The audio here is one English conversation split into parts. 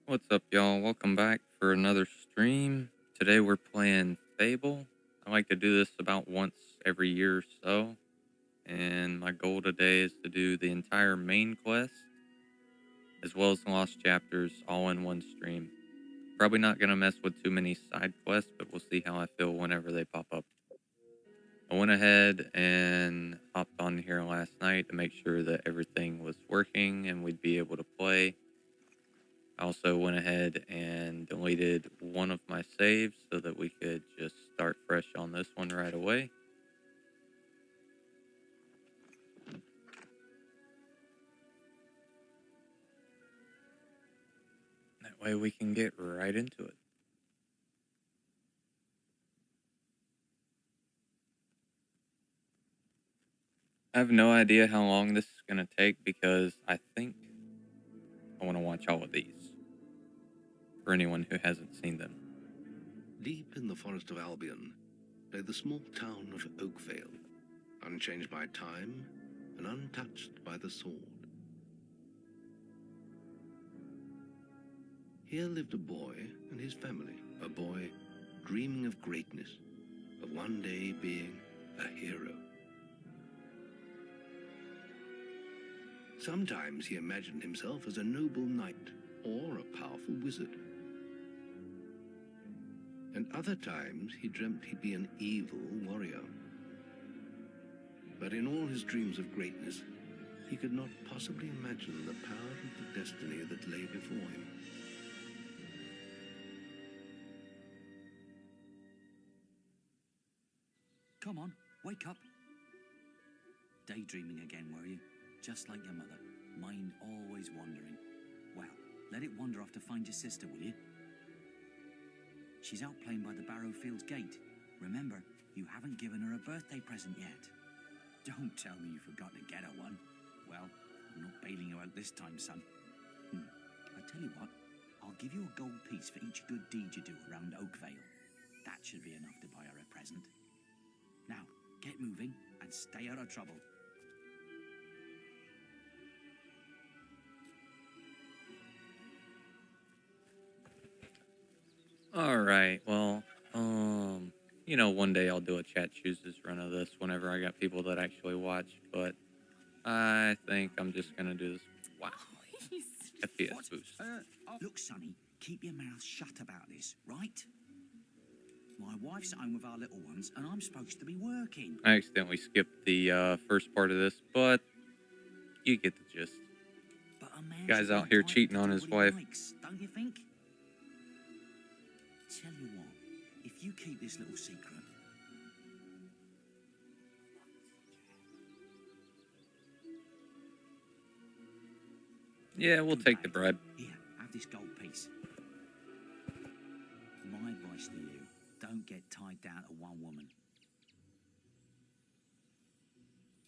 What's up, y'all? Welcome back for another stream. Today we're playing Fable. I like to do this about once every year or so, and my goal today is to do the entire main quest as well as the lost chapters all in one stream. Probably not going to mess with too many side quests, but we'll see how I feel whenever they pop up. I went ahead and hopped on here last night to make sure that everything was working and we'd be able to play. I also went ahead and deleted one of my saves so that we could just start fresh on this one right away. That way we can get right into it. I have no idea how long this is going to take because I think I want to watch all of these for anyone who hasn't seen them. Deep in the forest of Albion lay the small town of Oakvale, unchanged by time and untouched by the sword. Here lived a boy and his family, a boy dreaming of greatness, of one day being a hero. Sometimes he imagined himself as a noble knight or a powerful wizard. And other times he dreamt he'd be an evil warrior. But in all his dreams of greatness, he could not possibly imagine the power of the destiny that lay before him. Come on, wake up. Daydreaming again, were you? Just like your mother. Mind always wandering. Well, let it wander off to find your sister, will you? She's out playing by the Barrowfields gate. Remember, you haven't given her a birthday present yet. Don't tell me you forgot to get her one. Well, I'm not bailing you out this time, son. I tell you what, I'll give you a gold piece for each good deed you do around Oakvale. That should be enough to buy her a present. Now, get moving and stay out of trouble. Alright, well, you know, one day I'll do a chat chooses run of this whenever I got people that actually watch, but I think I'm just going to do this. Wow. FPS boost. Look, Sonny, keep your mouth shut about this, right? My wife's at home with our little ones, and I'm supposed to be working. I accidentally skipped the first part of this, but you get the gist. But a man Guy's should out be here entitled cheating to on do his what he wife. likes, don't you think? Tell you what, if you keep this little secret... Yeah, we'll take the bread. Here, have this gold piece. My advice to you, don't get tied down to one woman.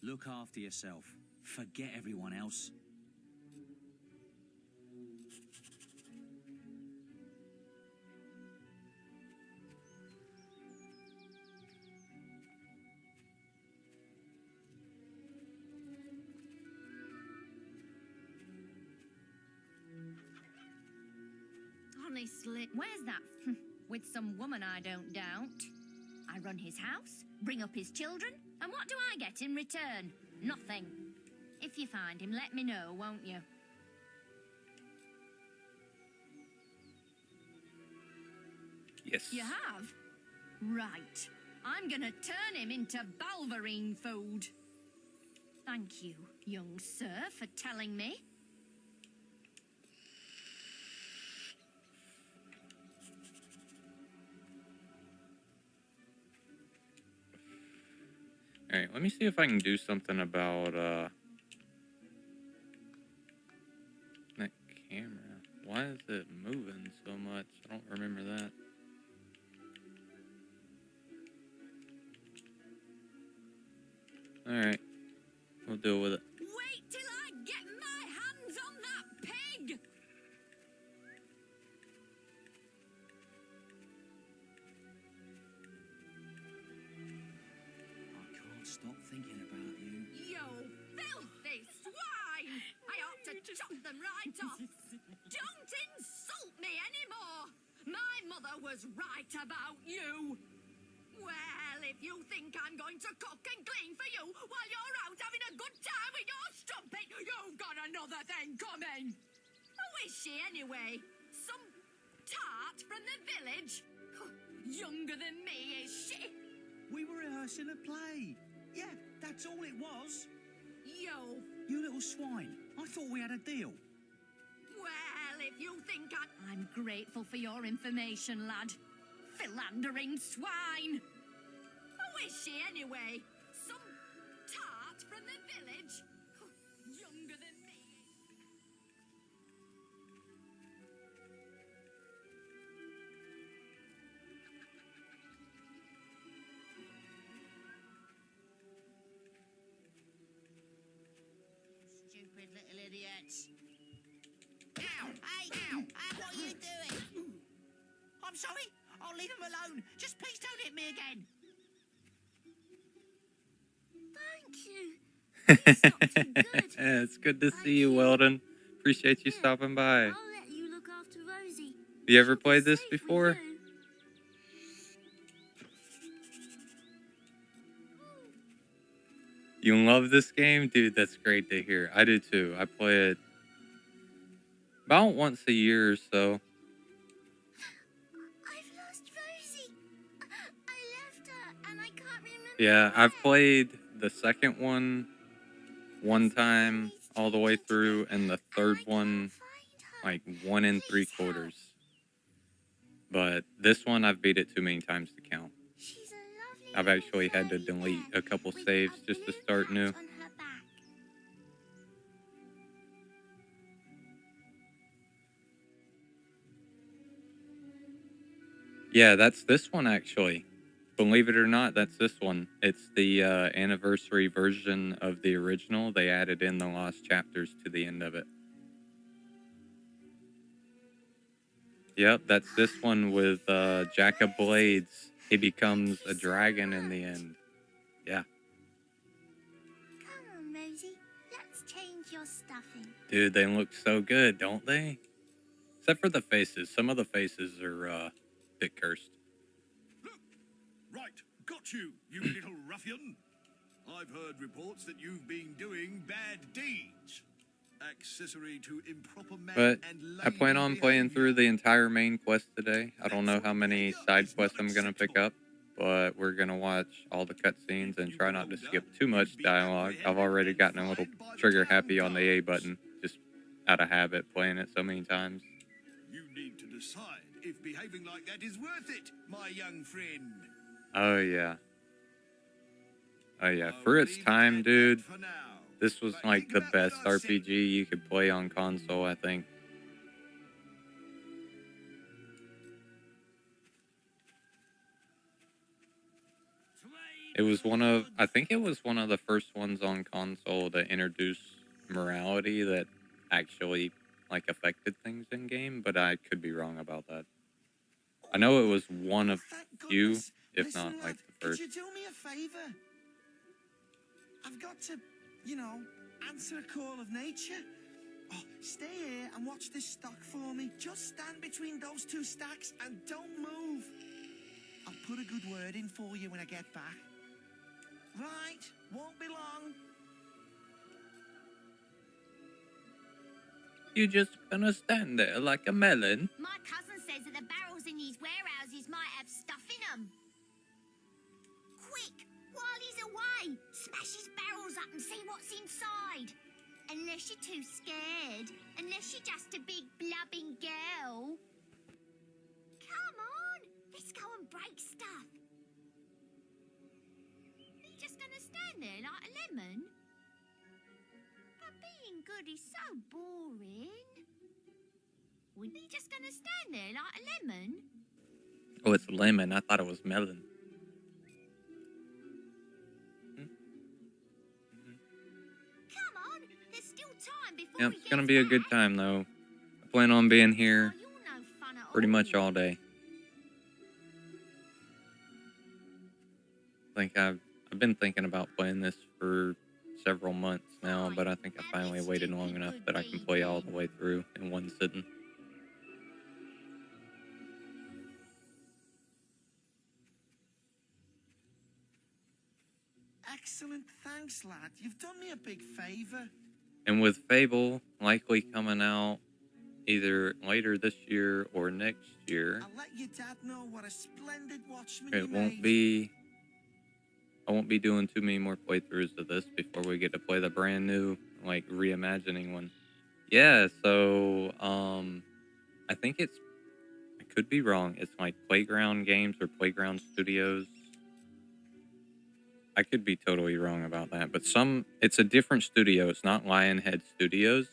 Look after yourself. Forget everyone else. Honestly, where's that? With some woman, I don't doubt. I run his house, bring up his children, and what do I get in return? Nothing. If you find him, let me know, won't you? Yes. You have? Right. I'm gonna turn him into Balverine food. Thank you, young sir, for telling me. Alright, let me see if I can do something about that camera. Why is it moving so much? I don't remember that. Alright, we'll deal with it. Wait till I get my hands on that pig! Chop them right off. Don't insult me anymore. My mother was right about you. Well, if you think I'm going to cook and clean for you while you're out having a good time with your strumpet, you've got another thing coming. Who is she anyway? Some tart from the village? Younger than me, is she? We were rehearsing a play. Yeah, that's all it was. You. You little swine. I thought we had a deal. Well, if you think I'm grateful for your information, lad. Philandering swine. Who is she anyway? Some tart from the village? Younger than me. Stupid little idiots. Ow! Hey! Ow! What are you doing? I'm sorry. I'll leave him alone. Just please don't hit me again. Thank you. It's not too good. It's good to see you, Weldon. Appreciate you stopping by. I'll let you look after Rosie. You ever She'll be played this safe with before? you. You love this game? Dude, that's great to hear. I do too. I play it about once a year or so. I've lost Rosie. I left her and I can't remember. Yeah, I've where. played the second one time all the way through, and the third one like 1 3/4. But this one I've beat it too many times to count. She's a lovely I've little actually had to furry delete bear a couple with saves a just to blue start patch new. on her back. Yeah, that's this one actually. Believe it or not, that's this one. It's the anniversary version of the original. They added in the lost chapters to the end of it. Yep, that's this one with Jack of Blades. He becomes a dragon in the end. Yeah. Come on, Rosie. Let's change your stuffing. Dude, they look so good, don't they? Except for the faces. Some of the faces are a bit cursed. Look! Right, got you, you little ruffian. I've heard reports that you've been doing bad deeds. Accessory to improper man But and I plan on playing through the entire main quest today. I don't know how many side quests I'm going to pick up, but we're going to watch all the cutscenes and try not to skip too much dialogue. I've already gotten a little trigger happy on the A button, just out of habit playing it so many times. You need to decide if behaving like that is worth it, my young friend. Oh, yeah. Oh, yeah. For its time, dude, For now. this was But like think the about best what I said. RPG you could play on console, I think. It was I think it was one of the first ones on console to introduce morality that actually, like, affected things in game, but I could be wrong about that. I know it was one of Thank few, goodness. if Listen, not, lad, like, the first. Could you do me a favour? I've got to, answer a call of nature. Oh, stay here and watch this stock for me. Just stand between those two stacks and don't move. I'll put a good word in for you when I get back. Right, won't be long. You just gonna stand there like a melon? My cousin says that the barrels in these warehouses might have stuff in them. Quick, while he's away, smash his barrels up and see what's inside. Unless you're too scared. Unless you're just a big blubbing girl. Come on, let's go and break stuff. Are you just gonna stand there like a lemon? But being good is so boring. Are you just gonna stand there like a lemon? Oh, it's lemon. I thought it was melon. Come on, there's still time before Yep, he it's gonna gets be a good back. time, though. I plan on being Oh, here you're no fun at pretty much all day. I think I've been thinking about playing this for several months now, but I think I finally waited long enough that I can play all the way through in one sitting. Excellent, thanks, lad. You've done me a big favor. And with Fable likely coming out either later this year or next year, I'll let your dad know what a splendid watchman it you won't made. be. I won't be doing too many more playthroughs of this before we get to play the brand new, like, reimagining one. Yeah, so I think I could be wrong. It's like Playground Games or Playground Studios. I could be totally wrong about that, but it's a different studio. It's not Lionhead Studios,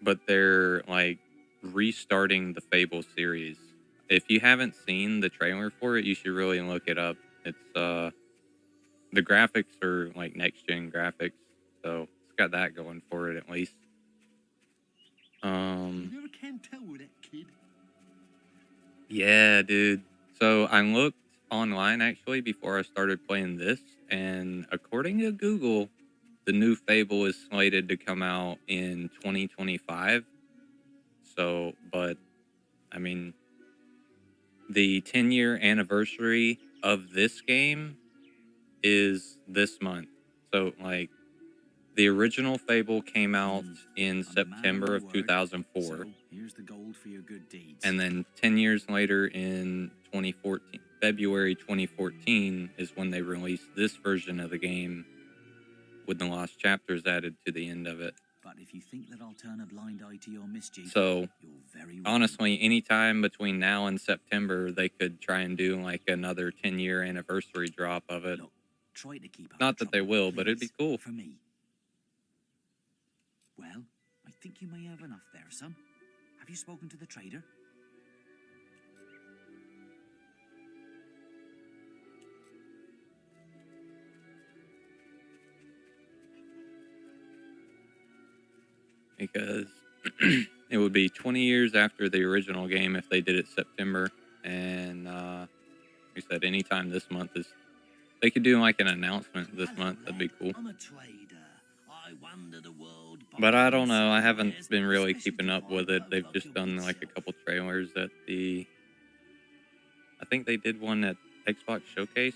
but they're like restarting the Fable series. If you haven't seen the trailer for it, you should really look it up. It's the graphics are like next gen graphics, so it's got that going for it at least. You never can tell with that kid. Yeah, dude. So I looked online actually before I started playing this, and according to Google, the new Fable is slated to come out in 2025. So, but I mean, the 10-year anniversary of this game is this month. So, like, the original Fable came out in September of 2004. So, here's the gold for your good deeds. And then 10 years later in 2014, February 2014 is when they released this version of the game with the lost chapters added to the end of it. But if you think that I'll turn a blind eye to your mischief, So, you're very wrong. honestly, anytime between now and September, they could try and do like another 10-year anniversary drop of it. Look, try to keep up Not the that they trouble, will, but it'd be please, cool. for me. Well, I think you may have enough there, son. Have you spoken to the trader? Because it would be 20 years after the original game if they did it September. And like I said, anytime this month is... They could do like an announcement this month. That'd be cool. I'm a trader. I wander the world. But I don't know. I haven't been really keeping up with it. They've just done like a couple trailers at the... I think they did one at Xbox Showcase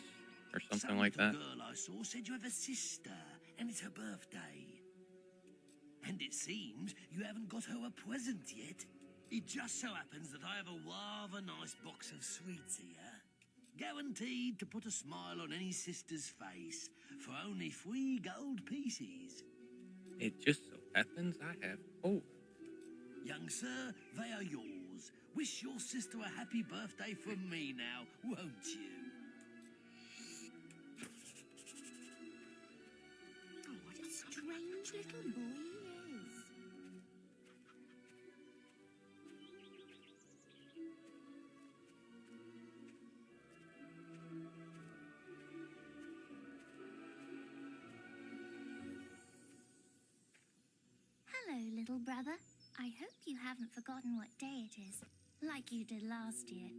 or something like that. Some girl I saw said you have a sister, and it's her birthday. And it seems you haven't got her a present yet. It just so happens that I have a rather nice box of sweets here. Guaranteed to put a smile on any sister's face for only 3 gold pieces. It just so happens I have... Oh, Young sir, they are yours. Wish your sister a happy birthday from me now, won't you? Oh, what a strange little boy he is. Hello, little brother. I hope you haven't forgotten what day it is, like you did last year.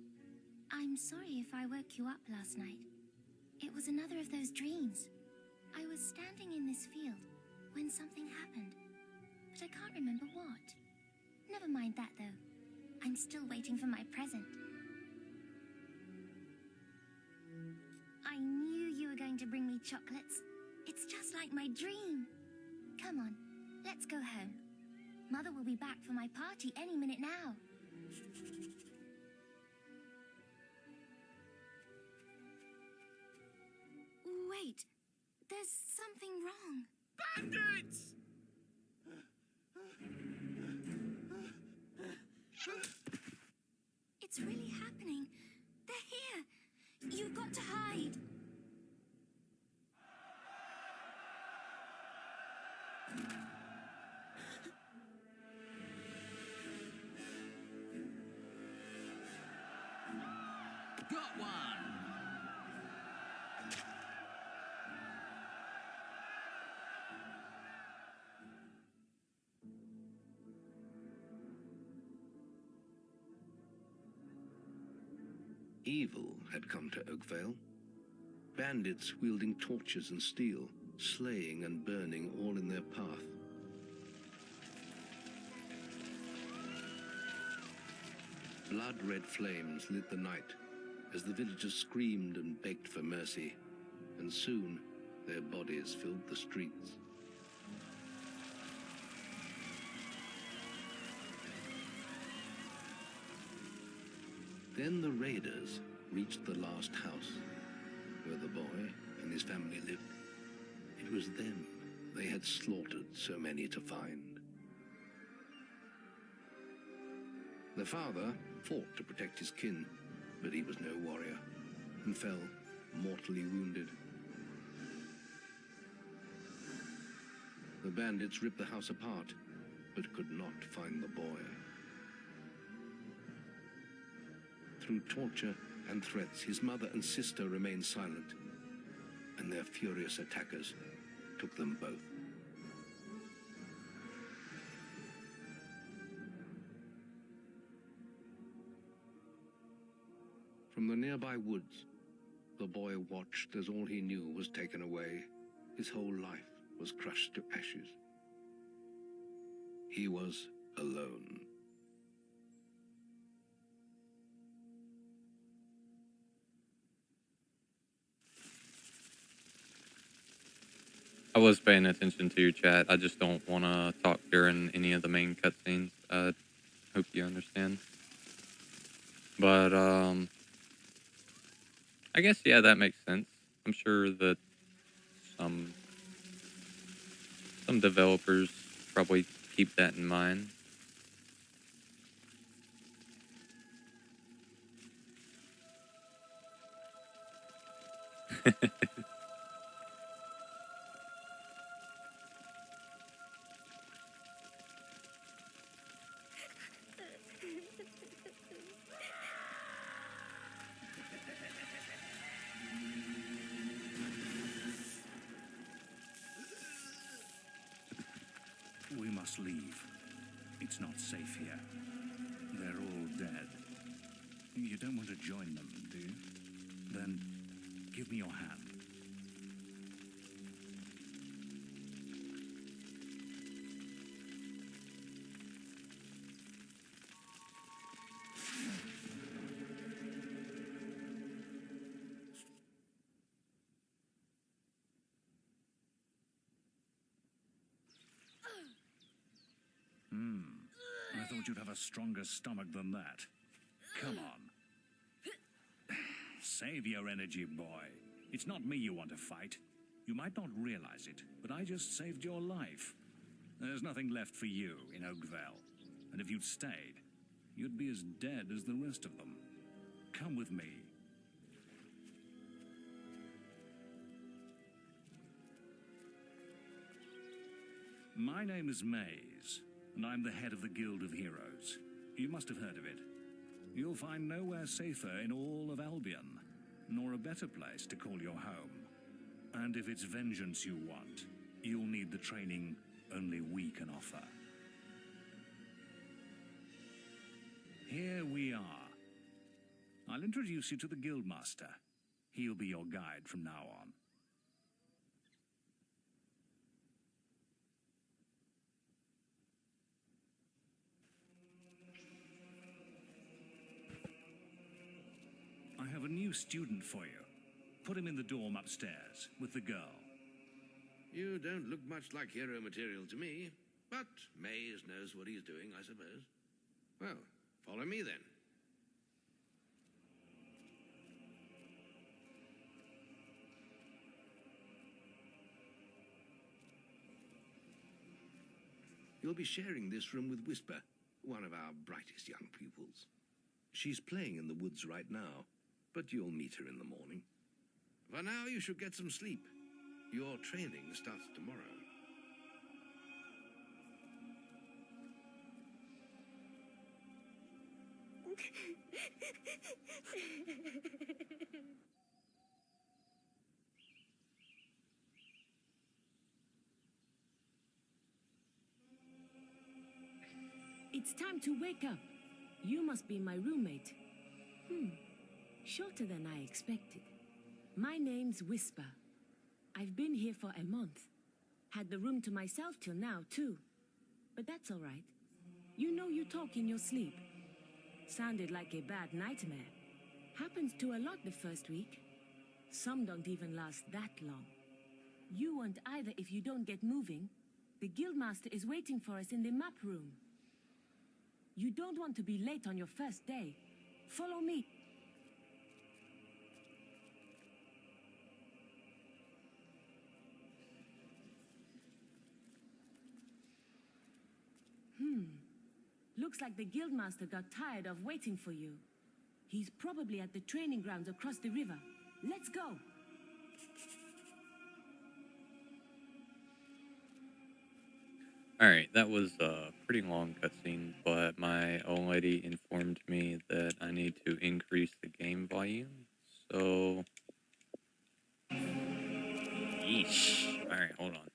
I'm sorry if I woke you up last night. It was another of those dreams. I was standing in this field when something happened, but I can't remember what. Never mind that, though. I'm still waiting for my present. I knew you were going to bring me chocolates. It's just like my dream. Come on, let's go home. Mother will be back for my party any minute now. Wait, there's something wrong. Bandits! It's really happening. They're here. You've got to hide. Got one! Evil had come to Oakvale. Bandits wielding torches and steel slaying and burning all in their path. Blood-red flames lit the night as the villagers screamed and begged for mercy, and soon their bodies filled the streets. Then the raiders reached the last house, where the boy and his family lived. It was them they had slaughtered so many to find. The father fought to protect his kin, but he was no warrior, and fell mortally wounded. The bandits ripped the house apart, but could not find the boy. Through torture and threats, his mother and sister remained silent, and their furious attackers took them both. From the nearby woods, the boy watched as all he knew was taken away. His whole life was crushed to ashes. He was alone. I was paying attention to your chat. I just don't want to talk during any of the main cutscenes. I hope you understand. But, I guess, yeah, that makes sense. I'm sure that some developers probably keep that in mind. We must leave. It's not safe here. They're all dead. You don't want to join them, do you? Then give me your hand. I thought you'd have a stronger stomach than that. Come on. Save your energy, boy. It's not me you want to fight. You might not realize it, but I just saved your life. There's nothing left for you in Oakvale. And if you'd stayed, you'd be as dead as the rest of them. Come with me. My name is Maze, and I'm the head of the Guild of Heroes. You must have heard of it. You'll find nowhere safer in all of Albion, nor a better place to call your home. And if it's vengeance you want, you'll need the training only we can offer. Here we are. I'll introduce you to the Guildmaster. He'll be your guide from now on. I have a new student for you. Put him in the dorm upstairs with the girl. You don't look much like hero material to me, but Maze knows what he's doing, I suppose. Well, follow me then. You'll be sharing this room with Whisper, one of our brightest young pupils. She's playing in the woods right now, but you'll meet her in the morning. For now, you should get some sleep. Your training starts tomorrow. It's time to wake up. You must be my roommate. Shorter than I expected. My name's Whisper. I've been here for a month. Had the room to myself till now, too. But that's all right. You know you talk in your sleep. Sounded like a bad nightmare. Happens to a lot the first week. Some don't even last that long. You won't either if you don't get moving. The Guildmaster is waiting for us in the map room. You don't want to be late on your first day. Follow me. Looks like the Guildmaster got tired of waiting for you. He's probably at the training grounds across the river. Let's go! Alright, that was a pretty long cutscene, but my old lady informed me that I need to increase the game volume, so... Yeesh. Alright, hold on.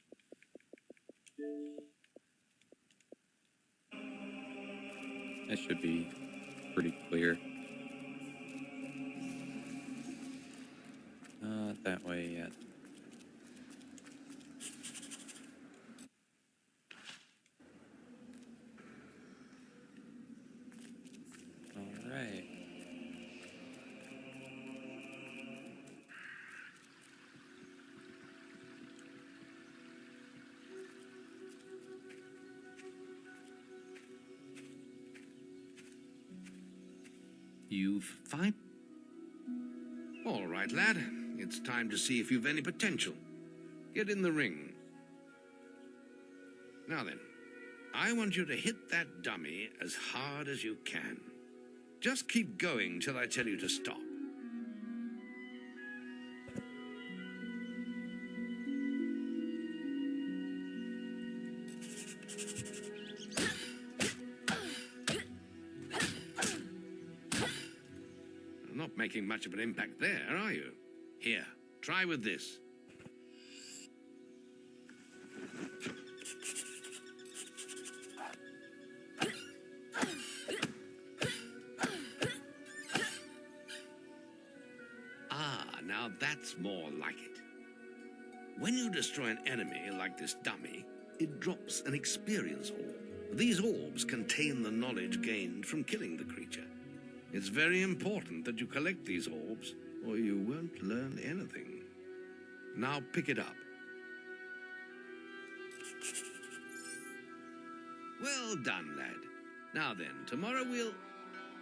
That should be pretty clear. Not that way yet. Alright. You've fine? All right, lad. It's time to see if you've any potential. Get in the ring. Now then, I want you to hit that dummy as hard as you can. Just keep going till I tell you to stop. Not making much of an impact there, are you? Here, try with this. Now that's more like it. When you destroy an enemy like this dummy, it drops an experience orb. These orbs contain the knowledge gained from killing the creature. It's very important that you collect these orbs, or you won't learn anything. Now pick it up. Well done, lad. Now then, tomorrow we'll...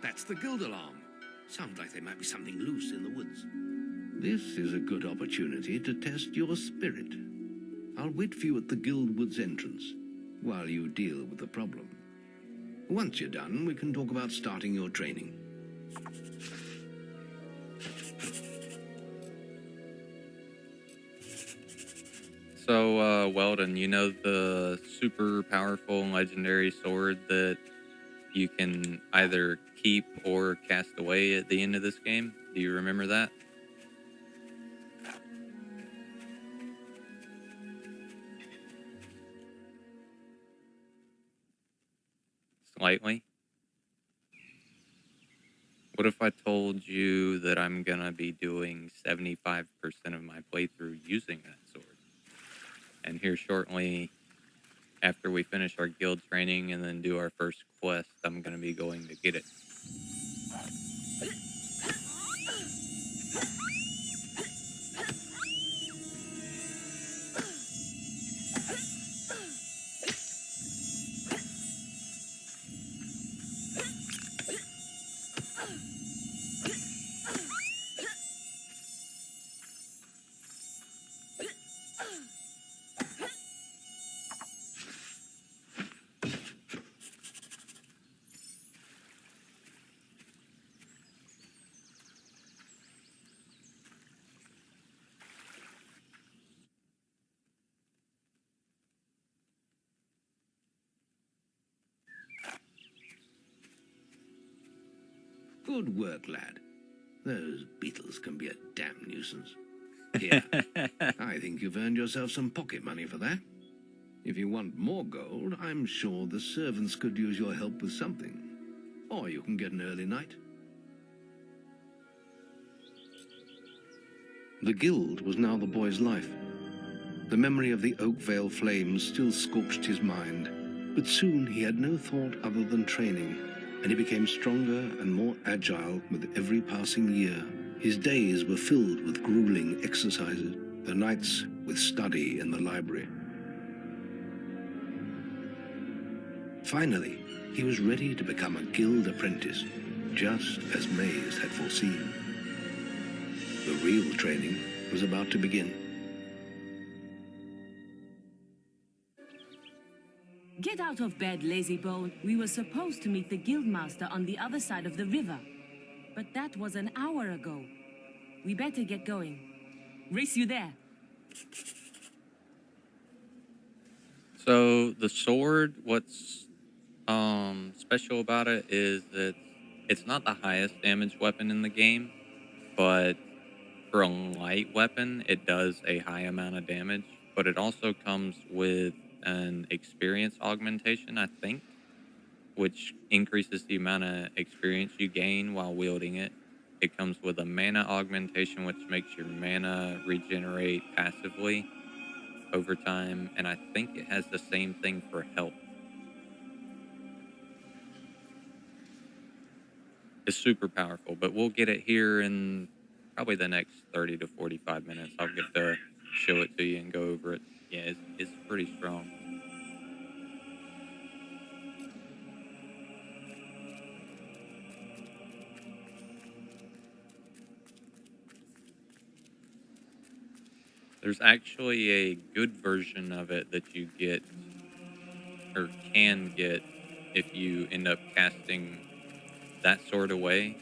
That's the guild alarm. Sounds like there might be something loose in the woods. This is a good opportunity to test your spirit. I'll wait for you at the guild woods entrance while you deal with the problem. Once you're done, we can talk about starting your training. So, Weldon, you know the super powerful and legendary sword that you can either keep or cast away at the end of this game? Do you remember that? Slightly? What if I told you that I'm gonna be doing 75% of my playthrough using that sword? And here shortly, after we finish our guild training and then do our first quest, I'm gonna be going to get it. Good work, lad. Those beetles can be a damn nuisance. Here, I think you've earned yourself some pocket money for that. If you want more gold, I'm sure the servants could use your help with something. Or you can get an early night. The guild was now the boy's life. The memory of the Oakvale flames still scorched his mind, but soon he had no thought other than training, and he became stronger and more agile with every passing year. His days were filled with grueling exercises, the nights with study in the library. Finally, he was ready to become a guild apprentice, just as Maze had foreseen. The real training was about to begin. Get out of bed, lazy bone. We were supposed to meet the guildmaster on the other side of the river. But that was an hour ago. We better get going. Race you there. So the sword, what's special about it is that it's not the highest damage weapon in the game, but for a light weapon, it does a high amount of damage. But it also comes with an experience augmentation, I think, which increases the amount of experience you gain while wielding it. It comes with a mana augmentation, which makes your mana regenerate passively over time, and I think it has the same thing for health. It's super powerful, but we'll get it here in probably the next 30 to 45 minutes. I'll get to show it to you and go over it. Yeah, it's pretty strong. There's actually a good version of it that you get, or can get, if you end up casting that sword away.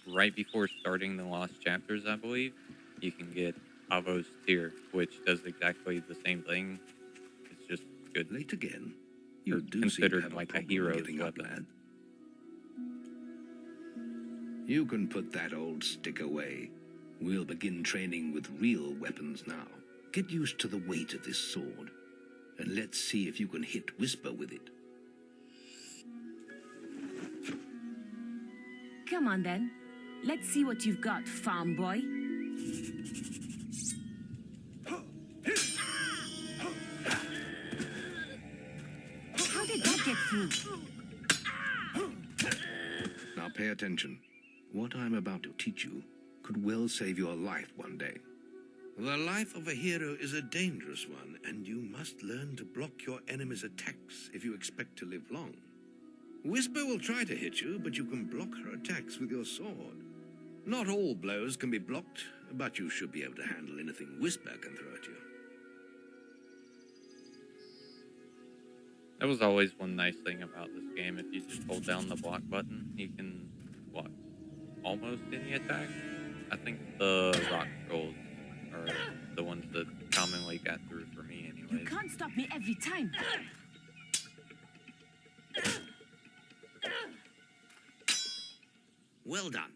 Right before starting the Lost Chapters, I believe, you can get Avo's Tear, which does exactly the same thing. It's just good. Late again? You do considered seem to have like a a hero's getting up, weapon. lad. You can put that old stick away. We'll begin training with real weapons now. Get used to the weight of this sword, and let's see if you can hit Whisper with it. Come on then. Let's see what you've got, farm boy. How did that get through? Now pay attention. What I'm about to teach you could well save your life one day. The life of a hero is a dangerous one, and you must learn to block your enemy's attacks if you expect to live long. Whisper will try to hit you, but you can block her attacks with your sword. Not all blows can be blocked, but you should be able to handle anything Whisper can throw at you. That was always one nice thing about this game. If you just hold down the block button, you can block almost any attack. I think the rock trolls are the ones that commonly got through for me You anyways. can't stop me every time. Well done.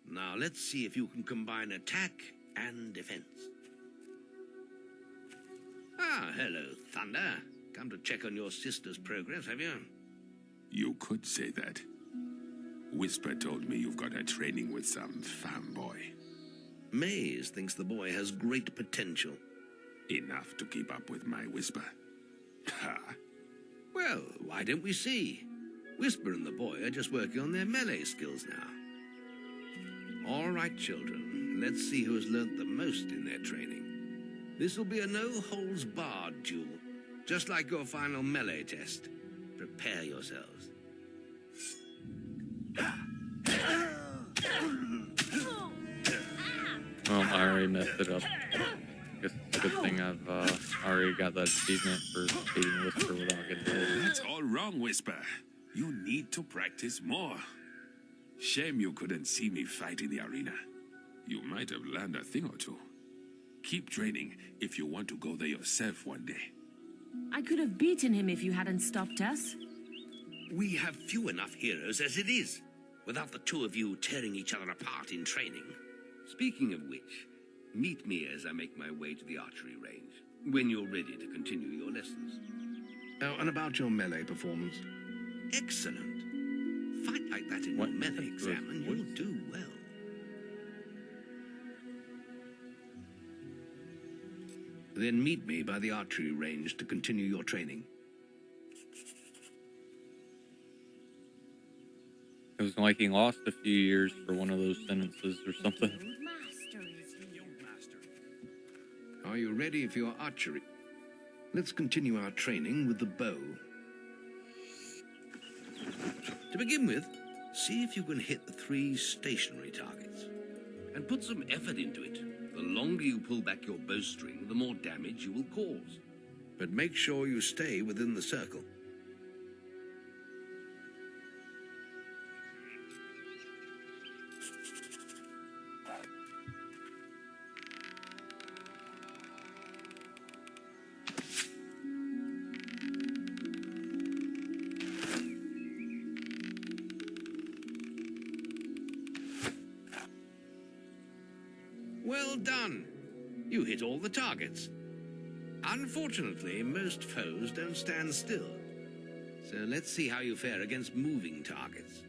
Now let's see if you can combine attack and defense. Ah, hello, Thunder. Come to check on your sister's progress, have you? You could say that. Whisper told me you've got her training with some fanboy. Maze thinks the boy has great potential. Enough to keep up with my Whisper. Ha! Well, why don't we see? Whisper and the boy are just working on their melee skills now. All right, children, let's see who has learnt the most in their training. This will be a no-holds-barred duel, just like your final melee test. Prepare yourselves. Well, I already messed it up. Guess it's a good thing I've already got that achievement for beating Whisper without getting hit. That's all wrong, Whisper. You need to practice more. Shame you couldn't see me fight in the arena. You might have learned a thing or two. Keep training if you want to go there yourself one day. I could have beaten him if you hadn't stopped us. We have few enough heroes as it is, without the two of you tearing each other apart in training. Speaking of which, meet me as I make my way to the archery range, when you're ready to continue your lessons. Oh, and about your melee performance? Excellent. Fight like that in your melee exam and you'll do well. Then meet me by the archery range to continue your training. It was like he lost a few years for one of those sentences or something. Master is Are you ready for your archery? Let's continue our training with the bow. To begin with, see if you can hit the 3 stationary targets. And put some effort into it. The longer you pull back your bowstring, the more damage you will cause. But make sure you stay within the circle. Well done! You hit all the targets. Unfortunately, most foes don't stand still. So let's see how you fare against moving targets.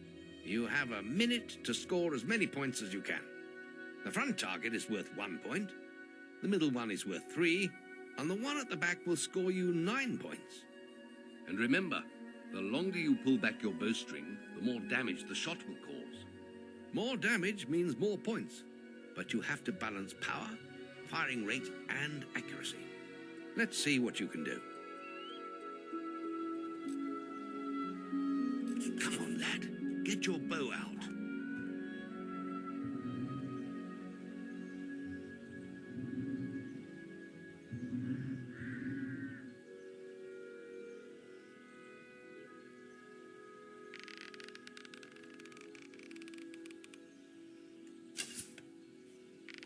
You have a minute to score as many points as you can. The front target is worth 1 point, the middle one is worth 3, and the one at the back will score you 9 points. And remember, the longer you pull back your bowstring, the more damage the shot will cause. More damage means more points, but you have to balance power, firing rate, and accuracy. Let's see what you can do. Come on, lad. Get your bow out.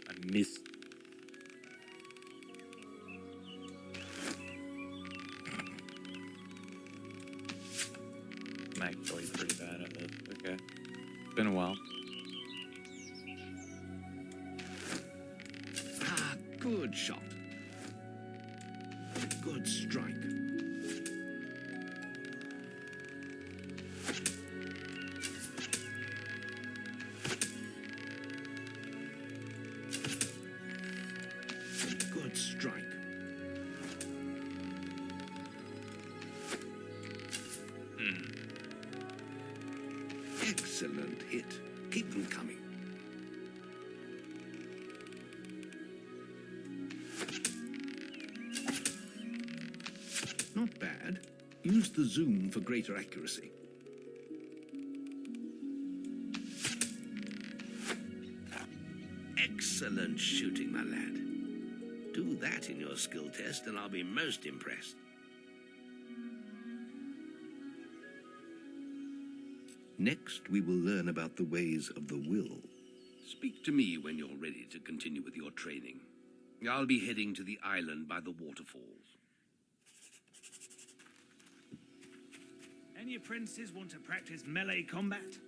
I missed. I'm actually pretty bad at this. Okay. It's been a while. Ah, good shot. Good strike. Good strike. Excellent hit. Keep them coming. Not bad. Use the zoom for greater accuracy. Excellent shooting, my lad. Do that in your skill test and I'll be most impressed. Next, we will learn about the ways of the will. Speak to me when you're ready to continue with your training. I'll be heading to the island by the waterfalls. Any apprentices want to practice melee combat?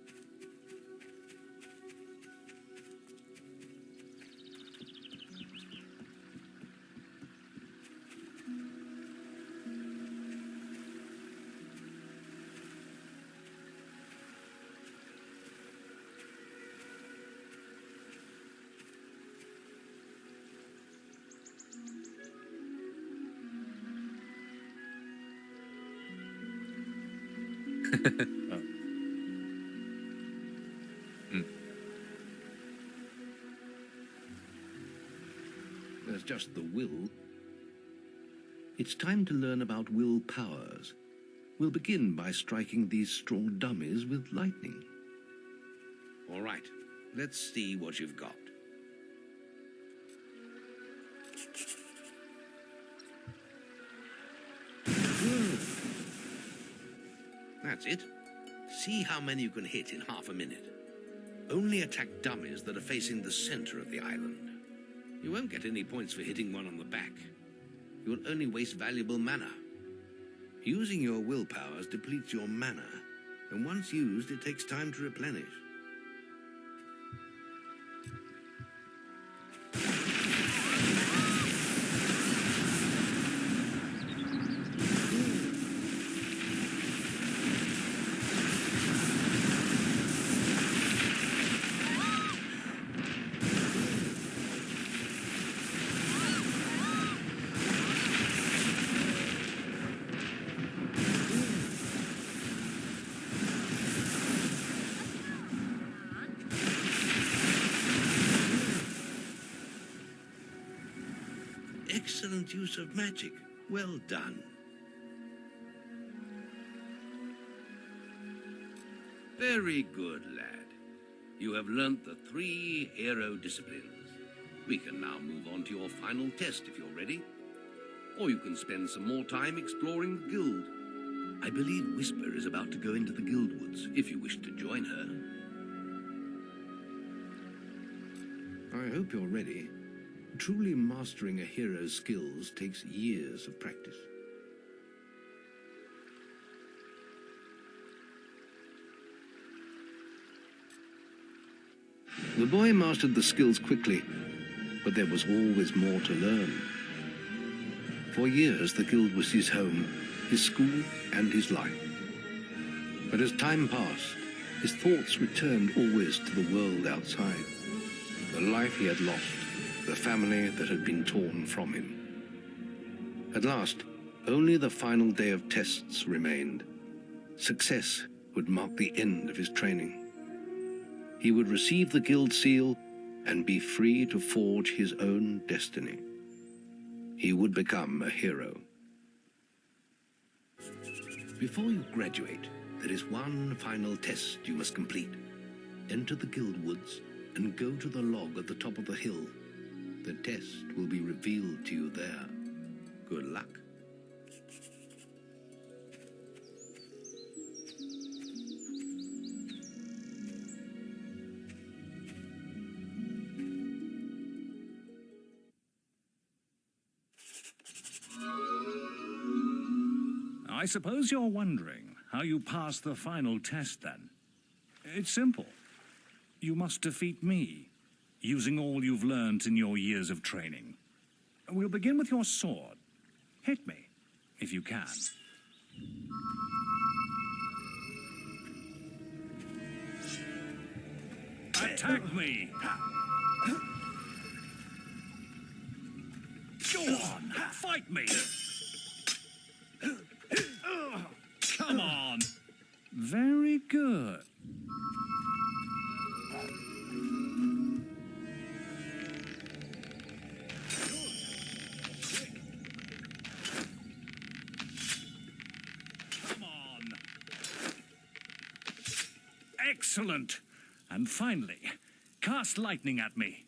Oh. There's just the will. It's time to learn about will powers. We'll begin by striking these straw dummies with lightning. All right, let's see what you've got. That's it. See how many you can hit in half a minute. Only attack dummies that are facing the center of the island. You won't get any points for hitting one on the back. You'll only waste valuable mana. Using your will powers depletes your mana, and once used, it takes time to replenish. excellent use of magic. Well done. Very good, lad. You have learnt the 3 hero disciplines. We can now move on to your final test if you're ready. Or you can spend some more time exploring the guild. I believe Whisper is about to go into the guild woods, if you wish to join her. I hope you're ready. Truly mastering a hero's skills takes years of practice. The boy mastered the skills quickly, but there was always more to learn. For years, the guild was his home, his school, and his life. But as time passed, his thoughts returned always to the world outside, the life he had lost, the family that had been torn from him. At last, only the final day of tests remained. Success would mark the end of his training. He would receive the guild seal and be free to forge his own destiny. He would become a hero. Before you graduate, there is one final test you must complete. Enter the guild woods and go to the log at the top of the hill. The test will be revealed to you there. Good luck. I suppose you're wondering how you pass the final test, then. It's simple. You must defeat me, using all you've learned in your years of training. We'll begin with your sword. Hit me, if you can. Attack me! Go on, fight me! Come on! Very good. Come on! Excellent! And finally, cast lightning at me.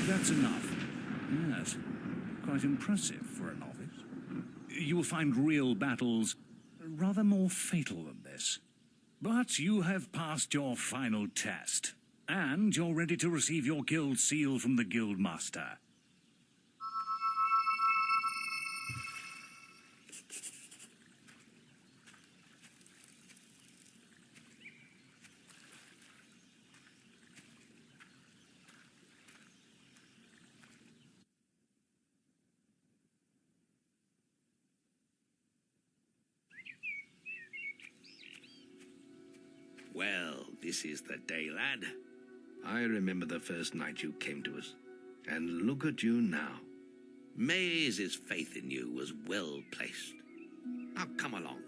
That's enough. Yes, quite impressive for a novice. You will find real battles rather more fatal than this. But you have passed your final test, and you're ready to receive your guild seal from the guild master. Well, this is the day, lad. I remember the first night you came to us. And look at you now. Maze's faith in you was well placed. Now come along.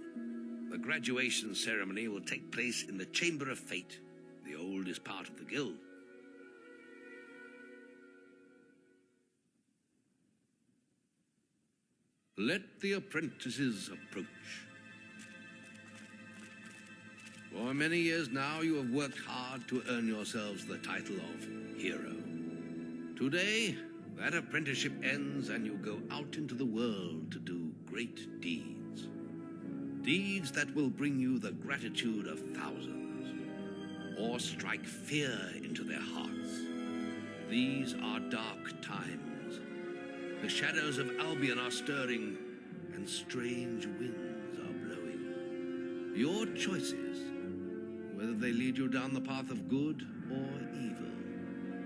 The graduation ceremony will take place in the Chamber of Fate, the oldest part of the guild. Let the apprentices approach. For many years now, you have worked hard to earn yourselves the title of hero. Today, that apprenticeship ends and you go out into the world to do great deeds. Deeds that will bring you the gratitude of thousands, or strike fear into their hearts. These are dark times. The shadows of Albion are stirring, and strange winds are blowing. Your choices, whether they lead you down the path of good or evil,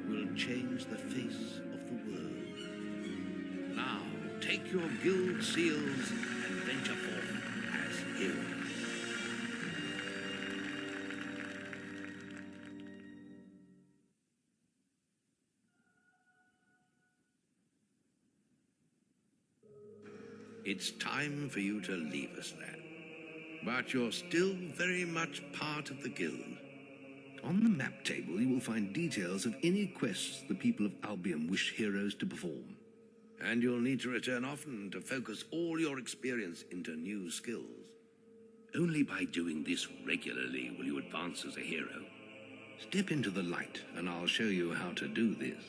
will change the face of the world. Now, take your guild seals and venture forth as heroes. It's time for you to leave us there. But you're still very much part of the guild. On the map table, you will find details of any quests the people of Albion wish heroes to perform. And you'll need to return often to focus all your experience into new skills. Only by doing this regularly will you advance as a hero. Step into the light, and I'll show you how to do this.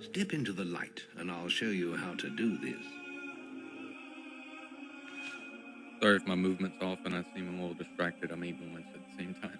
Step into the light, and I'll show you how to do this. Sorry if my movement's off and I seem a little distracted. I'm eating lunch at the same time.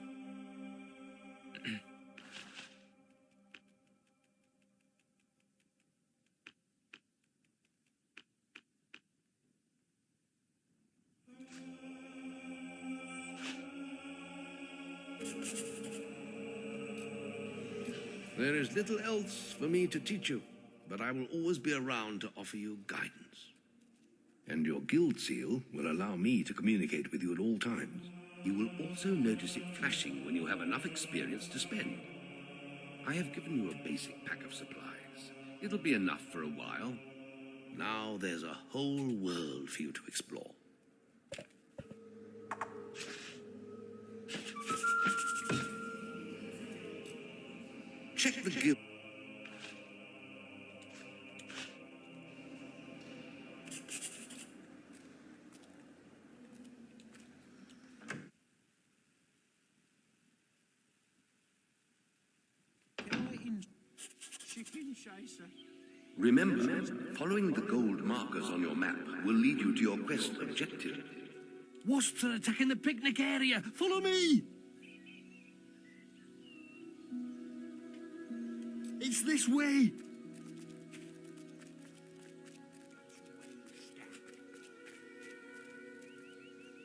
There is little else for me to teach you, but I will always be around to offer you guidance. And your guild seal will allow me to communicate with you at all times. You will also notice it flashing when you have enough experience to spend. I have given you a basic pack of supplies. It'll be enough for a while. Now there's a whole world for you to explore. Check the guild. Chicken chaser. Remember, following the gold markers on your map will lead you to your quest objective. Wasps are attacking the picnic area. Follow me. It's this way.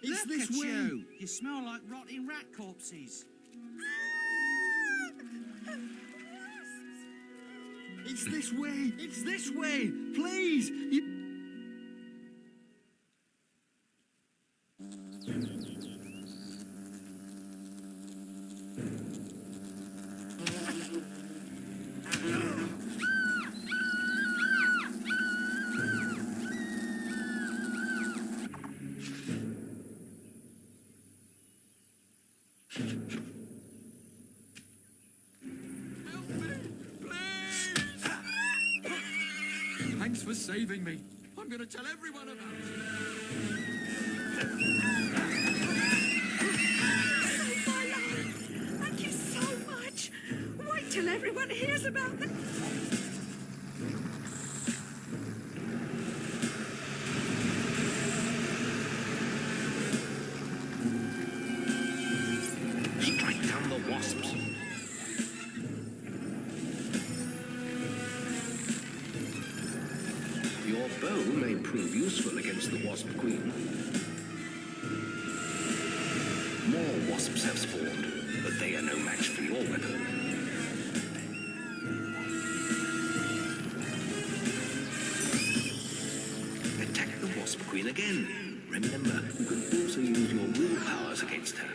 It's this way. You smell like rotting rat corpses. It's this way. It's this way. Please. Thanks for saving me. I'm going to tell everyone about it. Saved my life. Thank you so much. Wait till everyone hears about the... Strike down the wasps. Your bow may prove useful against the wasp queen. More wasps have spawned, but they are no match for your weapon. Attack the wasp queen again. Remember, you can also use your will powers against her.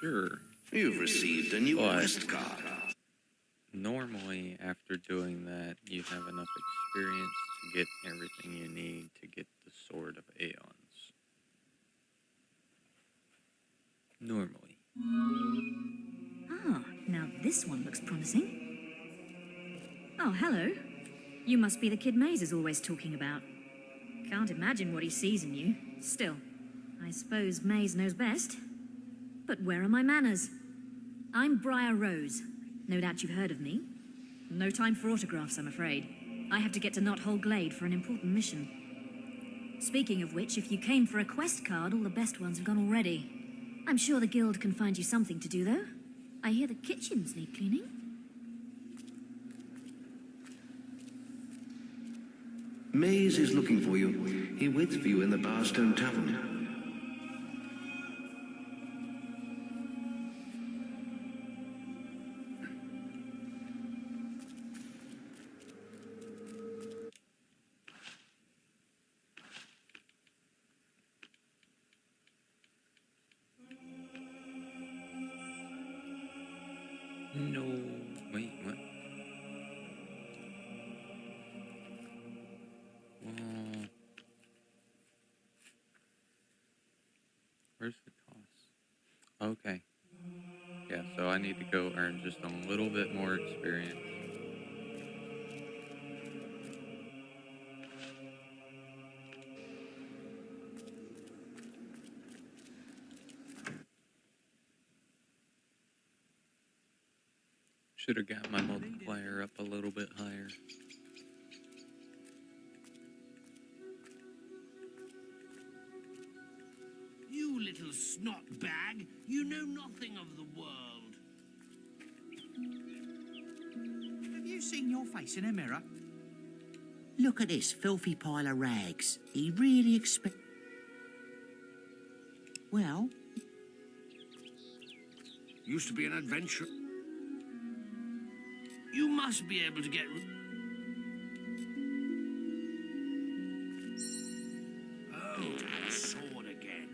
Sure. You've received a new But quest card. normally, after doing that, you have enough experience to get everything you need to get the Sword of Aeons. Normally. Ah, now this one looks promising. Oh, hello. You must be the kid Maze is always talking about. Can't imagine what he sees in you. Still, I suppose Maze knows best. But where are my manners? I'm Briar Rose. No doubt you've heard of me. No time for autographs, I'm afraid. I have to get to Knothole Glade for an important mission. Speaking of which, if you came for a quest card, all the best ones have gone already. I'm sure the guild can find you something to do, though. I hear the kitchens need cleaning. Maze is looking for you. He waits for you in the Barstone Tavern. No, wait, what? Well, where's the cost? Okay. Yeah, so I need to go earn just a little bit more experience. Should have got my multiplier up a little bit higher. You little snot bag, you know nothing of the world. Have you seen your face in a mirror? Look at this filthy pile of rags. He really expect... Well... Used to be an adventurer. You must be able to get... Oh, that sword again.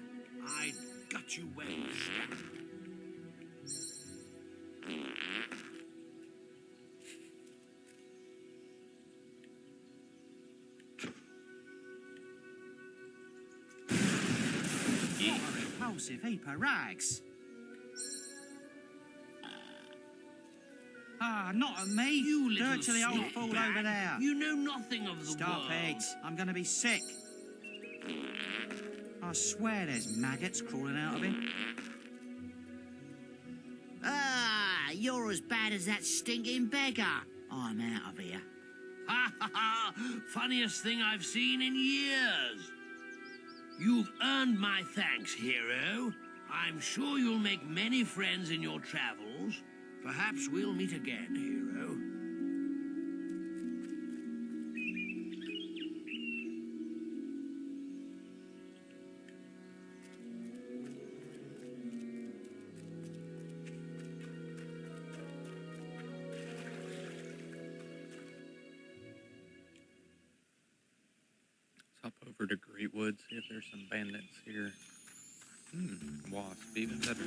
I'd gut you well. What a repulsive heap of rags. Ah, not at me. You little Dirty old snot fool bag. over there. You know nothing of the Stop world. it. I'm going to be sick. I swear there's maggots crawling out of him. Ah, you're as bad as that stinking beggar. I'm out of here. Ha ha ha! Funniest thing I've seen in years. You've earned my thanks, hero. I'm sure you'll make many friends in your travels. Perhaps we'll meet again, hero. Let's hop over to Greatwood, see if there's some bandits here. Wasp, even better.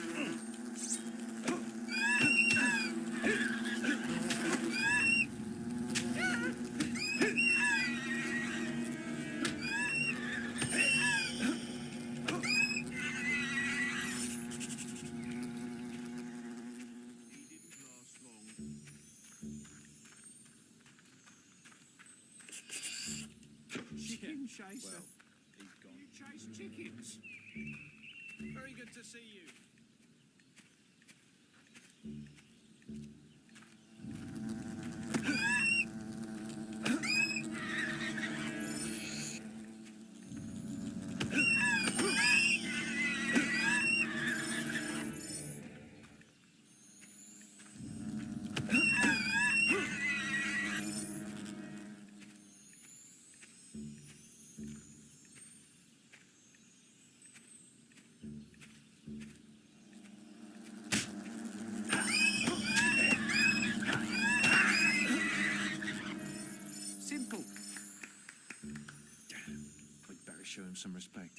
Chicken chaser. Well, he's gone. You chase chickens. Very good to see you. Simple. We'd better show him some respect.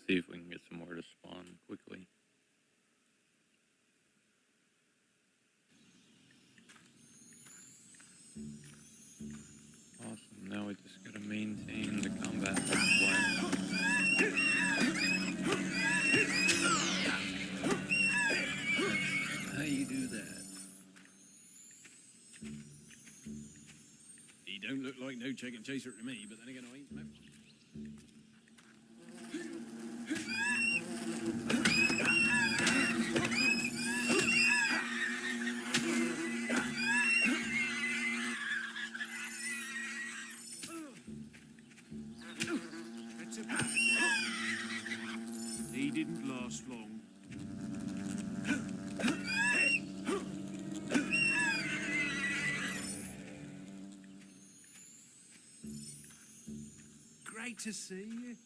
See if we can get some more to spawn quickly. Awesome, now we just gotta maintain the combat plan. How you do that? He don't look like no chicken chaser to me, but then again, I ain't met one. That's a bad one. He didn't last long. Great to see you.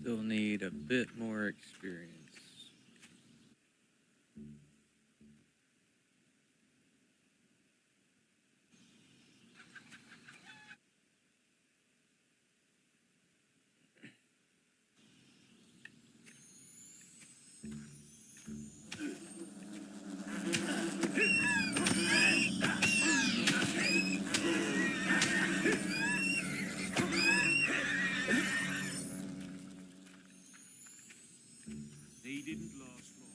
Still need a bit more experience. He didn't last long.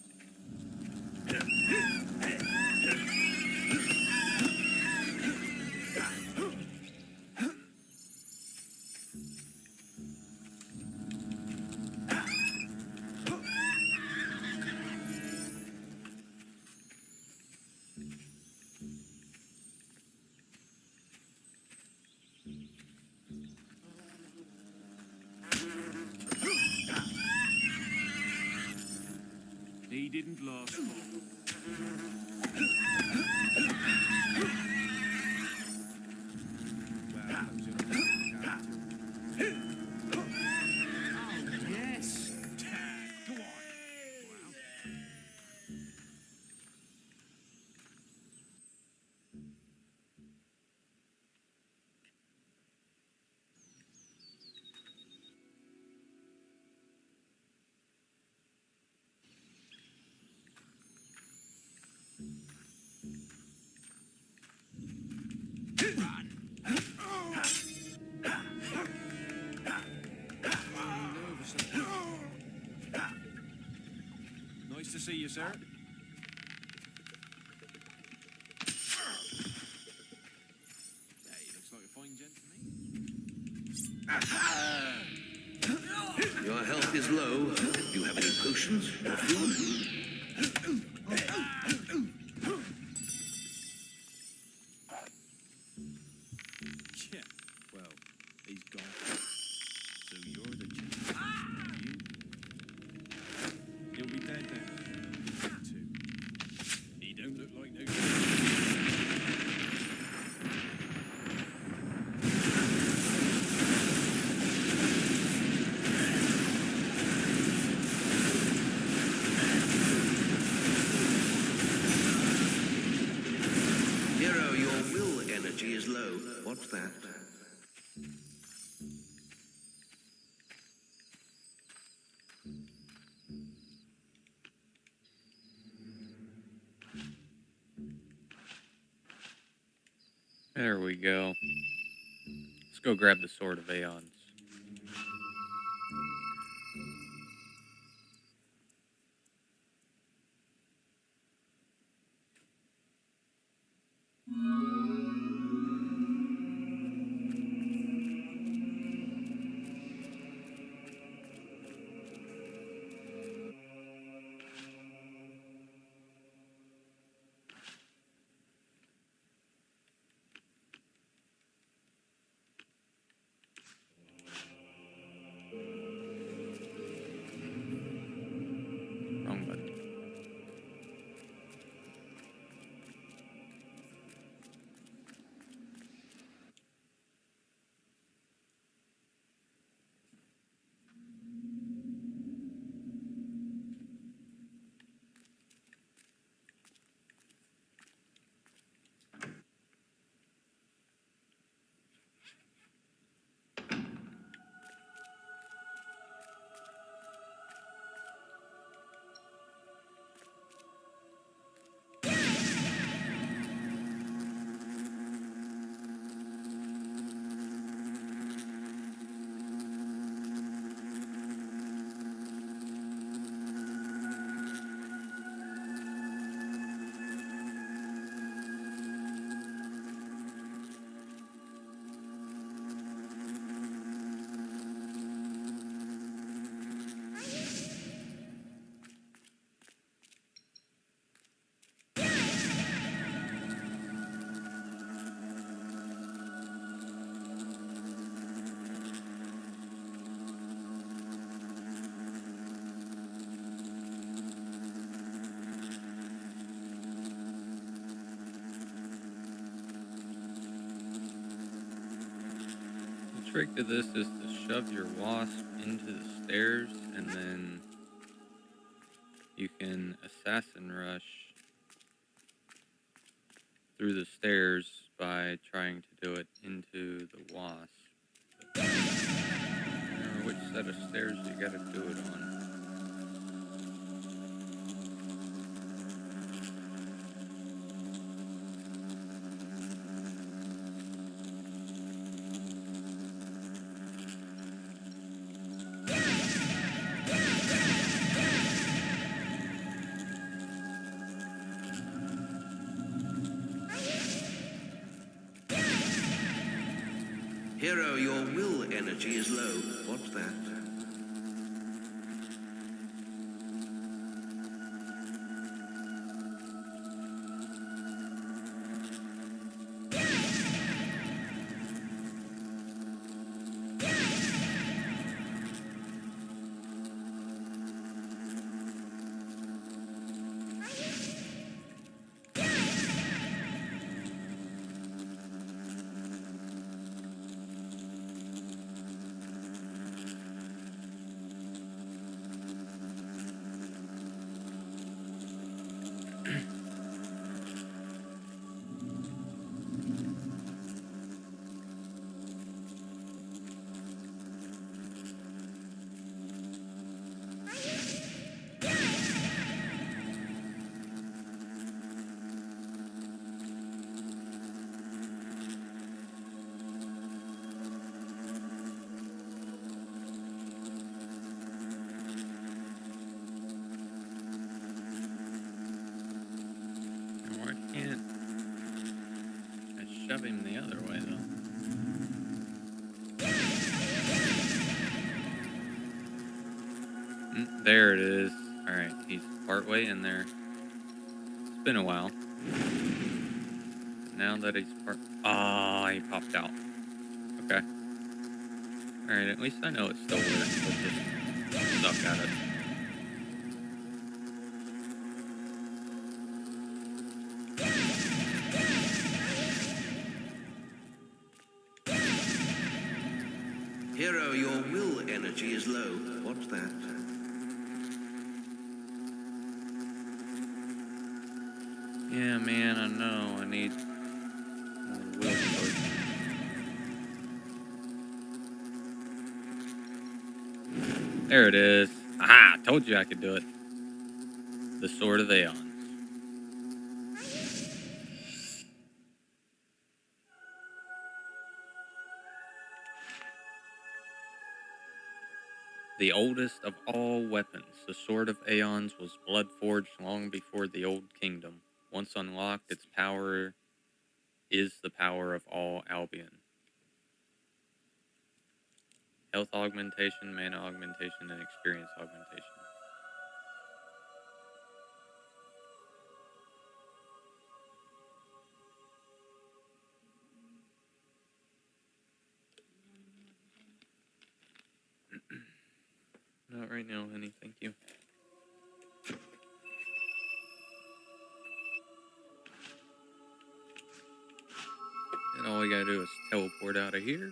He didn't last long. Oh, yes. Go on. Wow. Nice to see you, sir. Hey, looks like a fine gent to me. Your health is low. Do you have any potions or food? Yeah, well, he's gone. So you're the gent. You? He'll be dead then. Too. He don't look like no... Hero, your will energy is low. What's that? There we go. Let's go grab the Sword of Aeons. trick to this is to shove your wasp into the stairs, and then you can assassin rush through the stairs by trying to do it into the wasp. I don't remember which set of stairs you gotta do it on. Hero, your will energy is low. What's that? Why can't I shove him the other way, though? There it is. Alright, he's partway in there. It's been a while. Now that he's he popped out. Okay. Alright, at least I know it still works. Let's just suck at it. Hero, your will energy is low. What's that? Yeah, man, I know. I need more will potions. There it is. Aha! I told you I could do it. The Sword of Aeons. The oldest of all weapons, the Sword of Aeons was blood-forged long before the Old Kingdom. Once unlocked, its power is the power of all Albion. Health augmentation, mana augmentation, and experience augmentation. Not right now, honey. Thank you. And all we gotta do is teleport out of here.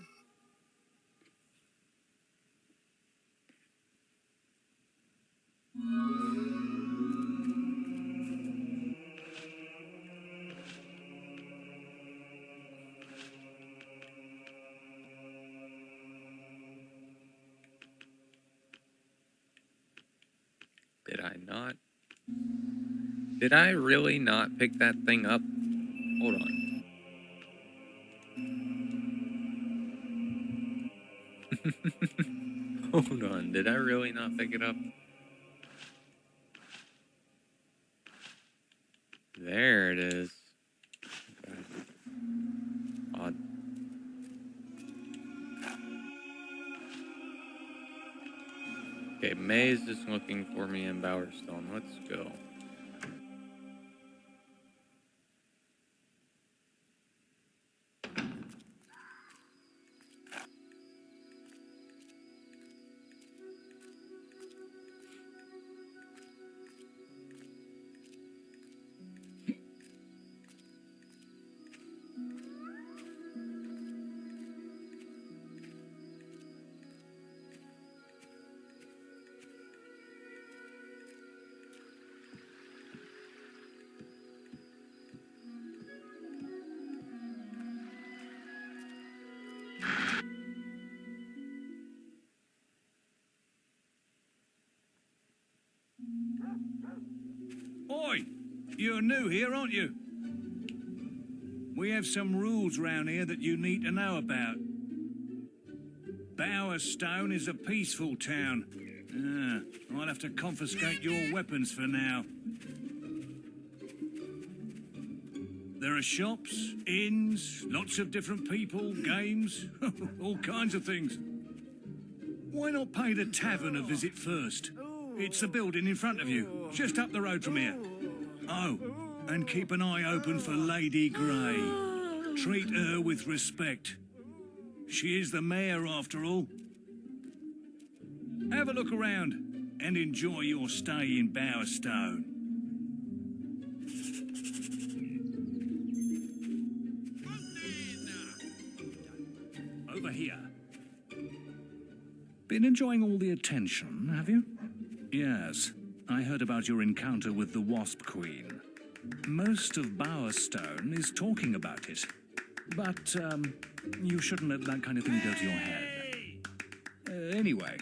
Did I not? Did I really not pick that thing up? Hold on. Hold on. Did I really not pick it up? There it is. Okay. Odd. Okay, Maze is looking for me in Bowerstone. Let's go. You're new here, aren't you? We have some rules round here that you need to know about. Bowerstone is a peaceful town. I'll have to confiscate your weapons for now. There are shops, inns, lots of different people, games, all kinds of things. Why not pay the tavern a visit first? It's the building in front of you, just up the road from here. Oh, and keep an eye open for Lady Grey. Treat her with respect. She is the mayor, after all. Have a look around and enjoy your stay in Bowerstone. Over here. Been enjoying all the attention, have you? Yes, I heard about your encounter with the Wasp Queen. Most of Bowerstone is talking about it. But, you shouldn't let that kind of thing go to your head. Anyway,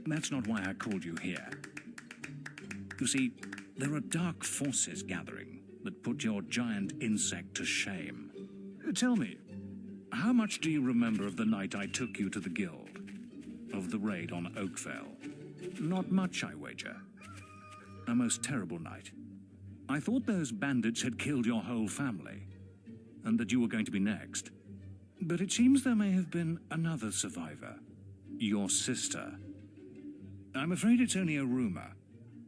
that's not why I called you here. You see, there are dark forces gathering that put your giant insect to shame. Tell me, how much do you remember of the night I took you to the guild? Of the raid on Oakvale? Not much, I wager. A most terrible night. I thought those bandits had killed your whole family, and that you were going to be next. But it seems there may have been another survivor. Your sister. I'm afraid it's only a rumor,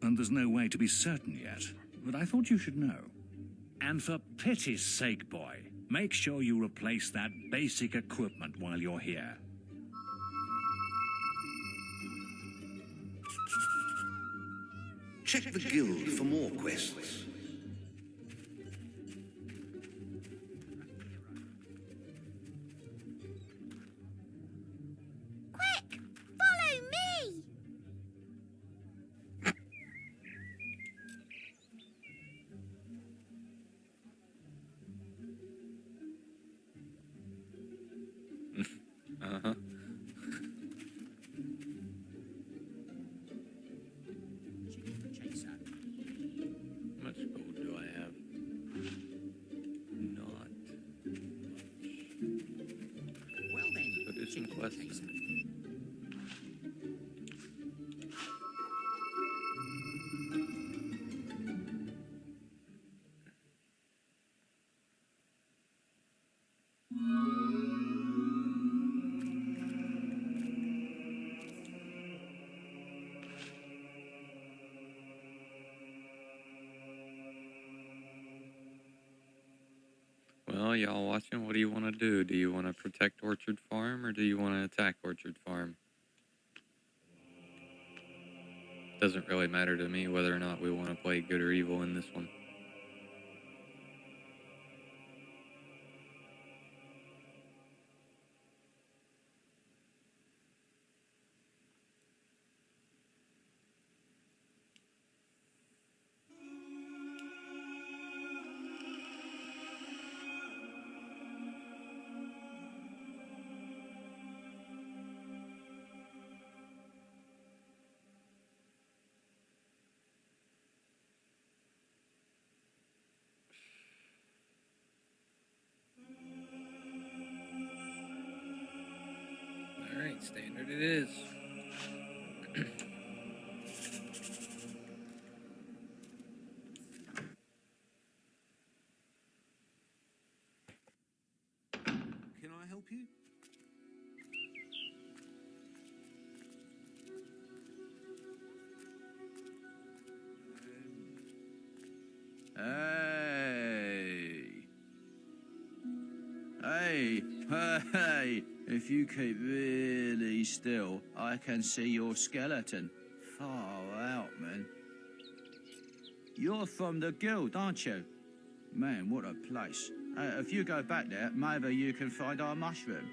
and there's no way to be certain yet, but I thought you should know. And for pity's sake, boy, make sure you replace that basic equipment while you're here. Check the guild for more quests. Quick! Follow me! Uh-huh. How much gold do I have? Not much. Well then, But it's in chicken quest chaser. Well, y'all watching, what do you want to do? Do you want to protect Orchard Farm or do you want to attack Orchard Farm? Doesn't really matter to me whether or not we want to play good or evil in this one. Alright, standard it is. Can I help you? Hey, if you keep really still, I can see your skeleton. Far out, man. You're from the guild, aren't you? Man, what a place. If you go back there, maybe you can find our mushroom.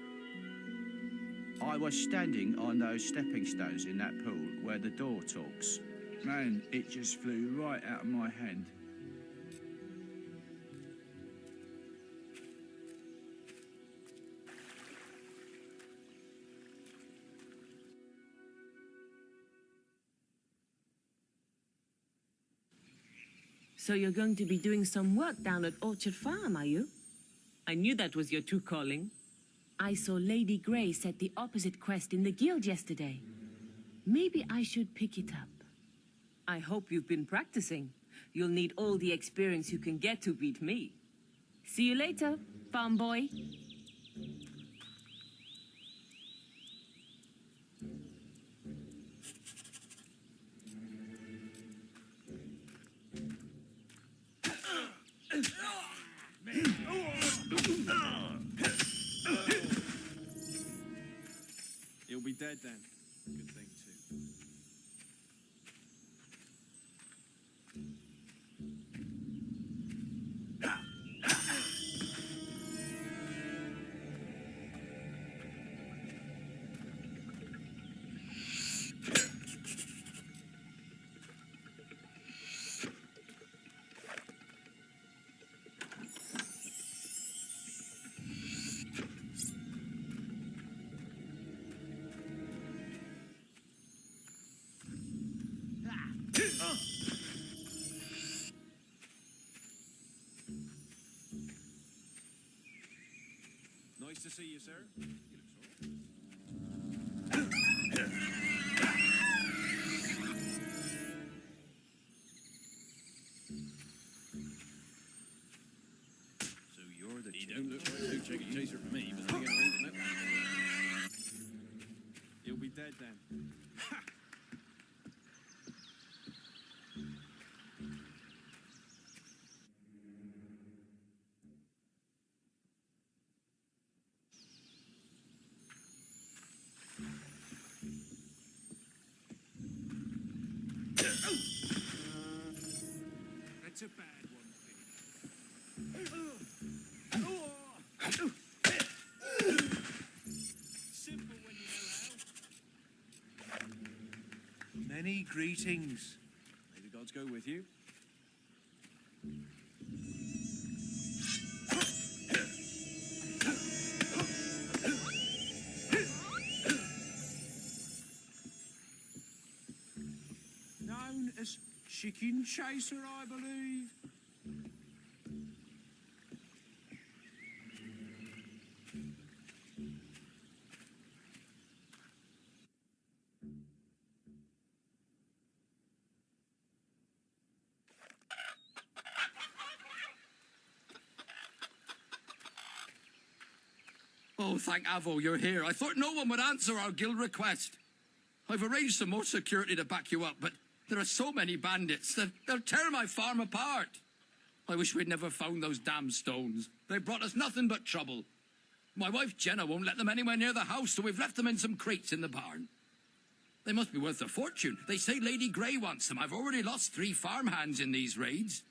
I was standing on those stepping stones in that pool where the door talks. Man, it just flew right out of my hand. So you're going to be doing some work down at Orchard Farm, are you? I knew that was your true calling. I saw Lady Grey set the opposite quest in the guild yesterday. Maybe I should pick it up. I hope you've been practicing. You'll need all the experience you can get to beat me. See you later, farm boy. He'll be dead then. Good thing, too. Nice to see you, sir. You look so you're the... He don't look like no chicken chaser for me, but then again, I wouldn't know. He'll be dead then. Ha! That's a bad one, simple when you know how. Many greetings. May the gods go with you. Known as Chicken Chaser, I believe. Oh, thank Avo, you're here. I thought no one would answer our guild request. I've arranged some more security to back you up, but there are so many bandits that they'll tear my farm apart. I wish we'd never found those damn stones. They brought us nothing but trouble. My wife Jenna won't let them anywhere near the house, so we've left them in some crates in the barn. They must be worth a fortune. They say Lady Grey wants them. I've already lost 3 farmhands in these raids.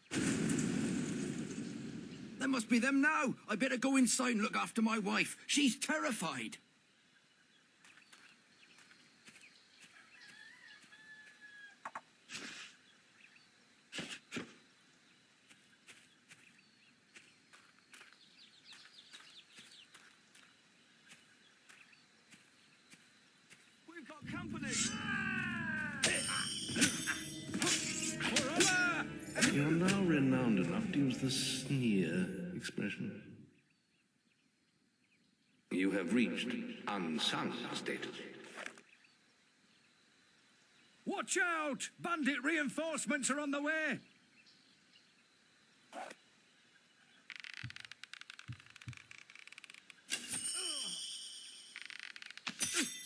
That must be them now. I better go inside and look after my wife. She's terrified. We've got company. You're now renowned enough to use the sneer expression. You have reached unsung status. Watch out! Bandit reinforcements are on the way!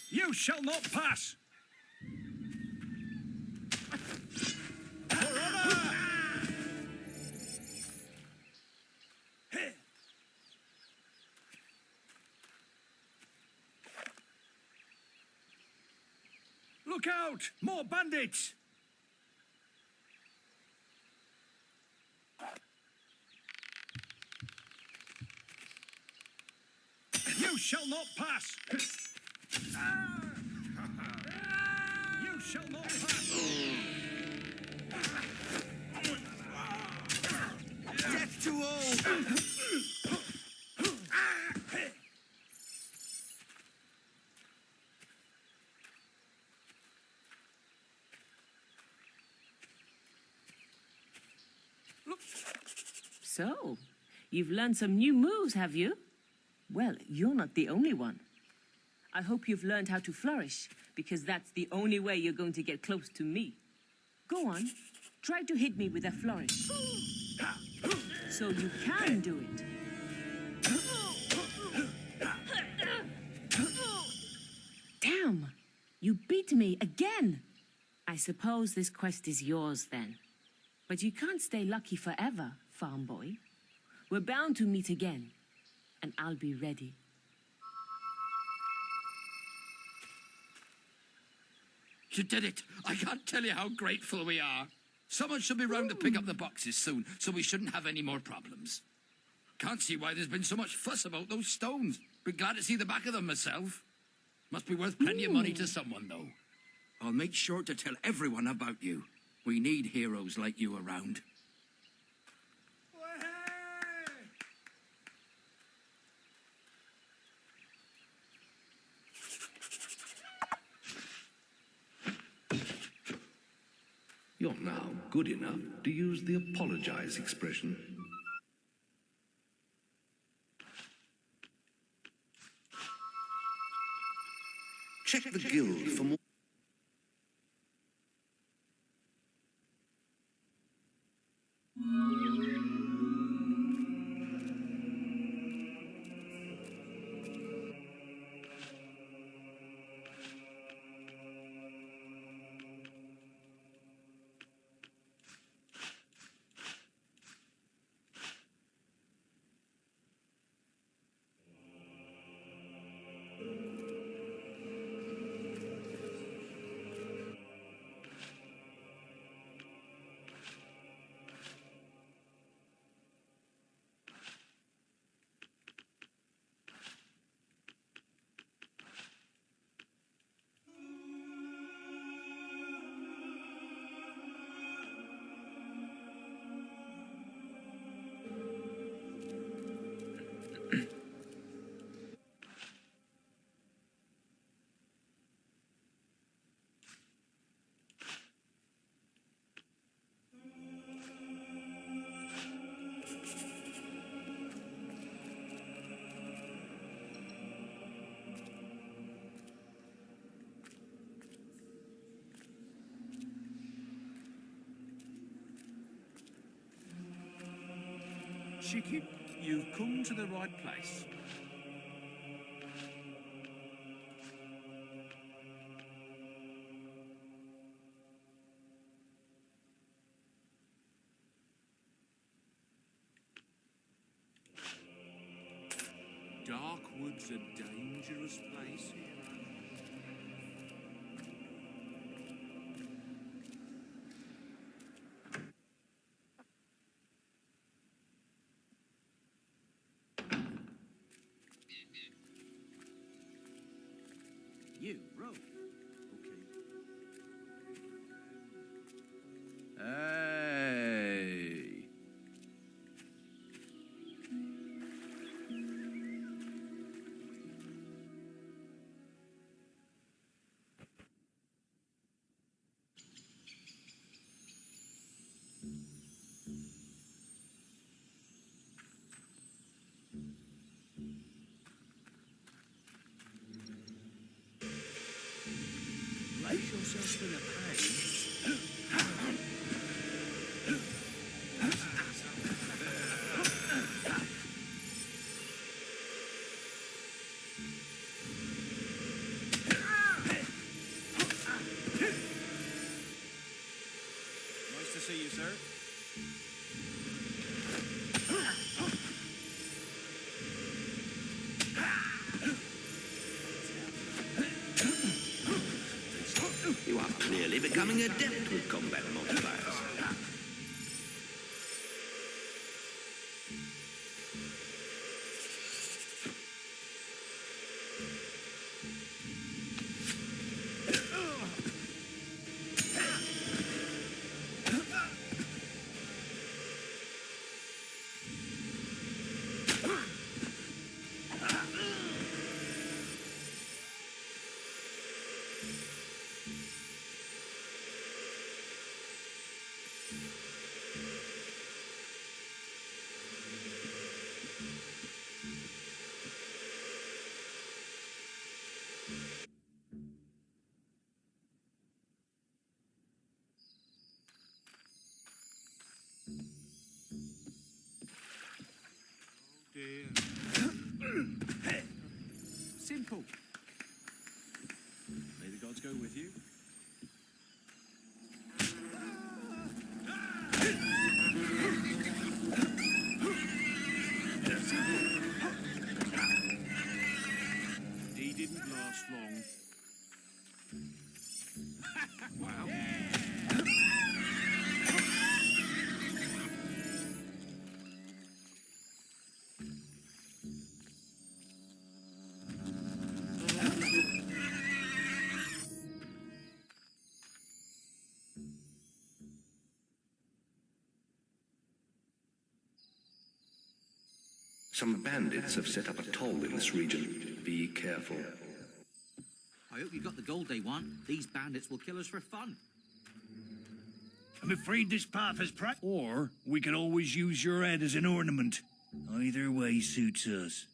You shall not pass! For honor! Look out! More bandits! You shall not pass! You shall not pass! Death to all! So, you've learned some new moves, have you? Well, you're not the only one. I hope you've learned how to flourish, because that's the only way you're going to get close to me. Go on, try to hit me with a flourish. So you can do it. Damn! You beat me again! I suppose this quest is yours then. But you can't stay lucky forever, farm boy. We're bound to meet again, and I'll be ready. You did it! I can't tell you how grateful we are. Someone should be round to pick up the boxes soon, so we shouldn't have any more problems. Can't see why there's been so much fuss about those stones. Be glad to see the back of them myself. Must be worth plenty of money to someone, though. I'll make sure to tell everyone about you. We need heroes like you around. You're now good enough to use the apologize expression. Check the guild for more. Shiki, you've come to the right place. Darkwood's a dangerous place, hero. You, row. Okay. Hey. Brace yourself for the pain. Nice to see you, sir. You are clearly becoming adept with combat multipliers. simple. May the gods go with you. He didn't last long. Wow. Some bandits have set up a toll in this region. Be careful. I hope you got the gold they want. These bandits will kill us for fun. I'm afraid this path is Or we could always use your head as an ornament. Either way suits us.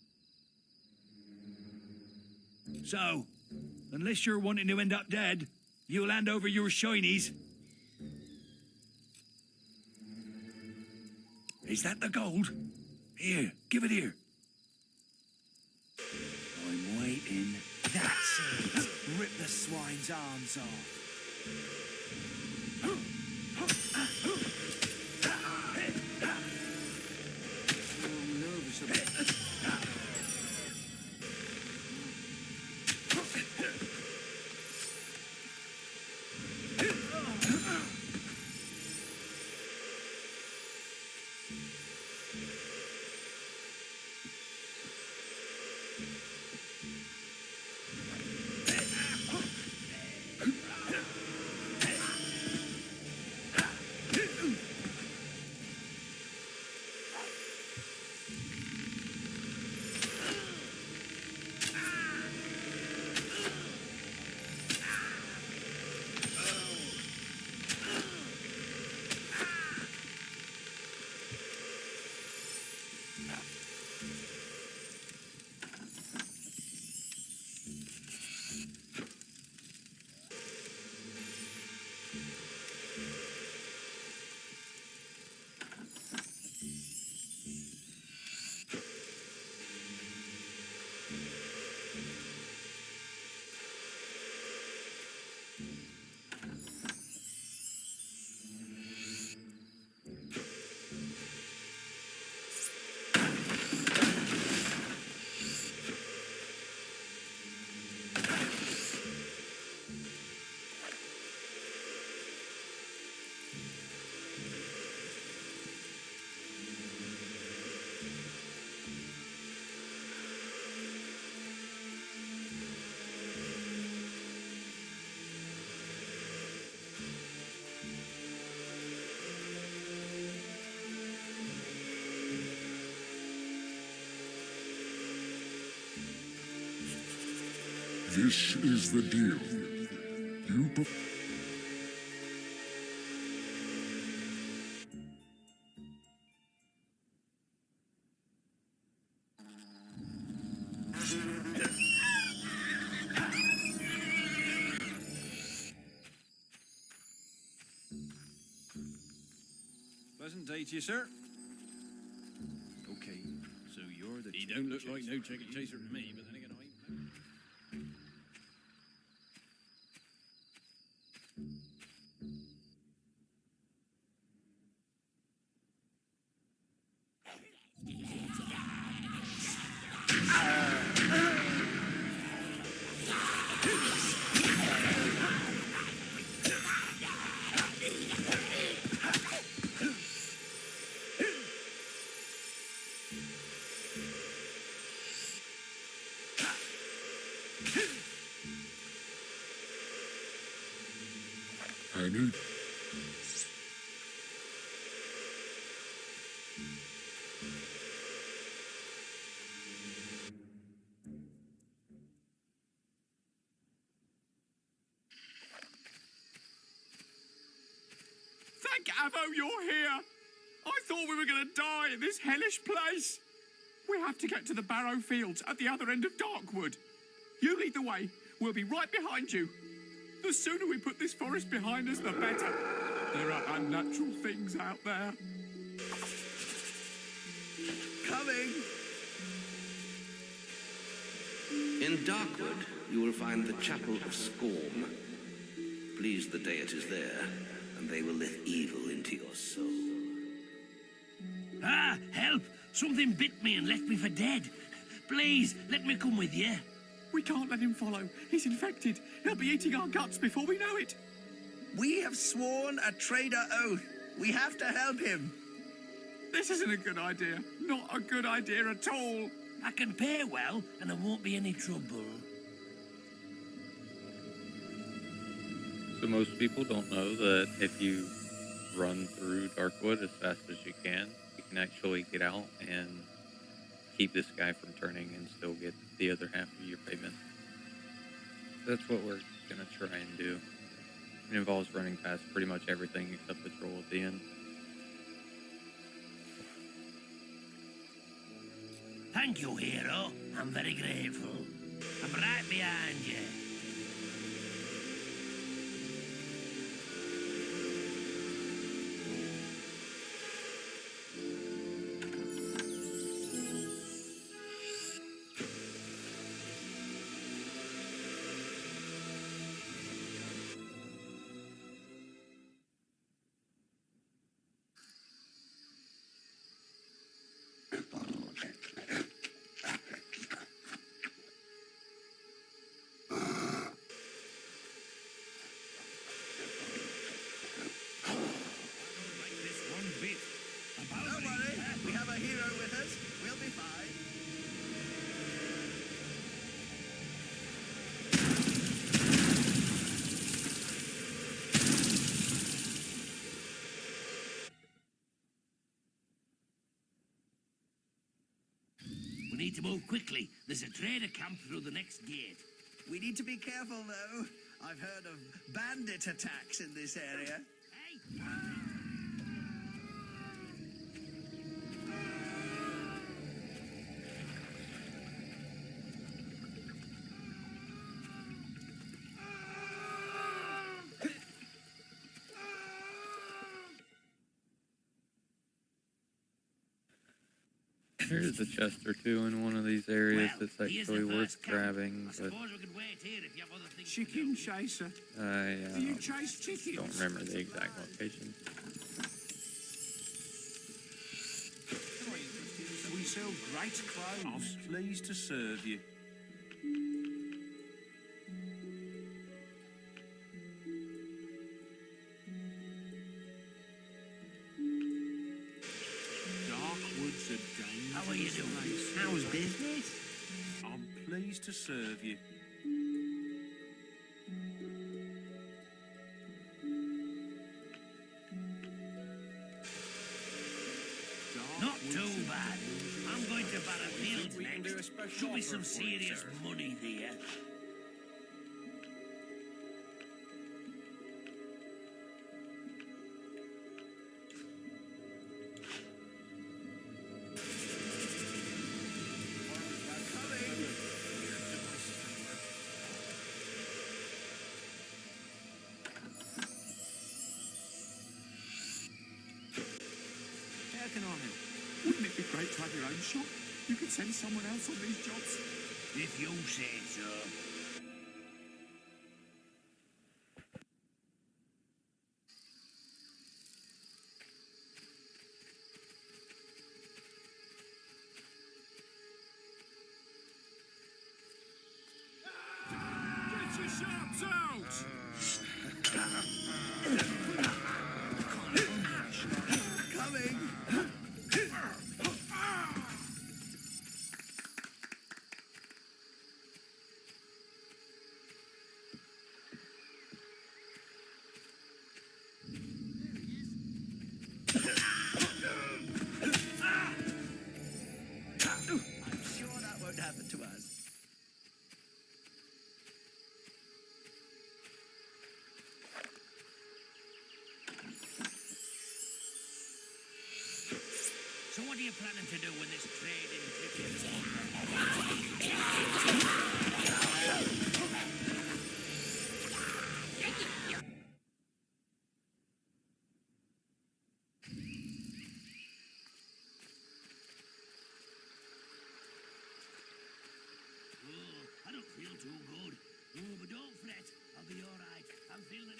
So, unless you're wanting to end up dead, you'll hand over your shinies. Is that the gold? Here, give it here. I'm waiting. That's it. Rip the swine's arms off. I'm nervous a bit. This is the deal. You Pleasant day to you, sir. Okay, so you're the... He don't look like no chicken chaser to me, but then again, I ain't... I need... Thank Avo you're here. I thought we were going to die in this hellish place. We have to get to the Barrow Fields at the other end of Darkwood. You lead the way. We'll be right behind you. The sooner we put this forest behind us, the better. There are unnatural things out there. Coming! In Darkwood, you will find the Chapel of Scorn. Please the deities there, and they will let evil into your soul. Ah, help! Something bit me and left me for dead. Please, let me come with you. We can't let him follow. He's infected. He'll be eating our guts before we know it. We have sworn a traitor oath. We have to help him. This isn't a good idea. Not a good idea at all. I can pay well, and there won't be any trouble. So most people don't know that if you run through Darkwood as fast as you can actually get out and keep this guy from turning and still get the other half of your payment. That's what we're gonna try and do. It involves running past pretty much everything except the troll at the end. Thank you, hero. I'm very grateful. I'm right behind you. Don't worry, we have a hero with us. We'll be fine. We need to move quickly. There's a trader camp through the next gate. We need to be careful, though. I've heard of bandit attacks in this area. Hey! There's a chest or two in one of these areas Well, that's here's actually the worth first camp. grabbing, I but suppose we could wait here if you have other things to Chicken do. chaser. I Do you chase chickens? don't remember the exact location. We sell great clothes. I'm pleased to serve you. Darkwood's a dangerous How are you doing? place. How's business? I'm pleased to serve you. Not too bad. I'm going to Barrowfield next. Should be some serious money there. How can I help? Wouldn't it be great to have your own shop? You could send someone else on these jobs. If you say so. Get your shots out! Coming! I'm sure that won't happen to us. So what are you planning to do when this trading trip is over? I don't feel too good. Oh, but don't fret. I'll be all right. I'm feeling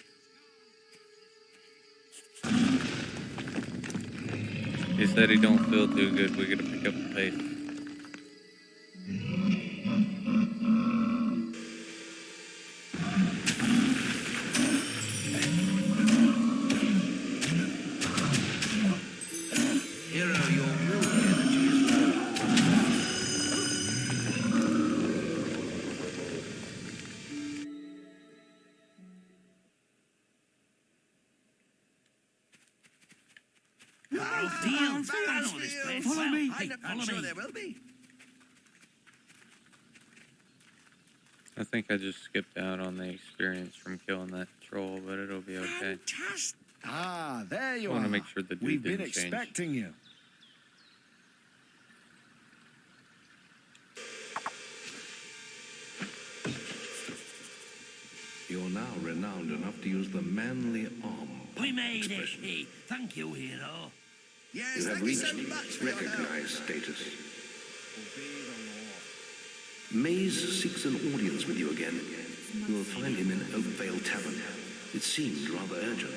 it. He said he don't feel too good. We gotta pick up the pace. Hero, your will energy is low. Oh, deal. I know this place. Follow me. Hey, I'm follow sure me. there will be. I think I just skipped out on the experience from killing that troll, but it'll be okay. Fantastic. Ah, there you I are. want to make sure the dude We've been didn't change. expecting you. You're now renowned enough to use the manly arm. We made expression. it. Hey, thank you, hero. Yes, You have thank you reached so much for your help. recognized status. Obey the law. Maze seeks an audience with you again. You will find him in Oakvale Tavern. It seemed rather urgent.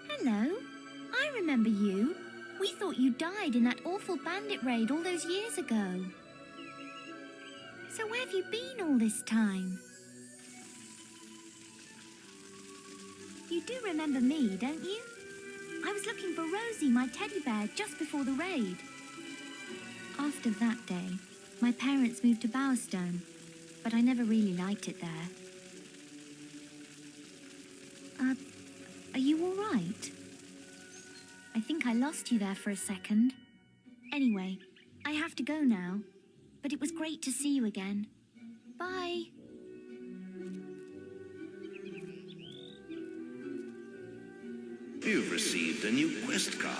Hello. I remember you. We thought you died in that awful bandit raid all those years ago. So where have you been all this time? You do remember me, don't you? I was looking for Rosie, my teddy bear, just before the raid. After that day, my parents moved to Bowerstone, but I never really liked it there. Are you all right? I think I lost you there for a second. Anyway, I have to go now, but it was great to see you again. Bye. You've received a new quest card.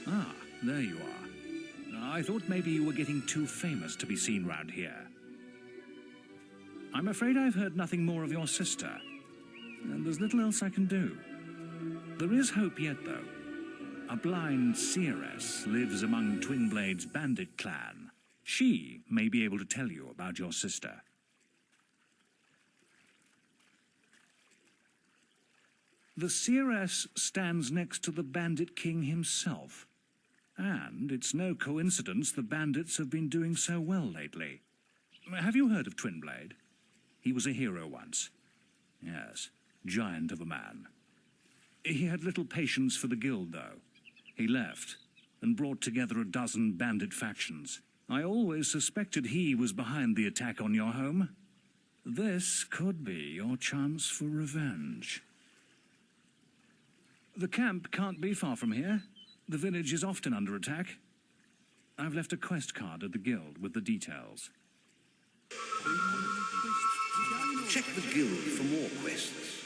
Ah, there you are. I thought maybe you were getting too famous to be seen round here. I'm afraid I've heard nothing more of your sister, and there's little else I can do. There is hope yet, though. A blind seeress lives among Twinblade's bandit clan. She may be able to tell you about your sister. The seeress stands next to the bandit king himself. And it's no coincidence the bandits have been doing so well lately. Have you heard of Twinblade? He was a hero once. Yes, giant of a man. He had little patience for the guild, though. He left and brought together a dozen bandit factions. I always suspected he was behind the attack on your home. This could be your chance for revenge. The camp can't be far from here. The village is often under attack. I've left a quest card at the guild with the details. Check the guild for more quests.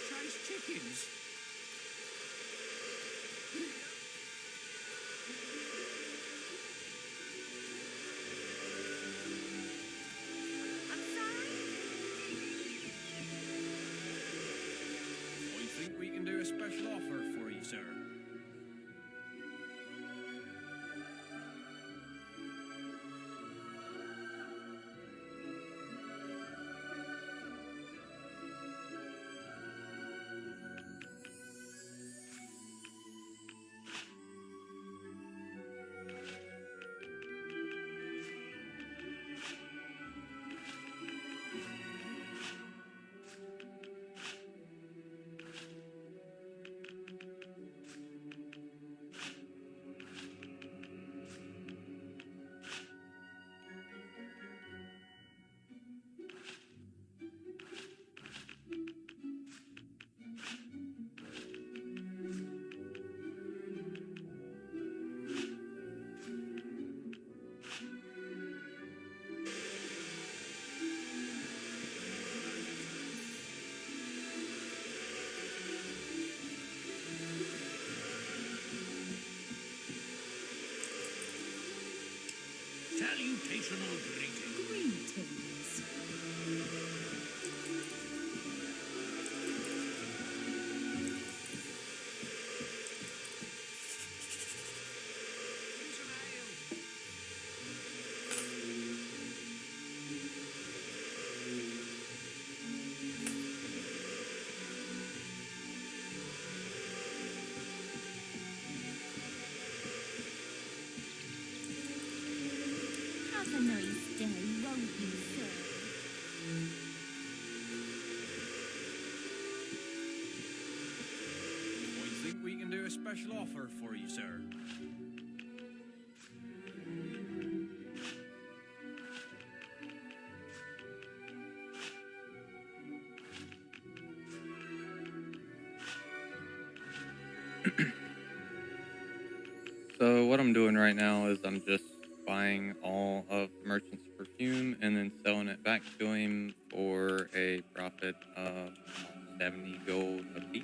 Chase chickens. I'm sorry. I think we can do a special offer for you, sir. salutational greeting. Greetings. Have a nice day, won't you, sir? I think we can do a special offer for you, sir. So what I'm doing right now is I'm just buying all of the merchant's perfume and then selling it back to him for a profit of 70 gold a piece.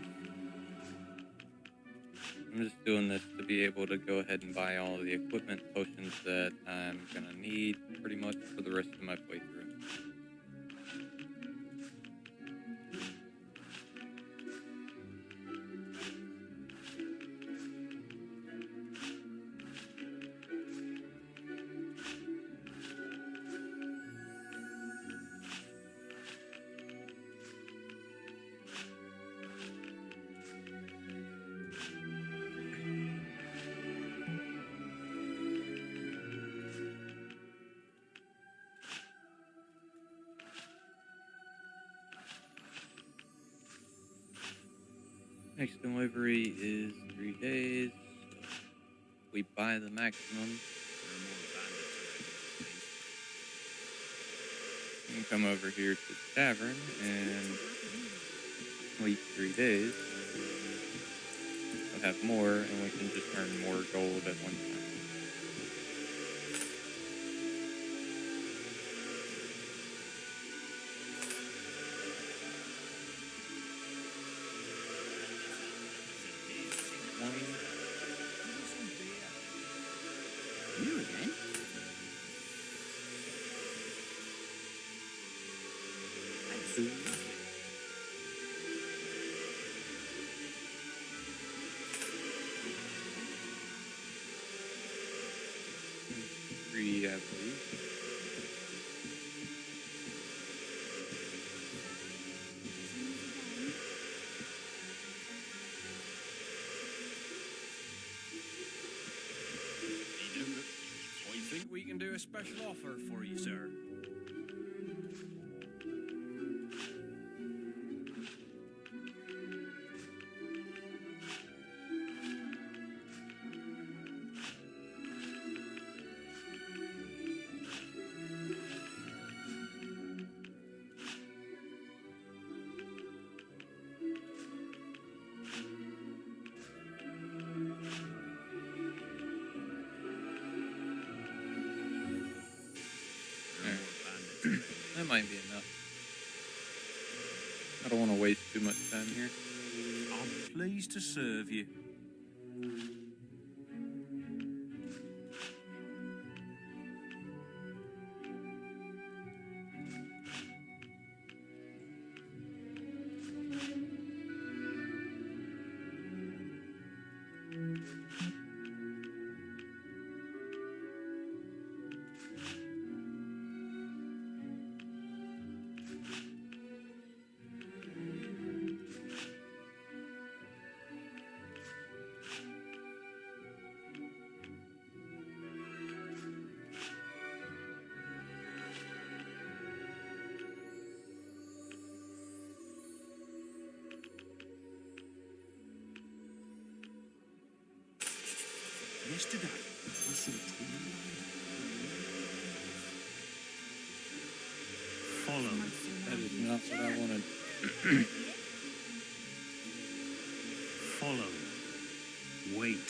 I'm just doing this to be able to go ahead and buy all of the equipment potions that I'm gonna need pretty much for the rest of my playthrough. Next delivery is 3 days. We buy the maximum. We can come over here to the tavern and wait 3 days. We'll have more, and we can just earn more gold at one time. You again? Three, I believe. I think we can do a special offer for you, sir. That might be enough. I don't want to waste too much time here. I'm pleased to serve you. Yesterday, I saw twin. Follow. That is not what I wanted. Follow. Wait.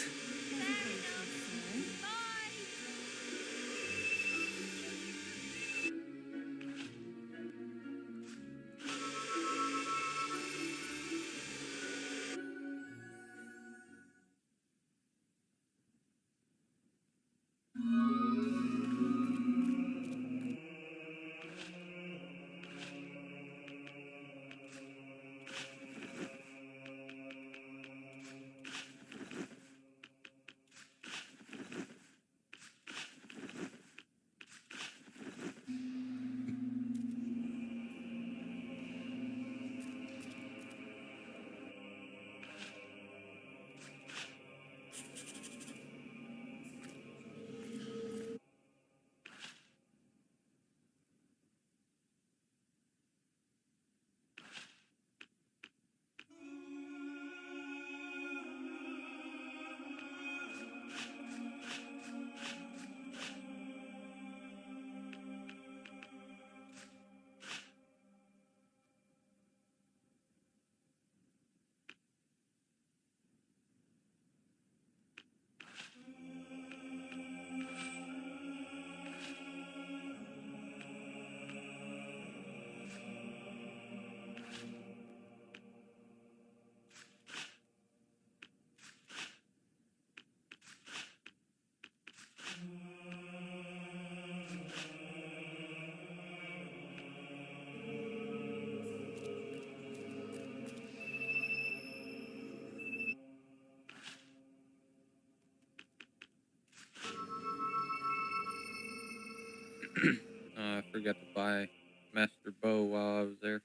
I forgot to buy Master Bow while I was there.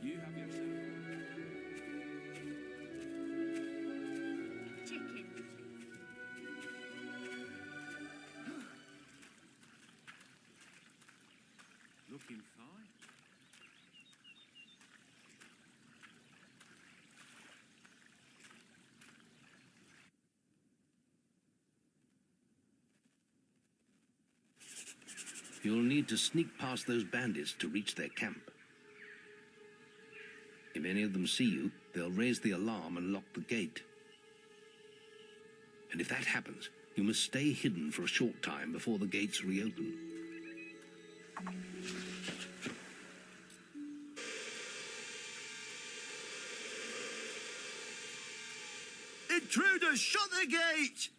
You have yourself. Chicken. Looking fine. You'll need to sneak past those bandits to reach their camp. If any of them see you, they'll raise the alarm and lock the gate. And if that happens, you must stay hidden for a short time before the gates reopen. Intruders, shut the gate!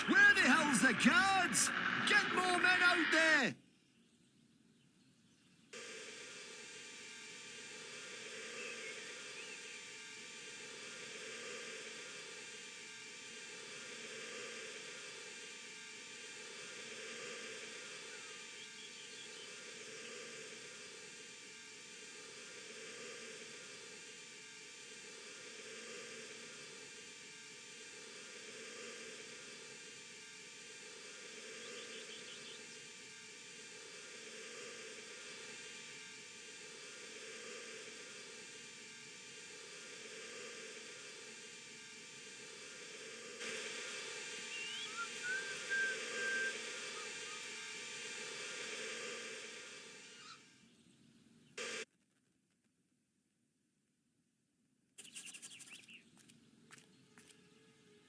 Where the hell's the guards? Get more men out there!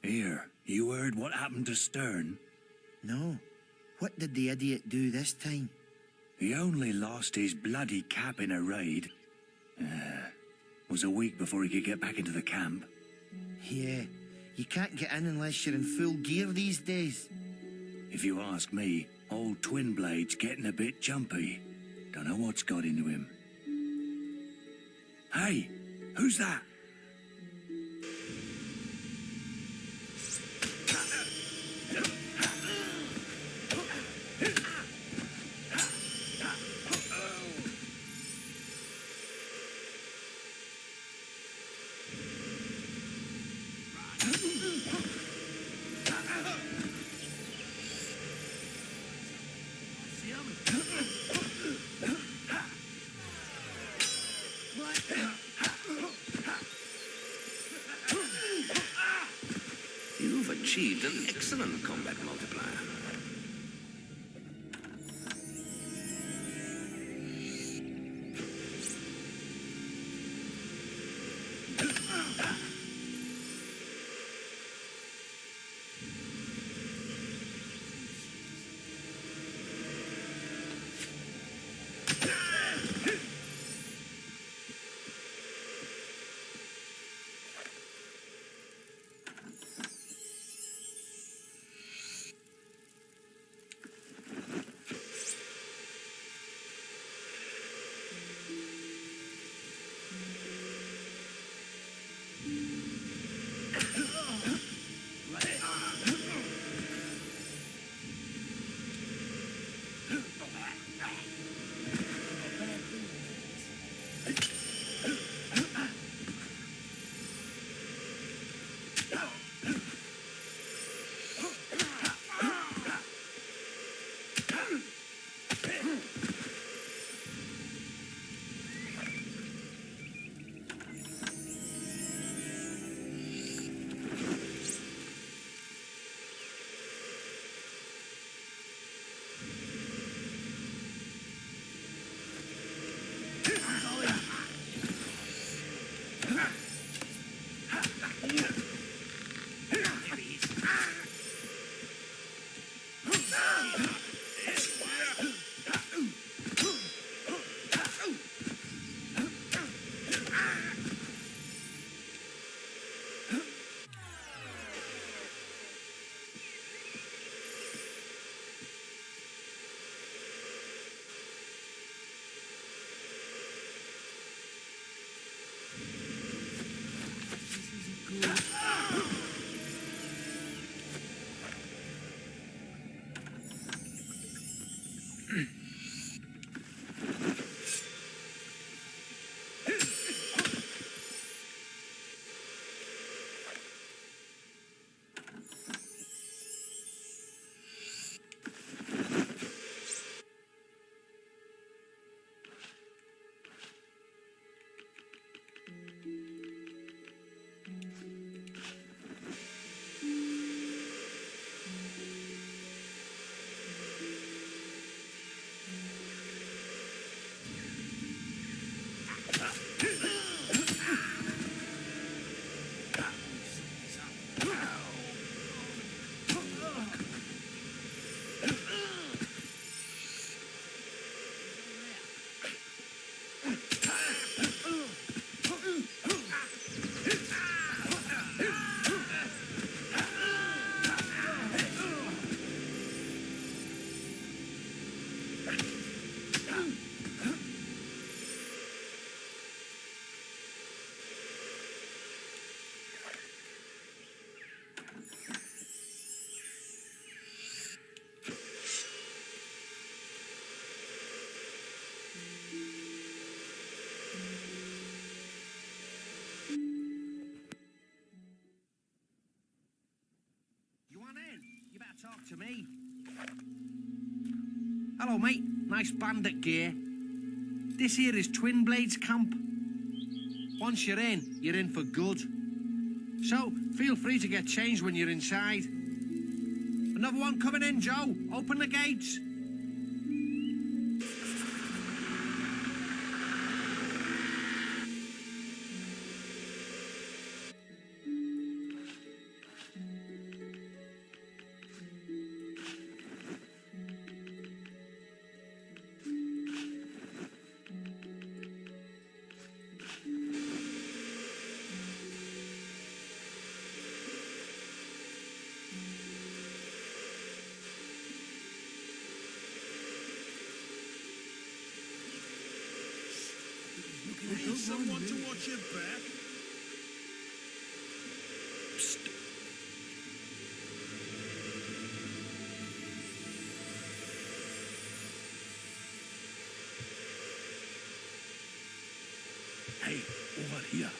Here, you heard what happened to Stern? No. What did the idiot do this time? He only lost his bloody cap in a raid. Was a week before he could get back into the camp. Yeah, you can't get in unless you're in full gear these days. If you ask me, old Twin Blade's getting a bit jumpy. Don't know what's got into him. Hey, who's that? You've achieved an excellent combat multiplier. to me. Hello, mate. Nice bandit gear. This here is Twin Blades Camp. Once you're in for good. So, feel free to get changed when you're inside. Another one coming in, Joe. Open the gates. Need someone to watch your back? Psst. Hey, over here.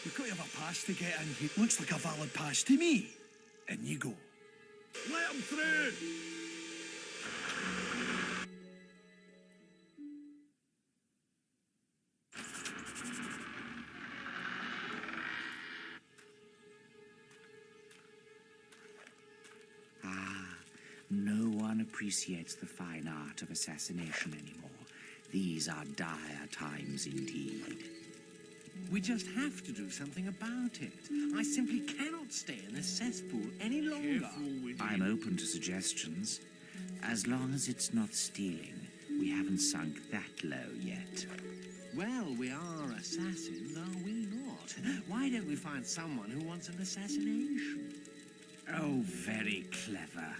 You've got to have a pass to get in here. Looks like a valid pass to me. In you go. Let him through! No one appreciates the fine art of assassination anymore. These are dire times indeed. We just have to do something about it. I simply cannot stay in this cesspool any longer. I'm open to suggestions. As long as it's not stealing, we haven't sunk that low yet. Well, we are assassins, are we not? Why don't we find someone who wants an assassination? Oh, very clever.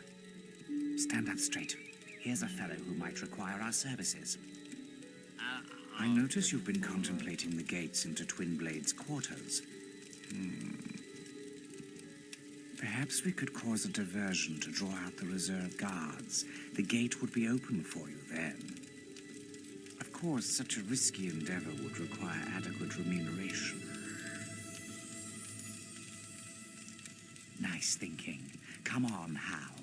Stand up straight. Here's a fellow who might require our services. I notice you've been contemplating the gates into Twin Blade's quarters. Perhaps we could cause a diversion to draw out the reserve guards. The gate would be open for you then. Of course, such a risky endeavor would require adequate remuneration. Nice thinking. Come on, Hal.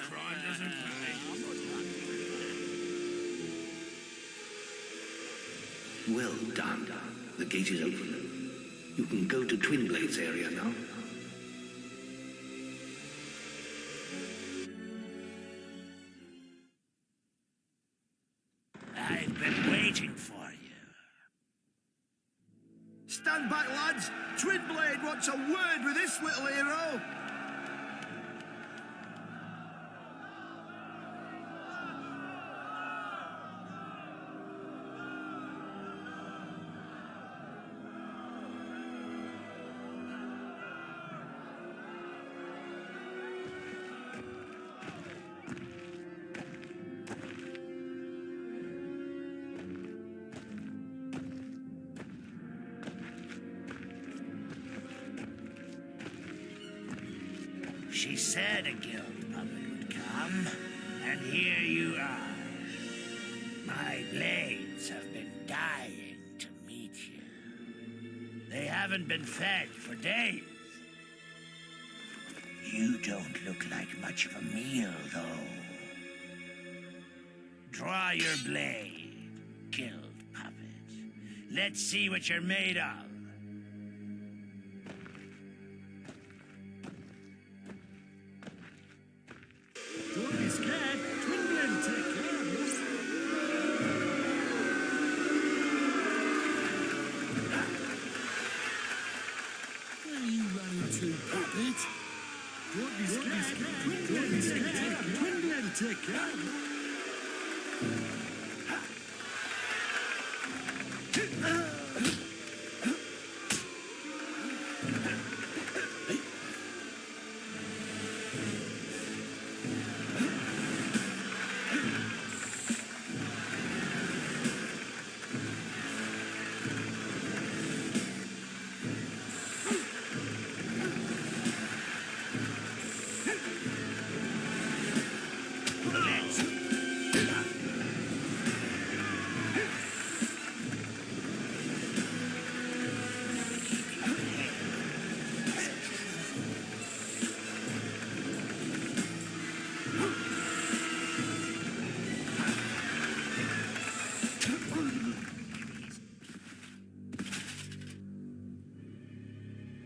Crime doesn't pay. Well done. The gate is open. You can go to Twin Blades area now. I've been waiting for you. Stand back, lads. Twin Blade wants a word with this little hero. She said a guild puppet would come, and here you are. My blades have been dying to meet you. They haven't been fed for days. You don't look like much of a meal, though. Draw your blade, guild puppet. Let's see what you're made of. Don't be scared. Twin Blade will take care of you. Where are you running to, puppet? Don't be scared. Don't be scared. Twin take care.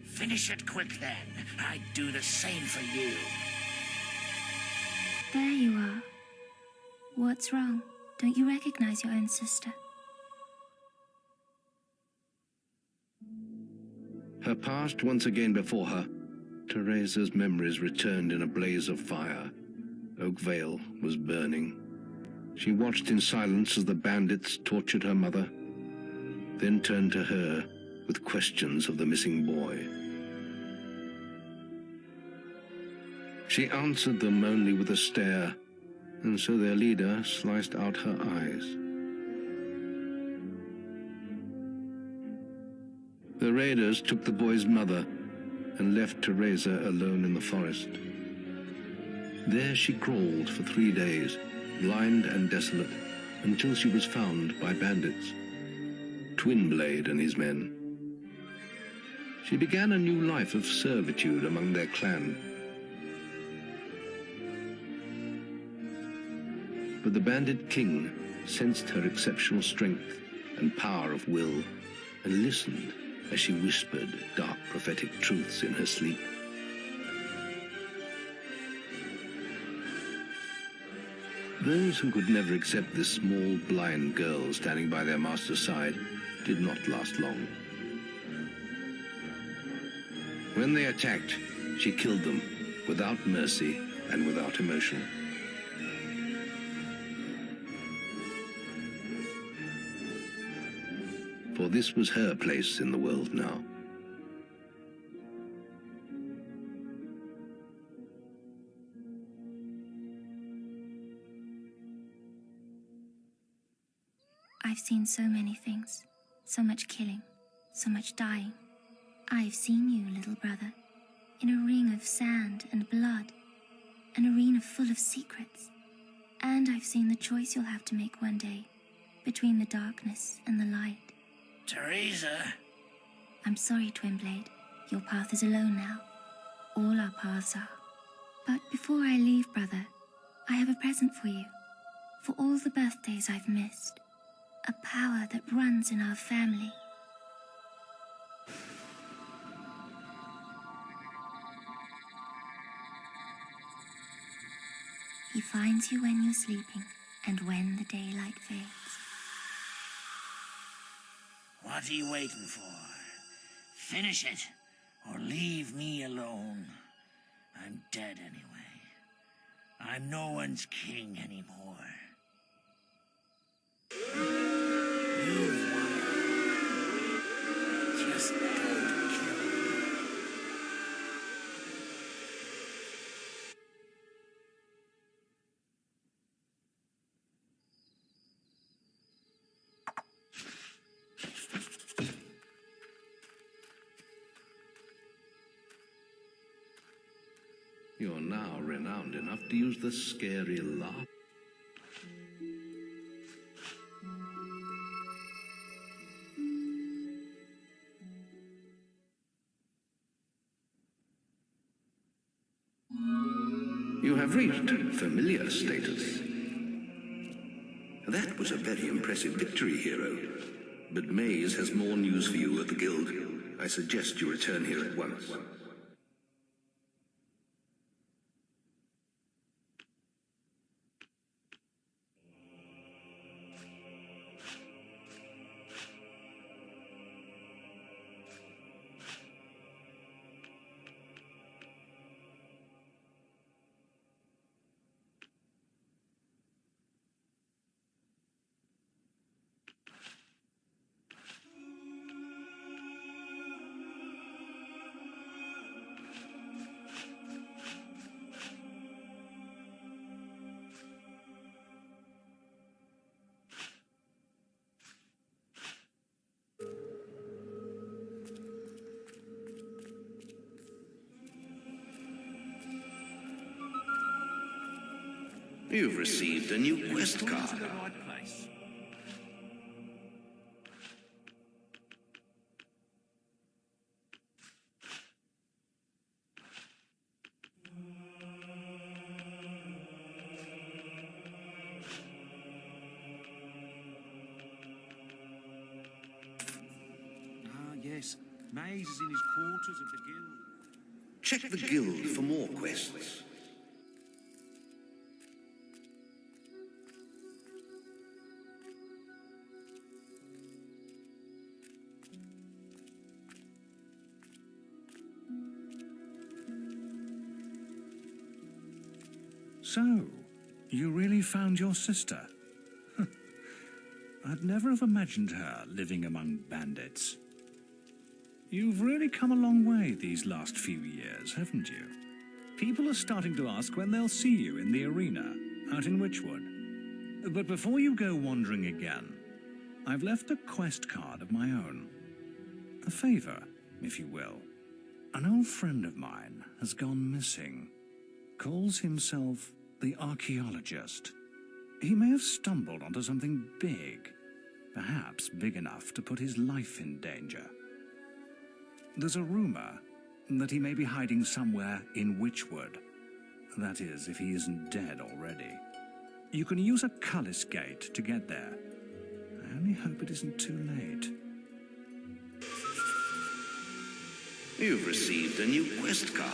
Finish it quick, then. I'd do the same for you. There you are. What's wrong? Don't you recognize your own sister? Her past once again before her, Teresa's memories returned in a blaze of fire. Oakvale was burning. She watched in silence as the bandits tortured her mother, then turned to her with questions of the missing boy. She answered them only with a stare, and so their leader sliced out her eyes. The raiders took the boy's mother and left Teresa alone in the forest. There she crawled for 3 days, blind and desolate, until she was found by bandits, Twinblade and his men. She began a new life of servitude among their clan. But the bandit king sensed her exceptional strength and power of will, and listened as she whispered dark prophetic truths in her sleep. Those who could never accept this small, blind girl standing by their master's side did not last long. When they attacked, she killed them without mercy and without emotion. For this was her place in the world now. I've seen so many things, so much killing, so much dying. I've seen you, little brother, in a ring of sand and blood, an arena full of secrets. And I've seen the choice you'll have to make one day, between the darkness and the light. Teresa! I'm sorry, Twinblade. Your path is alone now. All our paths are. But before I leave, brother, I have a present for you. For all the birthdays I've missed. A power that runs in our family. He finds you when you're sleeping and when the daylight fades. What are you waiting for? Finish it, or leave me alone. I'm dead anyway. I'm no one's king anymore. You've won it. Just don't kill me. You're now renowned enough to use the scary laugh. You have reached familiar status. That was a very impressive victory, hero. But Maze has more news for you at the Guild. I suggest you return here at once. You've received a new quest Come card. to the right place. Ah, yes. Maze is in his quarters of the guild. Check the guild for more quests. So, you really found your sister? I'd never have imagined her living among bandits. You've really come a long way these last few years, haven't you? People are starting to ask when they'll see you in the arena, out in Witchwood. But before you go wandering again, I've left a quest card of my own. A favor, if you will. An old friend of mine has gone missing. Calls himself the Archaeologist. He may have stumbled onto something big, perhaps big enough to put his life in danger. There's a rumor that he may be hiding somewhere in Witchwood. That is, if he isn't dead already. You can use a Cullis gate to get there. I only hope it isn't too late. You've received a new quest card.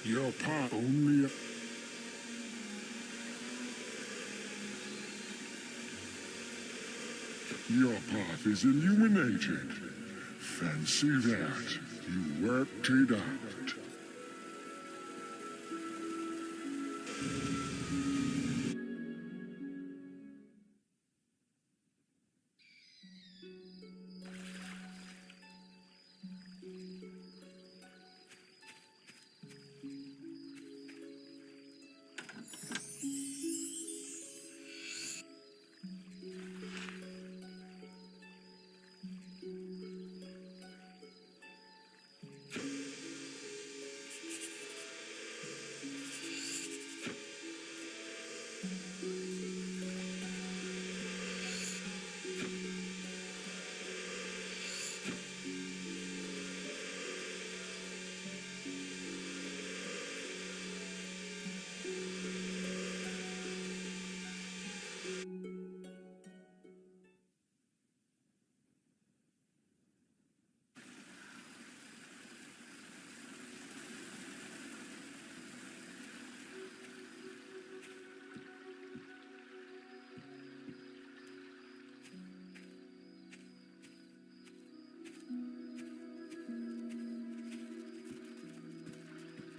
Your part only. Your path is illuminated. Fancy that. You worked it out.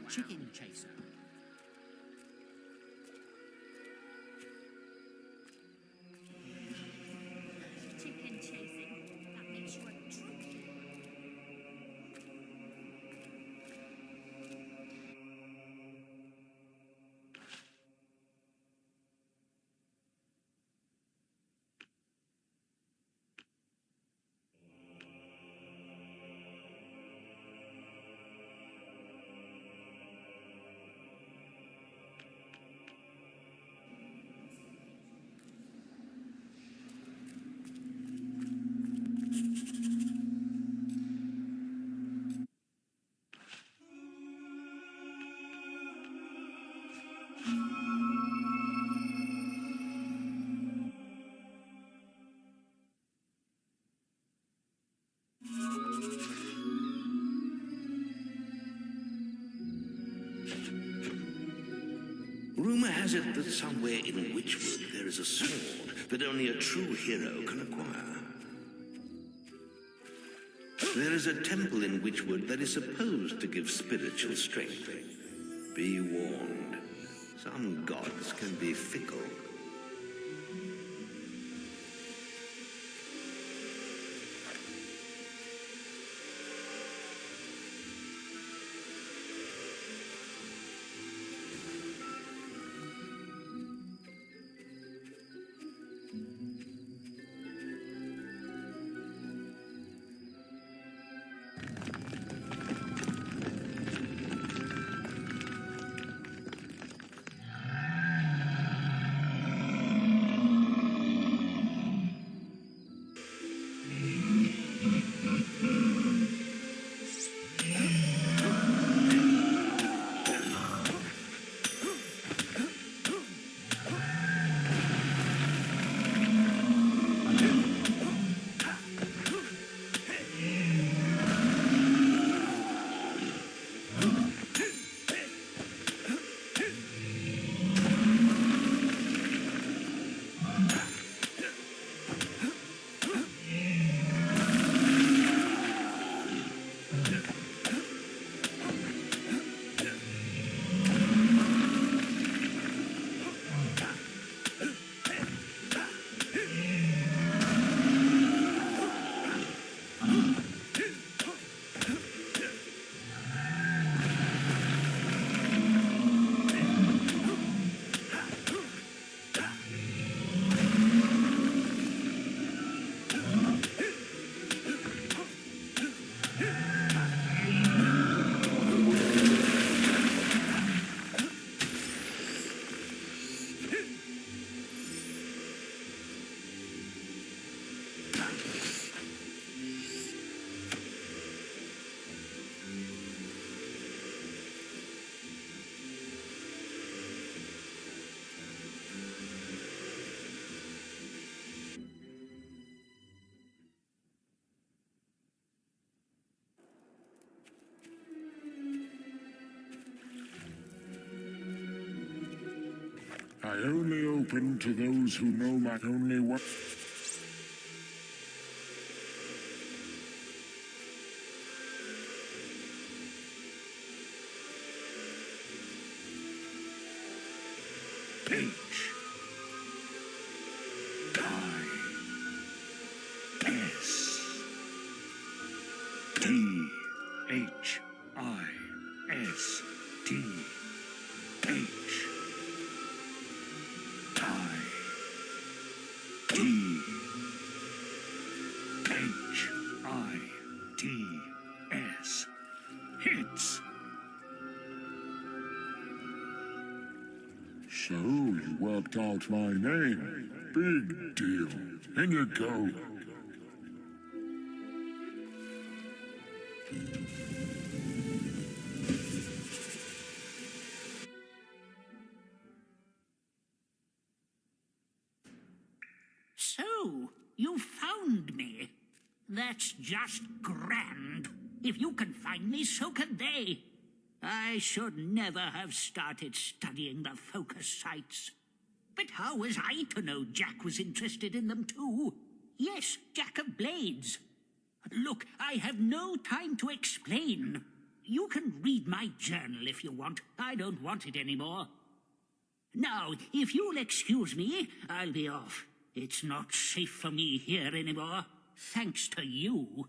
Chicken chaser. Chicken chasing. That makes you a drunk. Rumor has it that somewhere in Witchwood there is a sword that only a true hero can acquire. There is a temple in Witchwood that is supposed to give spiritual strength. Be warned, some gods can be fickle. I only open to those who know my only one. Hits. So you worked out my name. Big deal. In you go. So, you found me. That's just grand. If you can find me, so can they. I should never have started studying the focus sites. But how was I to know Jack was interested in them too? Yes, Jack of Blades. Look, I have no time to explain. You can read my journal if you want. I don't want it anymore. Now, if you'll excuse me, I'll be off. It's not safe for me here anymore, thanks to you.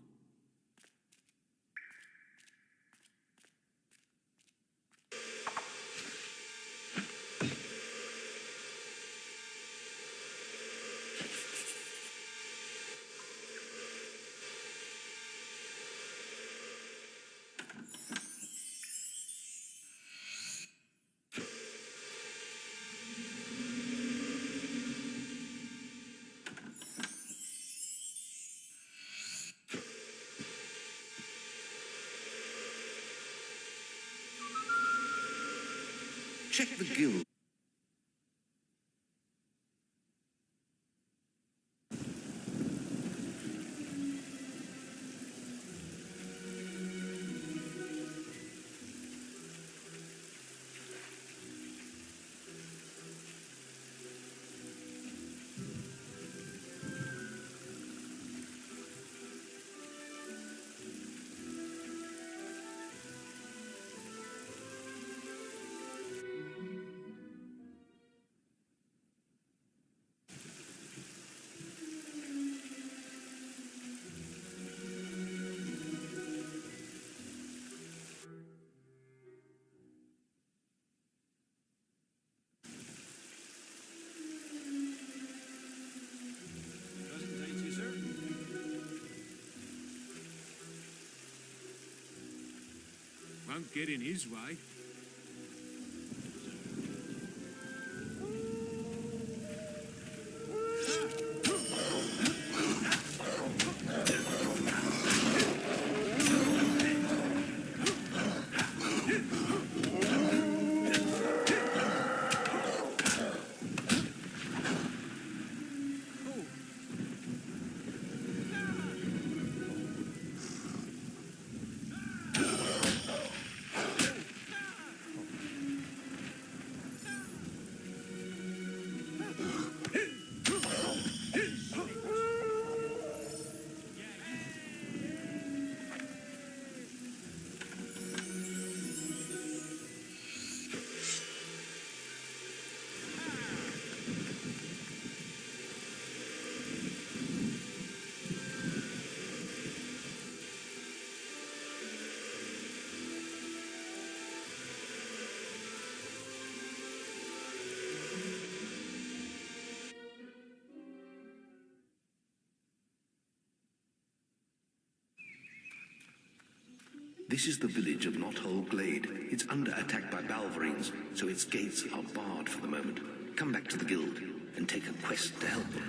Check the guild. can't get in his way. This is the village of Knothole Glade. It's under attack by Balverines, so its gates are barred for the moment. Come back to the guild and take a quest to help them.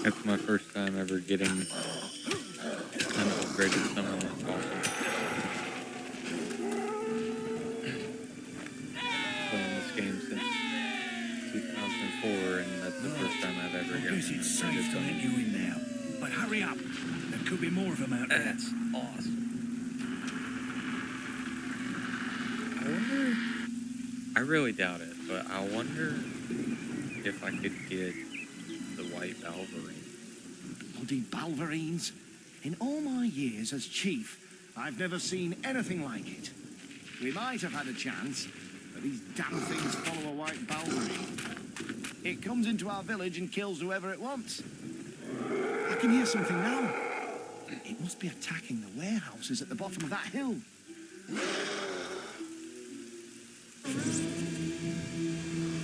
That's my first time ever getting an upgraded summon. That's awesome. Playing this game since 2004, and that's the first time I've ever gotten an upgraded summon. You in now. But hurry up. There could be more of them out there. That's awesome. I wonder... I really doubt it, but I wonder if I could get the white Balverine. Bloody Balverines. In all my years as chief, I've never seen anything like it. We might have had a chance, but these damn things follow a white Balverine. It comes into our village and kills whoever it wants. I can hear something now. It must be attacking the warehouses at the bottom of that hill.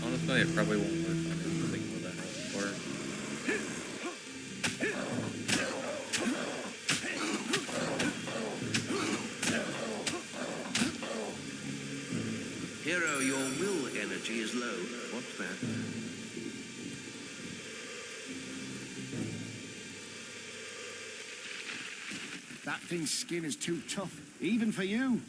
Honestly, it probably won't work on anything with that before. Hero, your will energy is low. What's that? That thing's skin is too tough, even for you.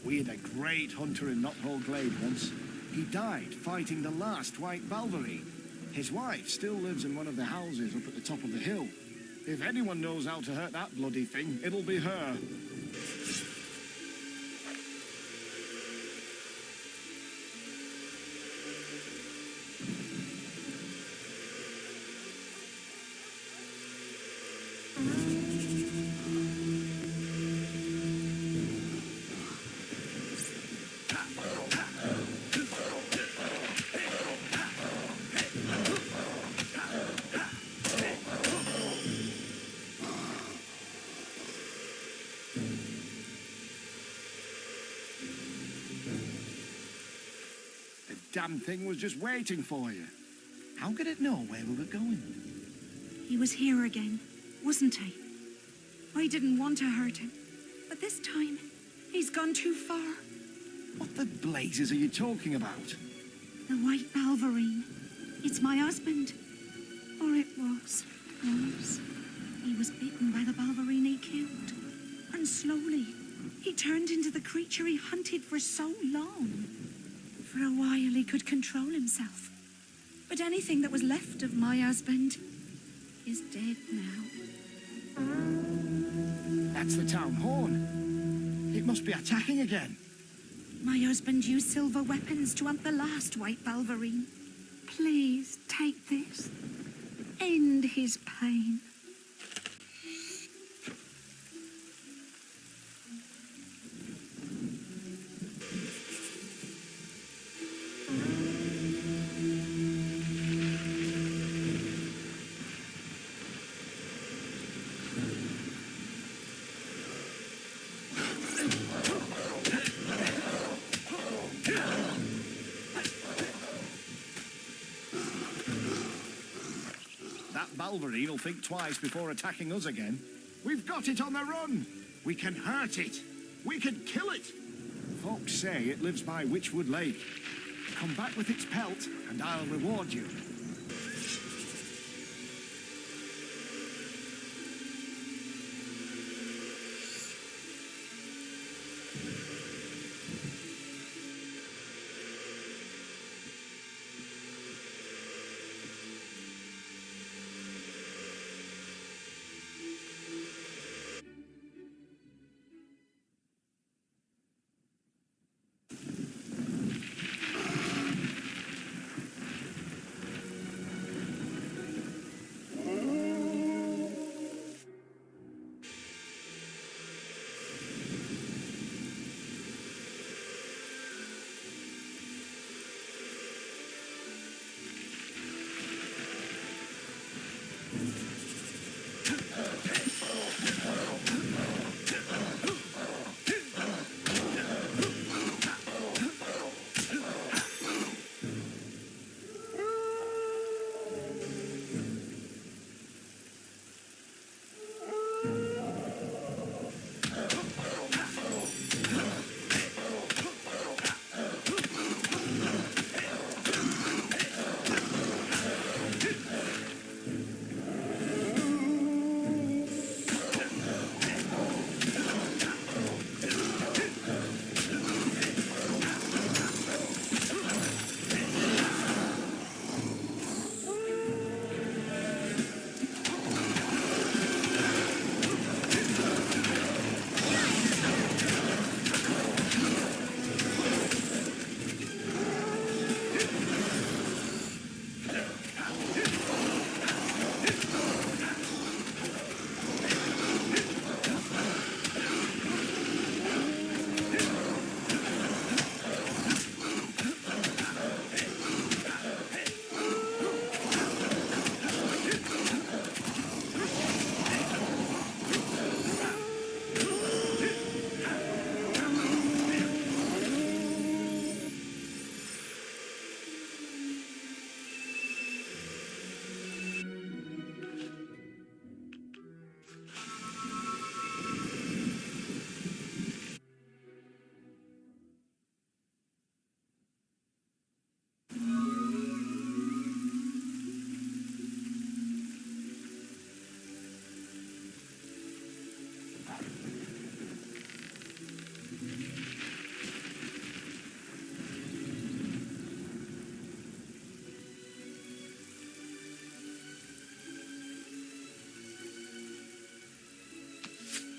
We had a great hunter in Knothole Glade once. He died fighting the last white Balverine. His wife still lives in one of the houses up at the top of the hill. If anyone knows how to hurt that bloody thing, it'll be her. Damn thing was just waiting for you. How could it know where we were going? He was here again, wasn't he? I didn't want to hurt him, but this time, he's gone too far. What the blazes are you talking about? The white Balverine. It's my husband. Or it was. Once. He was bitten by the Balverine he killed. And slowly, he turned into the creature he hunted for so long. For a while, he could control himself. But anything that was left of my husband is dead now. That's the town horn. It must be attacking again. My husband used silver weapons to hunt the last white Balverine. Please take this. End his pain. Balverine will think twice before attacking us again. We've got it on the run. We can hurt it. We can kill it. Folks say it lives by Witchwood Lake. Come back with its pelt, and I'll reward you.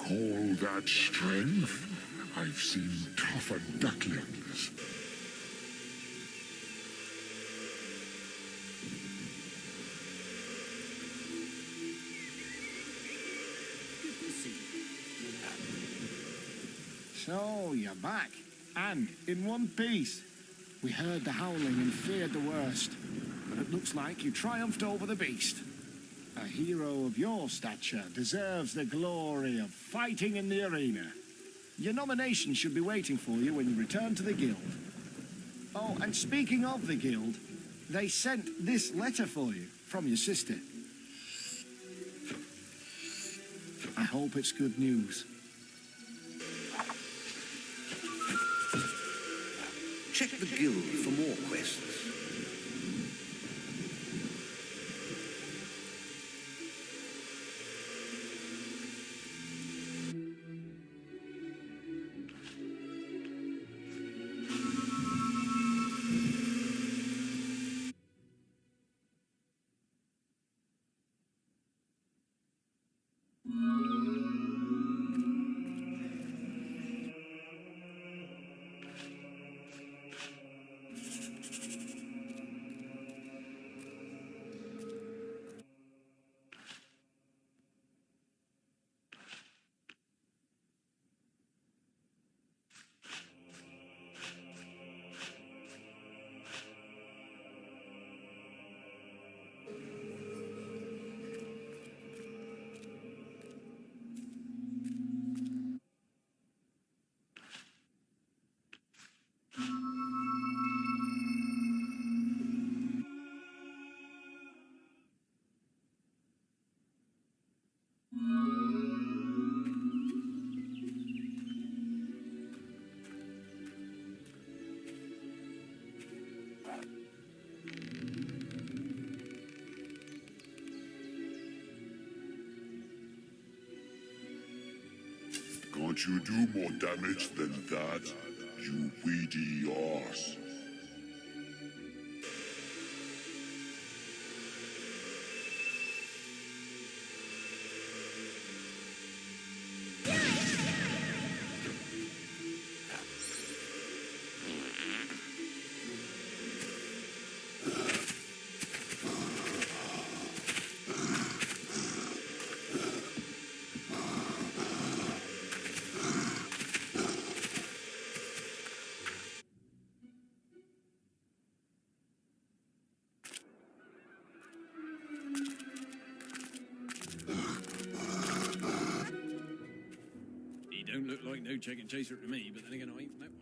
Call that strength? I've seen tougher ducklings. So, you're back. And in one piece. We heard the howling and feared the worst. But it looks like you triumphed over the beast. A hero of your stature deserves the glory of fighting in the arena. Your nomination should be waiting for you when you return to the guild. Oh, and speaking of the guild, they sent this letter for you from your sister. I hope it's good news. Check the guild for more quests. Can't you do more damage than that, you weedy arse? He don't look like no chicken chaser to me, but then again, I ain't met one.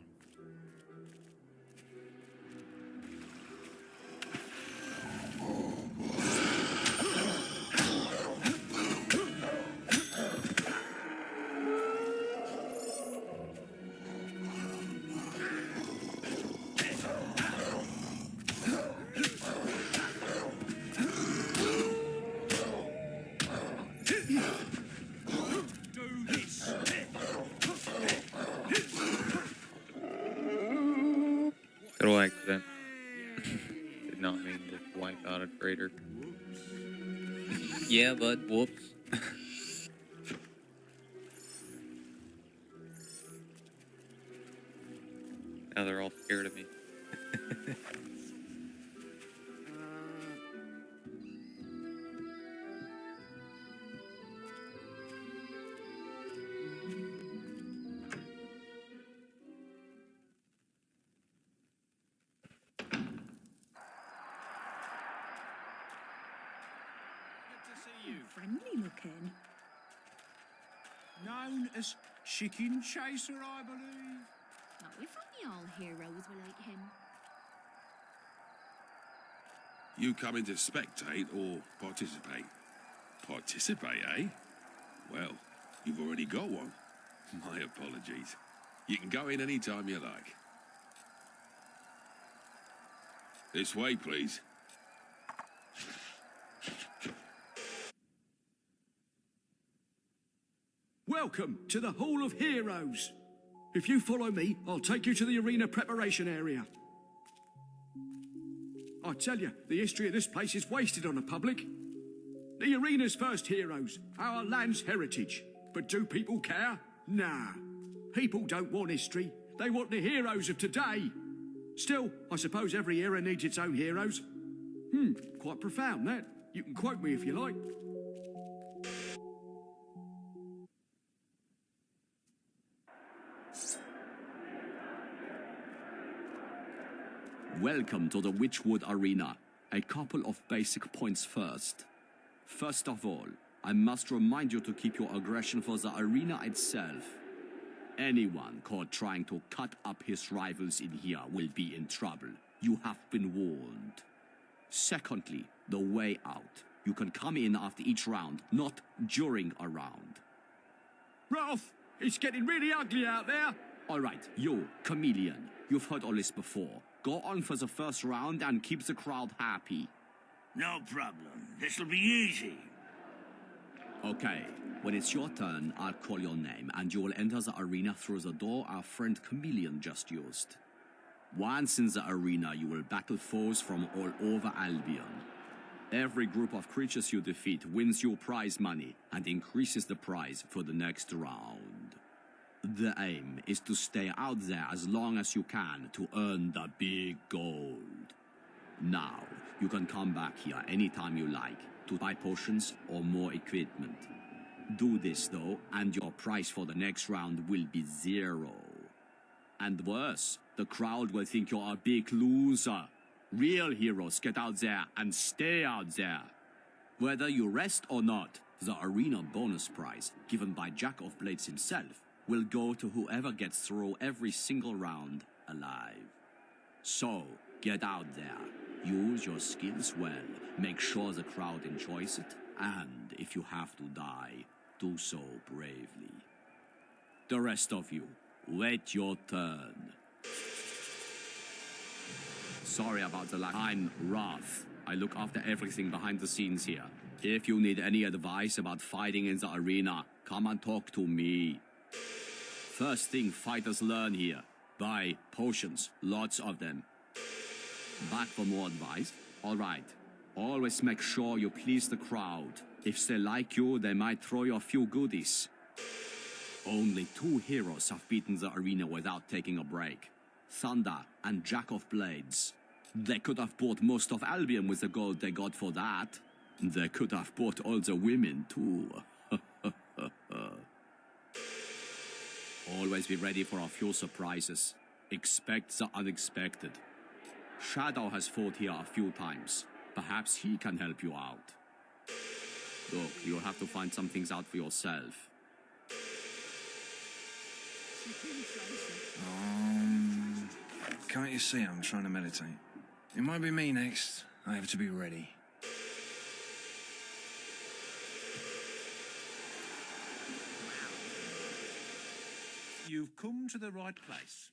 Total accident. Did not mean to wipe out a traitor. Yeah, but whoops. Now they're all scared of me. Friendly looking. Known as Chicken Chaser, I believe. Not if only all heroes were like him. You coming to spectate or participate? Participate, eh? Well, you've already got one. My apologies. You can go in any time you like. This way, please. Welcome to the Hall of Heroes. If you follow me, I'll take you to the arena preparation area. I tell you, the history of this place is wasted on the public. The arena's first heroes, our land's heritage. But do people care? Nah. People don't want history. They want the heroes of today. Still, I suppose every era needs its own heroes. Quite profound, that. You can quote me if you like. Welcome to the Witchwood Arena. A couple of basic points first. First of all, I must remind you to keep your aggression for the arena itself. Anyone caught trying to cut up his rivals in here will be in trouble. You have been warned. Secondly, the way out. You can come in after each round, not during a round. Ralph, it's getting really ugly out there. All right, you, Chameleon, you've heard all this before. Go on for the first round and keep the crowd happy. No problem. This'll be easy. Okay, when it's your turn, I'll call your name, and you will enter the arena through the door our friend Chameleon just used. Once in the arena, you will battle foes from all over Albion. Every group of creatures you defeat wins you prize money and increases the prize for the next round. The aim is to stay out there as long as you can to earn the big gold. Now, you can come back here anytime you like to buy potions or more equipment. Do this though, and your price for the next round will be 0. And worse, the crowd will think you're a big loser. Real heroes get out there and stay out there. Whether you rest or not, the arena bonus prize, given by Jack of Blades himself, will go to whoever gets through every single round alive. So, get out there, use your skills well, make sure the crowd enjoys it, and if you have to die, do so bravely. The rest of you, wait your turn. Sorry about the lag. I'm Wrath. I look after everything behind the scenes here. If you need any advice about fighting in the arena, come and talk to me. First thing fighters learn here. Buy potions, lots of them. Back for more advice? Alright. Always make sure you please the crowd. If they like you, they might throw you a few goodies. Only 2 heroes have beaten the arena without taking a break. Thunder and Jack of Blades. They could have bought most of Albion with the gold they got for that. They could have bought all the women too. Always be ready for a few surprises. Expect the unexpected. Shadow has fought here a few times. Perhaps he can help you out. Look, you'll have to find some things out for yourself. Can't you see I'm trying to meditate? It might be me next. I have to be ready. You've come to the right place.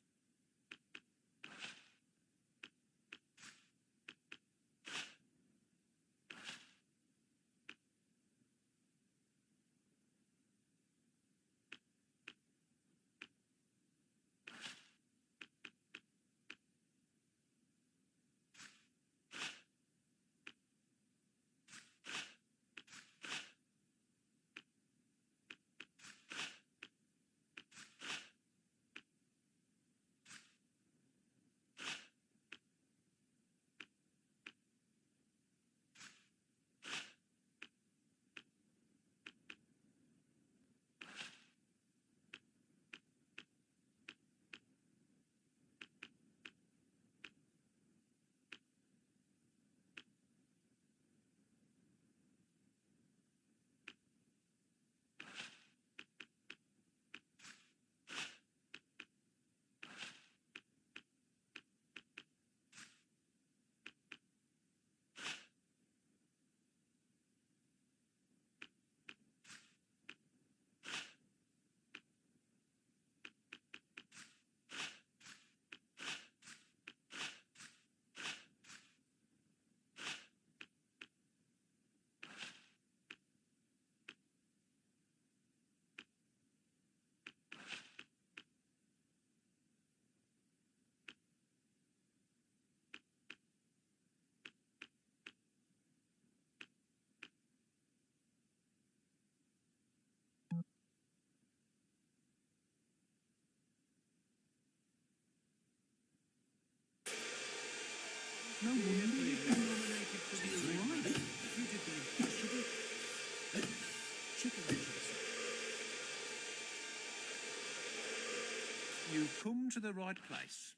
No wonder you've been nominated for the arena. You did the impossible. Chicken chase. You've come to the right place.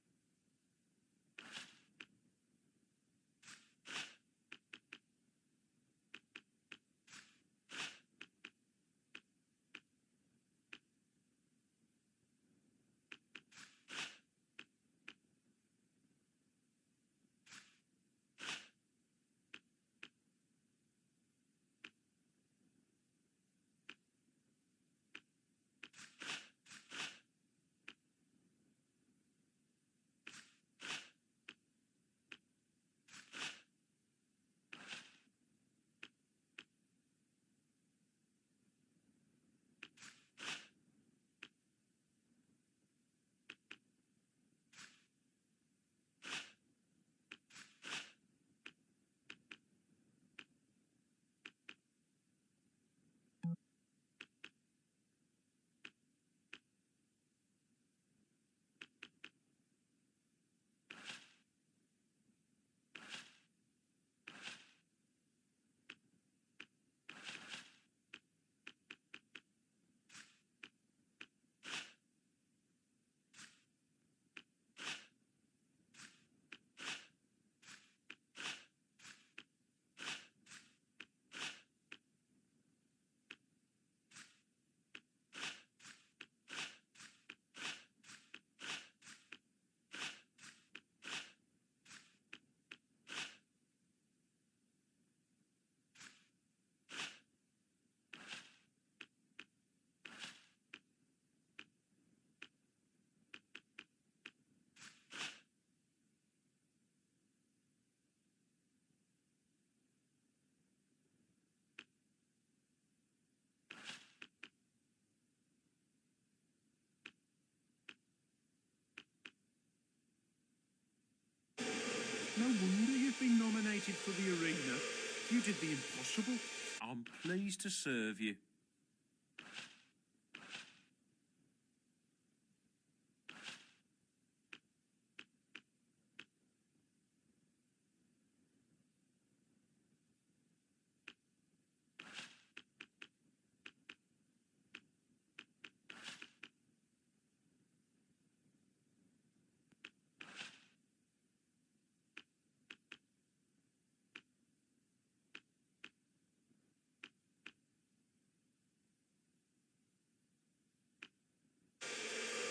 No wonder you've been nominated for the arena. You did the impossible. I'm pleased to serve you.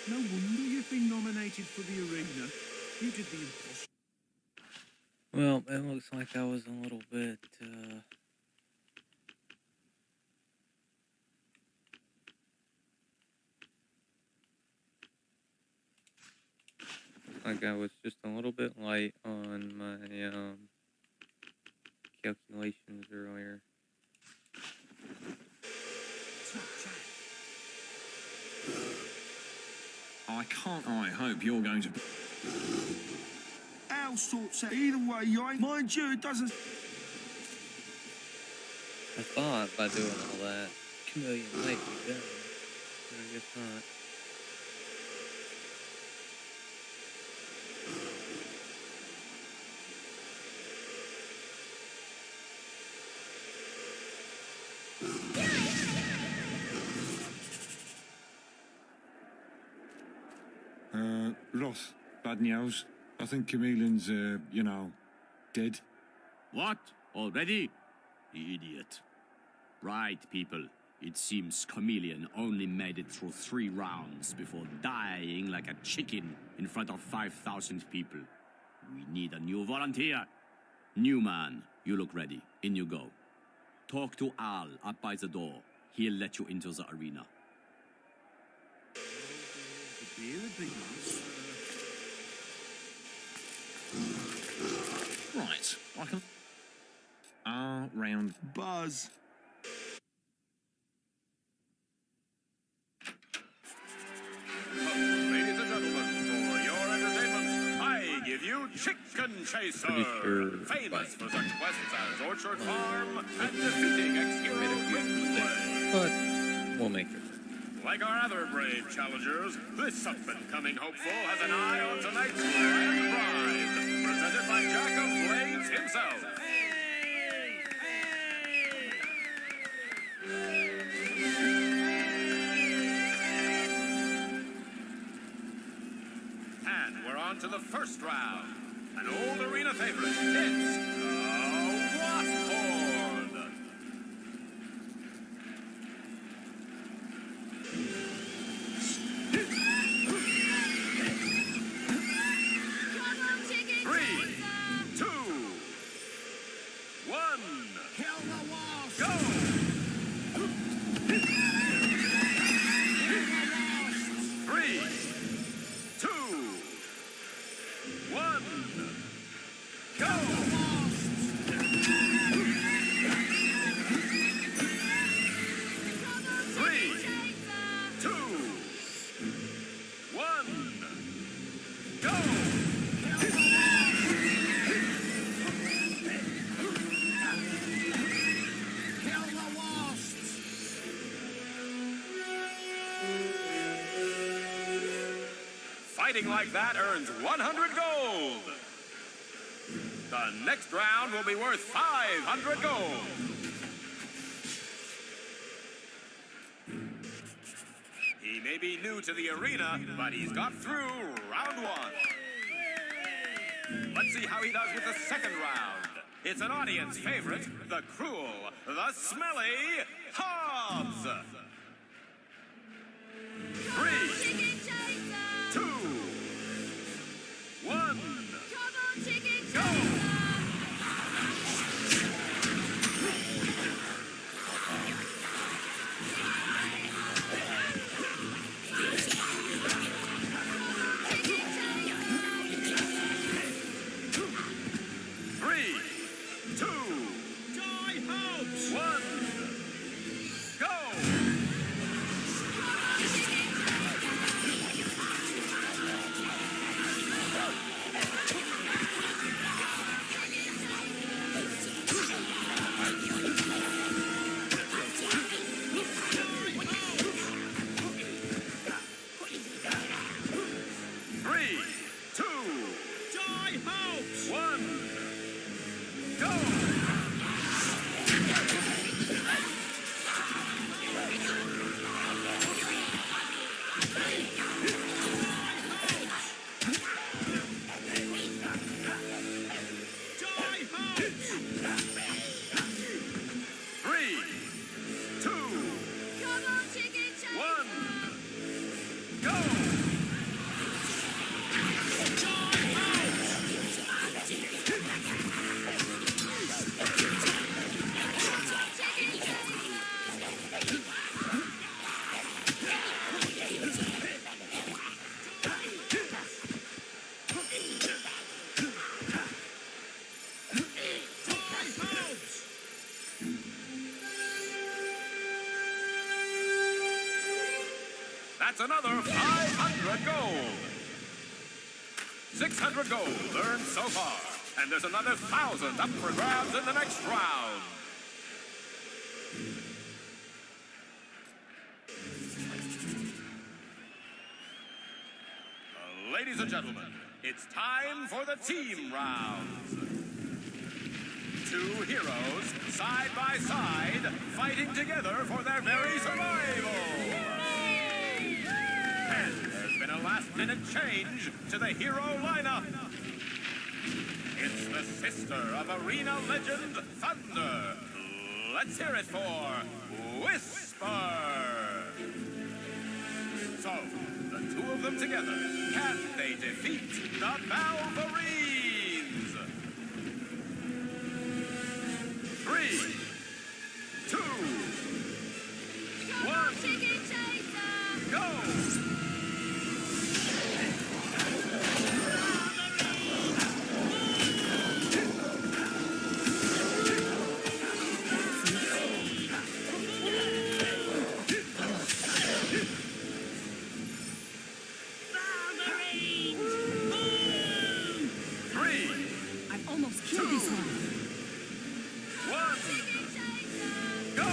No wonder you've been nominated for the arena. You did the impossible. Well, it looks like I was a little bit, like I was just a little bit light on my, calculations earlier. I hope you're going to... Al sorts out either way, you ain't. Mind you, it doesn't... I thought by doing all that, Chameleon might be done, but I guess not. Roth, bad news. I think Chameleon's, dead. What? Already? Idiot. Right, people. It seems Chameleon only made it through 3 rounds before dying like a chicken in front of 5,000 people. We need a new volunteer. New man, you look ready. In you go. Talk to Al up by the door. He'll let you into the arena. Right, I can... round... Buzz. Ladies and gentlemen, for your entertainment, I give you Chicken Chaser, famous for such quests as Orchard Farm and defeating ex-hero Twin. But we'll make it. Like our other brave challengers, this up-and-coming hopeful has an eye on tonight's grand prize, presented by Jack of Blades himself. And we're on to the first round. An old arena favorite. It's the Wasp Horde. Three, two, one. Kill the wasp. Go. Three, two, one. Go. Three, two, one. Go. Kill the wasps! Fighting like that earns 100 gold. The next round will be worth 500 gold. He may be new to the arena, but he's got through round one. Let's see how he does with the second round. It's an audience favorite, the cruel, the smelly Hobbs. 3, 2, 1. Go! Three, two, die, Hobbs! 1, go! Three, two, die, Hobbs! 1, go! Three, two, 1, go! That's another 500 gold. 600 gold earned so far. And there's another 1,000 up for grabs in the next round. Ladies and gentlemen, it's time for the team rounds. Two heroes, side by side, fighting together for their very survival. And there's been a last-minute change to the hero lineup. It's the sister of arena legend Thunder. Let's hear it for Whisper. So, the two of them together, can they defeat the Valverines? 3, 2, 1, go! I've almost killed this one. 1, go!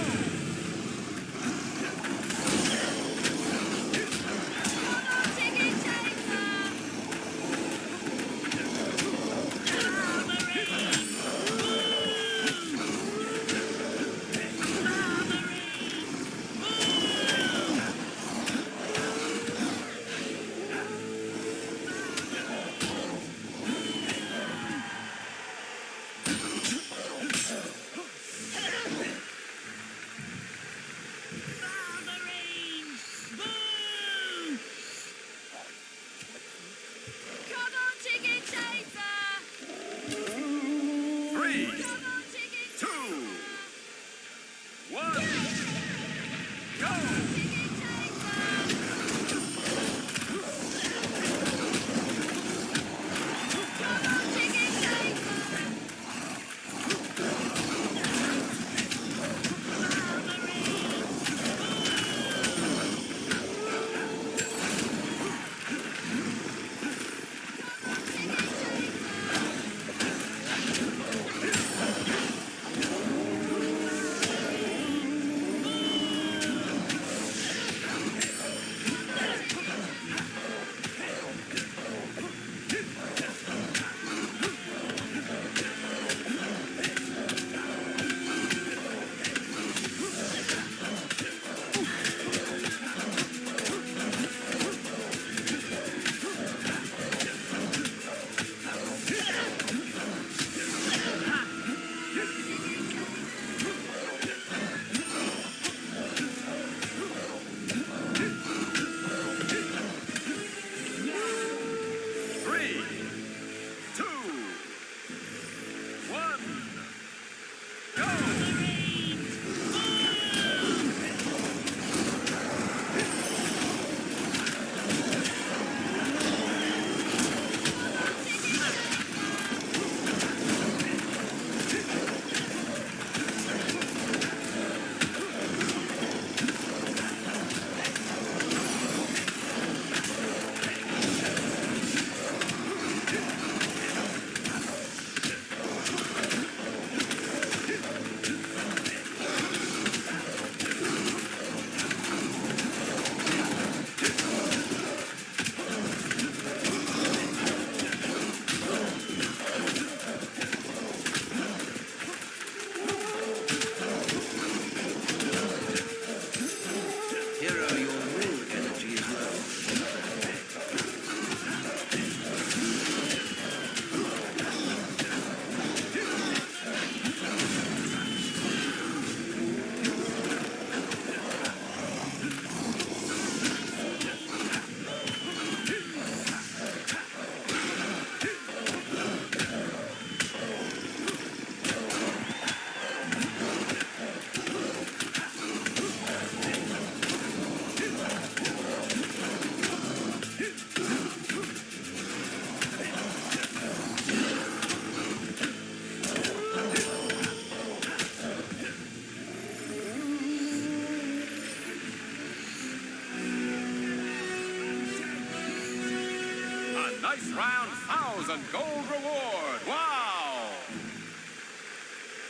Dice round 1,000 gold reward. Wow!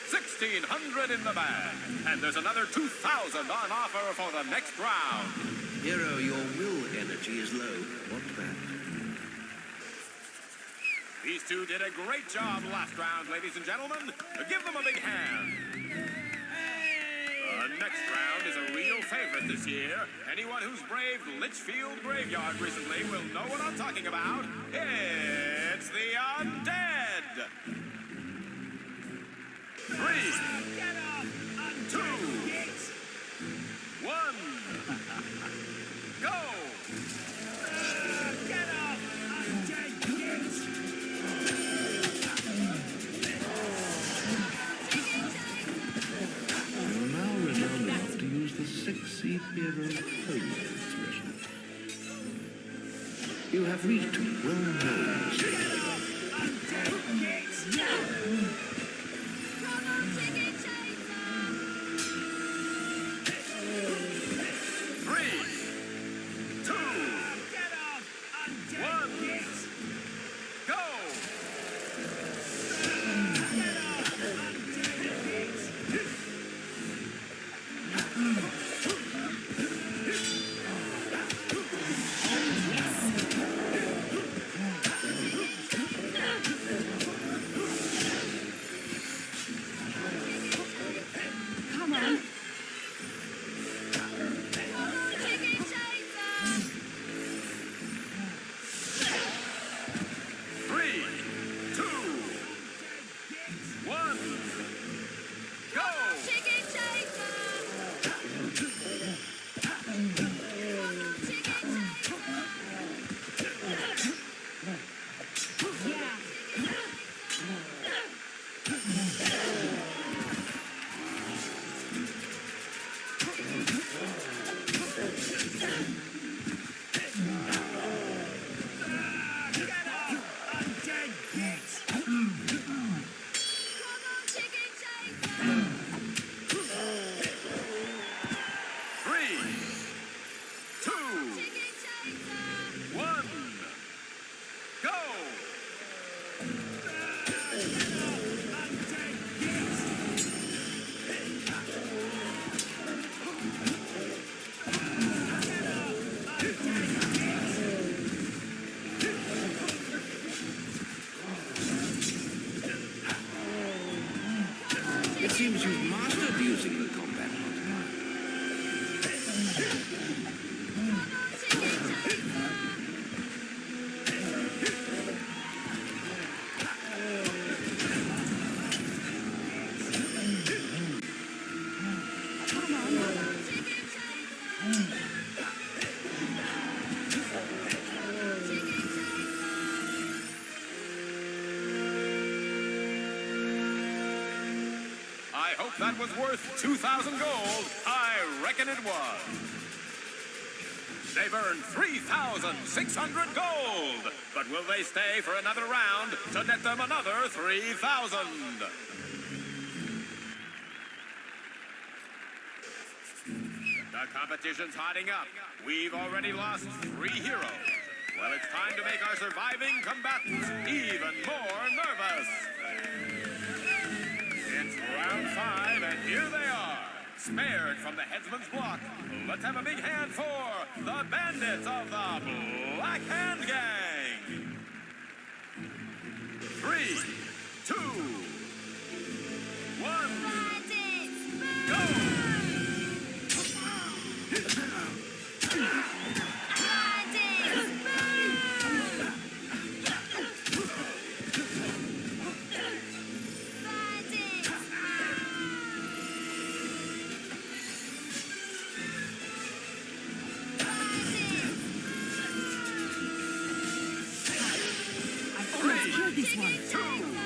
1,600 in the bag. And there's another 2,000 on offer for the next round. Hero, your will energy is low. What's that? These two did a great job last round, ladies and gentlemen. Give them a big hand. The next round is a real favorite this year. Anyone who's braved Litchfield Graveyard recently will know what I'm talking about. It's the Undead. 3, 2, 1, go! Get off! Undead kids! You are now renowned enough to use the sexy hero code expression. You have reached well-known status. Undead kids! It seems you've mastered using the combat hunter. I hope that was worth 2,000 gold. I reckon it was. They've earned 3,600 gold. But will they stay for another round to net them another 3,000? The competition's hotting up. We've already lost 3 heroes. Well, it's time to make our surviving combatants even more nervous. It's round 5, and here they are. Spared from the headsman's block. Let's have a big hand for the bandits of the Black Hand Gang. 3, 2, 1, go! This one.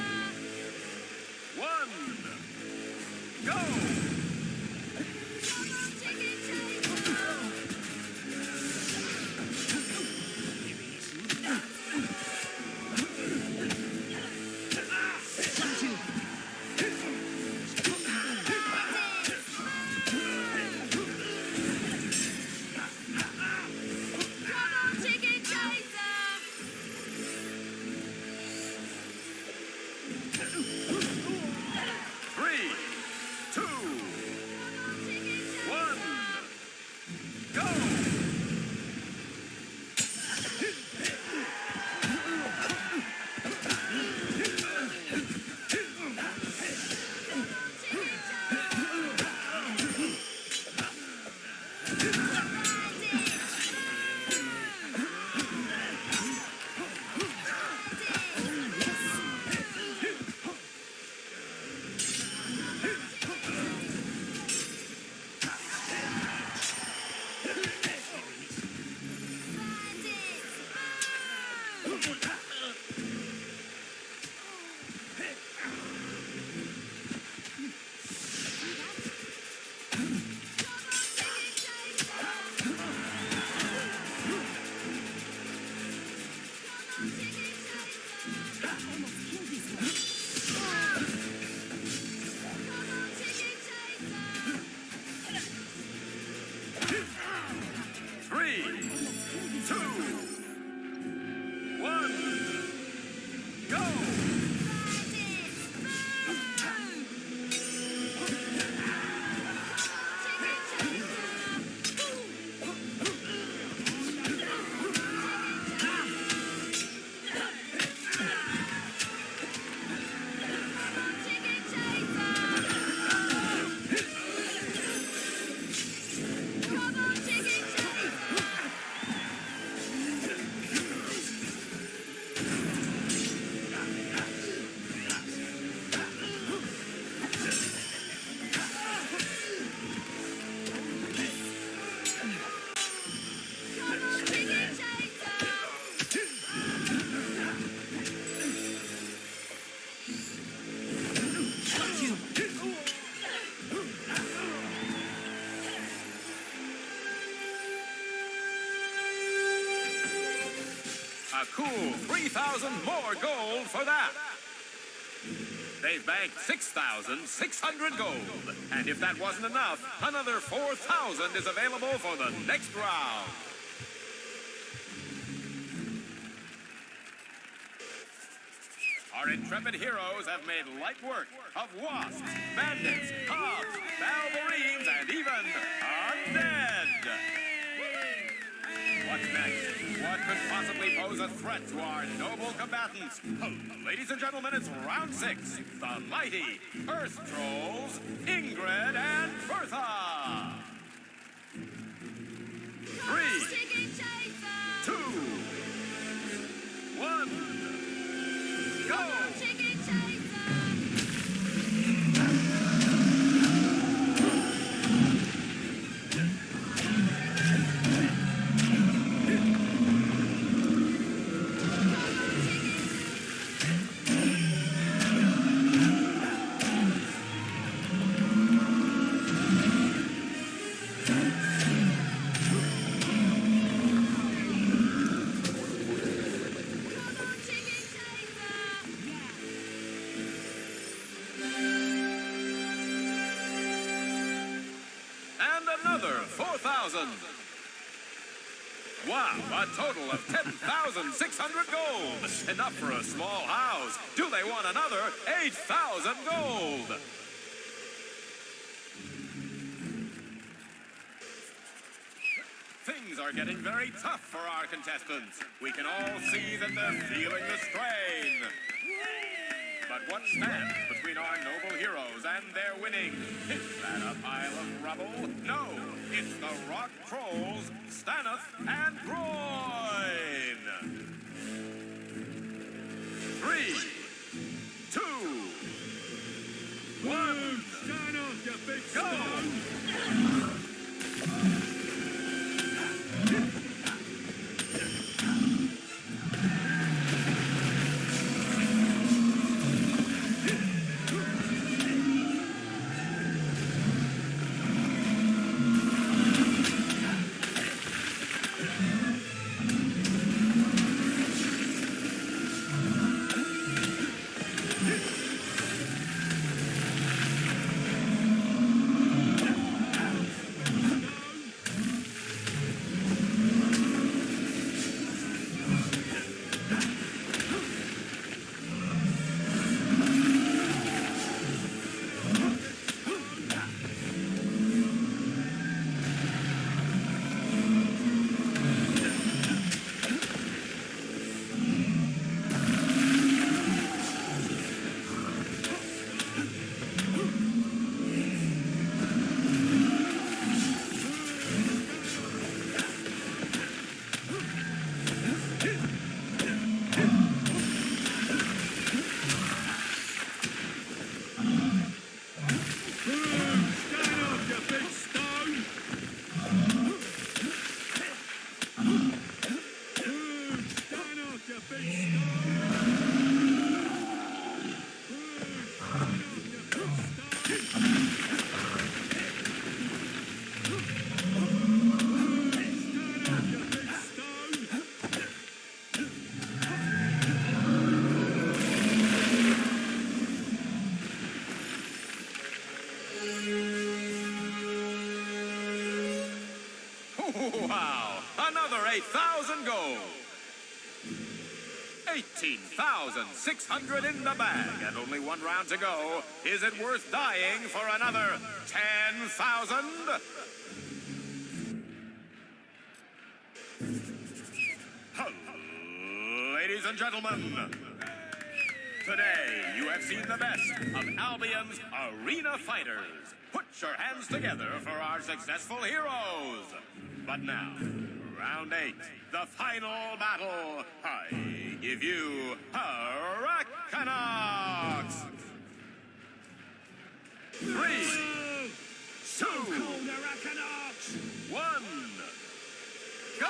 3, 2, 1, go! A cool 3,000 more gold for that. They've banked 6,600 gold. And if that wasn't enough, another 4,000 is available for the next round. Our intrepid heroes have made light work of wasps, bandits, hogs, balverines, and even undead. What's next? What could possibly pose a threat to our noble combatants? Ladies and gentlemen, it's round 6. The mighty Earth Trolls, Ingrid and Bertha. 3, 2, 1, go! Another 4,000. Wow, a total of 10,600 gold. Enough for a small house. Do they want another 8,000 gold? Things are getting very tough for our contestants. We can all see that they're feeling the strain. But what stands between our noble heroes and their winning? Is that a pile of rubble? No, it's the rock trolls, Staneth and Groin. 3, 2, 1, Stand off, you big go! 8,000 gold. 18,600 in the bag, and only one round to go. Is it worth dying for another 10,000? Ladies and gentlemen, today you have seen the best of Albion's arena fighters. Put your hands together for our successful heroes. But now, round 8, the final battle. I give you Arachnox. 3, 2, 1, go!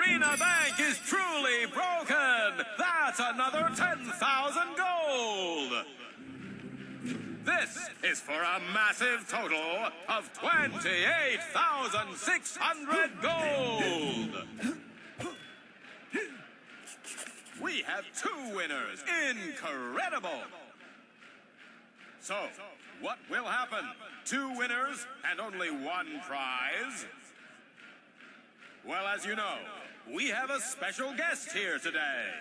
arena bank is truly broken. That's another 10,000 gold. This is for a massive total of 28,600 gold. We have 2 winners. Incredible. So, what will happen? 2 winners and only 1 prize? Well, as you know, we have a special guest here today.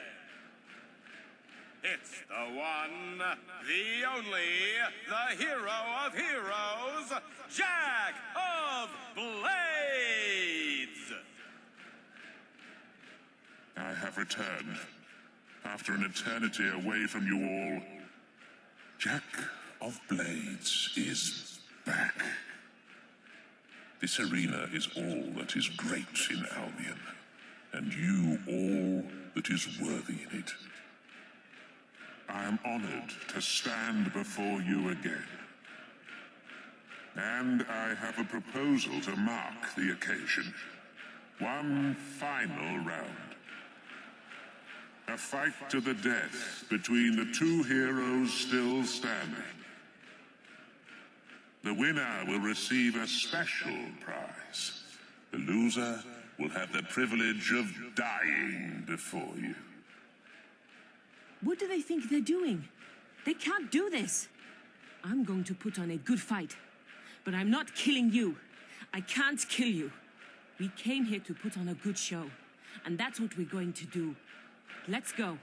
It's the one, the only, the hero of heroes, Jack of Blades! I have returned. After an eternity away from you all, Jack of Blades is back. This arena is all that is great in Albion, and you all that is worthy in it. I am honored to stand before you again. And I have a proposal to mark the occasion. One final round. A fight to the death between the 2 heroes still standing. The winner will receive a special prize. The loser will have the privilege of dying before you. What do they think they're doing? They can't do this. I'm going to put on a good fight. But I'm not killing you. I can't kill you. We came here to put on a good show. And that's what we're going to do. Let's go.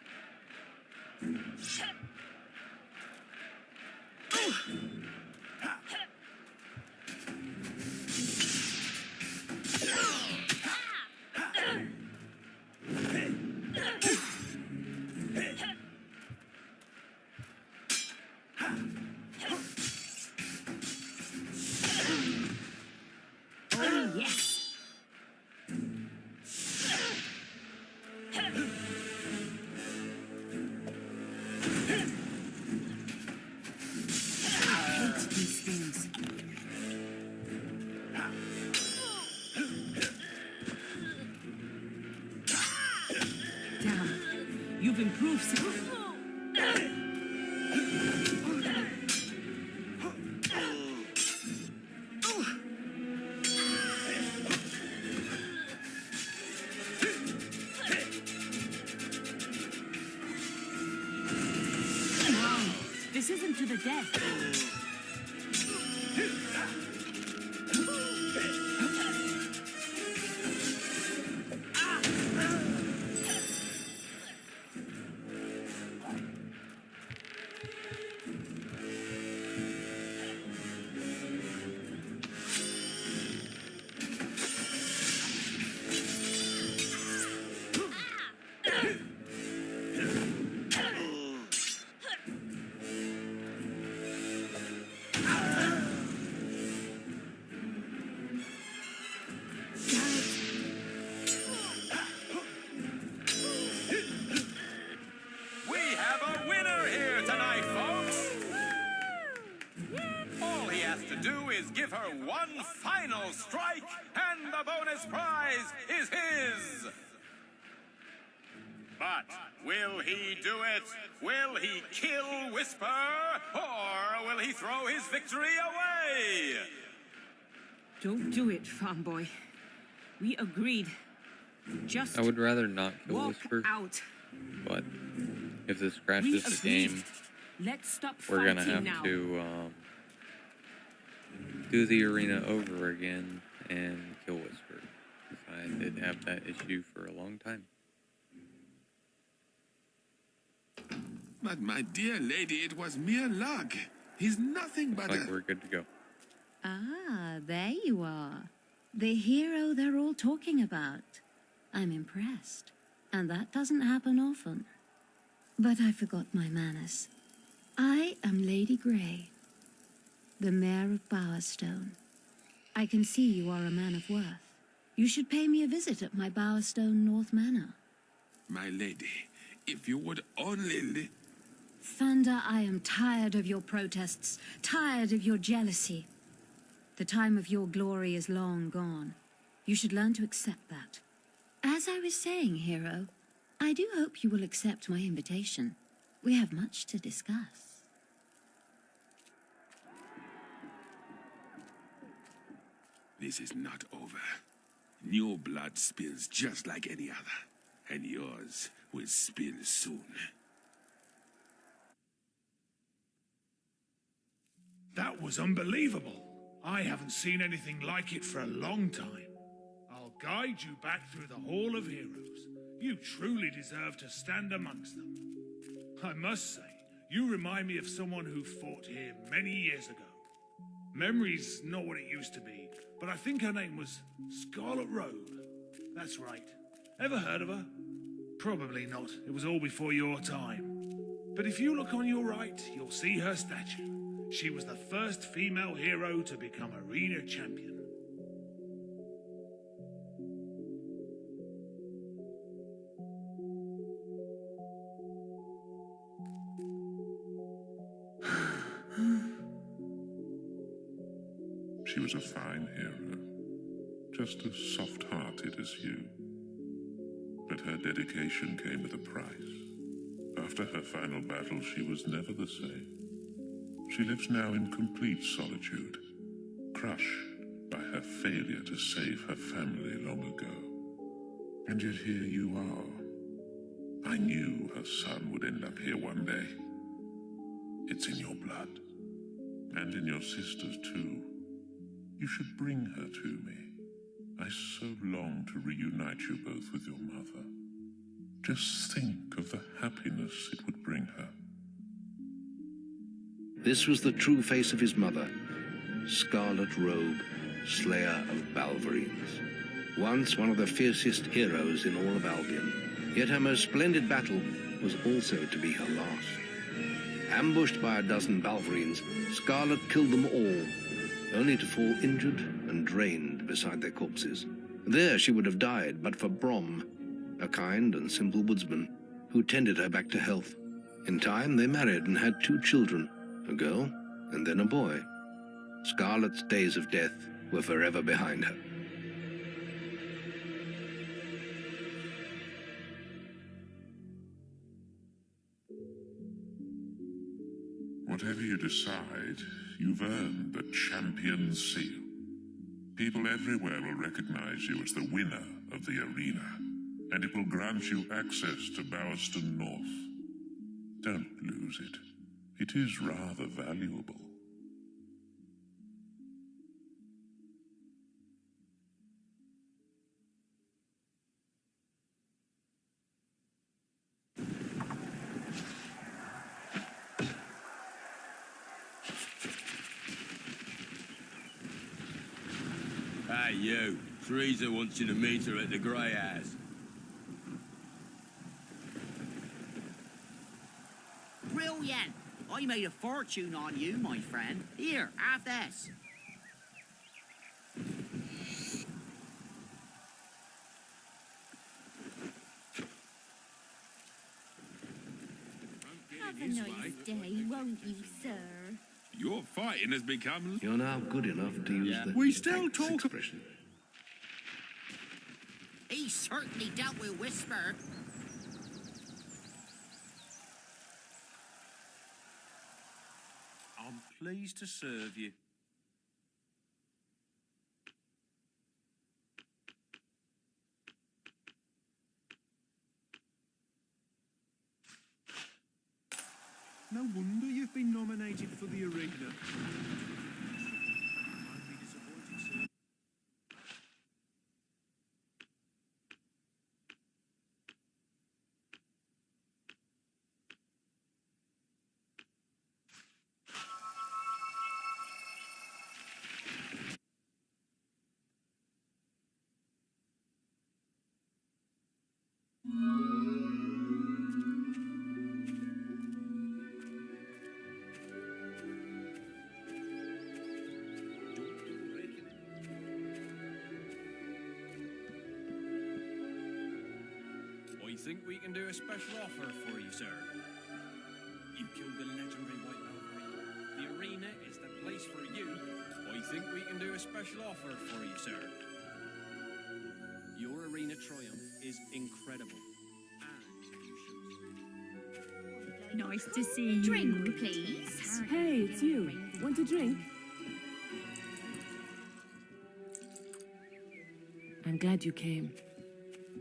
Oh, yes. These things. Damn, you've improved so. Wow, this isn't to the death. We have a winner here tonight, folks! All he has to do is give her one final strike, and the bonus prize is his! But will he do it? Will he kill Whisper? Or will he throw his victory away? Don't do it, farm boy. We agreed. Just I would rather not kill walk Whisper, out. but if this We crashes the agreed. game, Let's stop we're gonna fighting have now. to do the arena over again and kill Whisper. 'Cause I did have that issue for a long time. But my dear lady, it was mere luck. He's nothing but Looks like we're good to go. Ah, there you are. The hero they're all talking about. I'm impressed. And that doesn't happen often. But I forgot my manners. I am Lady Grey, the Mayor of Bowerstone. I can see you are a man of worth. You should pay me a visit at my Bowerstone North Manor. My lady, if you would only... Thunder, I am tired of your protests, tired of your jealousy. The time of your glory is long gone. You should learn to accept that. As I was saying, hero, I do hope you will accept my invitation. We have much to discuss. This is not over. Your blood spills just like any other, and yours will spill soon. That was unbelievable. I haven't seen anything like it for a long time. I'll guide you back through the Hall of Heroes. You truly deserve to stand amongst them. I must say, you remind me of someone who fought here many years ago. Memory's not what it used to be, but I think her name was Scarlet Robe. That's right. Ever heard of her? Probably not. It was all before your time. But if you look on your right, you'll see her statue. She was the first female hero to become arena champion. She was a fine hero, just as soft-hearted as you. But her dedication came with a price. After her final battle, she was never the same. She lives now in complete solitude, crushed by her failure to save her family long ago. And yet here you are. I knew her son would end up here one day. It's in your blood, and in your sister's too. You should bring her to me. I so long to reunite you both with your mother. Just think of the happiness it would bring her. This was the true face of his mother, Scarlet Robe, Slayer of Balverines. Once one of the fiercest heroes in all of Albion, yet her most splendid battle was also to be her last. Ambushed by a dozen Balverines, Scarlet killed them all, only to fall injured and drained beside their corpses. There she would have died but for Brom, a kind and simple woodsman who tended her back to health. In time they married and had 2 children, a girl and then a boy. Scarlet's days of death were forever behind her. Whatever you decide, you've earned the champion seal. People everywhere will recognize you as the winner of the arena, and it will grant you access to Bowerston North. Don't lose it. It is rather valuable. Hey, you. Teresa wants you to meet her at the Grey House. Brilliant! I made a fortune on you, my friend. Here, have this. Have a nice day, won't you, sir? Your fighting has become... You're now good enough to use the We still thanks talk... expression. He certainly dealt with Whisper. I'm pleased to serve you. No wonder you've been nominated for the arena. I think we can do a special offer for you, sir. You killed the legendary White Valkyrie. The arena is the place for you. I think we can do a special offer for you, sir. Your arena triumph is incredible. Nice to see you. Drink, please. Hey, it's you. Want a drink? I'm glad you came.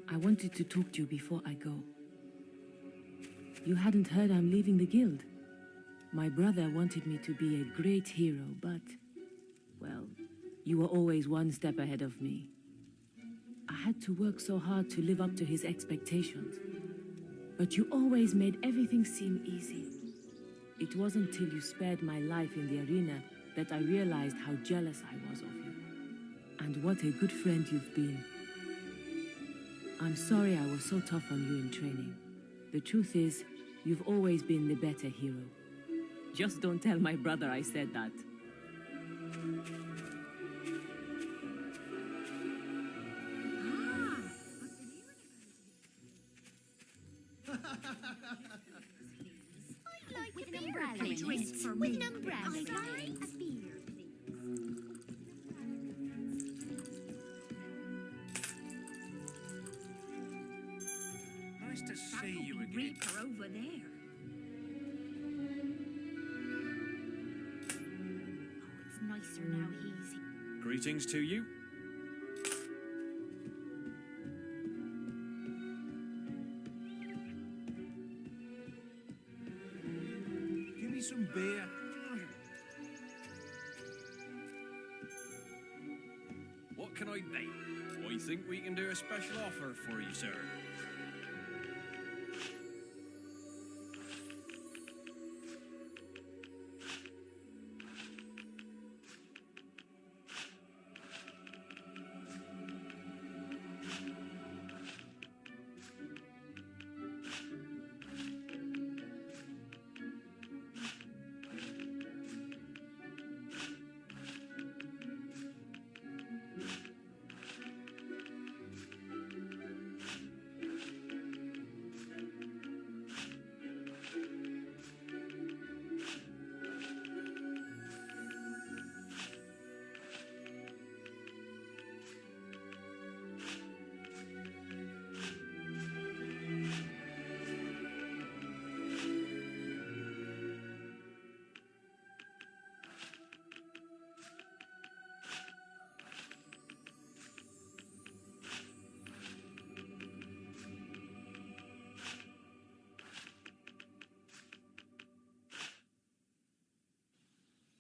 I wanted to talk to you before I go. You hadn't heard I'm leaving the guild. My brother wanted me to be a great hero, but, well, you were always one step ahead of me. I had to work so hard to live up to his expectations. But you always made everything seem easy. It wasn't till you spared my life in the arena that I realized how jealous I was of you. And what a good friend you've been. I'm sorry I was so tough on you in training. The truth is, you've always been the better hero. Just don't tell my brother I said that. With an umbrella, please. With an umbrella, please. A beer, please. Nice to see you again. Reaper over there. Oh, it's nicer now he's here. Greetings to you. Give me some beer. What can I do? I think we can do a special offer for you, sir.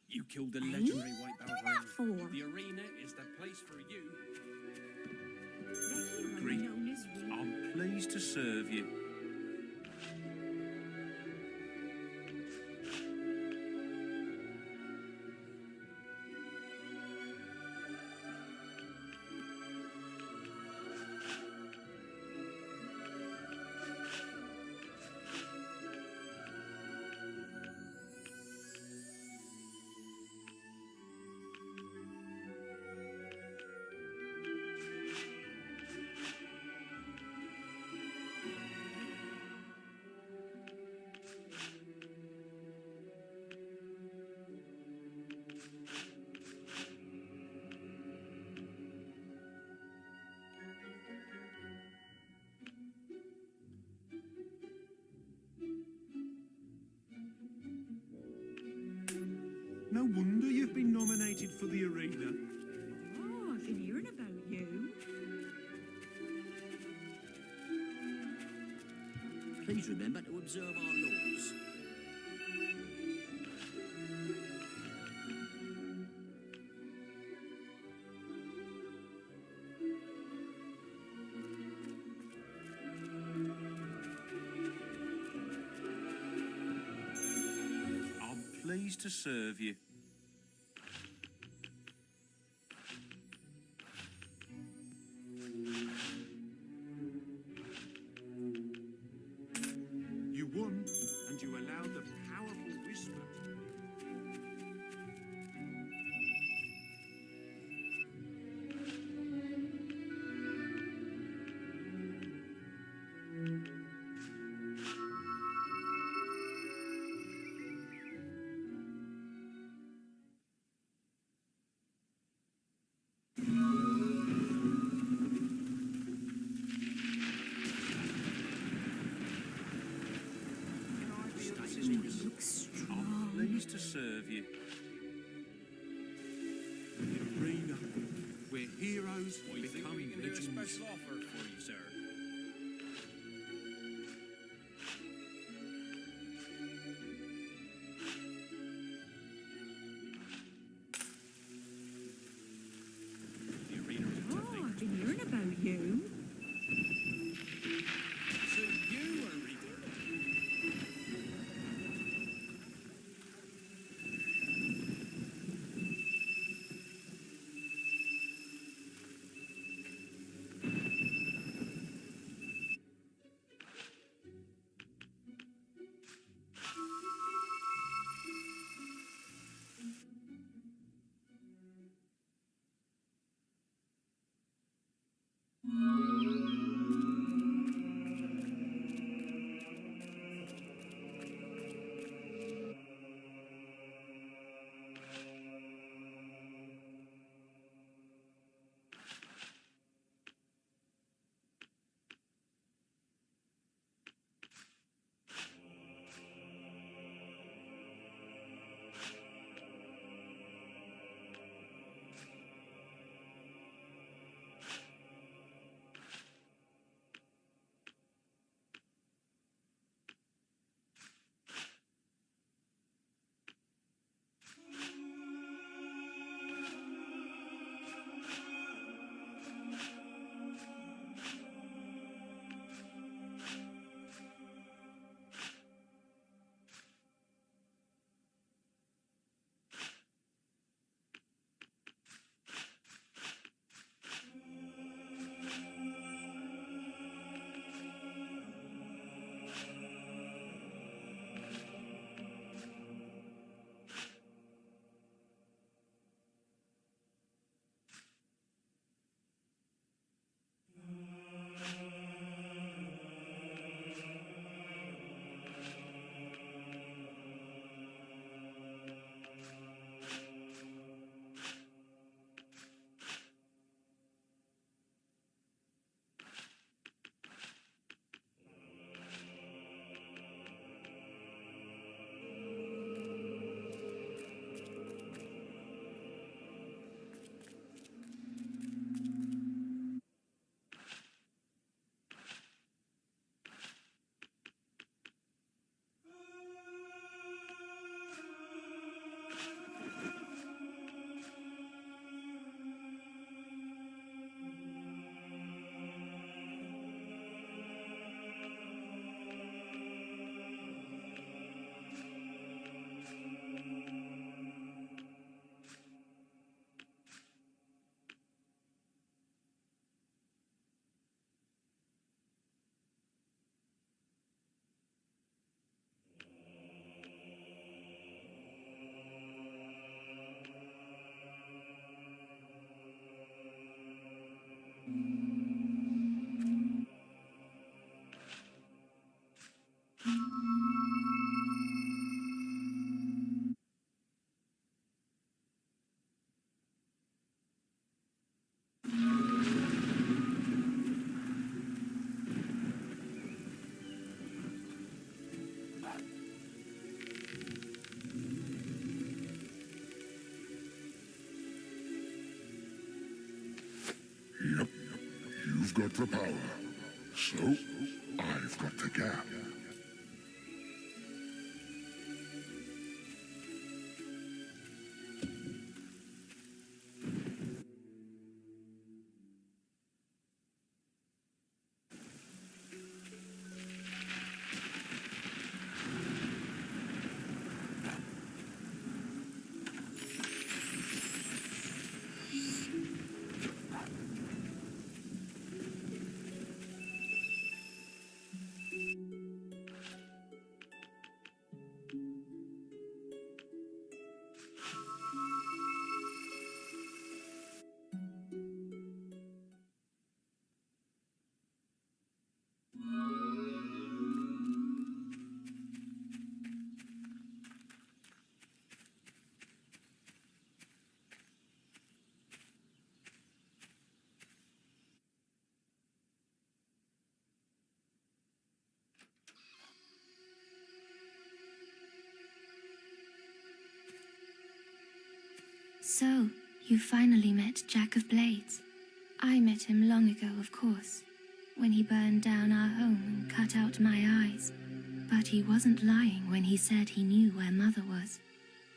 You killed the legendary White for? Balverine. The arena is the place for you. Great. I'm pleased to serve you. No wonder you've been nominated for the arena. Oh, I've been hearing about you. Please remember to observe our laws. I'm pleased to serve you. You won, and you allowed the powerful whisper. where heroes I think become we can do a legends. special offer for you, sir. The arena is a tough thing. I've been hearing about you. So you are Rita. Yep, you've got the power. So, I've got the gap. So, You finally met Jack of Blades. I met him long ago, of course, when he burned down our home and cut out my eyes. But he wasn't lying when he said he knew where Mother was.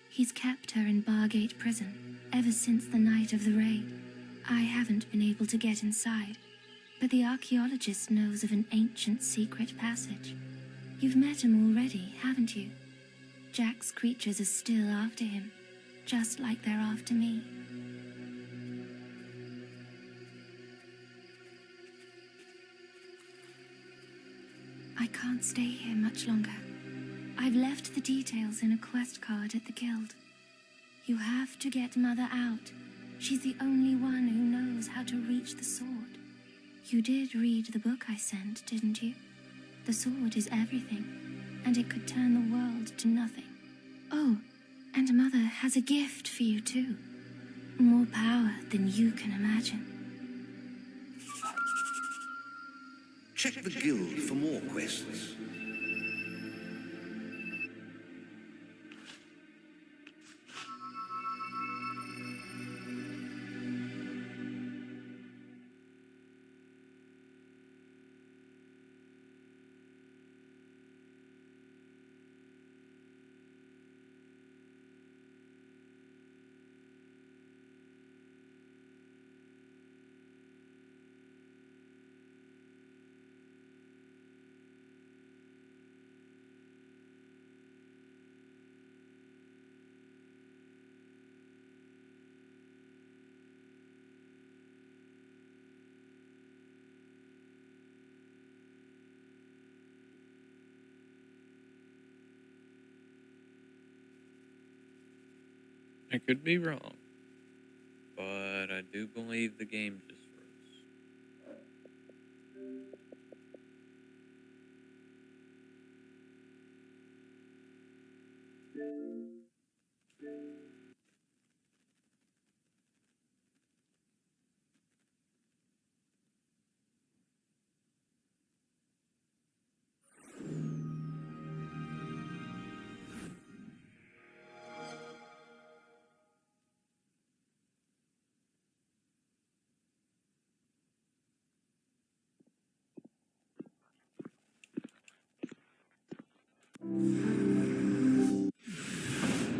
He's kept her in Bargate Prison ever since the night of the raid. I haven't been able to get inside, but the archaeologist knows of an ancient secret passage. You've met him already, haven't you? Jack's creatures are still after him, just like they're after me. I can't stay here much longer. I've left the details in a quest card at the guild. You have to get Mother out. She's the only one who knows how to reach the sword. You did read the book I sent, didn't you? The sword is everything, and it could turn the world to nothing. Oh, and Mother has a gift for you too. More power than you can imagine. Check the guild for more quests. I could be wrong, but I do believe the game just froze.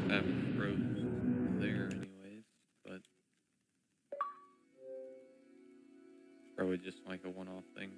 That froze there anyways, but it's probably just like a one-off thing.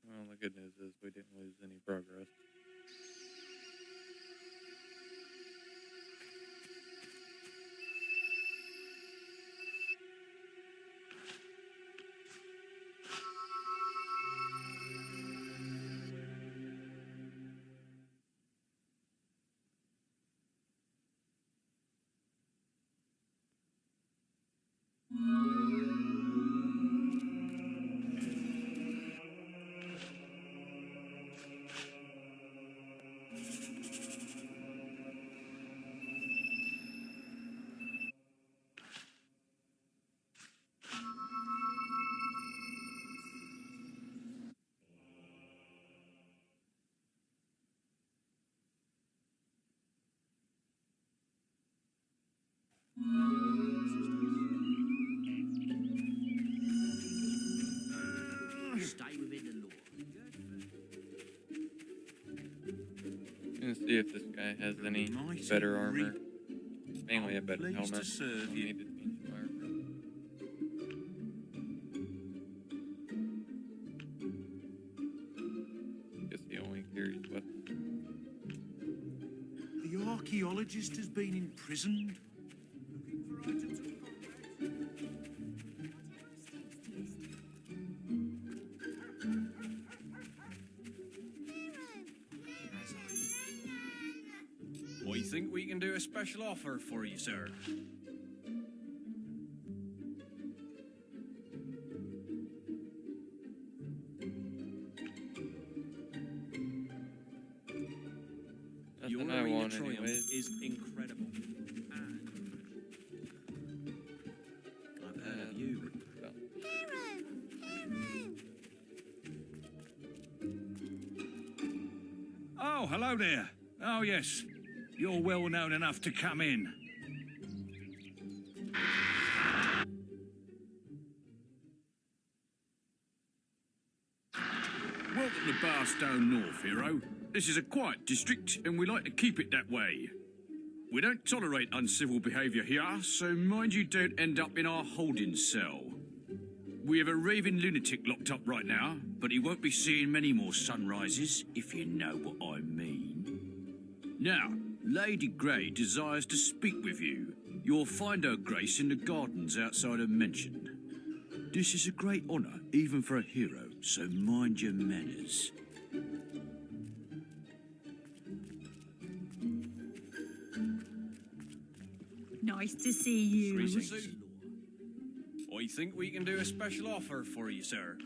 Well, the good news is we didn't lose any progress. gonna see if this guy has any better armor. Mainly a better helmet. To serve you. Need to change my armor. Guess he only carries weapons. The archaeologist has been imprisoned. Looking for items of I think we can do a special offer for you, sir. Your Nothing I arena want triumph anyways. is incredible. And I've heard of you. Oh, hello there. Oh, yes. You're well known enough to come in. Welcome to Barstow North, hero. This is a quiet district, and we like to keep it that way. We don't tolerate uncivil behaviour here, so mind you don't end up in our holding cell. We have a raving lunatic locked up right now, but he won't be seeing many more sunrises, if you know what I mean. Now, Lady Grey desires to speak with you. You'll find her grace in the gardens outside her mansion. This is a great honour, even for a hero, so mind your manners. Nice to see you. I think we can do a special offer for you, sir.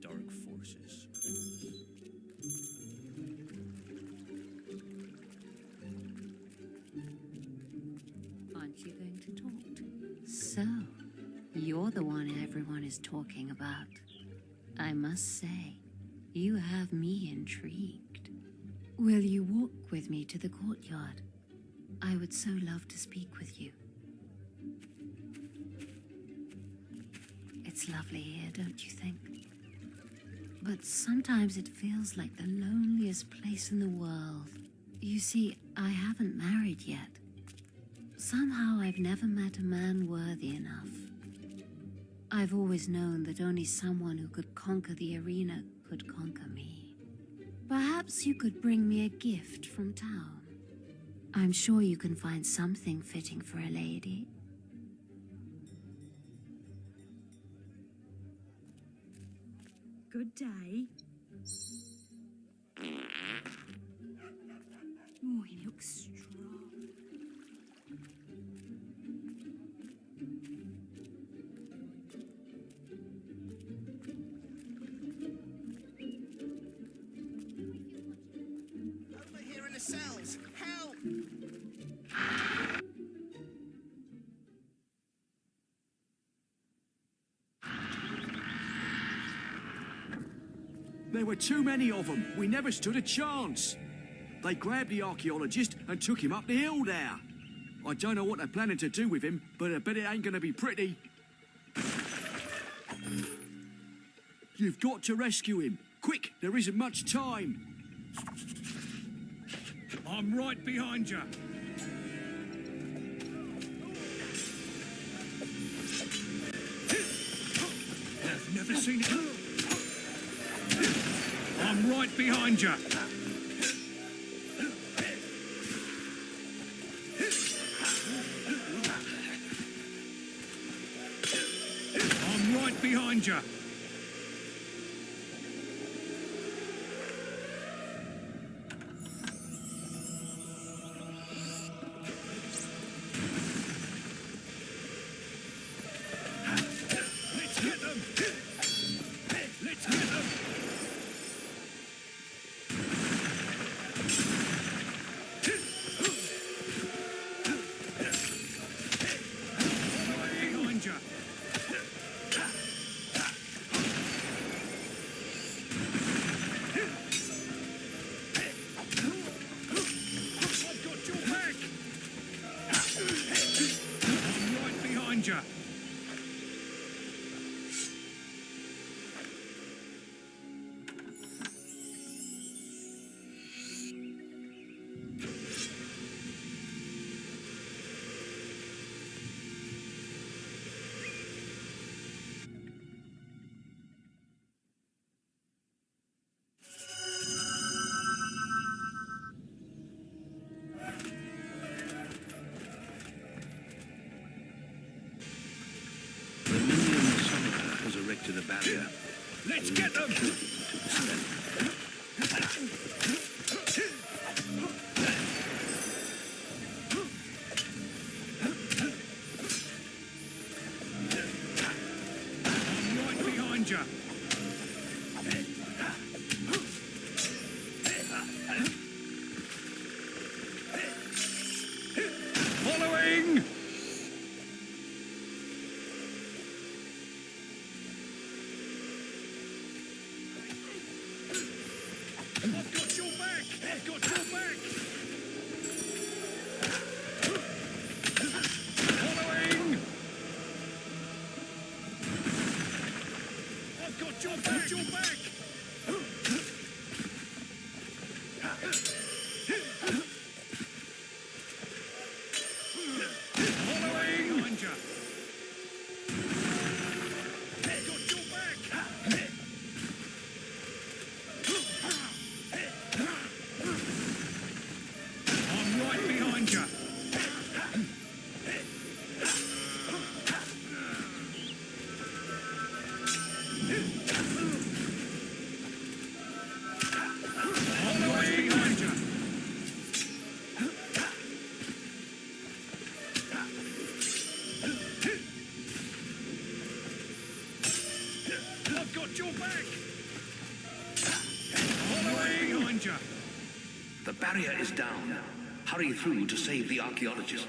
Dark forces. Aren't you going to talk? So, you're the one everyone is talking about. I must say, you have me intrigued. Will you walk with me to the courtyard? I would so love to speak with you. It's lovely here, don't you think? But sometimes it feels like the loneliest place in the world. You see, I haven't married yet. Somehow I've never met a man worthy enough. I've always known that only someone who could conquer the arena could conquer me. Perhaps you could bring me a gift from town. I'm sure you can find something fitting for a lady. Good day. Oh, he looks strong. Over here in the cells. Help! There were too many of them. We never stood a chance. They grabbed the archaeologist and took him up the hill there. I don't know what they're planning to do with him, but I bet it ain't gonna be pretty. You've got to rescue him. Quick, there isn't much time. I'm right behind you. I've never seen it. I'm right behind you. I'm right behind you. Let's get them. Let's get them. Right behind you. Following! I've got your back! I've got your back! Following! I've got your back! Your back! Following! Behind you. I've got your back! I'm right behind you. I'm right behind you. I've got your back. Following behind you. The barrier is down. Hurry through to save the archaeologist.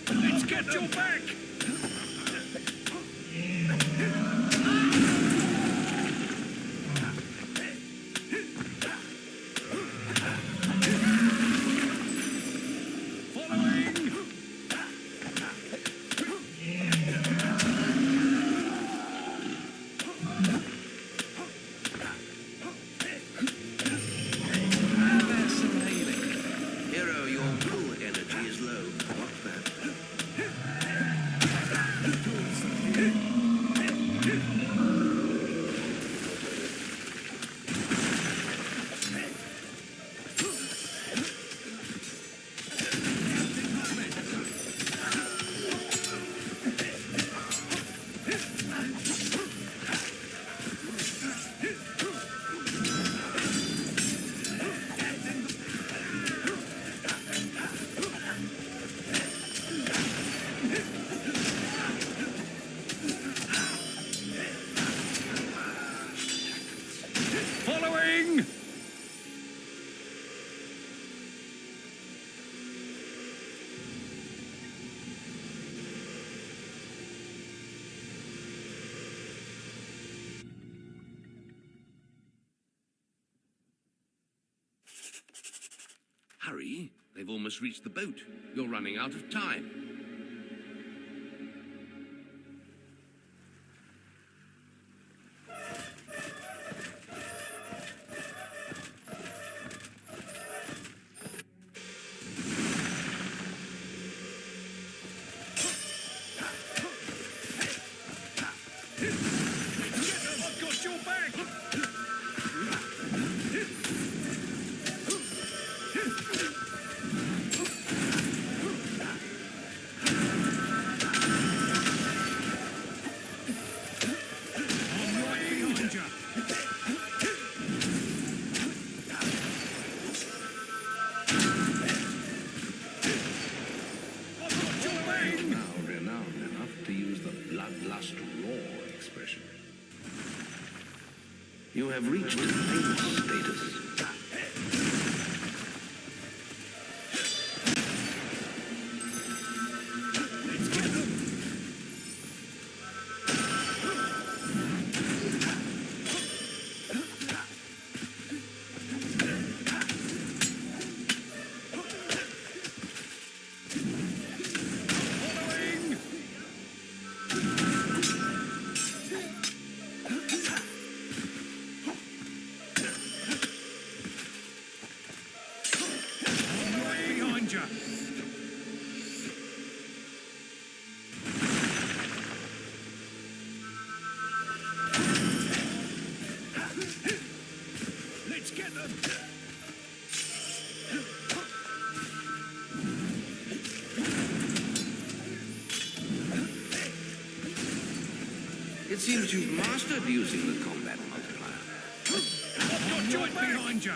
Let's get your back. Following. There's some healing. Hero, your bull energy is low. What's that? Following. Hurry, they've almost reached the boat. You're running out of time. I've got your back. I'm right behind you. I've got your back. Now renowned enough to use the bloodlust roar expression. You have reached famous status. Let's get them. Following. seems you've mastered using the combat multiplier. Right behind you.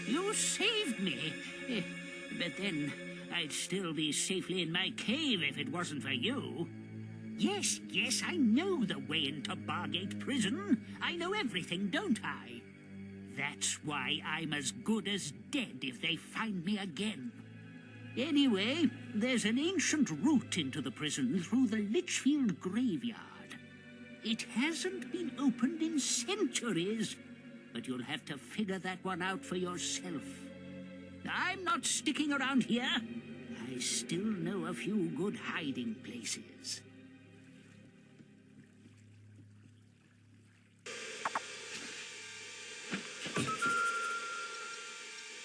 You saved me. But then I'd still be safely in my cave if it wasn't for you. Yes, I know the way into Bargate Prison. I know everything, don't I? That's why I'm as good as dead if they find me again. Anyway, there's an ancient route into the prison through the Litchfield graveyard. It hasn't been opened in centuries, but you'll have to figure that one out for yourself. I'm not sticking around here. I still know a few good hiding places.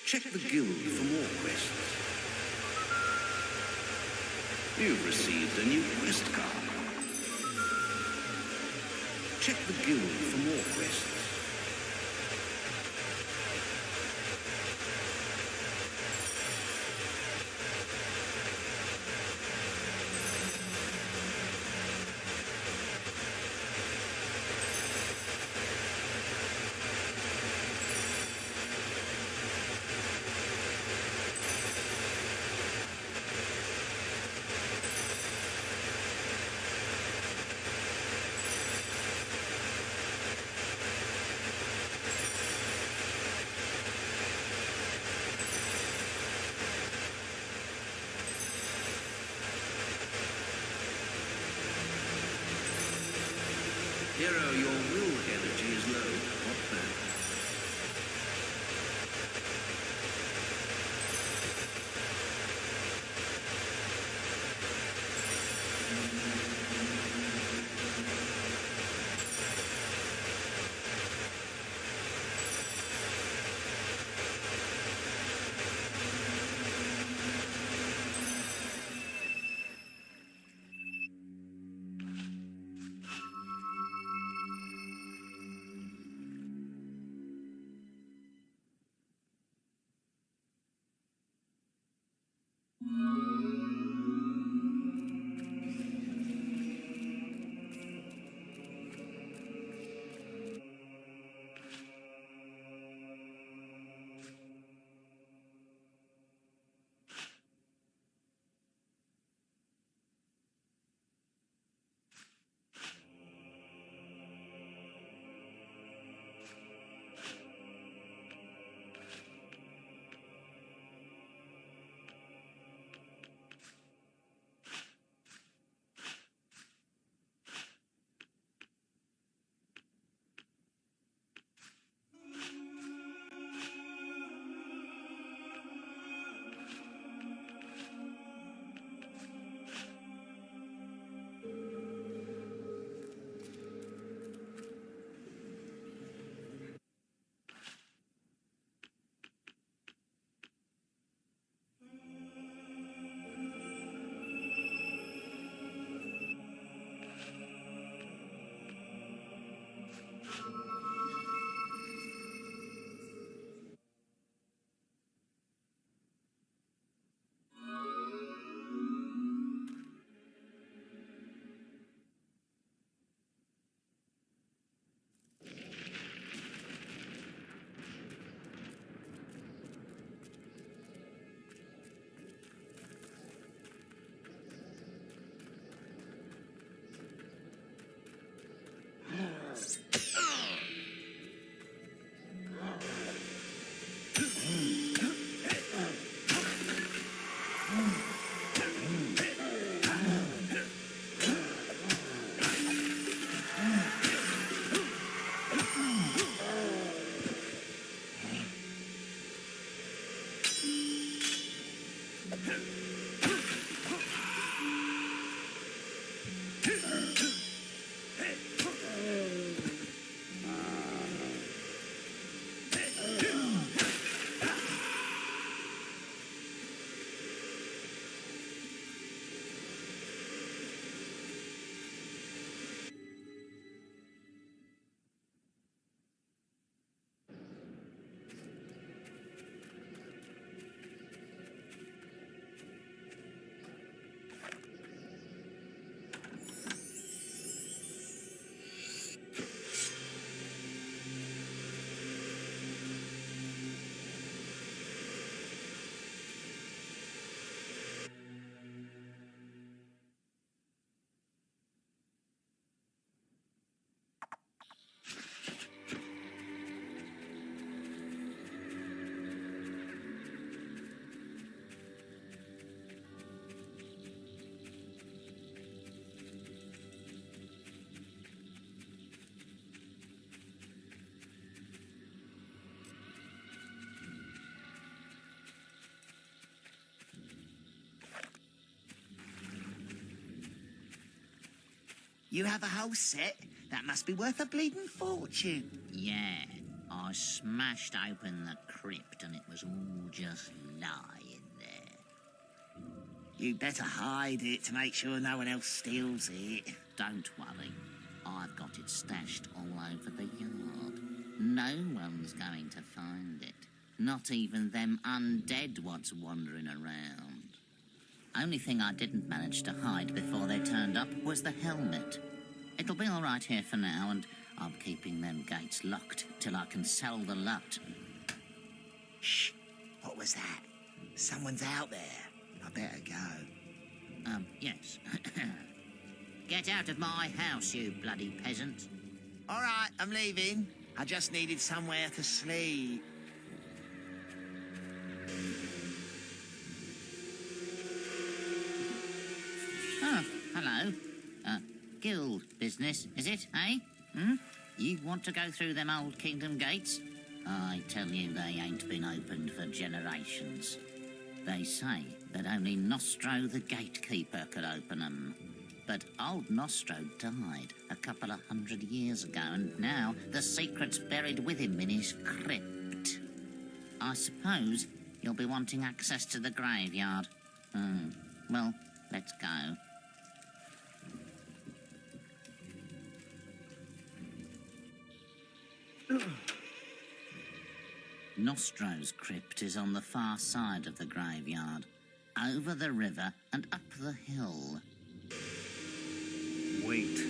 Check the guild for more quests. You've received a new quest card. Check the guild for more quests. Hero, your will energy is low. What then? You have a whole set? That must be worth a bleeding fortune. Yeah, I smashed open the crypt and it was all just lying there. You better hide it to make sure no one else steals it. Don't worry, I've got it stashed all over the yard. No one's going to find it. Not even them undead what's wandering around. Only thing I didn't manage to hide before they turned up was the helmet. It'll be all right here for now, and I'm keeping them gates locked till I can sell the lot. Shh! What was that? Someone's out there. I better go. Yes. Get out of my house, you bloody peasant. All right, I'm leaving. I just needed somewhere to sleep. Oh, hello. Guild business, is it, eh? You want to go through them old kingdom gates? I tell you, they ain't been opened for generations. They say that only Nostro the gatekeeper could open them. But old Nostro died a couple of 100 years ago, and now the secret's buried with him in his crypt. I suppose you'll be wanting access to the graveyard. Well, let's go. Nostro's crypt is on the far side of the graveyard, over the river and up the hill. Wait.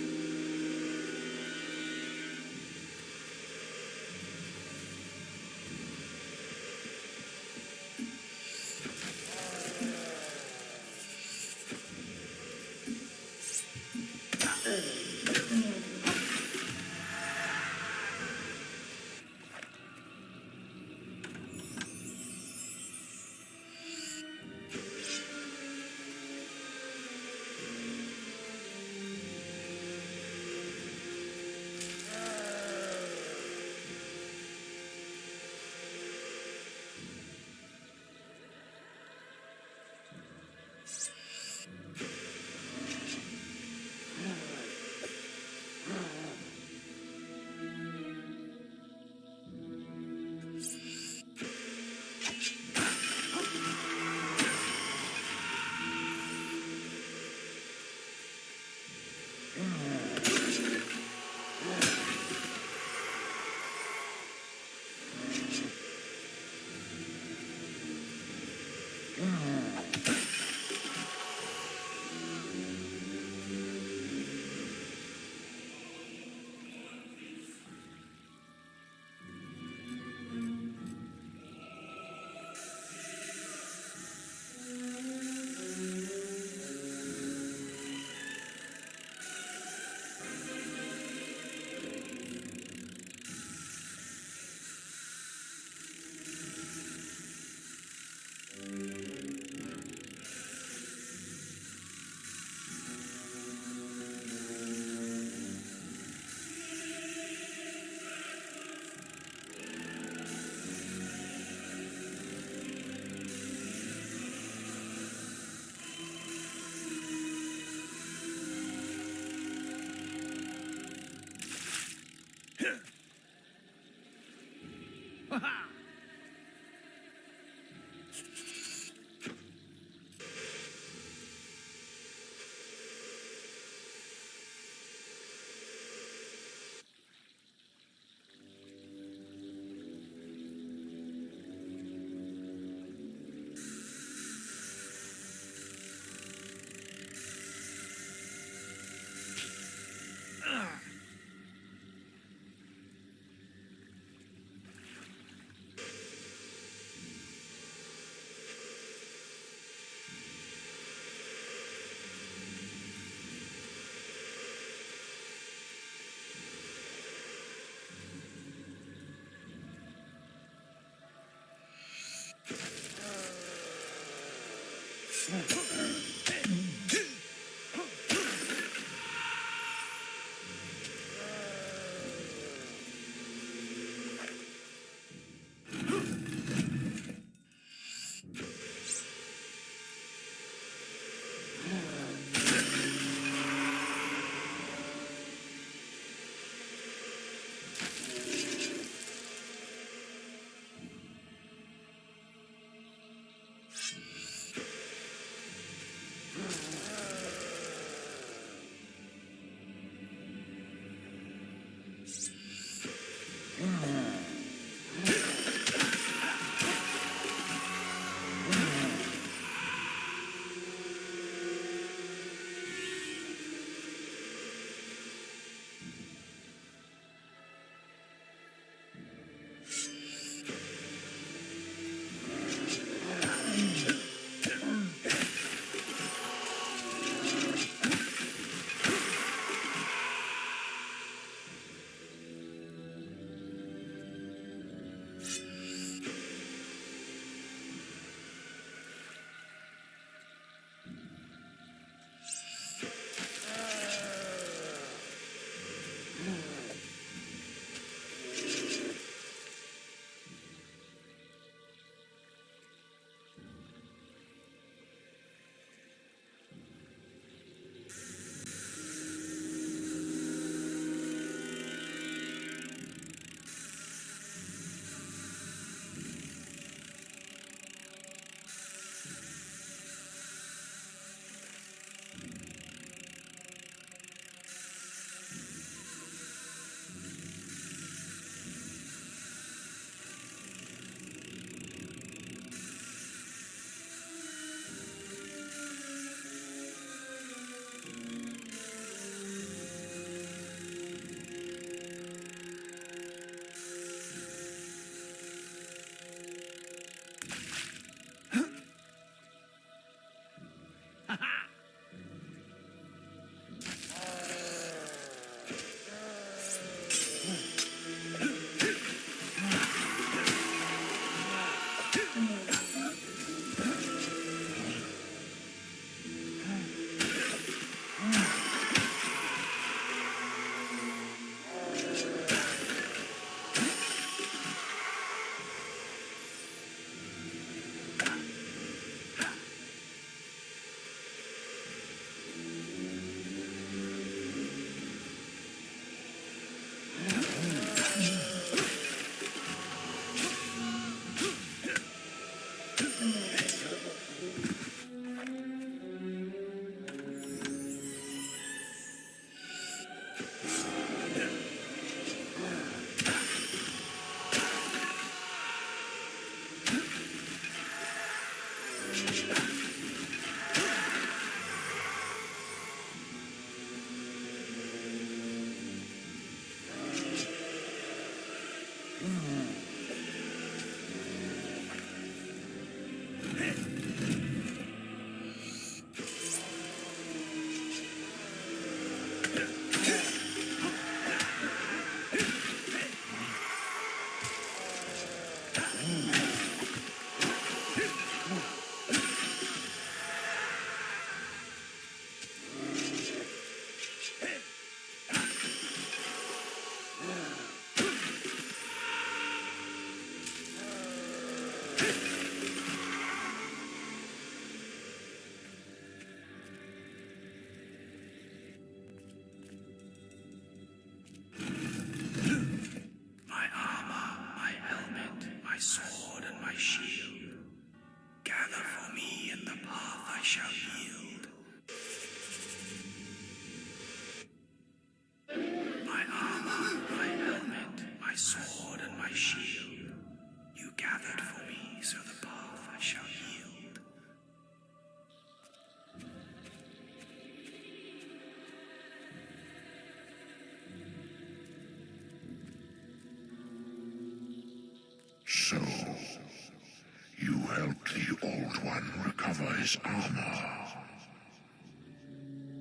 device armor.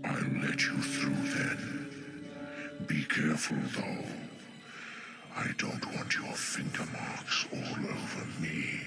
I'll let you through then. Be careful, though. I don't want your finger marks all over me.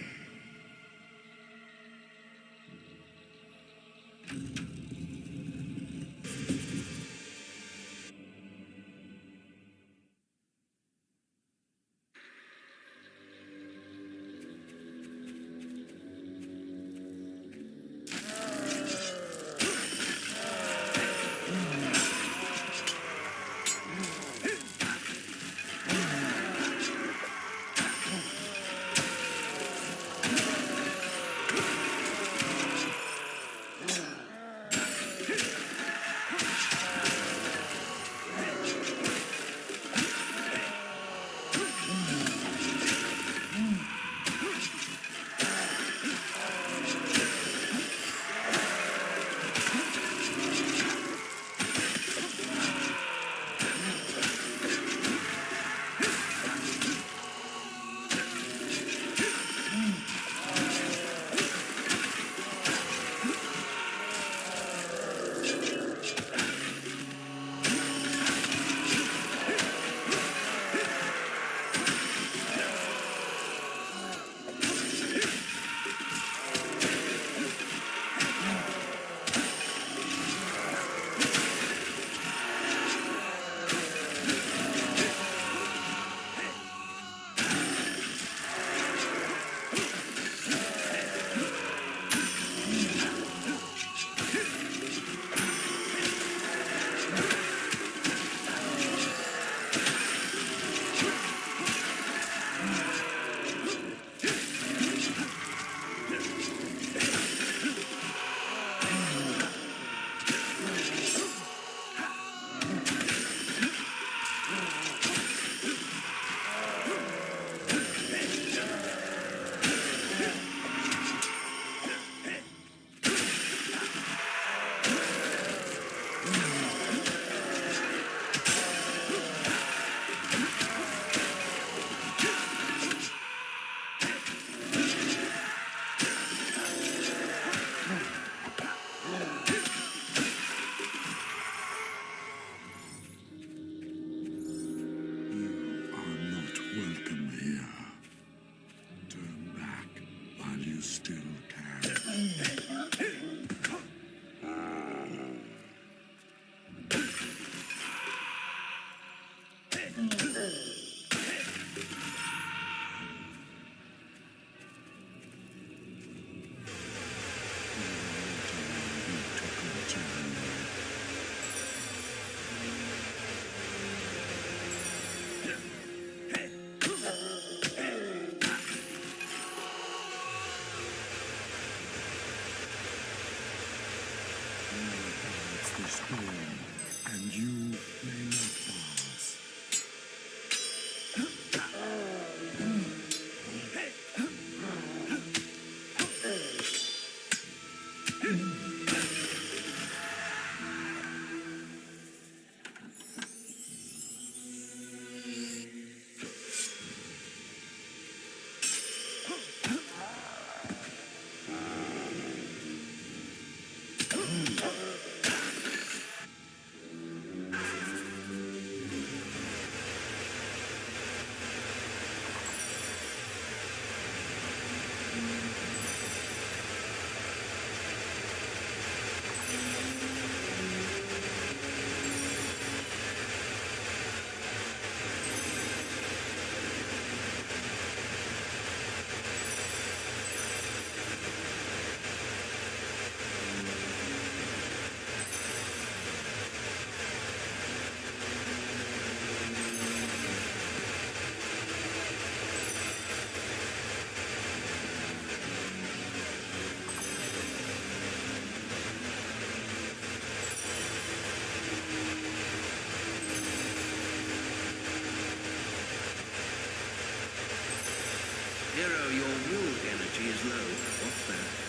Hero, your will energy is low. What's that?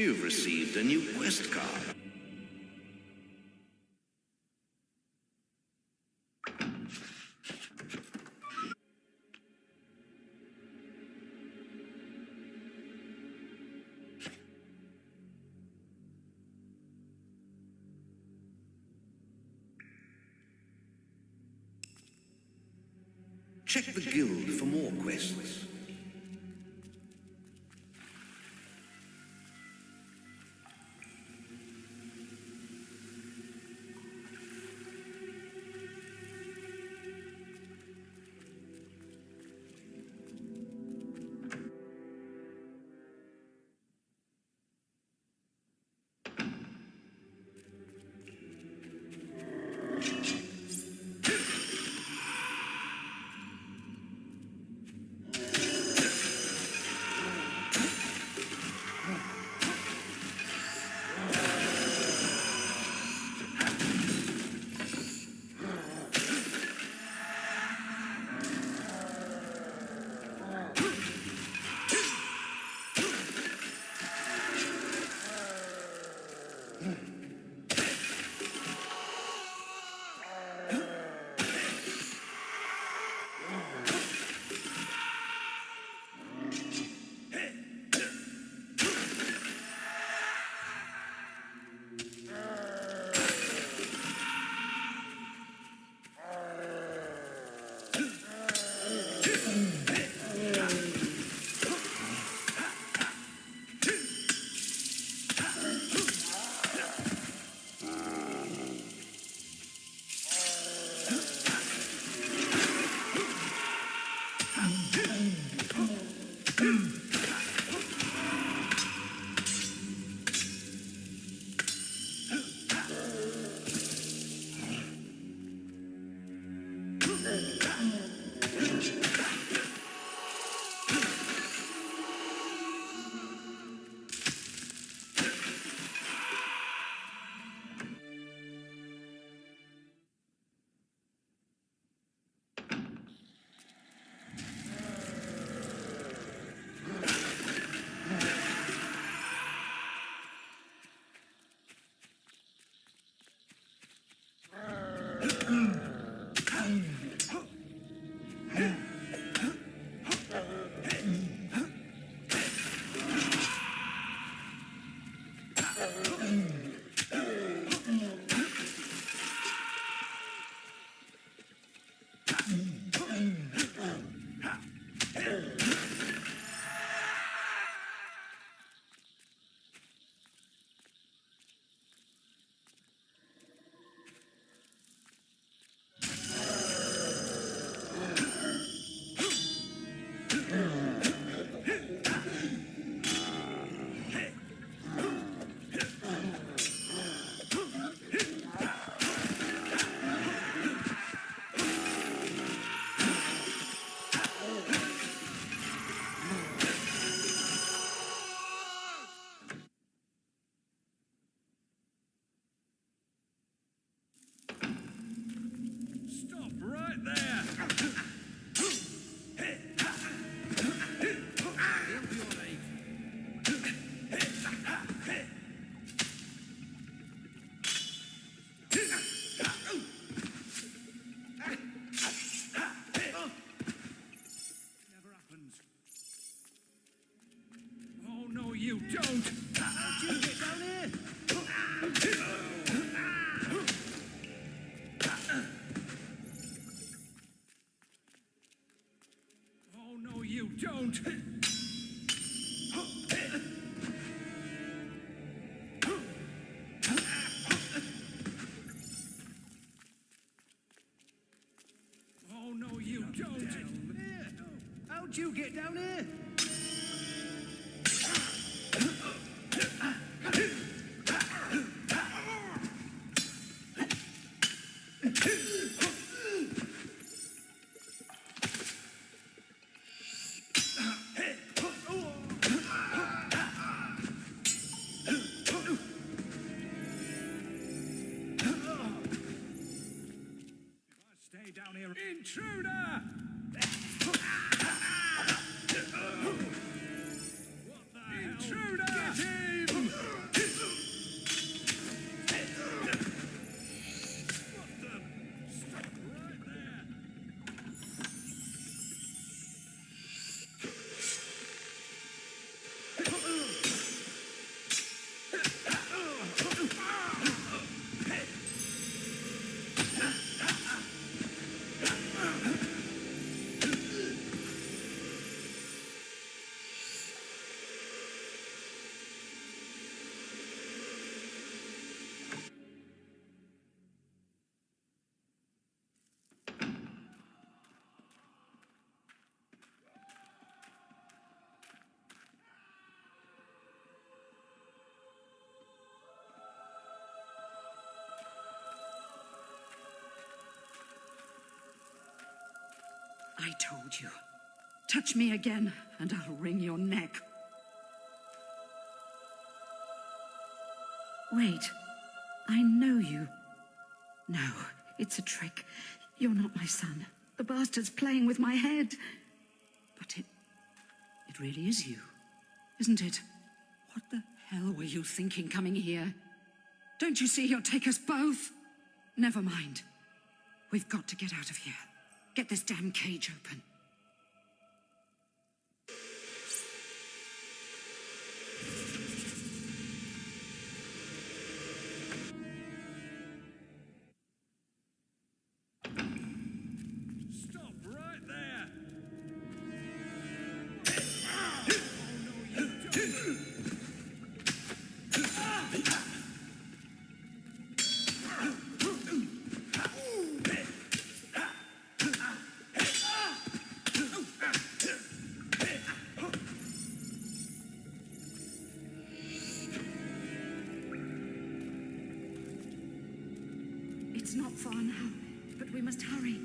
You've received a new quest card. Check the guild for more quests. Stop right there! Never happens. Oh no, you don't! How'd you get down here? Oh no, you don't! Oh no, you don't! How'd you get down here? Stay down here. Intruder! What the hell? Intruder! Get I told you. Touch me again, and I'll wring your neck. Wait. I know you. No, it's a trick. You're not my son. The bastard's playing with my head. But it really is you, isn't it? What the hell were you thinking coming here? Don't you see he'll take us both? Never mind. We've got to get out of here. Get this damn cage open. Stop right there! It's not far now, but we must hurry.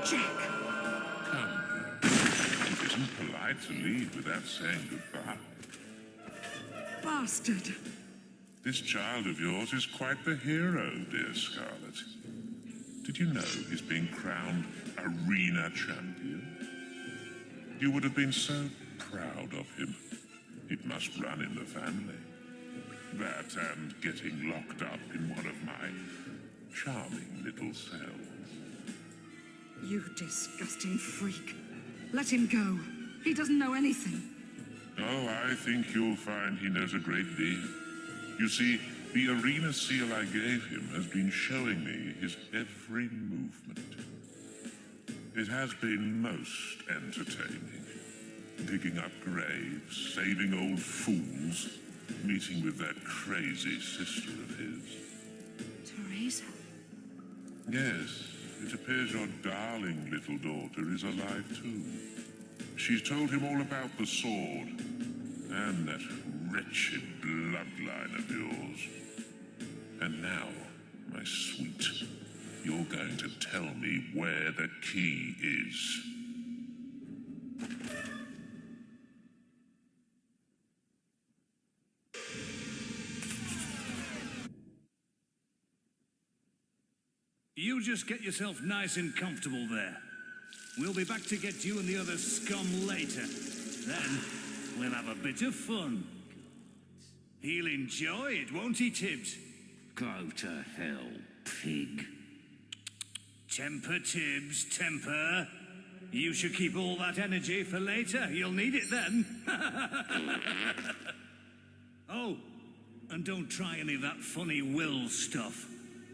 Jack! Come. It isn't polite to leave without saying goodbye. Bastard! This child of yours is quite the hero, dear Scarlet. Did you know he's being crowned arena champion? You would have been so proud of him. It must run in the family. That and getting locked up in one of my charming little cells. You disgusting freak. Let him go. He doesn't know anything. Oh, I think you'll find he knows a great deal. You see, the arena seal I gave him has been showing me his every movement. It has been most entertaining. Digging up graves, saving old fools, meeting with that crazy sister of his. Teresa? Yes, it appears your darling little daughter is alive too. She's told him all about the sword and that wretched bloodline of yours. And now, my sweet, you're going to tell me where the key is. You just get yourself nice and comfortable there. We'll be back to get you and the other scum later. Then, we'll have a bit of fun. He'll enjoy it, won't he, Tibbs? Go to hell, pig. Temper, Tibbs, temper. You should keep all that energy for later. You'll need it then. Oh, and don't try any of that funny will stuff.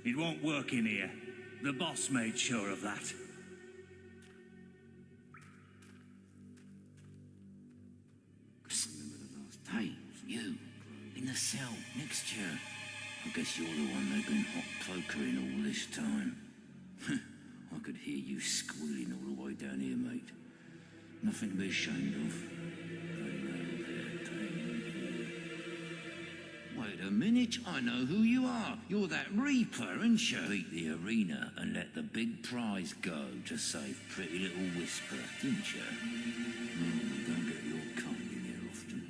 It won't work in here. The boss made sure of that. Remember the last day? You. In the cell, next to you. I guess you're the one they've been hot cloakering all this time. I could hear you squealing all the way down here, mate. Nothing to be ashamed of. Wait a minute, I know who you are. You're that Reaper, aren't you? Beat the arena and let the big prize go to save pretty little Whisper, didn't you? Don't get your kind in here often.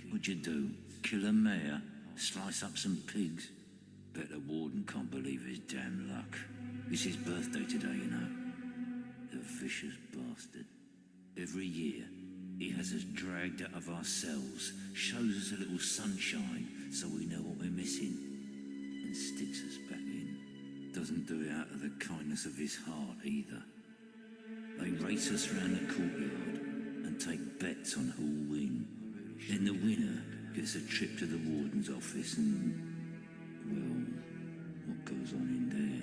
What'd you do? Kill a mare? Slice up some pigs? Bet the warden can't believe his damn luck. It's his birthday today, you know. The vicious bastard. Every year, he has us dragged out of our cells, shows us a little sunshine so we know what we're missing, and sticks us back in. Doesn't do it out of the kindness of his heart either. They race us round the courtyard and take bets on who'll win. Then the winner gets a trip to the warden's office and, well, what goes on in there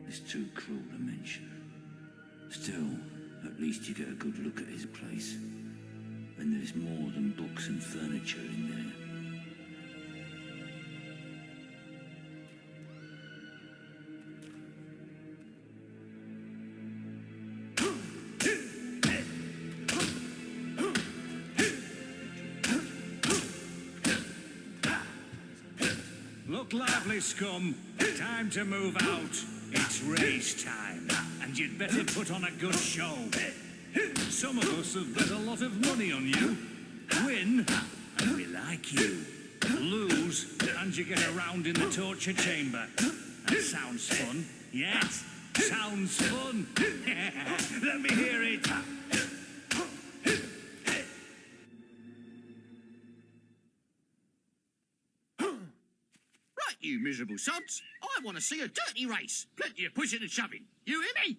is too cruel to mention. Still, at least you get a good look at his place. And there's more than books and furniture in there. Look lively, scum. Time to move out. It's race time, and you'd better put on a good show. Some of us have bet a lot of money on you. Win, and we like you. Lose, and you get around in the torture chamber. That sounds fun. Yes, sounds fun. Let me hear it. Right, you miserable sods. I want to see a dirty race. Plenty of pushing and shoving. You hear me?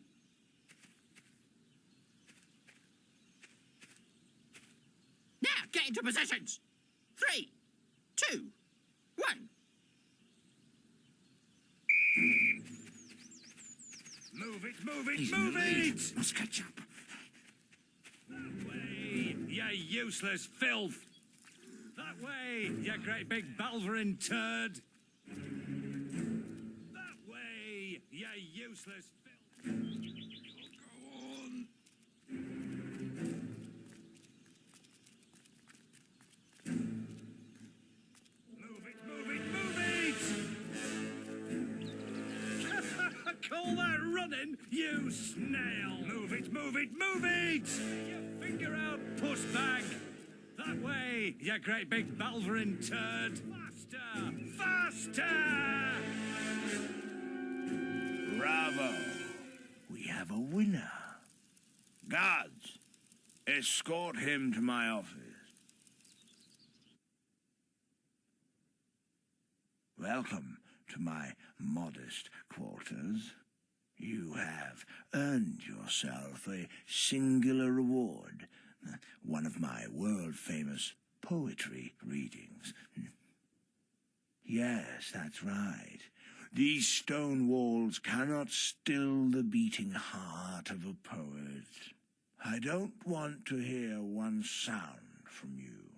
Now, get into positions. 3, 2, 1. Move it, move it, He's move it! Must catch up. That way, you useless filth! That way, you great big Balverin turd! That way, you useless filth! Go on! Move it, move it, move it! Call that running, you snail! Move it, move it, move it! Get your finger out, puss bag! That way, you great big Balverin turd! Faster! Faster! Bravo! We have a winner. Guards, escort him to my office. Welcome to my modest quarters. You have earned yourself a singular reward. One of my world-famous poetry readings. Yes, that's right. These stone walls cannot still the beating heart of a poet. I don't want to hear one sound from you.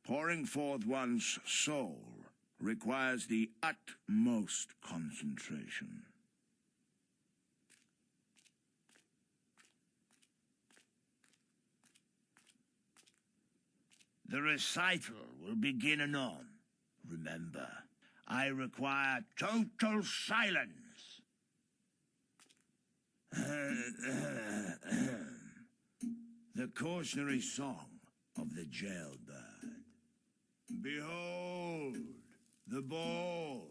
Pouring forth one's soul requires the utmost concentration. The recital will begin anon. Remember, I require total silence. The cautionary song of the jailbird. Behold, the bold,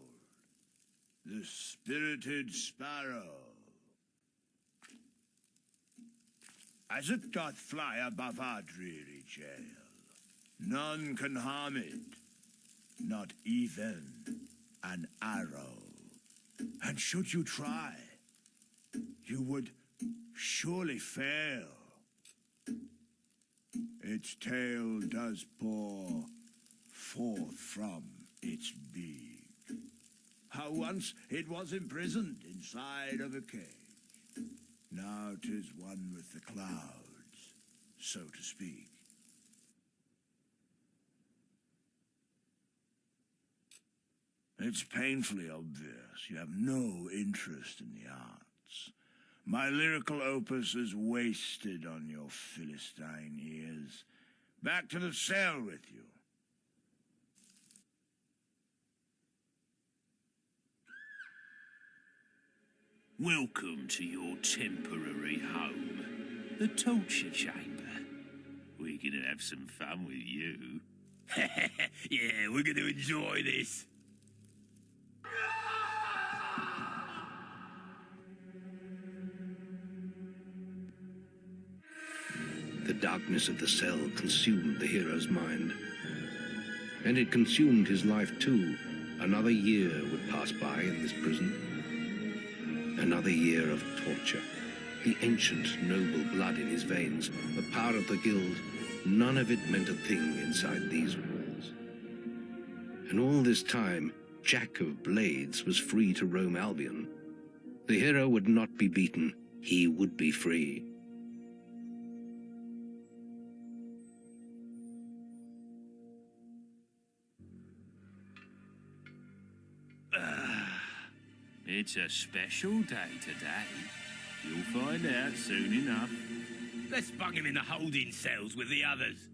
the spirited sparrow. As it doth fly above our dreary jail, none can harm it, not even an arrow. And should you try, you would surely fail. Its tail does pour forth from its beak. How once it was imprisoned inside of a cage. Now 'tis one with the clouds, so to speak. It's painfully obvious you have no interest in the arts. My lyrical opus is wasted on your Philistine ears. Back to the cell with you. Welcome to your temporary home, the torture chamber. We're gonna have some fun with you. Yeah, we're gonna enjoy this. The darkness of the cell consumed the hero's mind. And it consumed his life too. Another year would pass by in this prison. Another year of torture. The ancient, noble blood in his veins, the power of the guild, none of it meant a thing inside these walls. And all this time, Jack of Blades was free to roam Albion. The hero would not be beaten. He would be free. It's a special day today. You'll find out soon enough. Let's bung him in the holding cells with the others.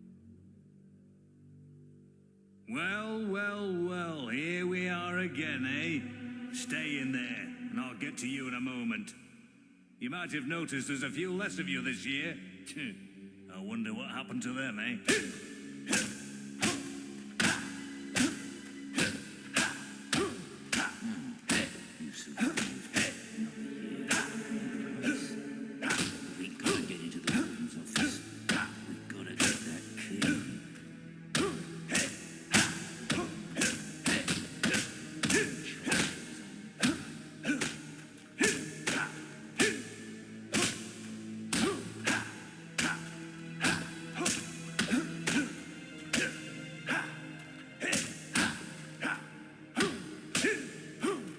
Well, well, well, here we are again, eh? Stay in there, and I'll get to you in a moment. You might have noticed there's a few less of you this year. I wonder what happened to them, eh?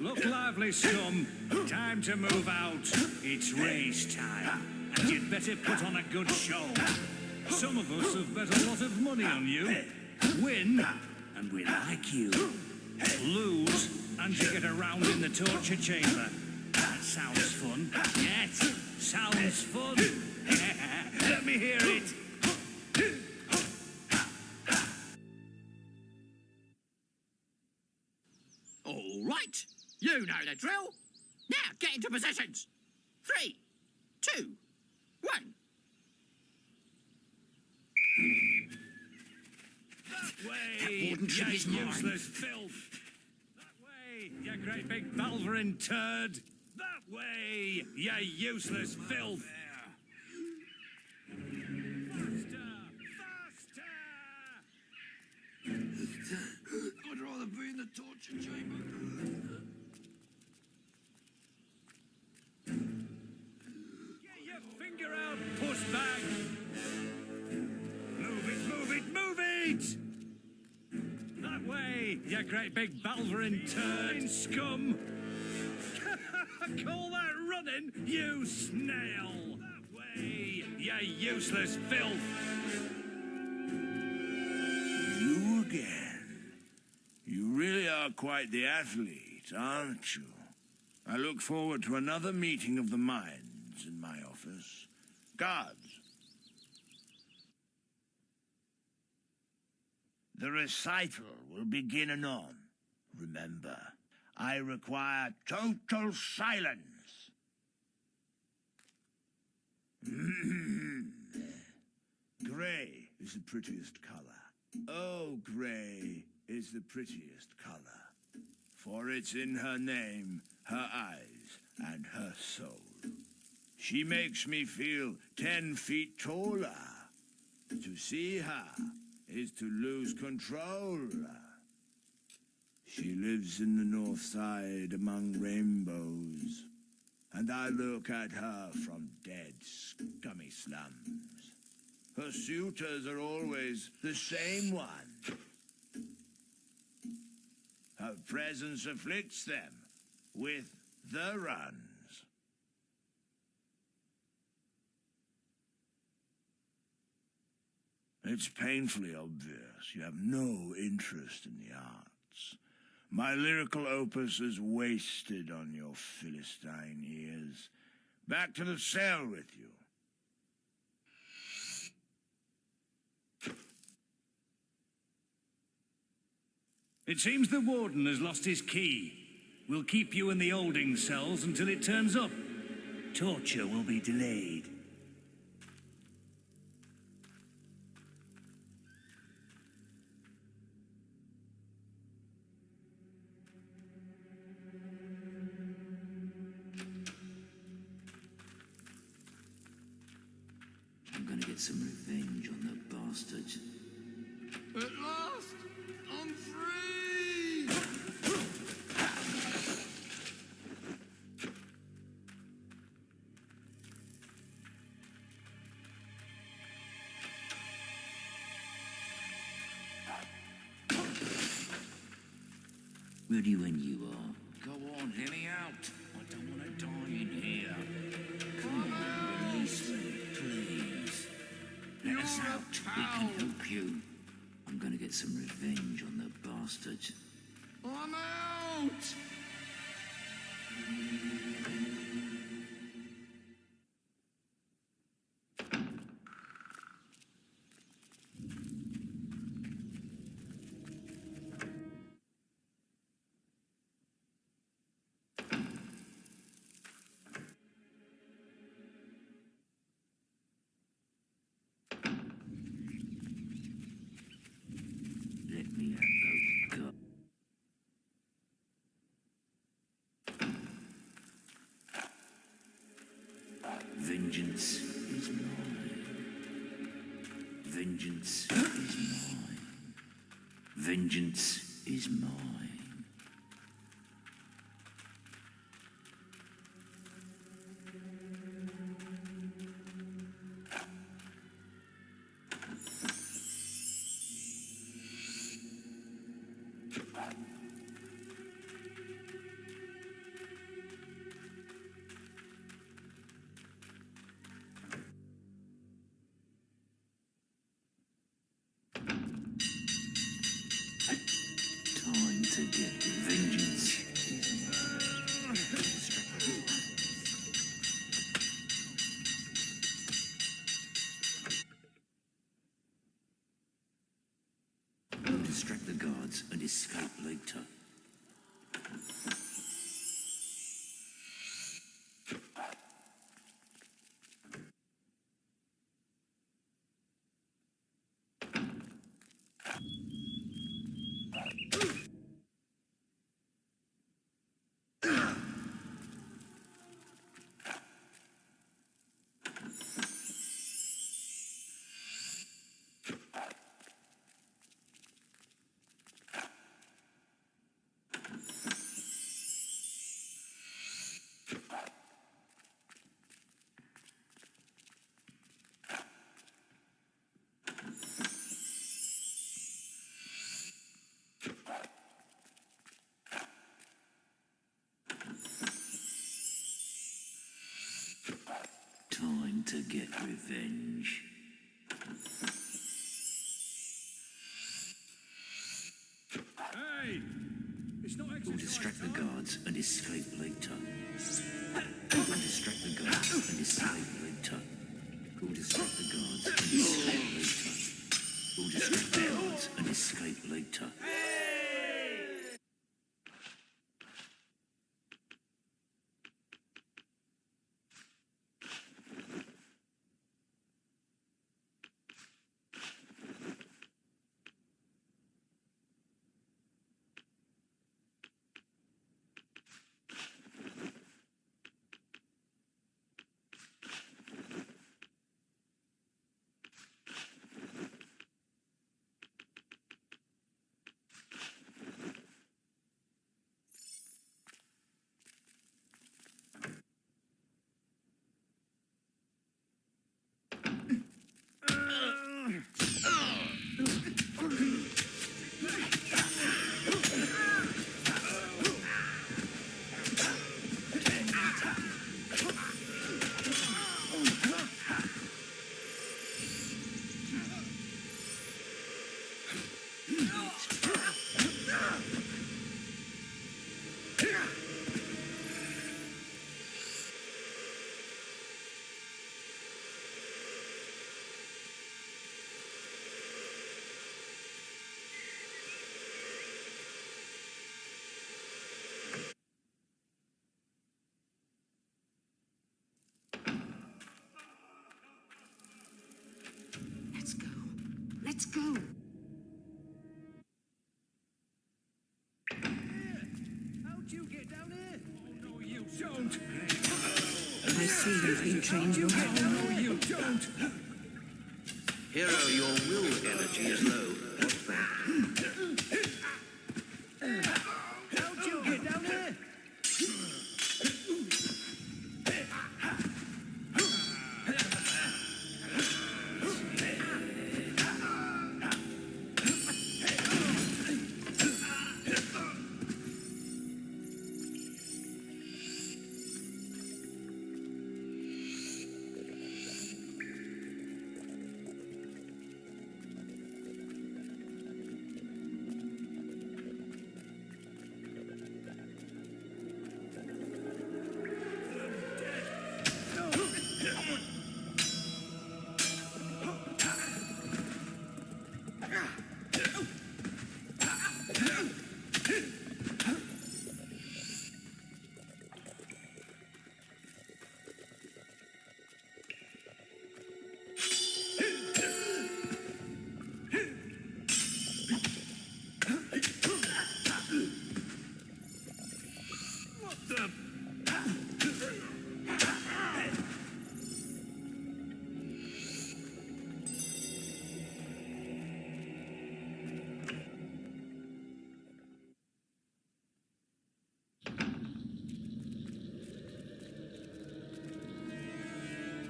Look lively, scum. Time to move out. It's race time. And you'd better put on a good show. Some of us have bet a lot of money on you. Win, and we like you. Lose, and you get around in the torture chamber. That sounds fun. Yes, sounds fun. Let me hear it. All right. You know the drill. Now get into positions. 3, 2, 1. That way, That warden should you be mine. useless filth. That way, you great big Balverin turd. That way, you useless filth. I'd rather be in the torture chamber. Get your finger out, puss bag. Move it, move it, move it! That way, you great big Balverin turd scum. Call that running, you snail. That way, you useless filth. You again. You really are quite the athlete, aren't you? I look forward to another meeting of the minds in my office. Guards. The recital will begin anon. Remember, I require total silence. Grey is the prettiest color. Oh, grey is the prettiest color. For it's in her name, her eyes, and her soul. She makes me feel 10 feet taller. To see her is to lose control. She lives in the north side among rainbows, and I look at her from dead, scummy slums. Her suitors are always the same one. Her presence afflicts them with the runs. It's painfully obvious you have no interest in the arts. My lyrical opus is wasted on your Philistine ears. Back to the cell with you. It seems the warden has lost his key. We'll keep you in the holding cells until it turns up. Torture will be delayed. I'm gonna get some revenge on the bastards. At last, I'm free! Ready when you are. Go on, let me out. I don't want to die in here. Come on, release me, please. Let us You're a out. We pal. can help you. I'm gonna get some revenge on the bastards. I'm out! Vengeance is mine. Vengeance is mine. Vengeance is mine. Time to get vengeance. Distract the guards and escape later. Time to get revenge. Hey! It's not We'll distract the guards and escape later. We'll distract the guards and escape later. We'll distract the guards and escape later. We'll distract the guards and escape later. Let's go. Let's go. How'd you get down here? Oh, no, you don't! I see you've been trained well. Oh, no, you don't! Hero, your will energy is low. What's that? How'd you get down here?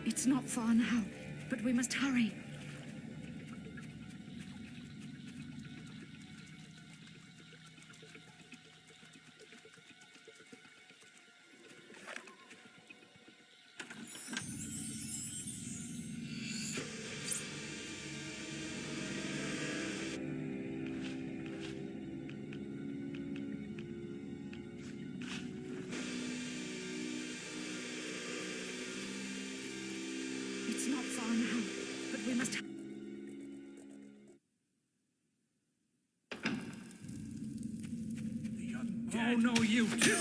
It's not far now, but we must hurry. It's not far now, but we must... Oh, no, you too!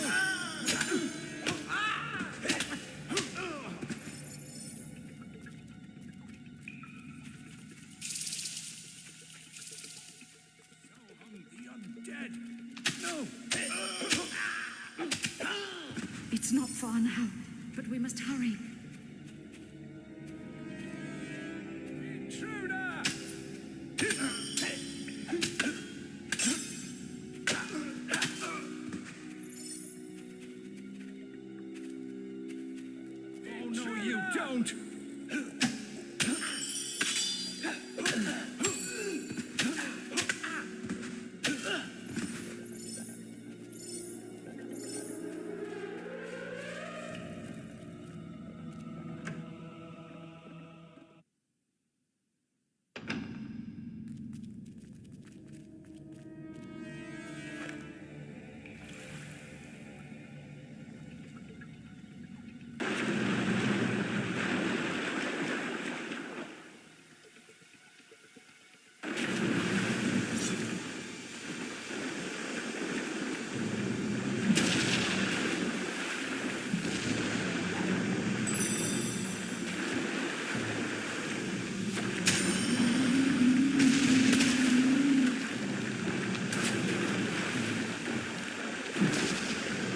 It's not far now, but we must hurry. Oh, no, you don't!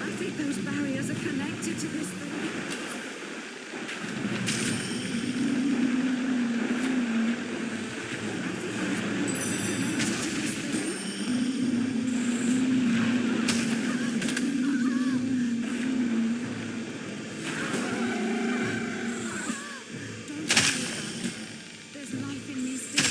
I think those barriers are connected to this thing. There's life in me still.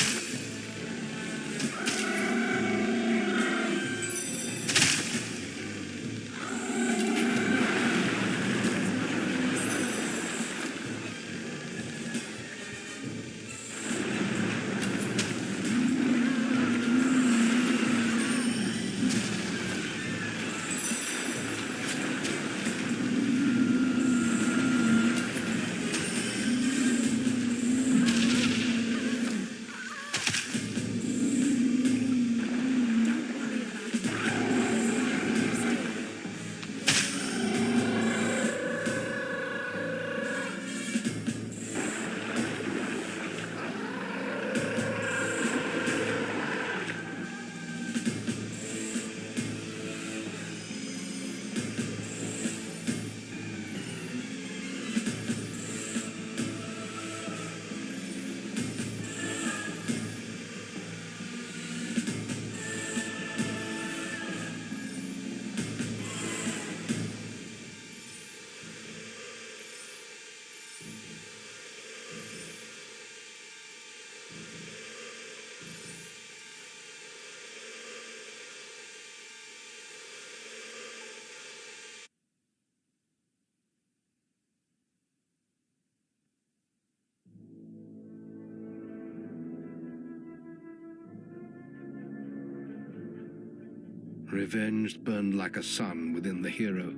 Revenge burned like a sun within the hero,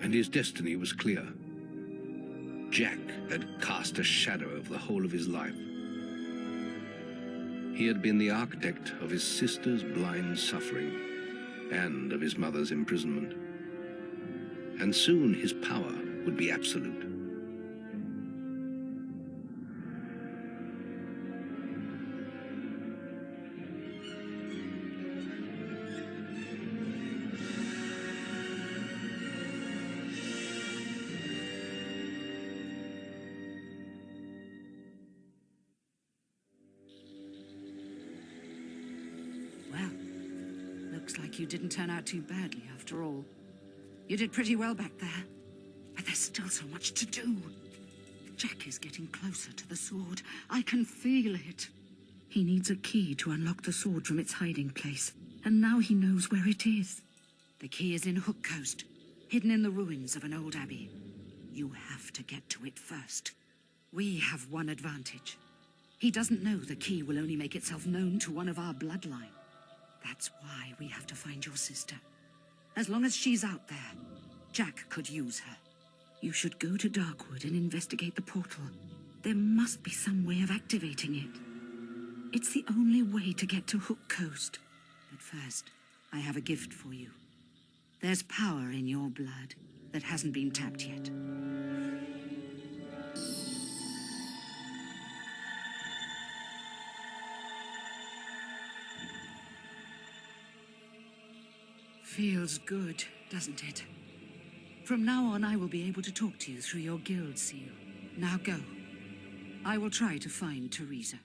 and his destiny was clear. Jack had cast a shadow over the whole of his life. He had been the architect of his sister's blind suffering and of his mother's imprisonment. And soon his power would be absolute. Well, looks like you didn't turn out too badly after all. You did pretty well back there, but there's still so much to do. Jack is getting closer to the sword. I can feel it. He needs a key to unlock the sword from its hiding place, and now he knows where it is. The key is in Hook Coast, hidden in the ruins of an old abbey. You have to get to it first. We have one advantage. He doesn't know the key will only make itself known to one of our bloodline. That's why we have to find your sister. As long as she's out there, Jack could use her. You should go to Darkwood and investigate the portal. There must be some way of activating it. It's the only way to get to Hook Coast. But first, I have a gift for you. There's power in your blood that hasn't been tapped yet. Feels good, doesn't it? From now on, I will be able to talk to you through your guild seal. Now go. I will try to find Teresa.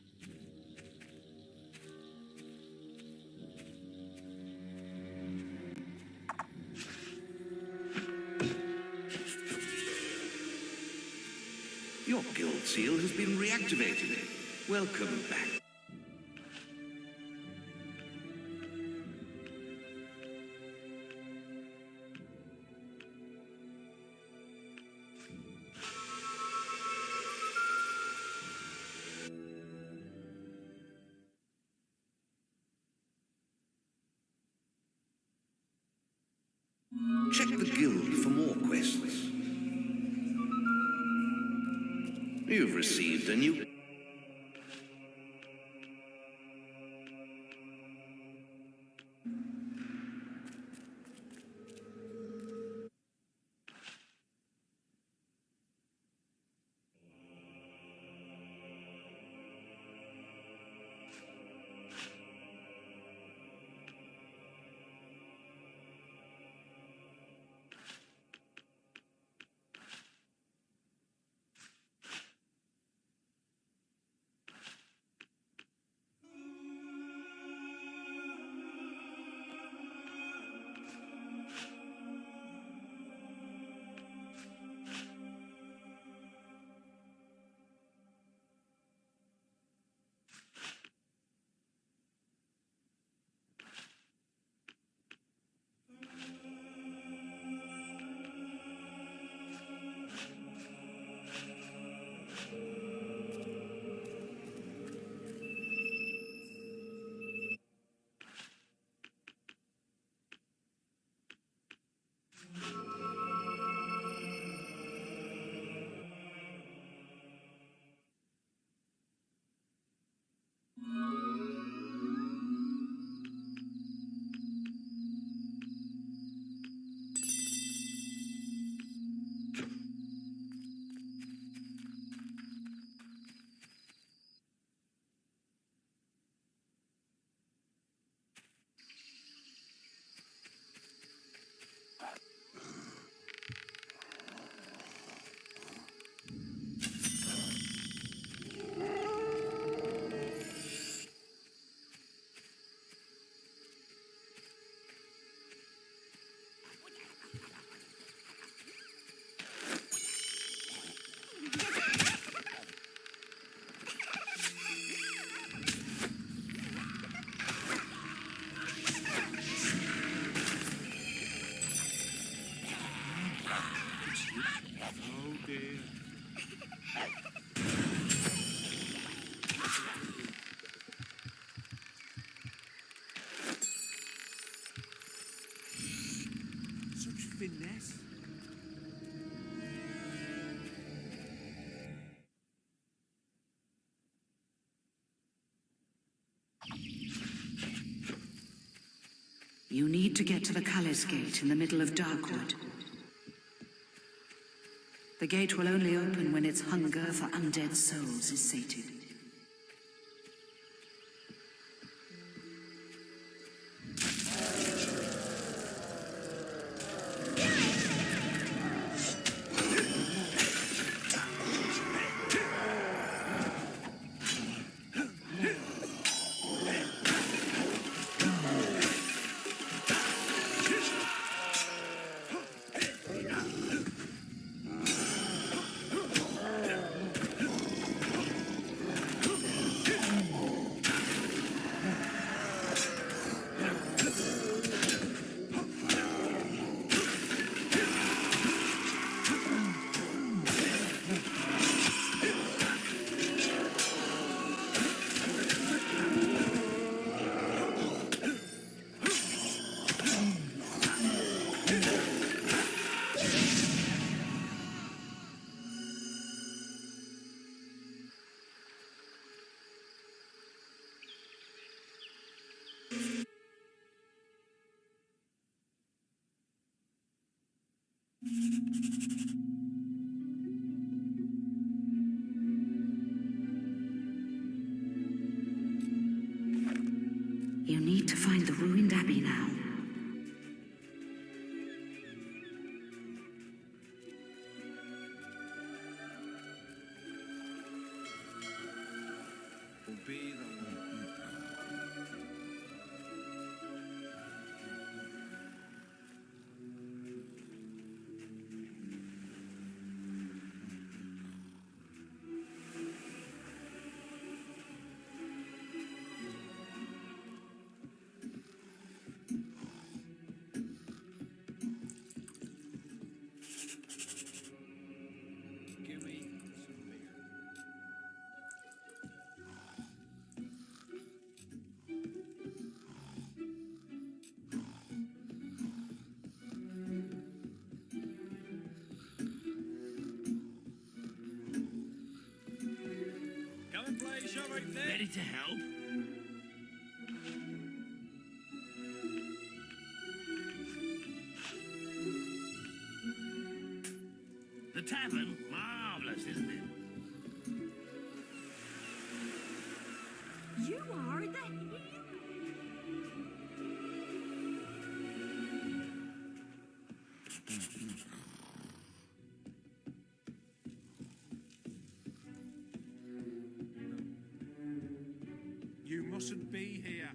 Your guild seal has been reactivated. Welcome back. Check the guild for more quests. You've received a new... Finesse. You need to get to the Cullis Gate in the middle of Darkwood. The gate will only open when its hunger for undead souls is sated. You need to find the ruined abbey now. Obey the law. Give me some beer. Come and play, shove right there. Ready to help? The tavern? Marvellous, isn't it? You are the hero. You mustn't be here.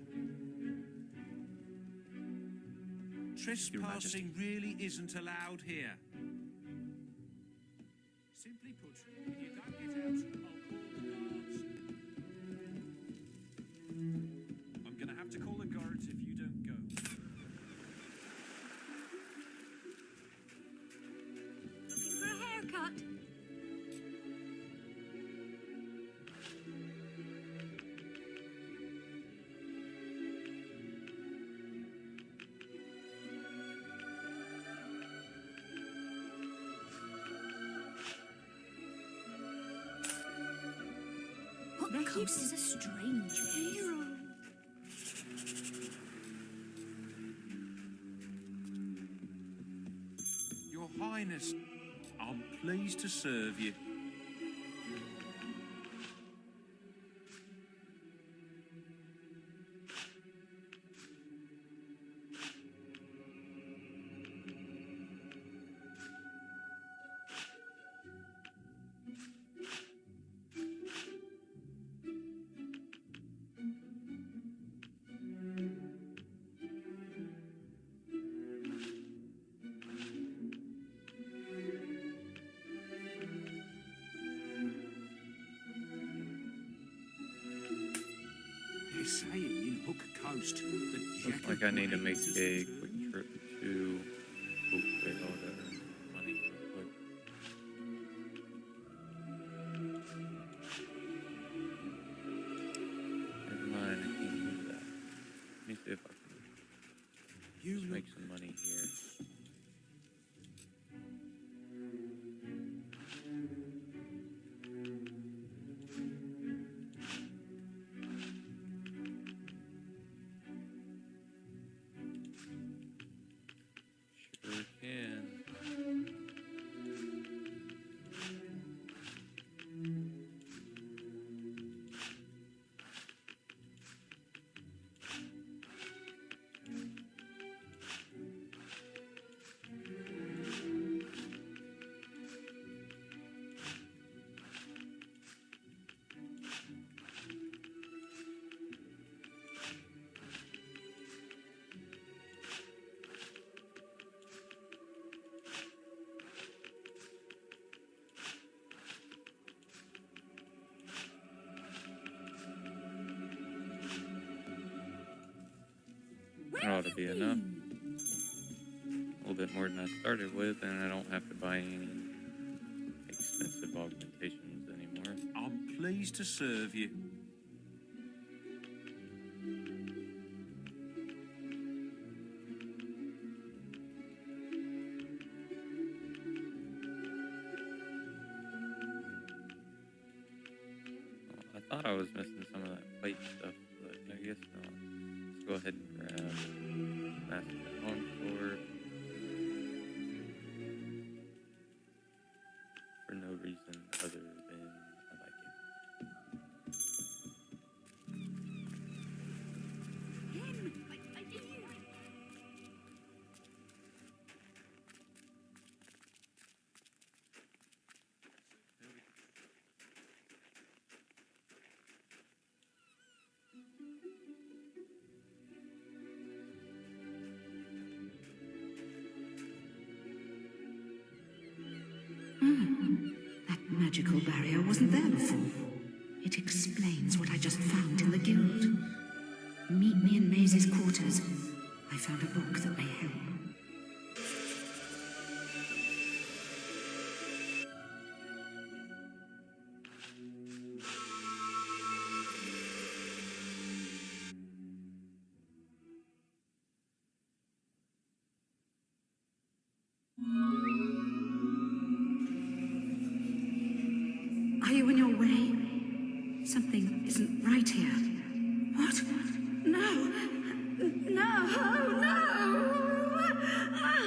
Trespassing really isn't allowed here. Simply put, if you don't get out, I'll call the guards. I'm gonna have to call the guards if you don't go. Looking for a haircut? What ghost is a strange Hero. Your Highness, I'm pleased to serve you. They're saying in Hook Coast that Looks like I need to make a quick trip to. Oh, wait, hold on. Money real quick. Never mind, I can't use that. Let me see if I can just make some money here. Sure can. That ought to be enough. A little bit more than I started with, and I don't have to buy any expensive augmentations anymore. I'm pleased to serve you. I thought I was missing some of that plate stuff, but I guess not. Let's go ahead and grab Master Longsword. for no reason other than I like it. That magical barrier wasn't there before. It explains what I just found in the guild. Meet me in Maze's quarters. I found a book that may help. Are you on your way? Something isn't right here. What? No! No! No! Ah!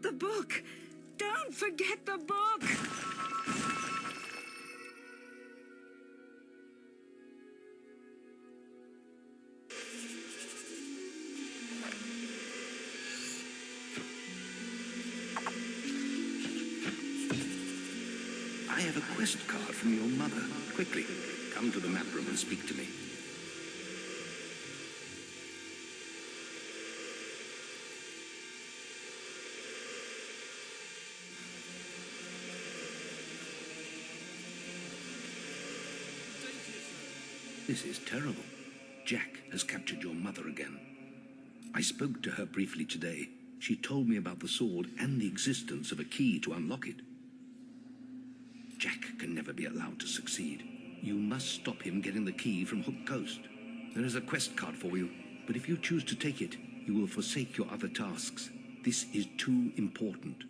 The book! Don't forget the book! I have a quest card from your mother. Quickly, come to the map room and speak to me. This is terrible. Jack has captured your mother again. I spoke to her briefly today. She told me about the sword and the existence of a key to unlock it. Jack can never be allowed to succeed. You must stop him getting the key from Hook Coast. There is a quest card for you, but if you choose to take it, you will forsake your other tasks. This is too important.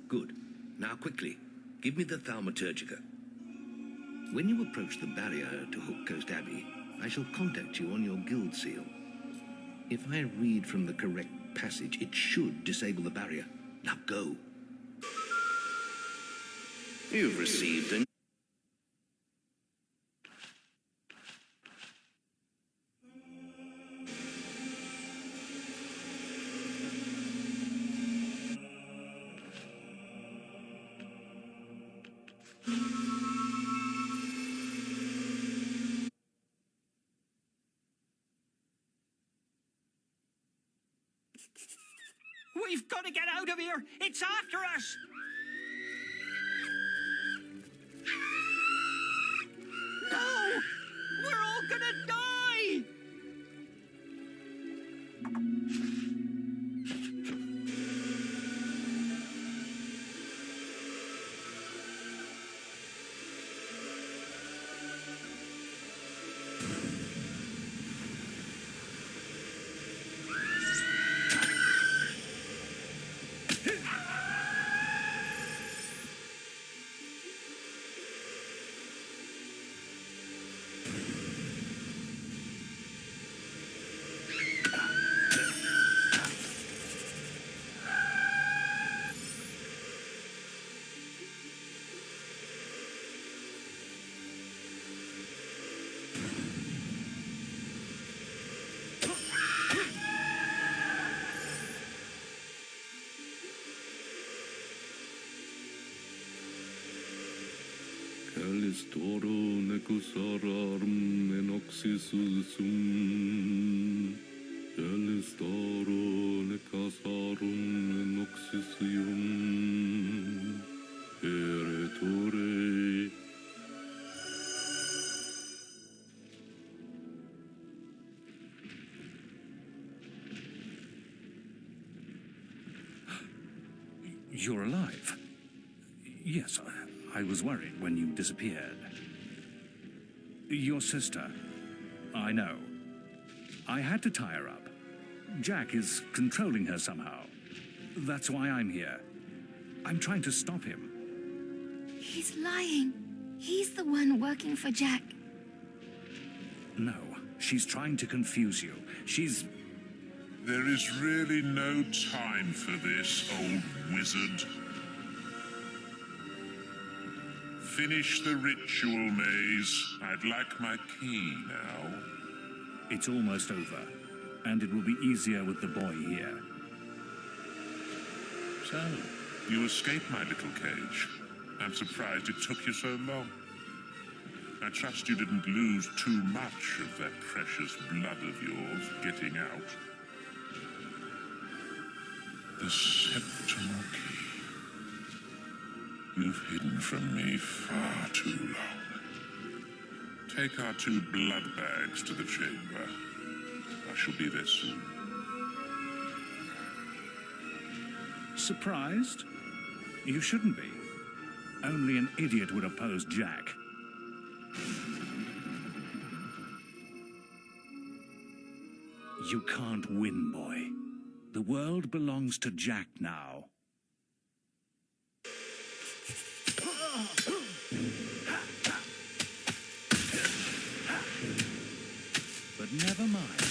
Good. Now quickly, give me the Thaumaturgica. When you approach the barrier to Hook Coast Abbey, I shall contact you on your guild seal. If I read from the correct passage, it should disable the barrier. Now go. You've received a... We've got to get out of here! It's after us! No! We're all gonna die! Calistoro necusarum enoxis sum. Calistoro necasarum enoxisium. Eretore. You're alive. Yes, I was worried when you disappeared. Your sister. I know. I had to tie her up. Jack is controlling her somehow. That's why I'm here. I'm trying to stop him. He's lying. He's the one working for Jack. No, she's trying to confuse you. There is really no time for this, old wizard. Finish the ritual, Maze. I'd like my key now. It's almost over, and it will be easier with the boy here. So, you escaped my little cage. I'm surprised it took you so long. I trust you didn't lose too much of that precious blood of yours getting out. The septuple key. You've hidden from me far too long. Take our 2 blood bags to the chamber. I shall be there soon. Surprised? You shouldn't be. Only an idiot would oppose Jack. You can't win, boy. The world belongs to Jack now. But never mind.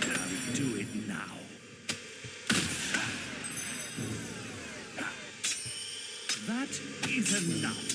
I'll do it now. That is enough.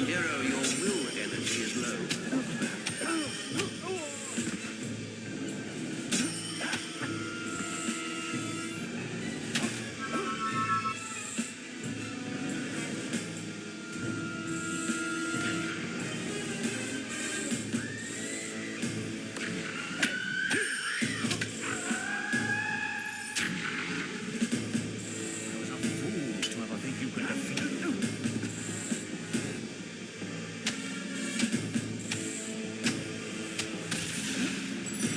Hero, your will energy is low.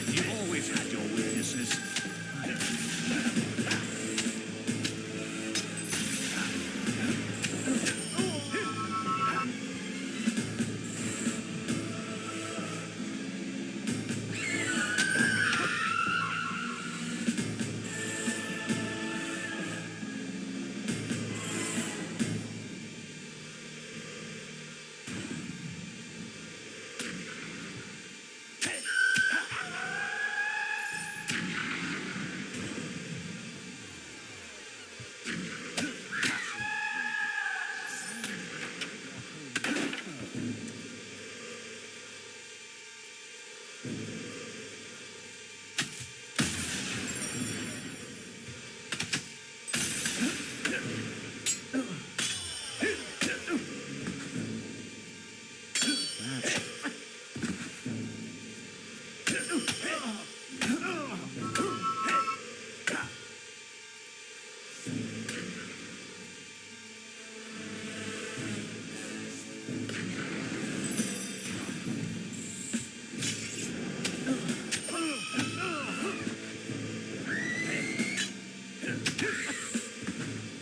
You've always had your weaknesses.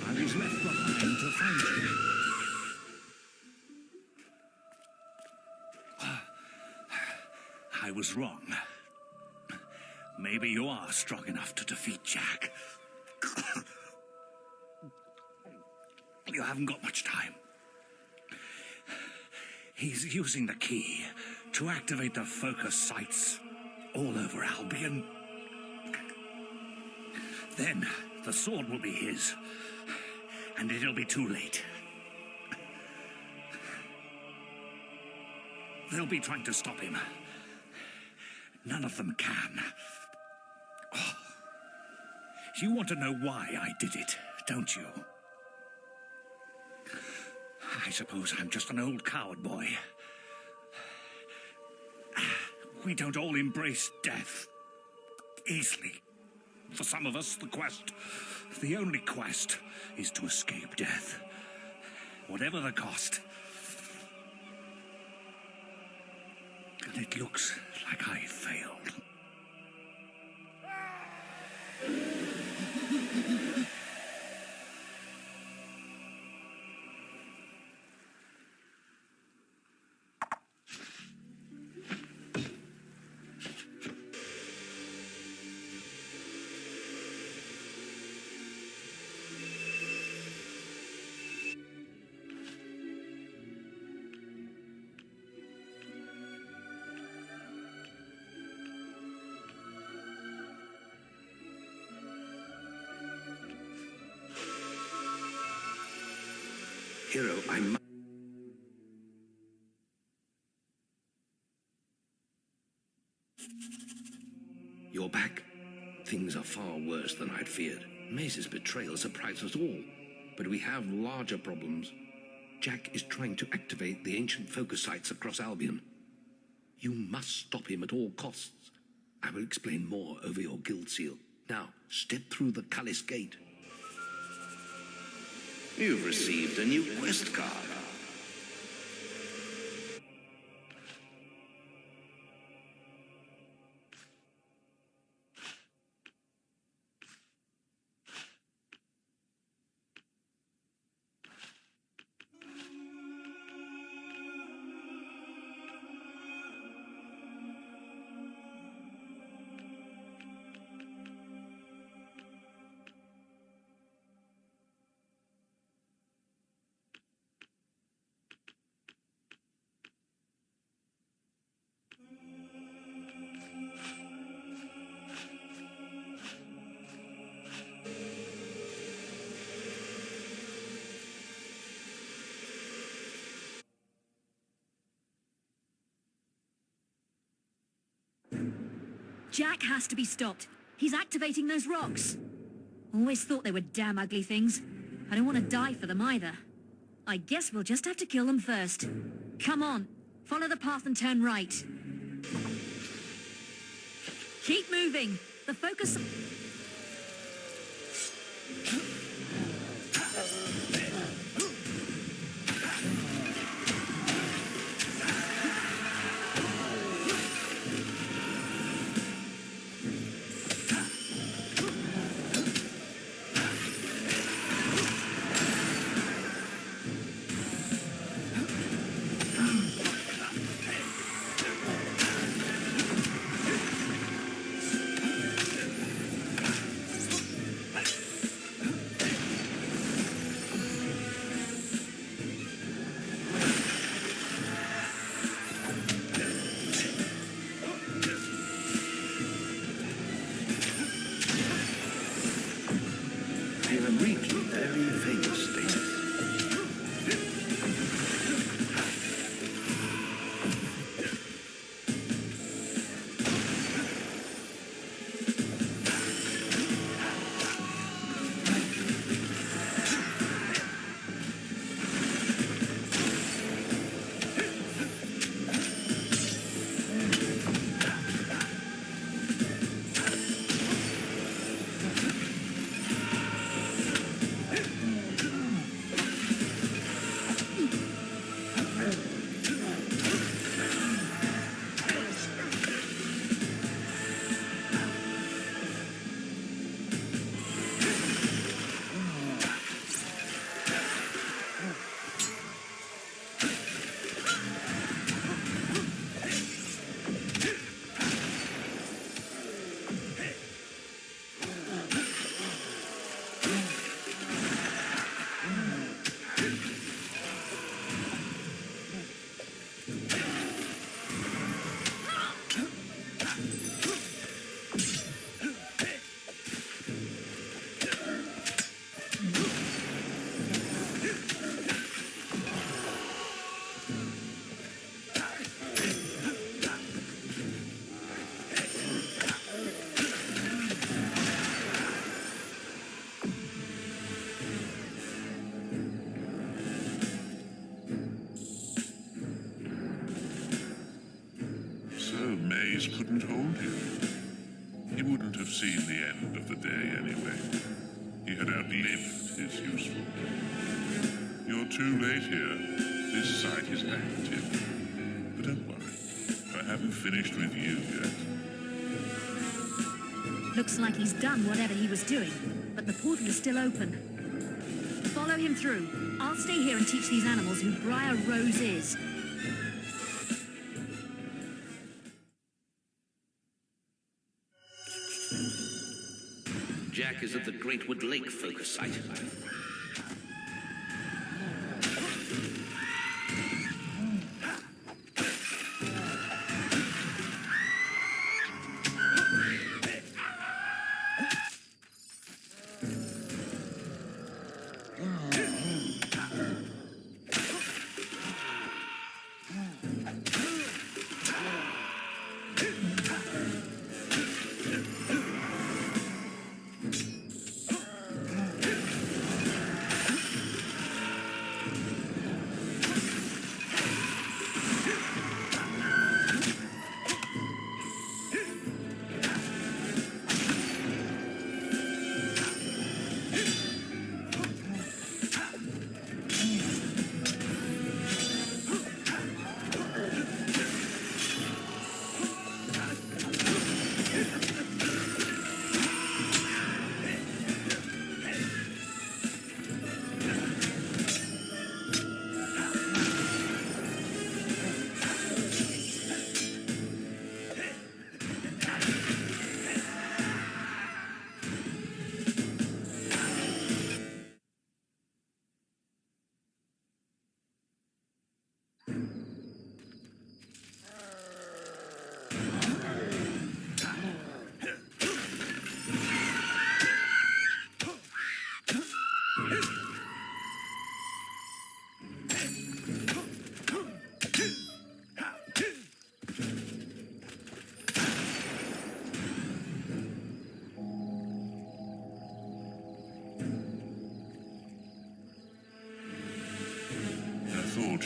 I was left behind to find you. I was wrong. Maybe you are strong enough to defeat Jack. You haven't got much time. He's using the key to activate the focus sites all over Albion. Then the sword will be his, and it'll be too late. They'll be trying to stop him. None of them can. Oh, You want to know why I did it, don't you? I suppose I'm just an old coward boy. We don't all embrace death easily. For some of us, the only quest, is to escape death. Whatever the cost. And it looks like I failed. Hero, You're back. Things are far worse than I'd feared. Mace's betrayal surprised us all. But we have larger problems. Jack is trying to activate the ancient focus sites across Albion. You must stop him at all costs. I will explain more over your guild seal. Now, step through the Cullis Gate. You've received a new quest card. Jack has to be stopped. He's activating those rocks. Always thought they were damn ugly things. I don't want to die for them either. I guess we'll just have to kill them first. Come on, follow the path and turn right. Keep moving. The focus... You have reached very famous status. found you. He wouldn't have seen the end of the day anyway. He had outlived his useful. You're too late here. This site is active. But don't worry, I haven't finished with you yet. Looks like he's done whatever he was doing, but the portal is still open. Follow him through. I'll stay here and teach these animals who Briar Rose is. Jack is at the Greatwood Lake focus site.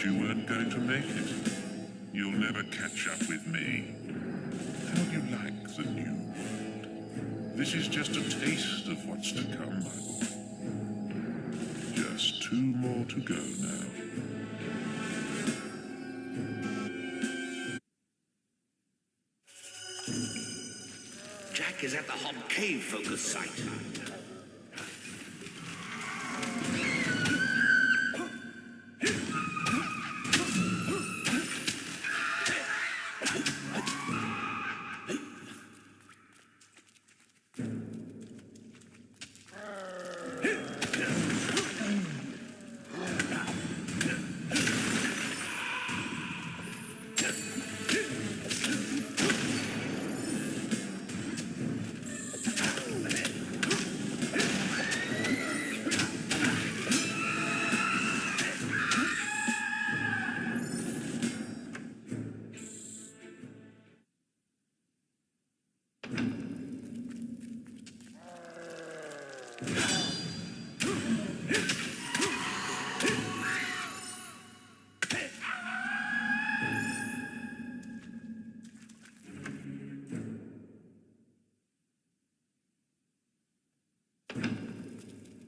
You weren't going to make it. You'll never catch up with me. How do you like the new world? This is just a taste of what's to come, my boy. Just 2 more to go now. Jack is at the Hob Cave focus site.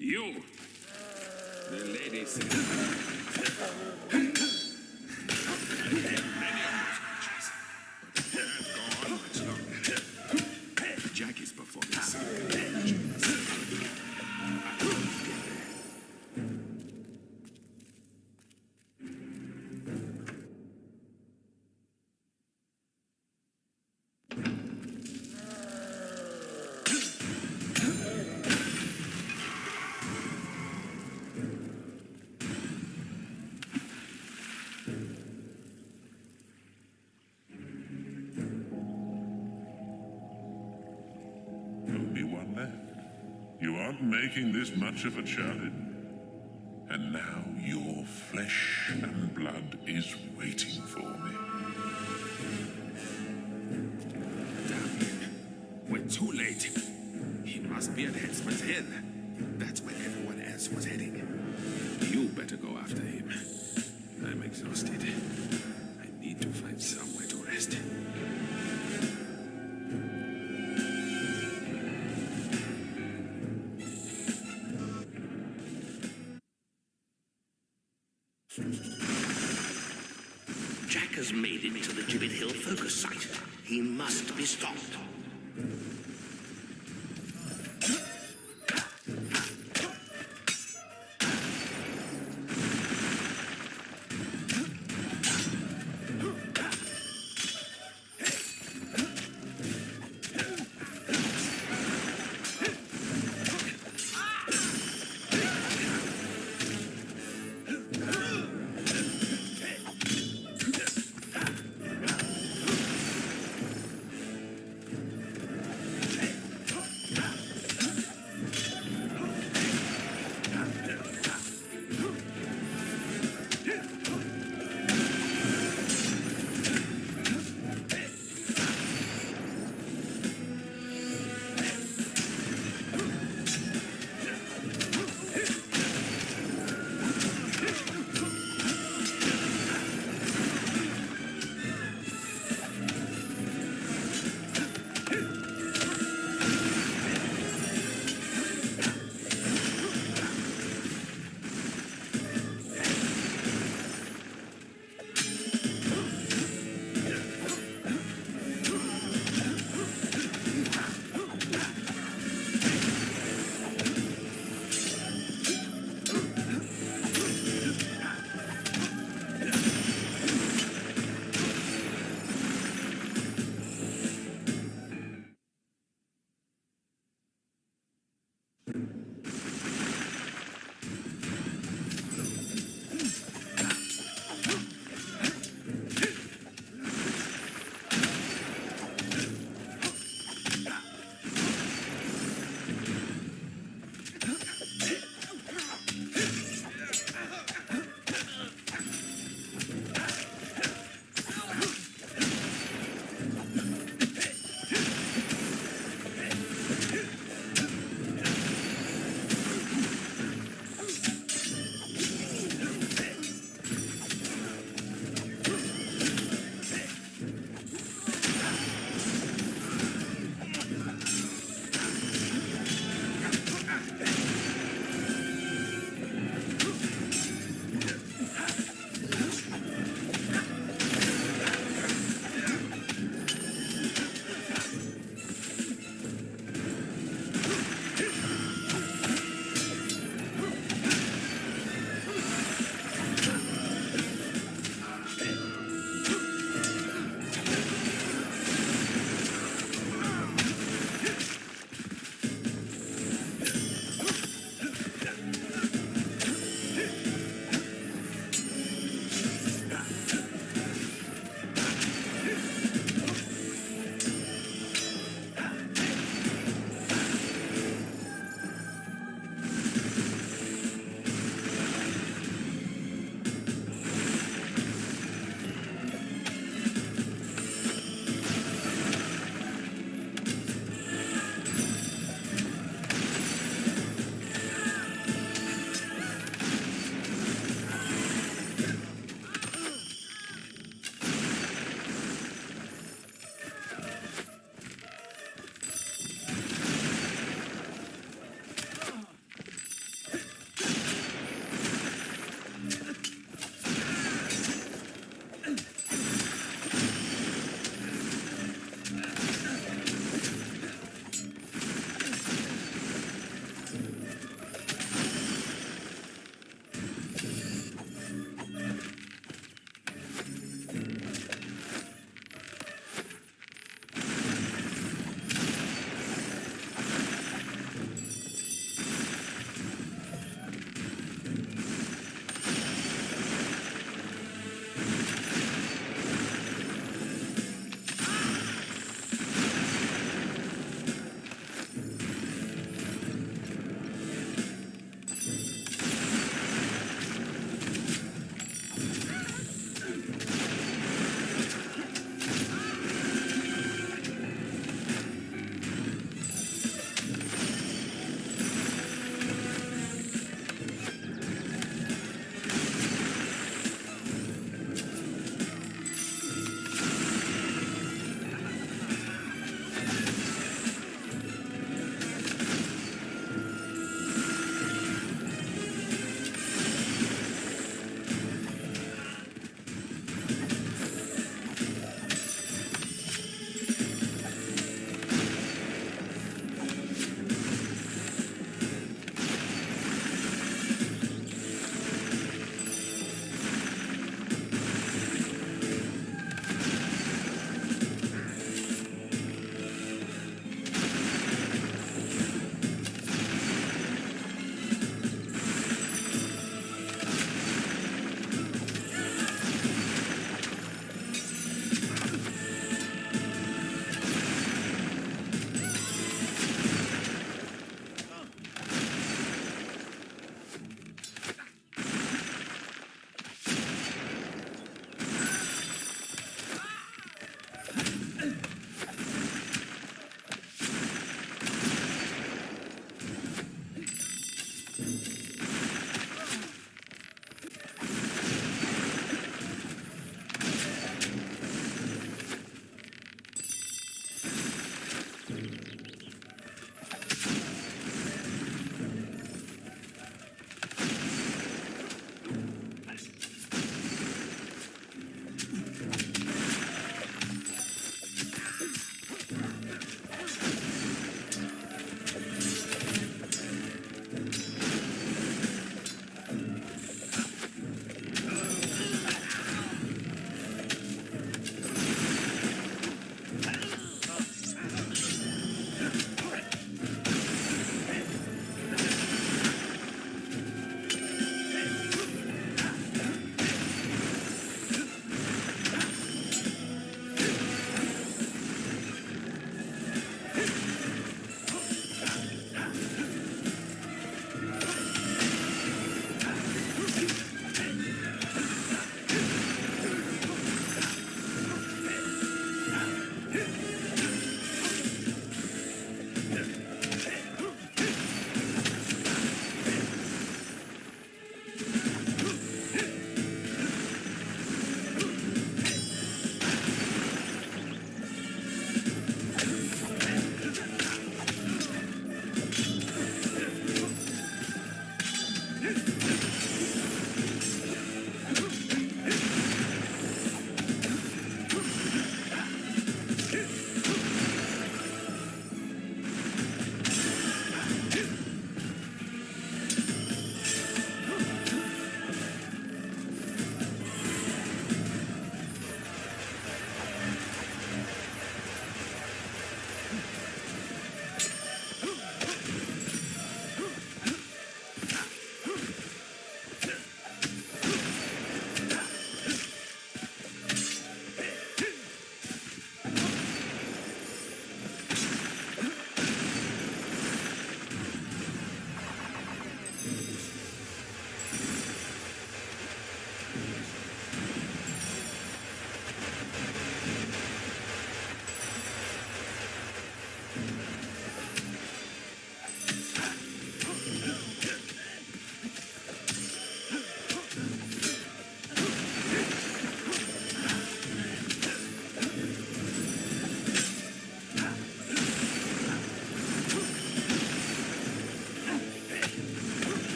You! The lady said. Many of those creatures, but they can't go on much longer. Jack is performing some. You aren't making this much of a challenge. And now your flesh and blood is waiting for me. Damn him. We're too late. He must be at Headsman's Hill. That's where everyone else was heading. You better go after him. I'm exhausted. I need to find somewhere to rest. has made it to the Gibbet Hill focus site. He must be stopped.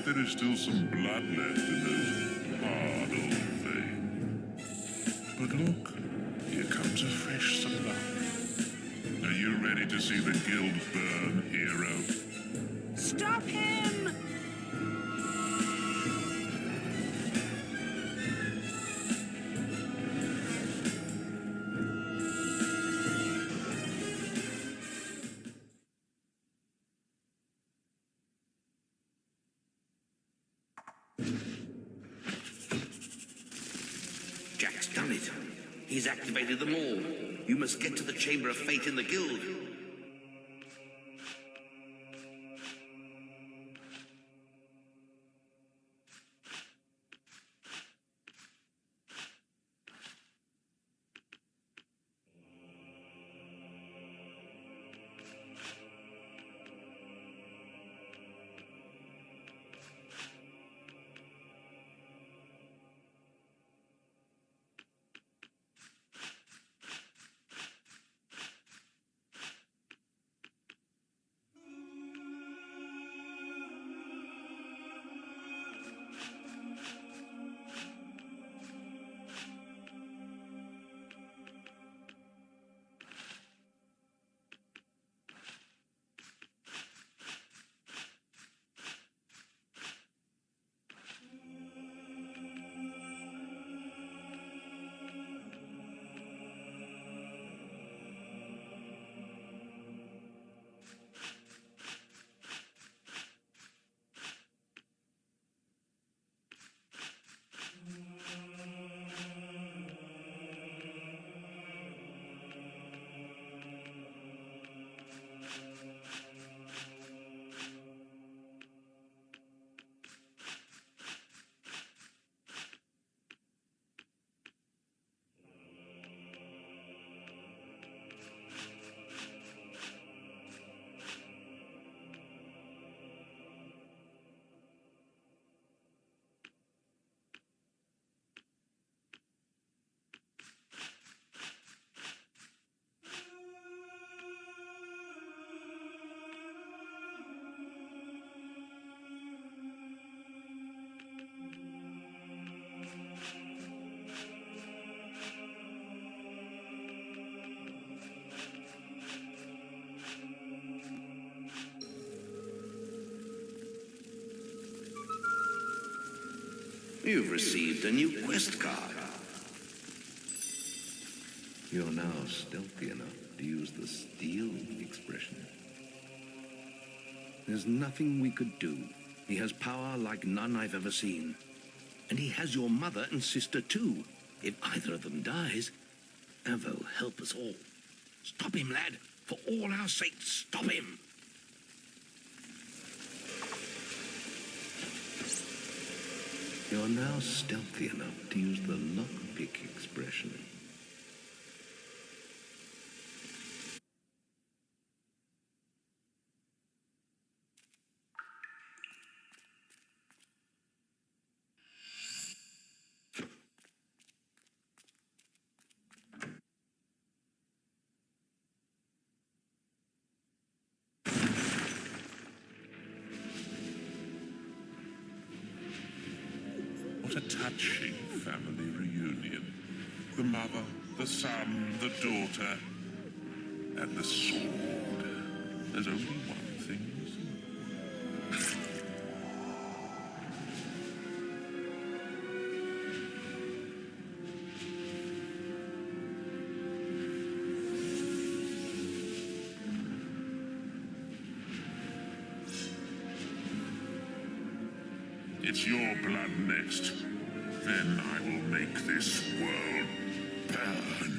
there is still some blood left in those hard old veins. But look, here comes a fresh supply. Are you ready to see the guild burn, hero? Stop him! Jack's done it. He's activated them all. You must get to the Chamber of Fate in the guild. You've received a new quest card. You're now stealthy enough to use the steal expression. There's nothing we could do. He has power like none I've ever seen. And he has your mother and sister too. If either of them dies, Avo help us all. Stop him, lad. For all our sakes, stop him. You're now stealthy enough to use the lockpick expression. What a touching family reunion. The mother, the son, the daughter, and the sword. There's only one thing missing. It's your blood next. Then I will make this world burn.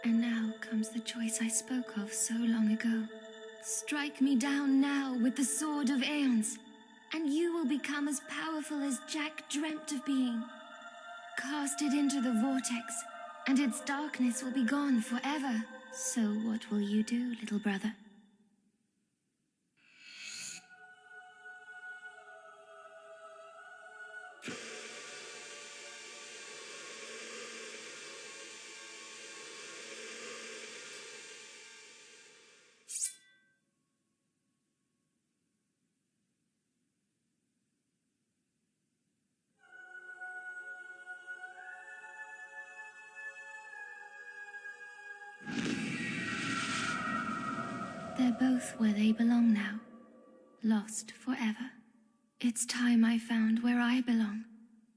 And now comes the choice I spoke of so long ago. Strike me down now with the sword of aeons, and you will become as powerful as Jack dreamt of being. Cast it into the vortex, and its darkness will be gone forever. So what will you do, little brother? They're both where they belong now, lost forever. It's time I found where I belong.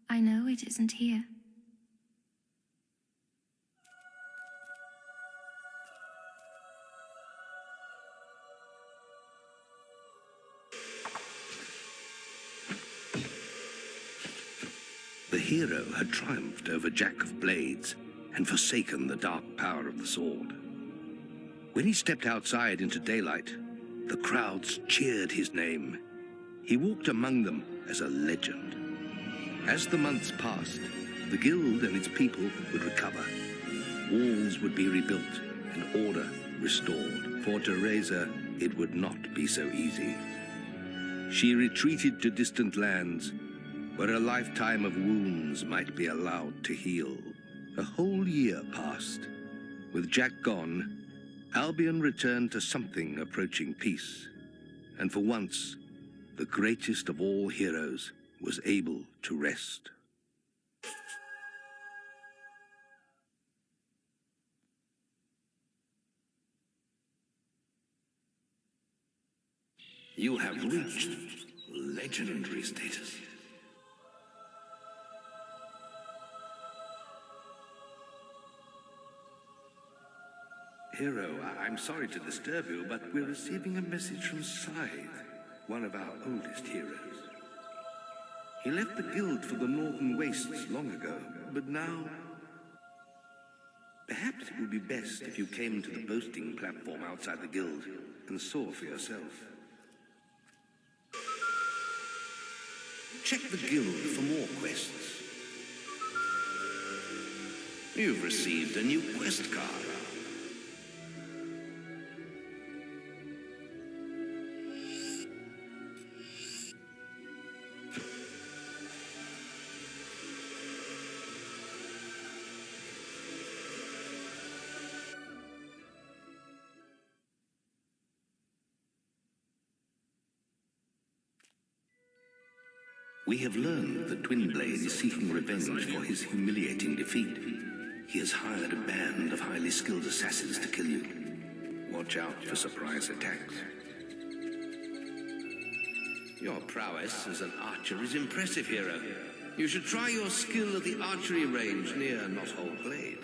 I know it isn't here. The hero had triumphed over Jack of Blades and forsaken the dark power of the sword. When he stepped outside into daylight, the crowds cheered his name. He walked among them as a legend. As the months passed, the guild and its people would recover. Walls would be rebuilt and order restored. For Teresa, it would not be so easy. She retreated to distant lands, where a lifetime of wounds might be allowed to heal. A whole year passed. With Jack gone, Albion returned to something approaching peace. And for once, the greatest of all heroes was able to rest. You have reached legendary status. Hero, I'm sorry to disturb you, but we're receiving a message from Scythe, one of our oldest heroes. He left the guild for the Northern Wastes long ago, but now... Perhaps it would be best if you came to the boasting platform outside the guild and saw for yourself. Check the guild for more quests. You've received a new quest card. We have learned that Twinblade is seeking revenge for his humiliating defeat. He has hired a band of highly skilled assassins to kill you. Watch out for surprise attacks. Your prowess as an archer is impressive, hero. You should try your skill at the archery range near Knothole Glade.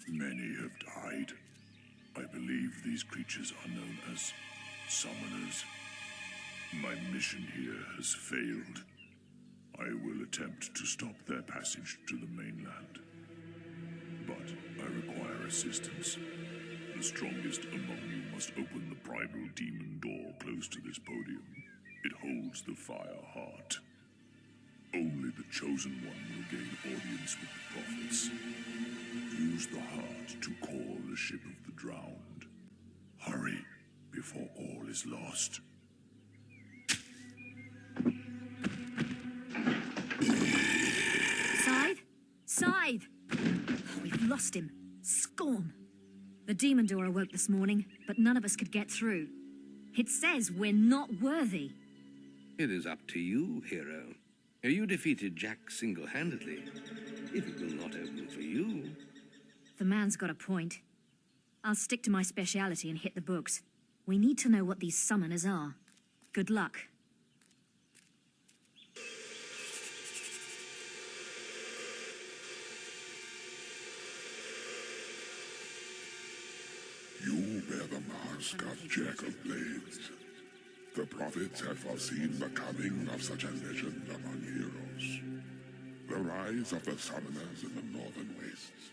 Many have died. I believe these creatures are known as summoners. My mission here has failed. I will attempt to stop their passage to the mainland. But I require assistance. The strongest among you must open the primal demon door close to this podium. It holds the fire heart. Only the chosen one will gain audience with the prophets. Use the heart to call the ship of the drowned. Hurry, before all is lost. Scythe? Scythe! We've lost him. Scorn. The demon door awoke this morning, but none of us could get through. It says we're not worthy. It is up to you, hero. You defeated Jack single-handedly. If it will not open for you... The man's got a point. I'll stick to my speciality and hit the books. We need to know what these summoners are. Good luck. You bear the mask of Jack of Blades. The prophets had foreseen the coming of such a legend among heroes. The rise of the summoners in the northern wastes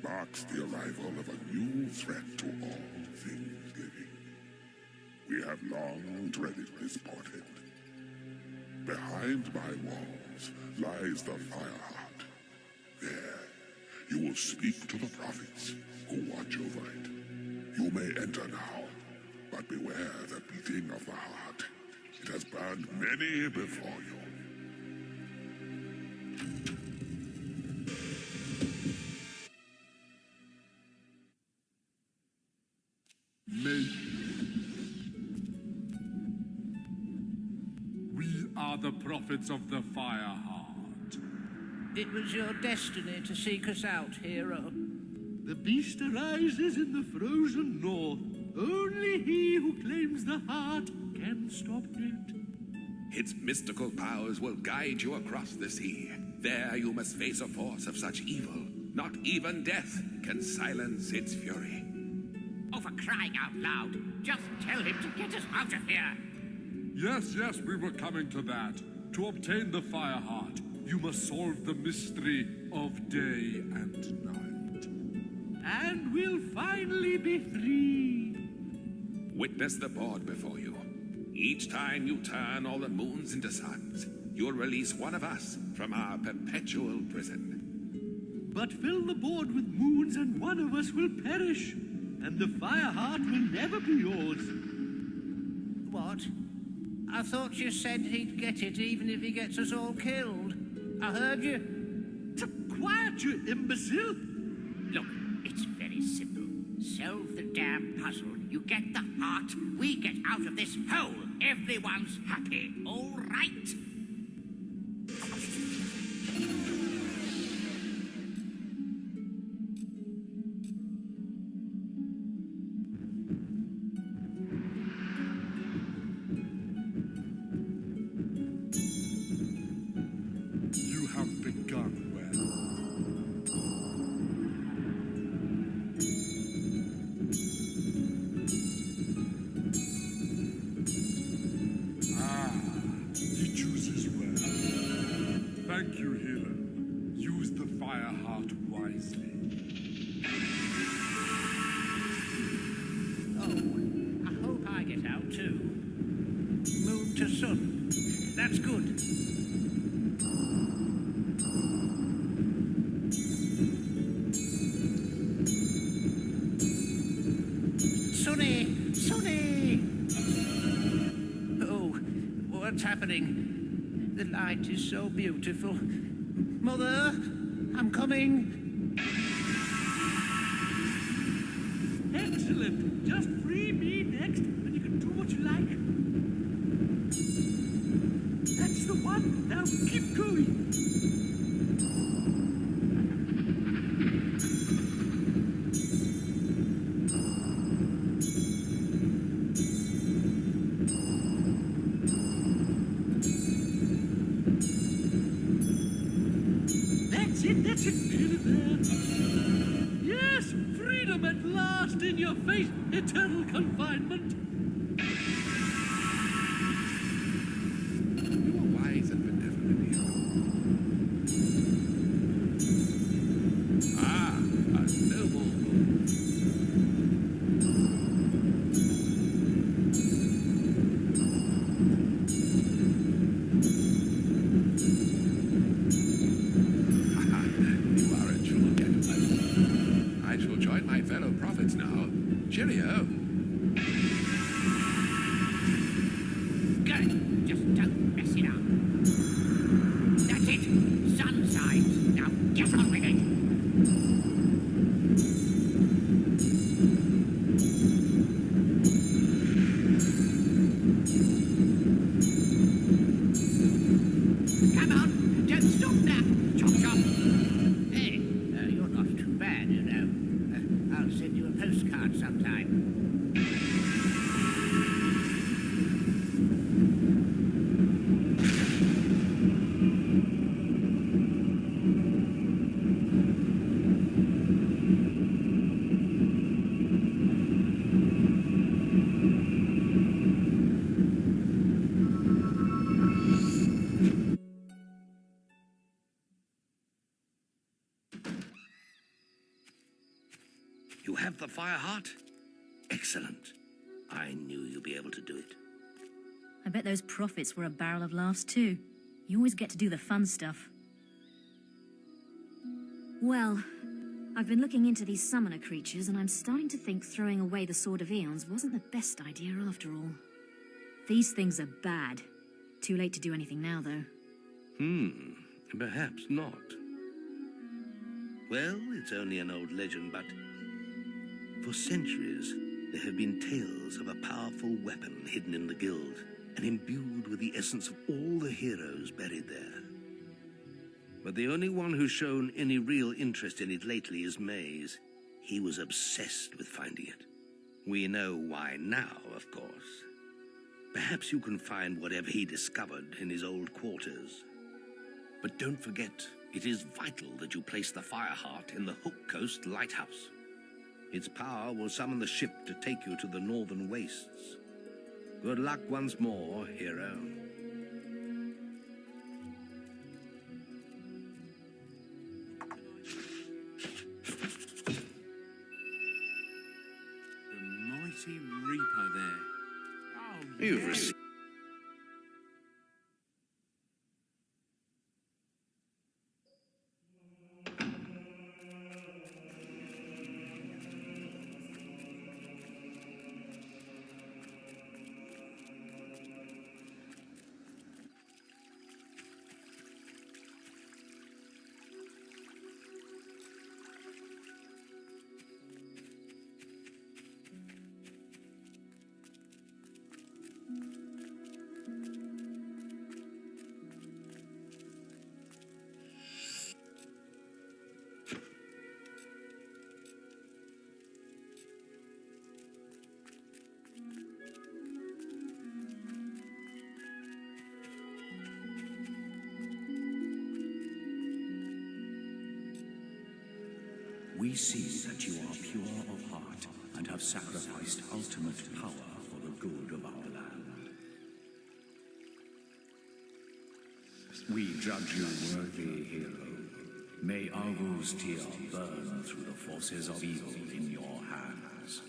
marks the arrival of a new threat to all things living. We have long dreaded this portent. Behind my walls lies the Fireheart. There, you will speak to the prophets who watch over it. You may enter now, but beware the beating of the heart. It has burned many before you. We are the prophets of the Fireheart. It was your destiny to seek us out, hero. The beast arises in the frozen north. Only he who claims the heart can stop it. Its mystical powers will guide you across the sea. There you must face a force of such evil. Not even death can silence its fury. Oh, for crying out loud, just tell him to get us out of here. Yes, we were coming to that. To obtain the Fireheart, you must solve the mystery of day and night. And we'll finally be free. Witness the board before you. Each time you turn all the moons into suns, you'll release one of us from our perpetual prison. But fill the board with moons and one of us will perish. And the Fireheart will never be yours. What? I thought you said he'd get it even if he gets us all killed. I heard you. Quiet, you imbecile! Look, it's very simple. Solve the damn puzzle. You get the heart, we get out of this hole. Everyone's happy, all right? You have begun well. He chooses well. Thank you, healer. Use the Fireheart wisely. Oh, I hope I get out too. Moon to sun. That's good. Sonny! Sonny! Oh, what's happening? The light is so beautiful. Mother, I'm coming. Excellent. Just free me next, and you can do what you like. That's the one. Now keep going. That's it. Nearly there. Yes, freedom at last in your face. Eternal confinement. You are wise and benevolent hero. Ah, a noble move. You are a true gentleman. I shall join my fellow prophets now. Cheerio. Good. Just don't mess it up. That's it. Sun signs. Now get on with it. Come on. Don't stop now. Chop, chop. Hey, you're not too bad, you know. I'll send you a postcard. around sometime. You have the fire heart? Excellent. I knew you'd be able to do it. I bet those prophets were a barrel of laughs too. You always get to do the fun stuff. Well, I've been looking into these summoner creatures, and I'm starting to think throwing away the Sword of Eons wasn't the best idea after all. These things are bad. Too late to do anything now, though. Perhaps not. Well, it's only an old legend, but for centuries there have been tales of a powerful weapon hidden in the guild and imbued with the essence of all the heroes buried there. But the only one who's shown any real interest in it lately is Maze. He was obsessed with finding it. We know why now, of course. Perhaps you can find whatever he discovered in his old quarters. But don't forget, it is vital that you place the Fireheart in the Hook Coast Lighthouse. Its power will summon the ship to take you to the northern wastes. Good luck once more, hero. The mighty Reaper there. Oh, You've received... We see that you are pure of heart and have sacrificed ultimate power for the good of our land. We judge you worthy, hero. May Arvo's tear burn through the forces of evil in your hands.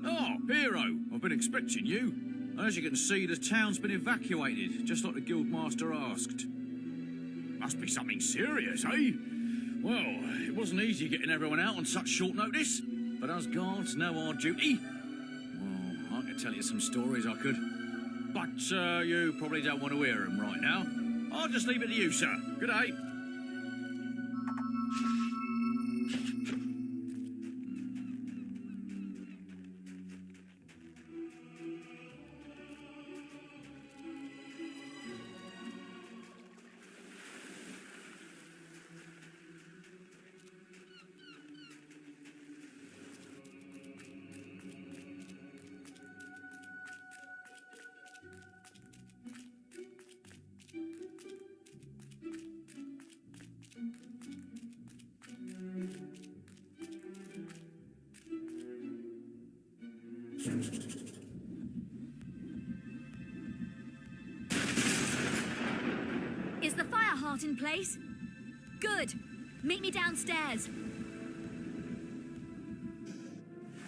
Oh, hero, I've been expecting you. As you can see, the town's been evacuated, just like the Guildmaster asked. Must be something serious, eh? Well, it wasn't easy getting everyone out on such short notice, but us guards know our duty. Well, I could tell you some stories, I could. But you probably don't want to hear them right now. I'll just leave it to you, sir. Good day. Is the fire heart in place? Good. Meet me downstairs.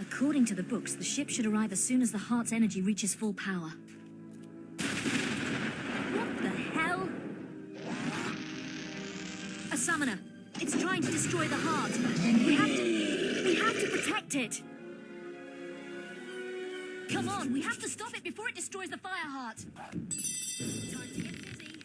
According to the books, the ship should arrive as soon as the heart's energy reaches full power. What the hell? A summoner. It's trying to destroy the heart. We have to protect it. Come on, we have to stop it before it destroys the fire heart. Time to get busy.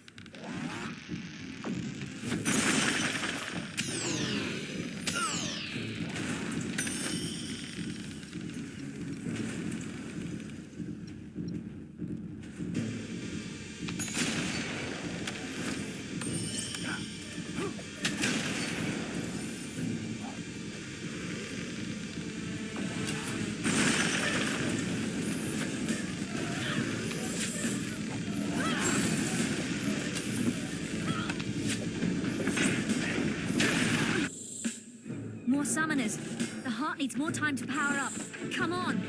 More summoners. The heart needs more time to power up. Come on.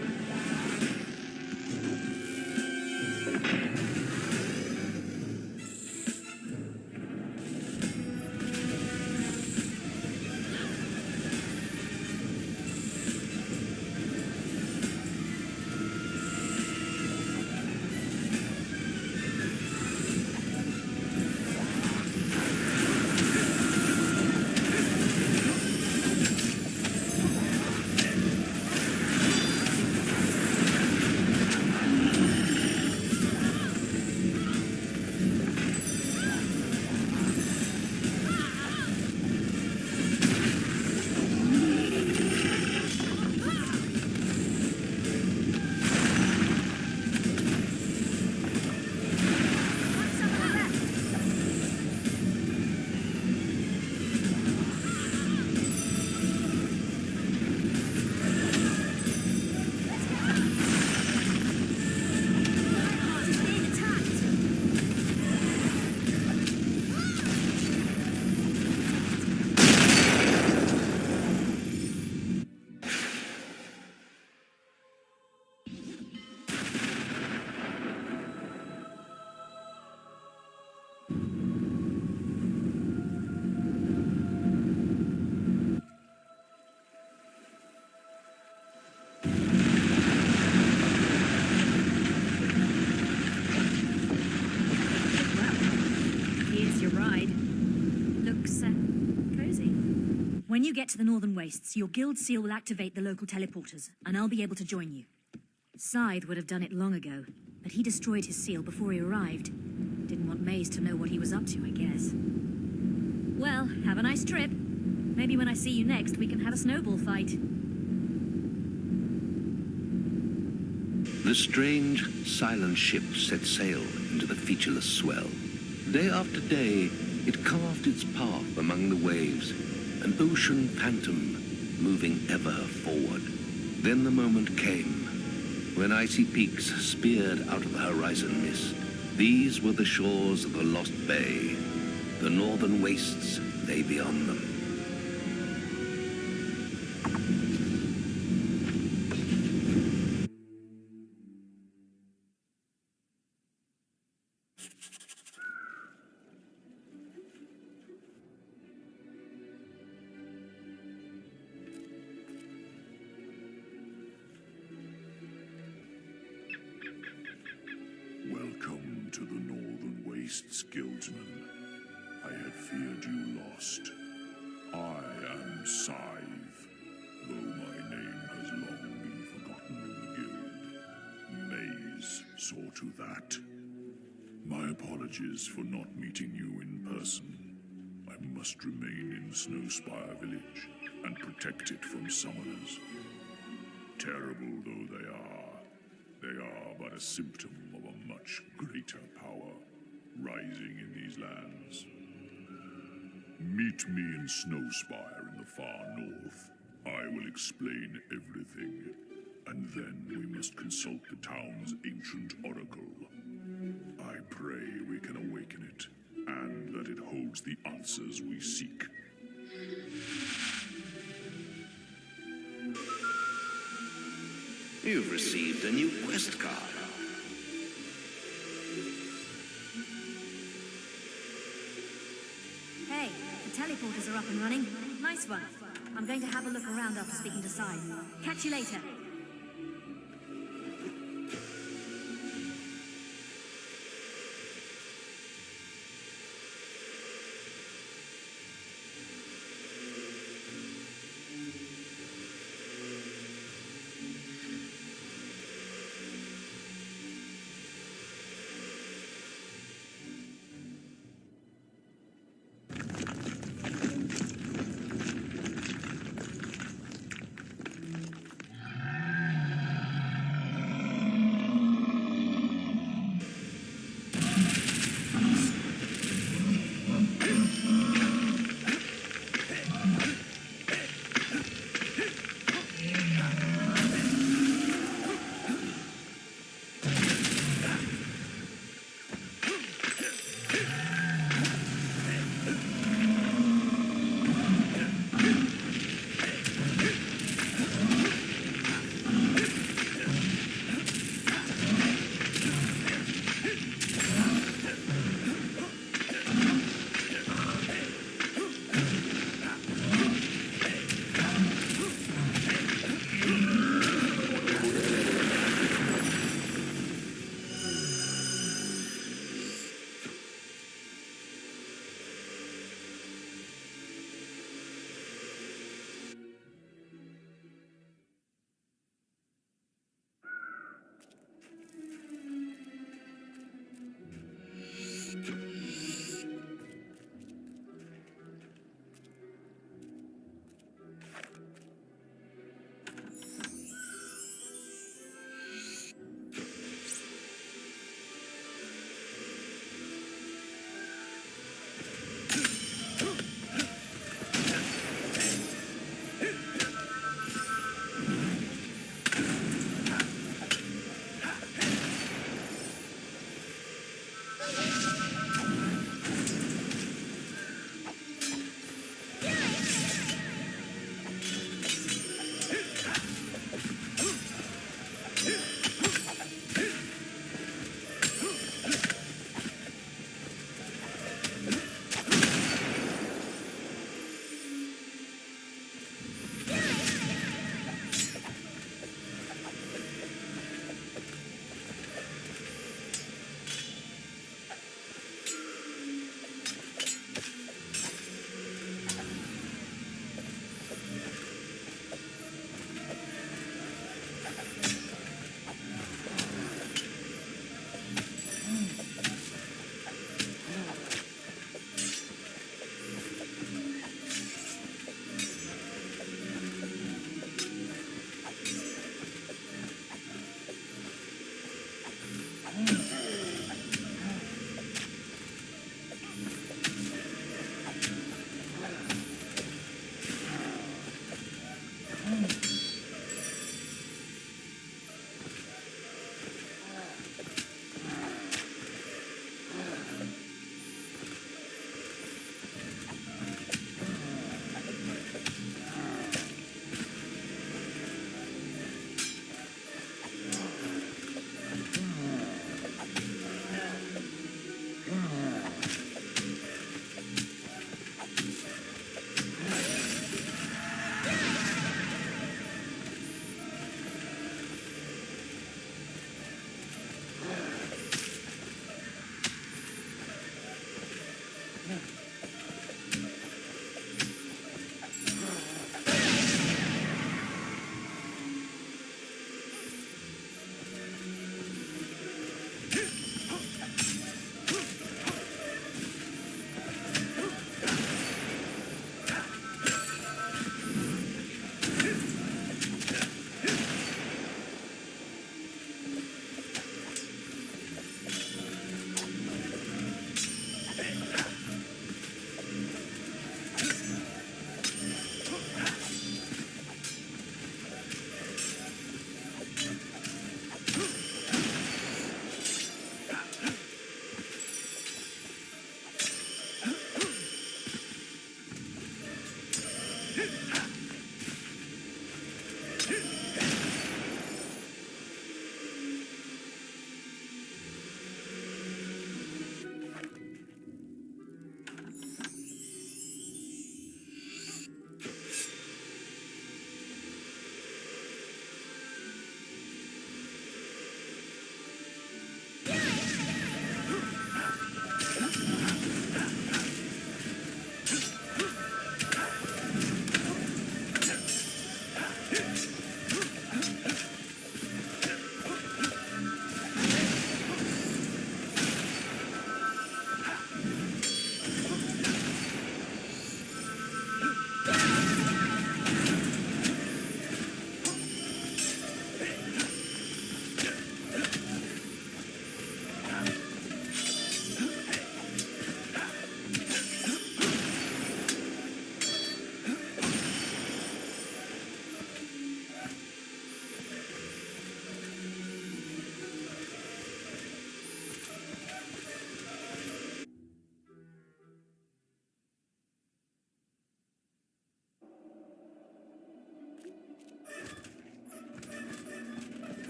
When you get to the Northern Wastes, your guild seal will activate the local teleporters, and I'll be able to join you. Scythe would have done it long ago, but he destroyed his seal before he arrived. Didn't want Maze to know what he was up to, I guess. Well, have a nice trip. Maybe when I see you next, we can have a snowball fight. The strange, silent ship set sail into the featureless swell. Day after day, it carved its path among the waves, an ocean phantom moving ever forward. Then the moment came, when icy peaks speared out of the horizon mist. These were the shores of the Lost Bay. The Northern Wastes lay beyond them. Welcome to the Northern Wastes, Guildsman. I had feared you lost. I am Scythe, though my name has long been forgotten in the guild. Maze saw to that. My apologies for not meeting you in person. I must remain in Snowspire Village and protect it from summoners. Terrible though they are but a symptom of a much greater power rising in these lands. Meet me in Snowspire in the far north. I will explain everything, and then we must consult the town's ancient oracle. I pray we can awaken it, and that it holds the answers we seek. You've received a new quest card. Hey, the teleporters are up and running. Nice one. I'm going to have a look around after speaking to Sai. Catch you later.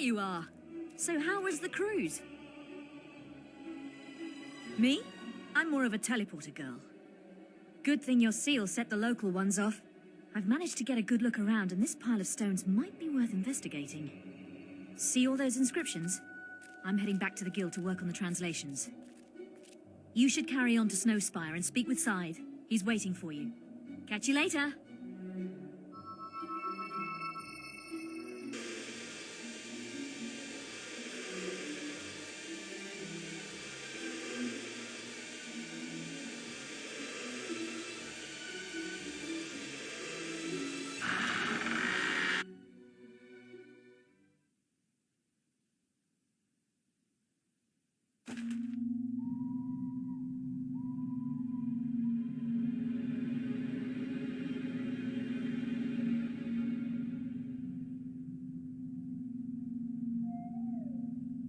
you are. So how was the cruise? Me? I'm more of a teleporter girl. Good thing your seal set the local ones off. I've managed to get a good look around, and this pile of stones might be worth investigating. See all those inscriptions? I'm heading back to the guild to work on the translations. You should carry on to Snowspire and speak with Scythe. He's waiting for you. Catch you later.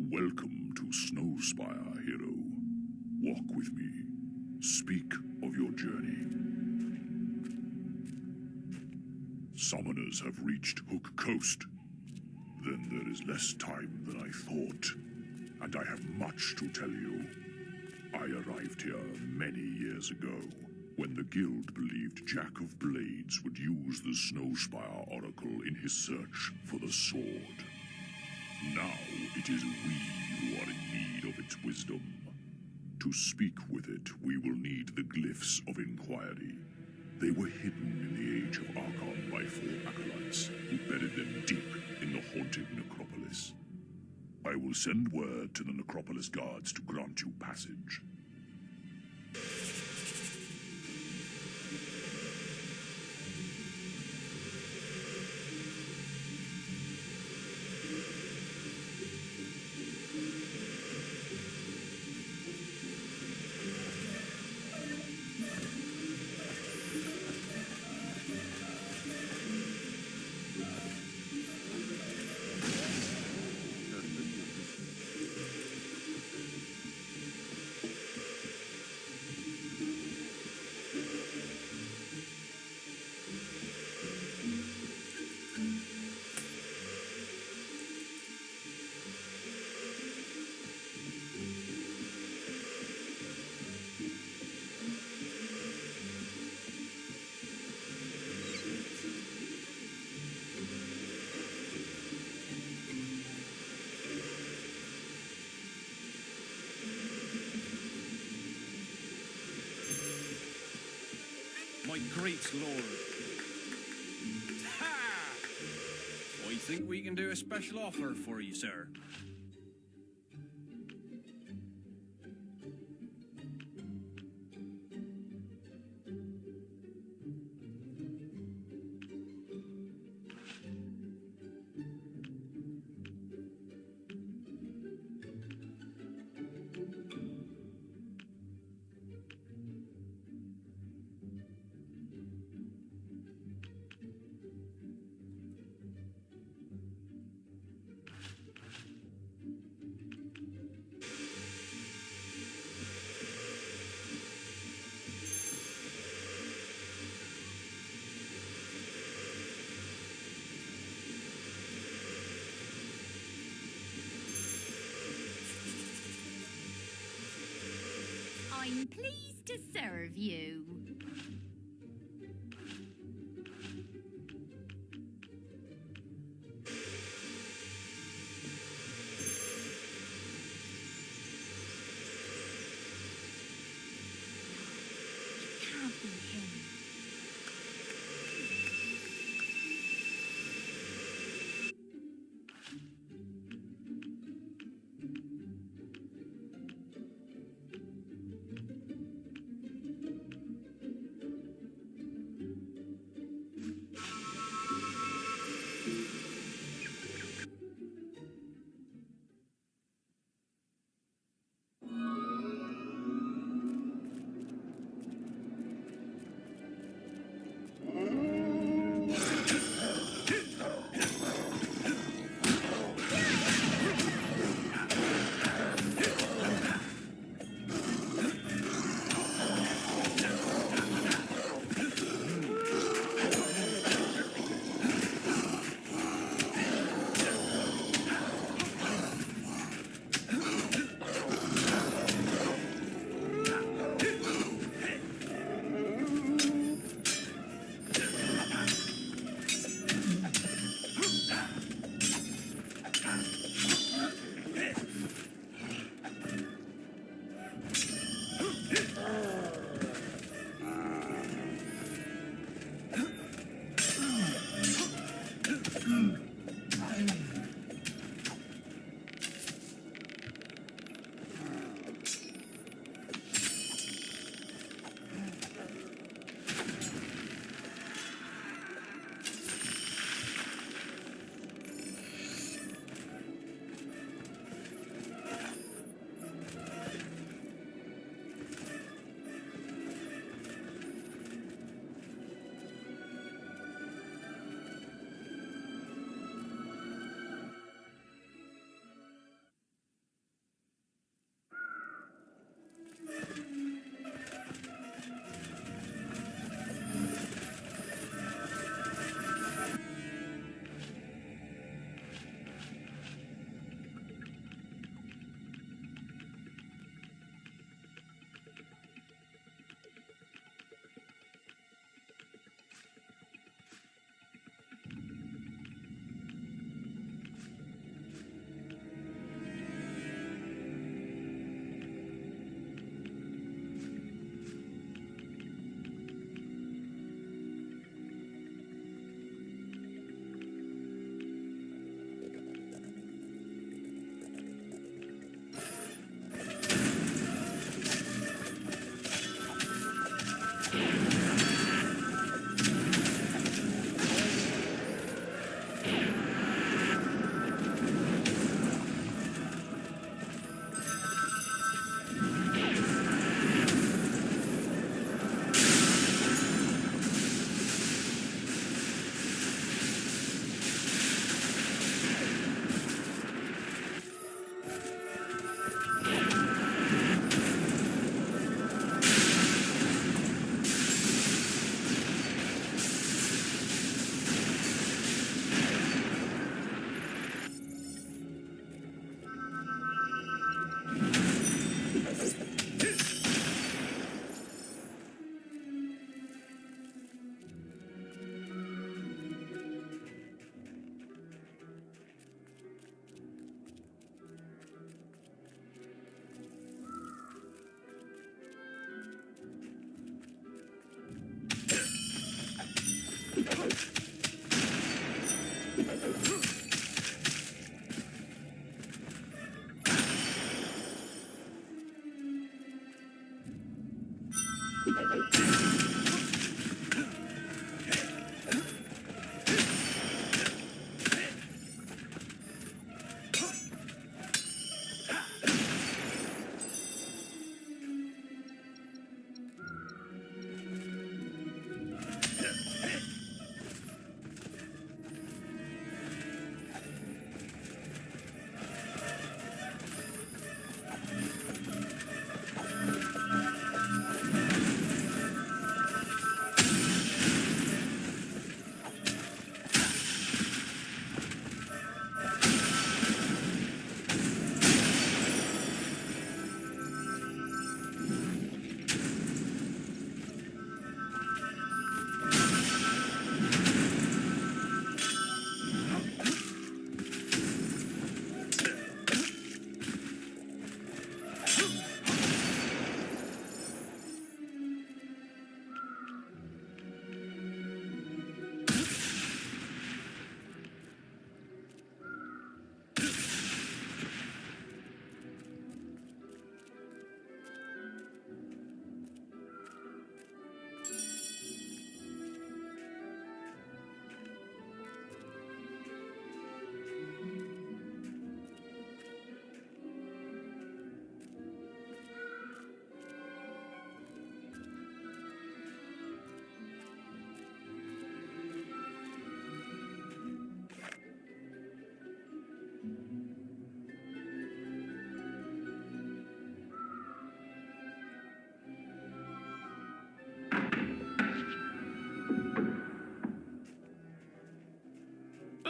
Welcome to Snowspire, hero. Walk with me. Speak of your journey. Summoners have reached Hook Coast. Then there is less time than I thought, and I have much to tell you. I arrived here many years ago, when the guild believed Jack of Blades would use the Snowspire Oracle in his search for the sword. Now it is we who are in need of its wisdom. To speak with it, we will need the glyphs of inquiry. They were hidden in the Age of Archon by 4 acolytes, who buried them deep in the haunted necropolis. I will send word to the necropolis guards to grant you passage. My great lord. Ha! I think we can do a special offer for you, sir. I'm pleased to serve you. It can't be him.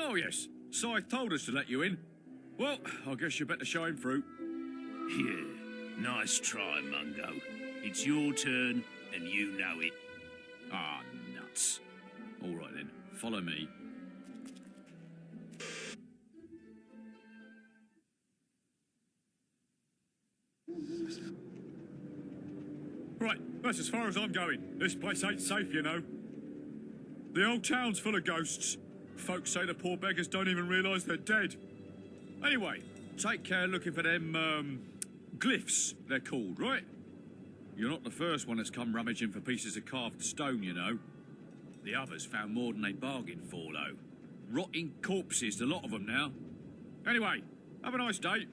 Oh, yes. Scythe told us to let you in. Well, I guess you better show him through. Yeah, nice try, Mungo. It's your turn, and you know it. Ah, nuts. All right, then. Follow me. Right, that's as far as I'm going. This place ain't safe, you know. The old town's full of ghosts. Folks say the poor beggars don't even realise they're dead. Anyway, take care looking for them, glyphs, they're called, right? You're not the first one that's come rummaging for pieces of carved stone, you know. The others found more than they bargained for, though. Rotting corpses, a lot of them now. Anyway, have a nice day.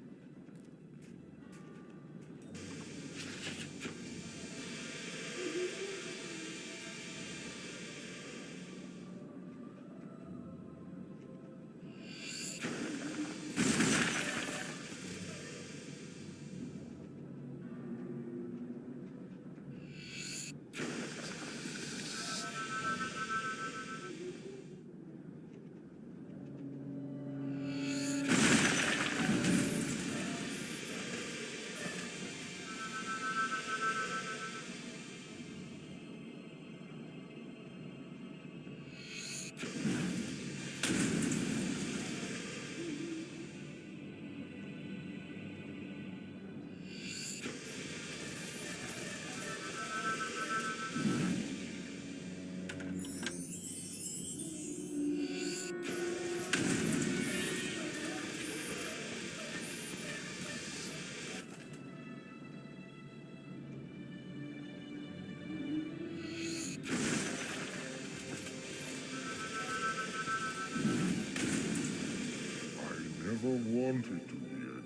Never wanted to be a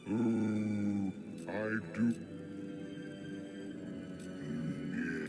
demon. Oh, I do. Yeah.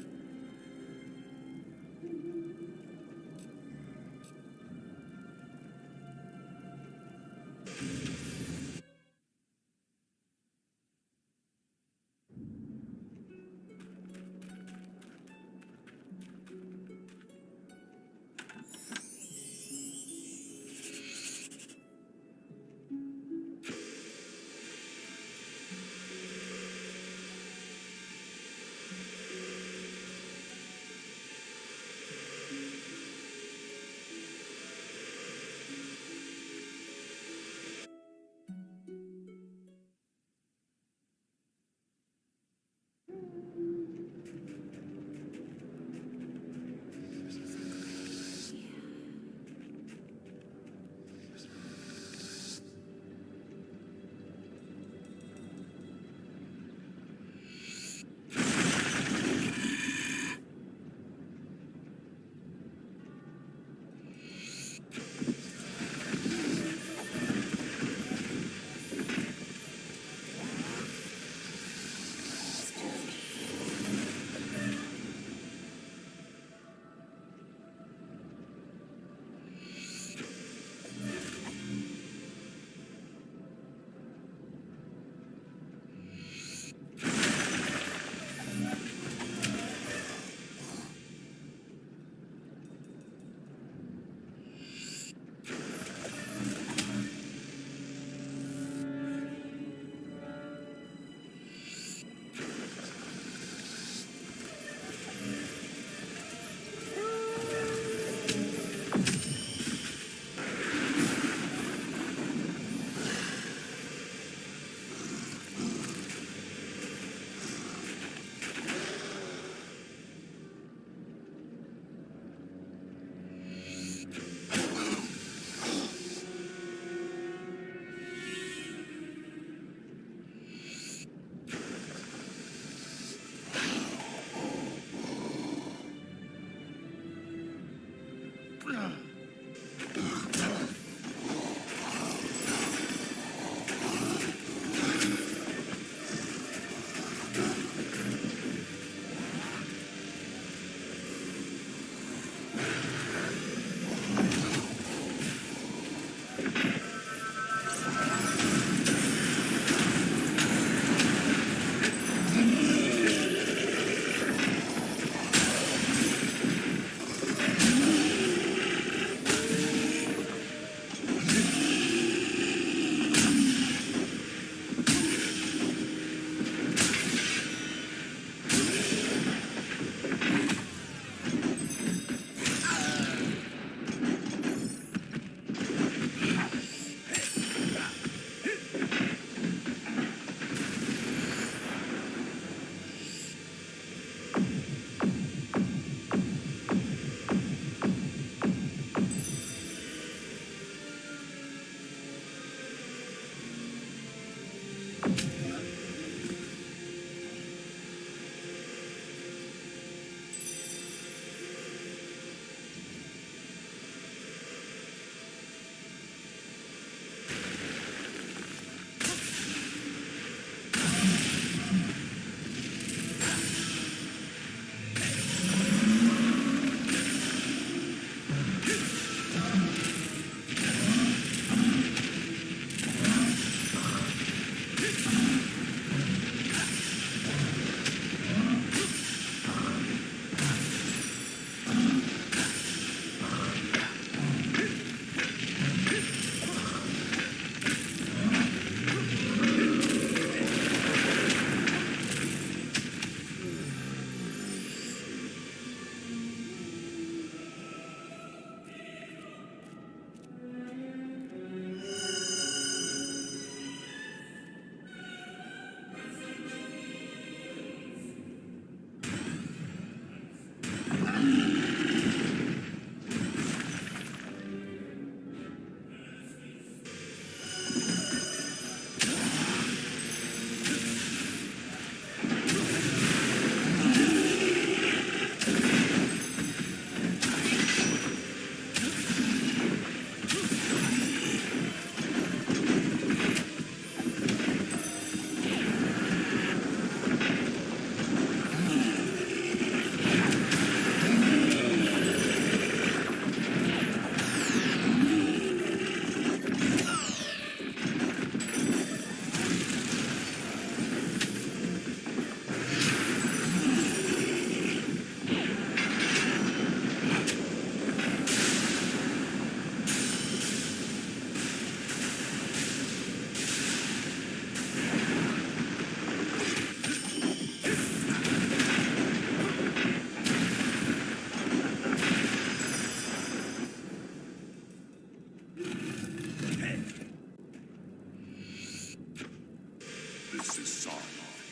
This is solved,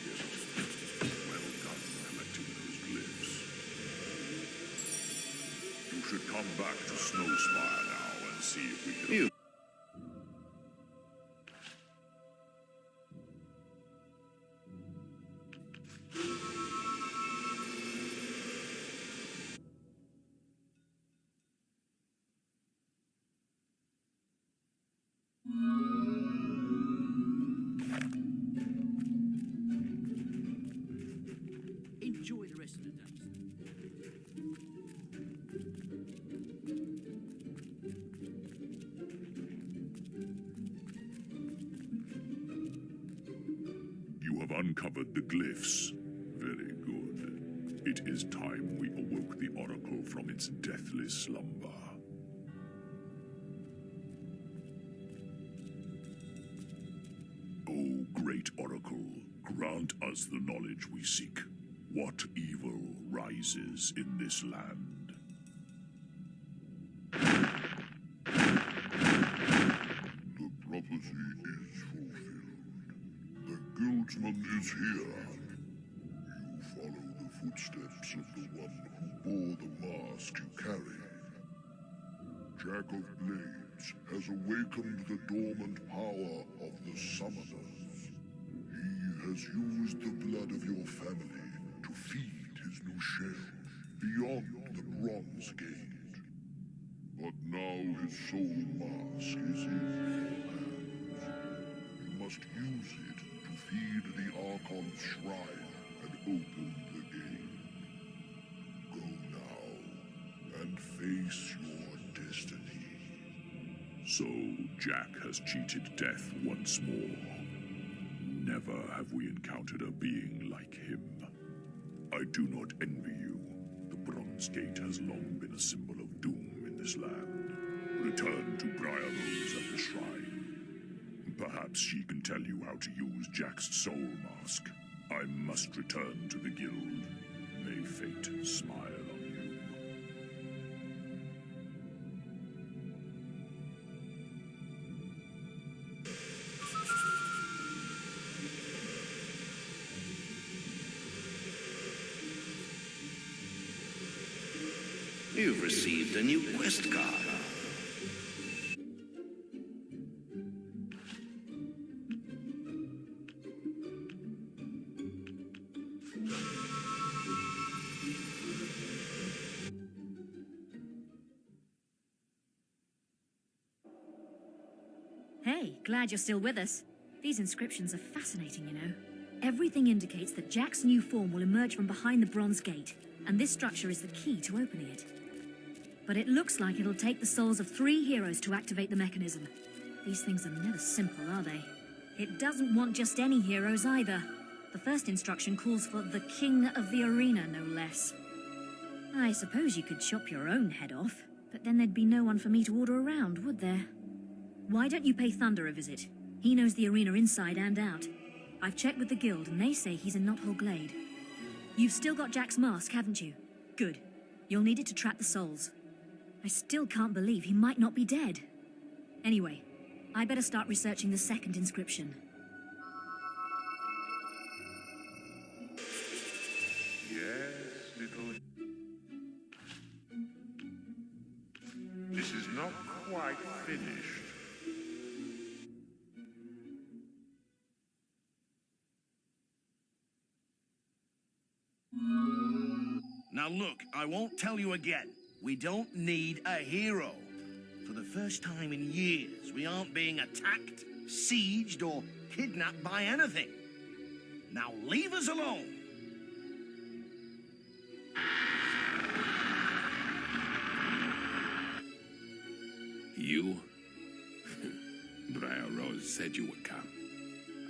hero. Well done collecting those glyphs. You should come back to Snowspire now and see if we can... Enjoy the rest of the day. You have uncovered the glyphs. Very good. It is time we awoke the Oracle from its deathless slumber. O great Oracle, grant us the knowledge we seek. What evil rises in this land? The prophecy is fulfilled. The guildsman is here. You follow the footsteps of the one who bore the mask you carry. Jack of Blades has awakened the dormant power of the Summoners. He has used the blood of your family to feed his new shell beyond the Bronze Gate. But now his soul mask is in your hands. You must use it to feed the Archon's shrine and open the gate. Go now and face your destiny. So Jack has cheated death once more. Never have we encountered a being like him. I do not envy you. The Bronze Gate has long been a symbol of doom in this land. Return to Briarrose at the shrine. Perhaps she can tell you how to use Jack's soul mask. I must return to the guild. May fate smile on you. You've received a new quest card. Hey, glad you're still with us. These inscriptions are fascinating, you know. Everything indicates that Jack's new form will emerge from behind the Bronze Gate, and this structure is the key to opening it. But it looks like it'll take the souls of 3 heroes to activate the mechanism. These things are never simple, are they? It doesn't want just any heroes either. The first instruction calls for the King of the Arena, no less. I suppose you could chop your own head off, but then there'd be no one for me to order around, would there? Why don't you pay Thunder a visit? He knows the arena inside and out. I've checked with the guild, and they say he's in Knothole Glade. You've still got Jack's mask, haven't you? Good. You'll need it to trap the souls. I still can't believe he might not be dead. Anyway, I better start researching the second inscription. Yes, little... This is not quite finished. Now look, I won't tell you again. We don't need a hero. For the first time in years, we aren't being attacked, sieged, or kidnapped by anything. Now leave us alone. You? Briarrose said you would come.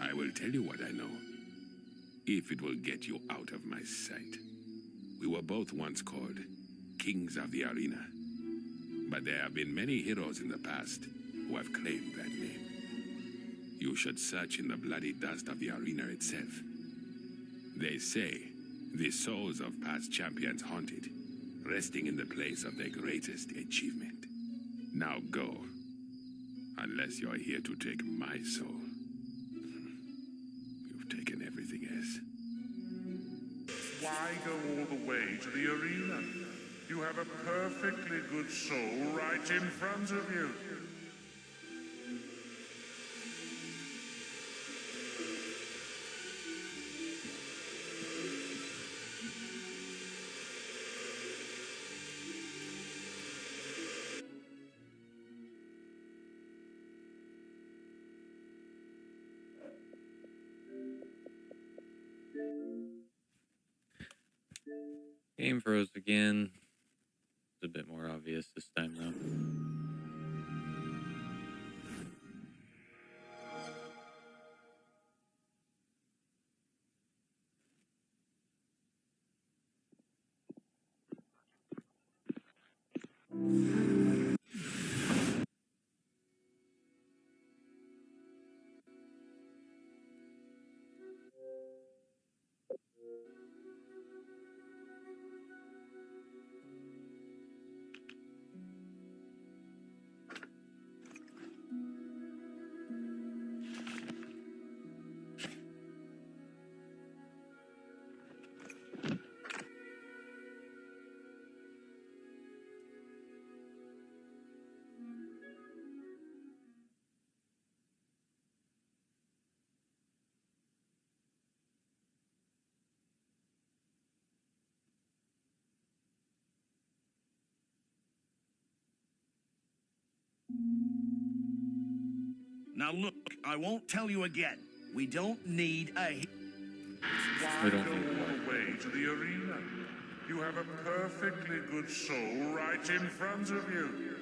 I will tell you what I know, if it will get you out of my sight. We were both once called Kings of the Arena, but there have been many heroes in the past who have claimed that name. You should search in the bloody dust of the arena itself. They say the souls of past champions haunt it, resting in the place of their greatest achievement. Now go, unless you're here to take my soul. You've Why go all the way to the arena? You have a perfectly good soul right in front of you. Game froze again. It's a bit more obvious this time, though. Now look, I won't tell you again. We don't need a... Why go all the way to the arena? You have a perfectly good soul right in front of you.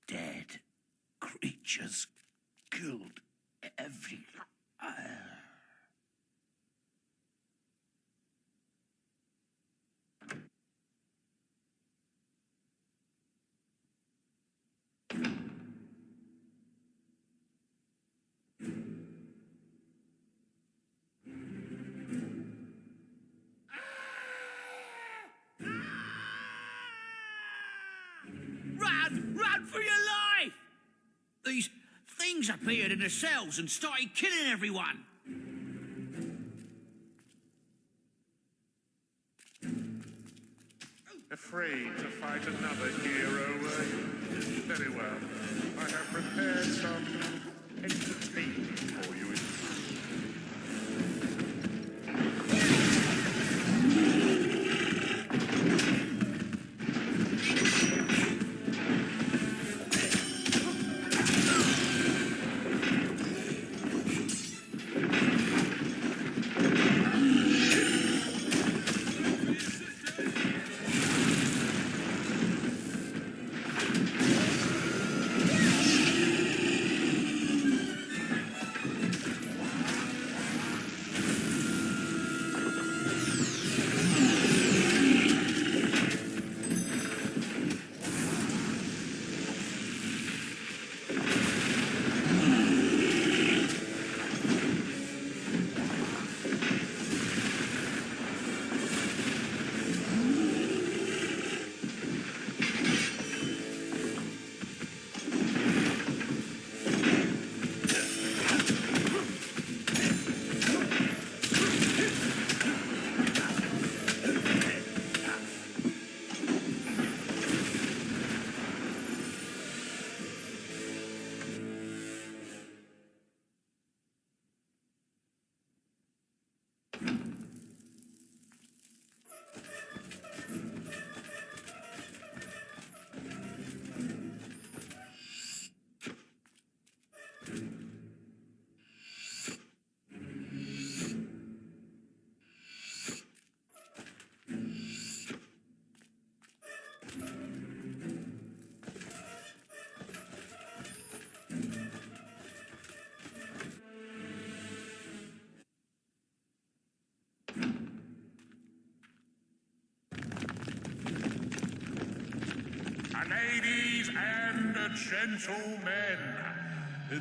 Dead creatures killed every... Run! Run for your life! These things appeared in the cells and started killing everyone. Afraid to fight another hero, were you? Very well. I have prepared some entertainment for you. Ladies and gentlemen,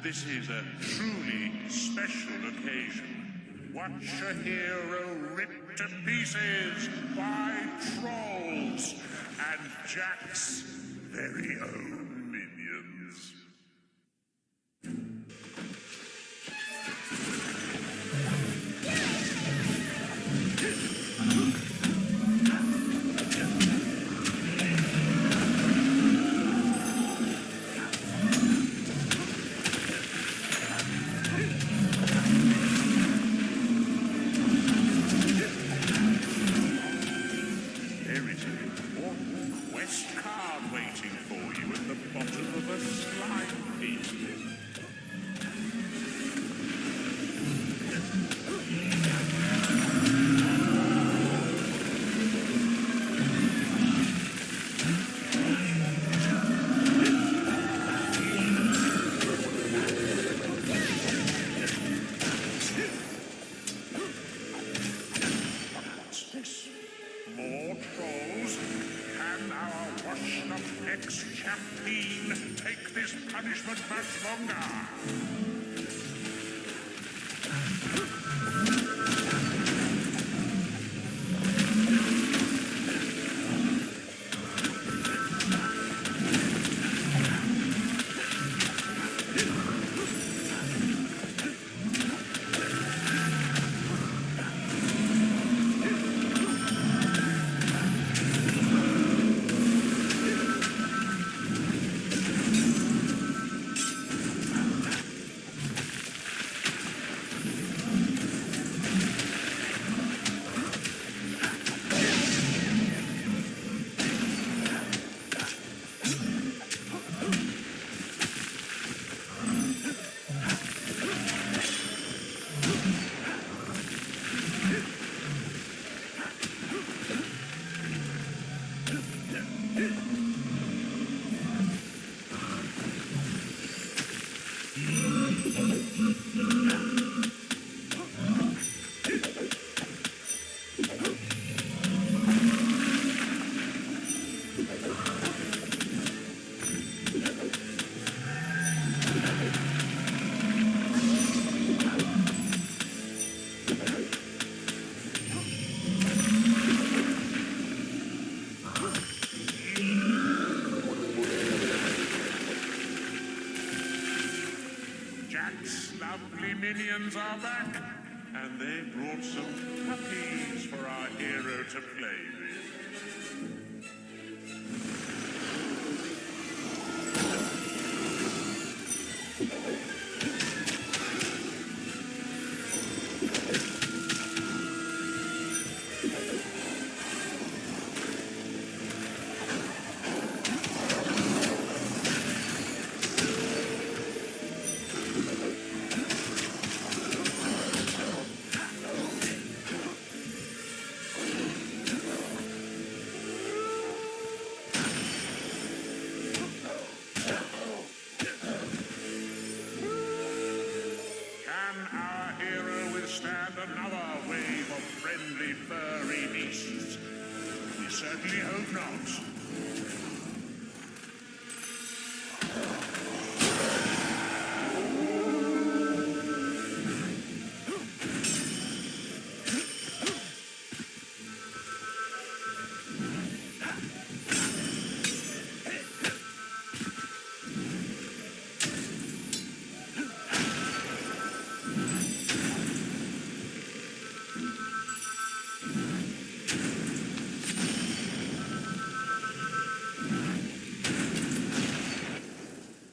this is a truly special occasion. Watch a hero ripped to pieces by trolls and Jack's very own minions. There is an important quest card waiting for you at the bottom of a slime pit. What's this? More trolls? Can our washed-up ex-champion take this punishment much longer? Jack's lovely minions are back, and they brought some puppies for our hero to play with. Can our hero withstand another wave of friendly furry beasts? We certainly hope not.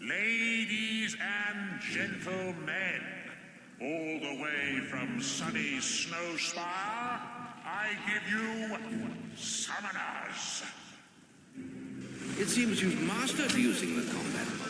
Ladies and gentlemen, all the way from sunny Snowspire, I give you summoners. It seems you've mastered using the combat button.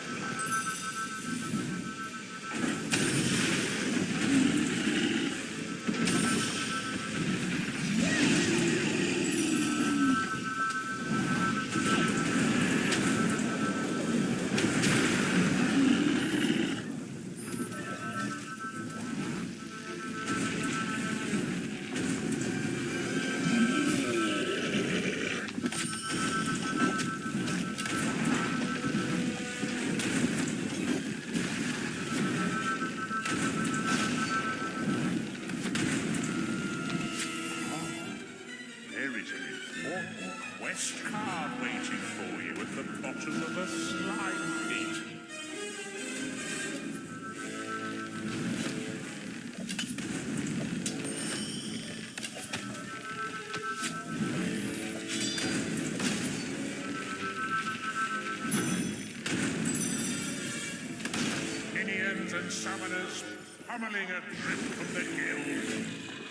summoners pummeling a drip from the hills.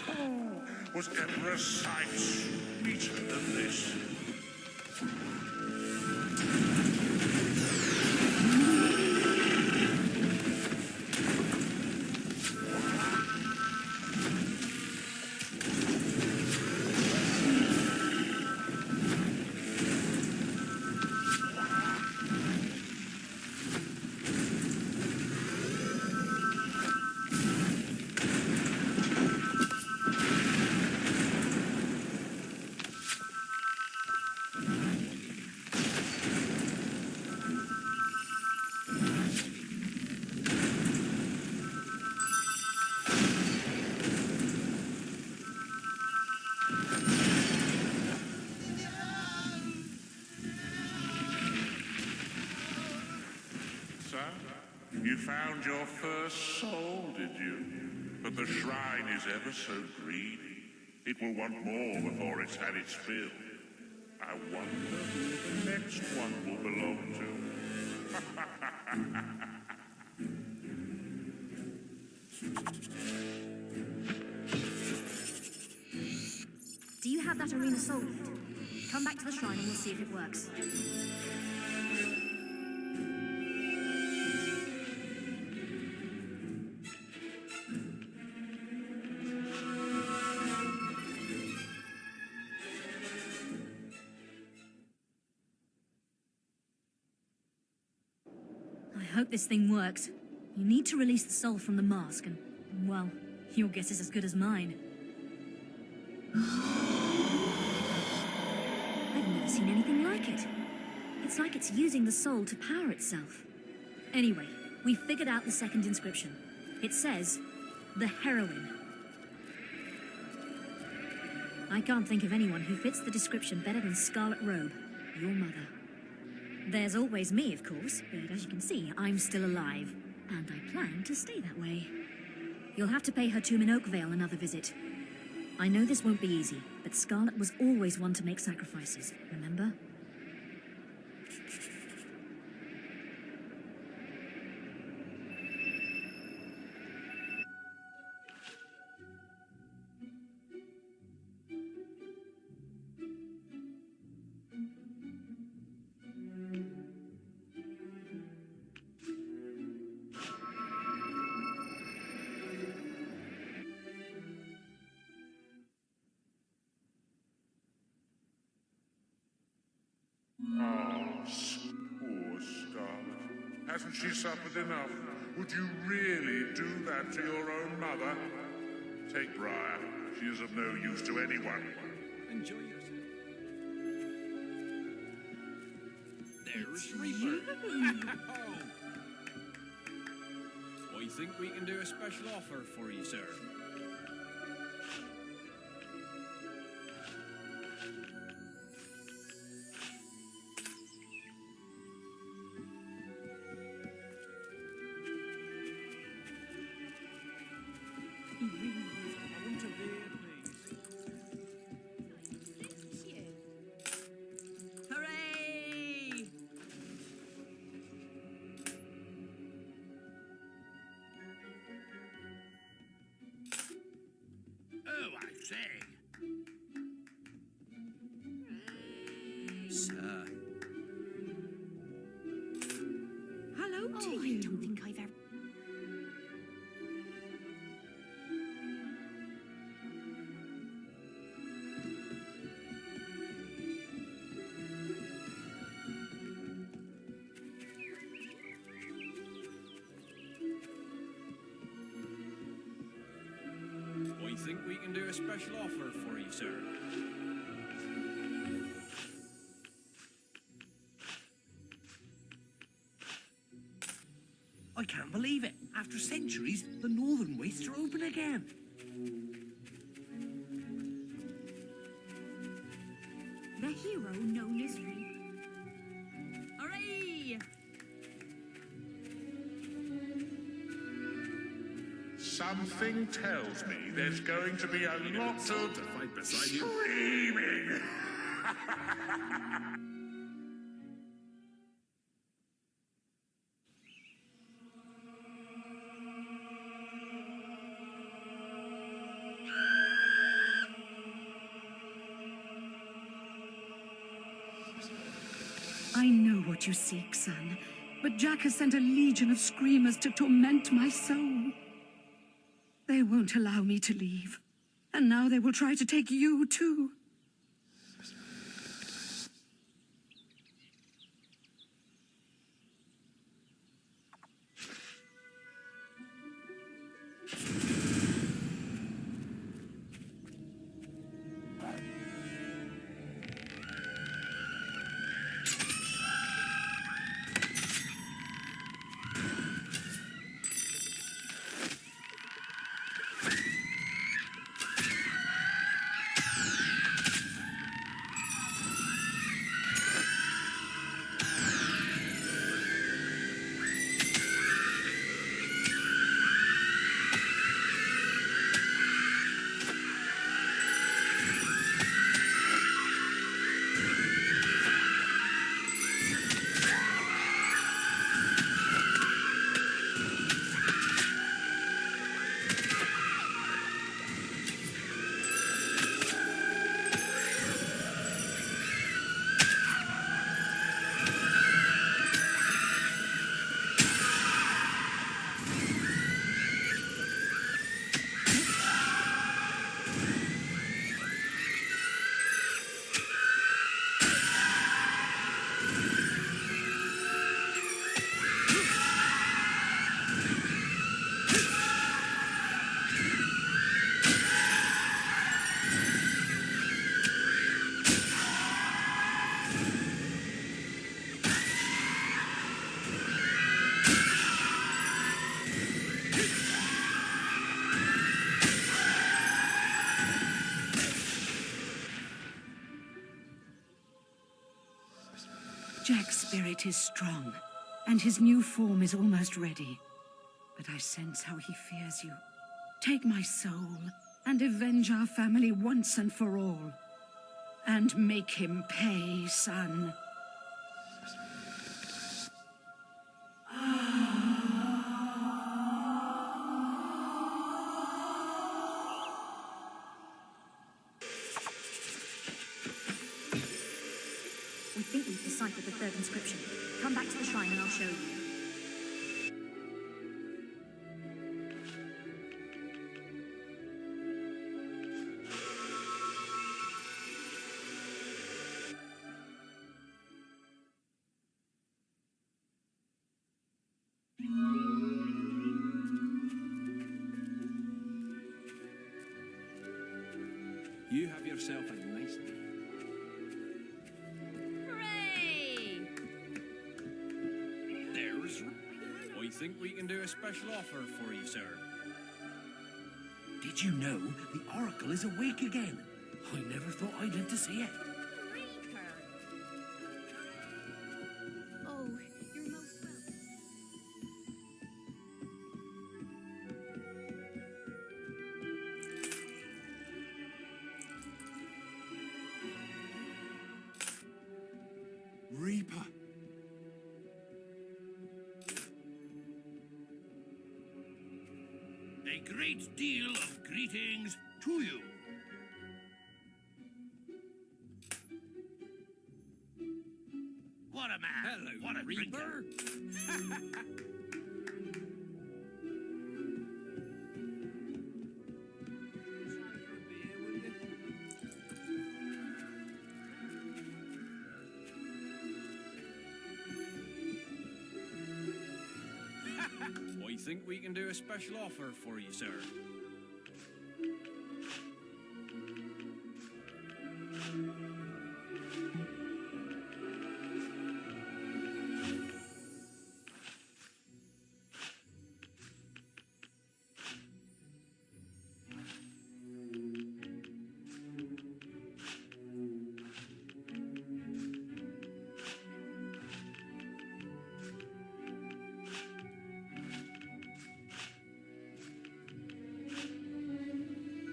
Oh, was ever a sight sweeter than this? You found your first soul, did you? But the shrine is ever so greedy. It will want more before it's had its fill. I wonder who the next one will belong Do you have that arena soul yet? Come back to the shrine and we'll see if it works. I hope this thing works. You need to release the soul from the mask and, well, your guess is as good as mine. I've never seen anything like it. It's like it's using the soul to power itself. Anyway, we figured out the second inscription. It says, the heroine. I can't think of anyone who fits the description better than Scarlet Robe, your mother. There's always me, of course, but as you can see, I'm still alive, and I plan to stay that way. You'll have to pay her tomb in Oakvale another visit. I know this won't be easy, but Scarlet was always one to make sacrifices, remember? Poor Scarlet. Hasn't she suffered enough? Would you really do that to your own mother? Take Briar. She is of no use to anyone. Enjoy yourself. There's Reaper. I think we can do a special offer for you, sir. Hooray! Oh, I say. Sir. Hello to Oh, you. I don't think I've ever... I think we can do a special offer for you, sir. I can't believe it. After centuries, the northern wastes are open again. The hero known as Reaper. Hooray! Something tells me there's going to be a lot of Fight beside you. screaming. what you seek, son, but Jack has sent a legion of screamers to torment my soul. They won't allow me to leave, and now they will try to take you too. Jack's spirit is strong, and his new form is almost ready. But I sense how he fears you. Take my soul, and avenge our family once and for all. And make him pay, son. We think we've deciphered the third inscription. Come back to the shrine and I'll show you. You have yourself a nice day. Hooray! There's... I think we can do a special offer for you, sir. Did you know the Oracle is awake again? I never thought I'd live to see it. Oh, you're most welcome. Reaper. A great deal of greetings to you. What a man! Hello, what a Reaper. I think we can do a special offer for you, sir.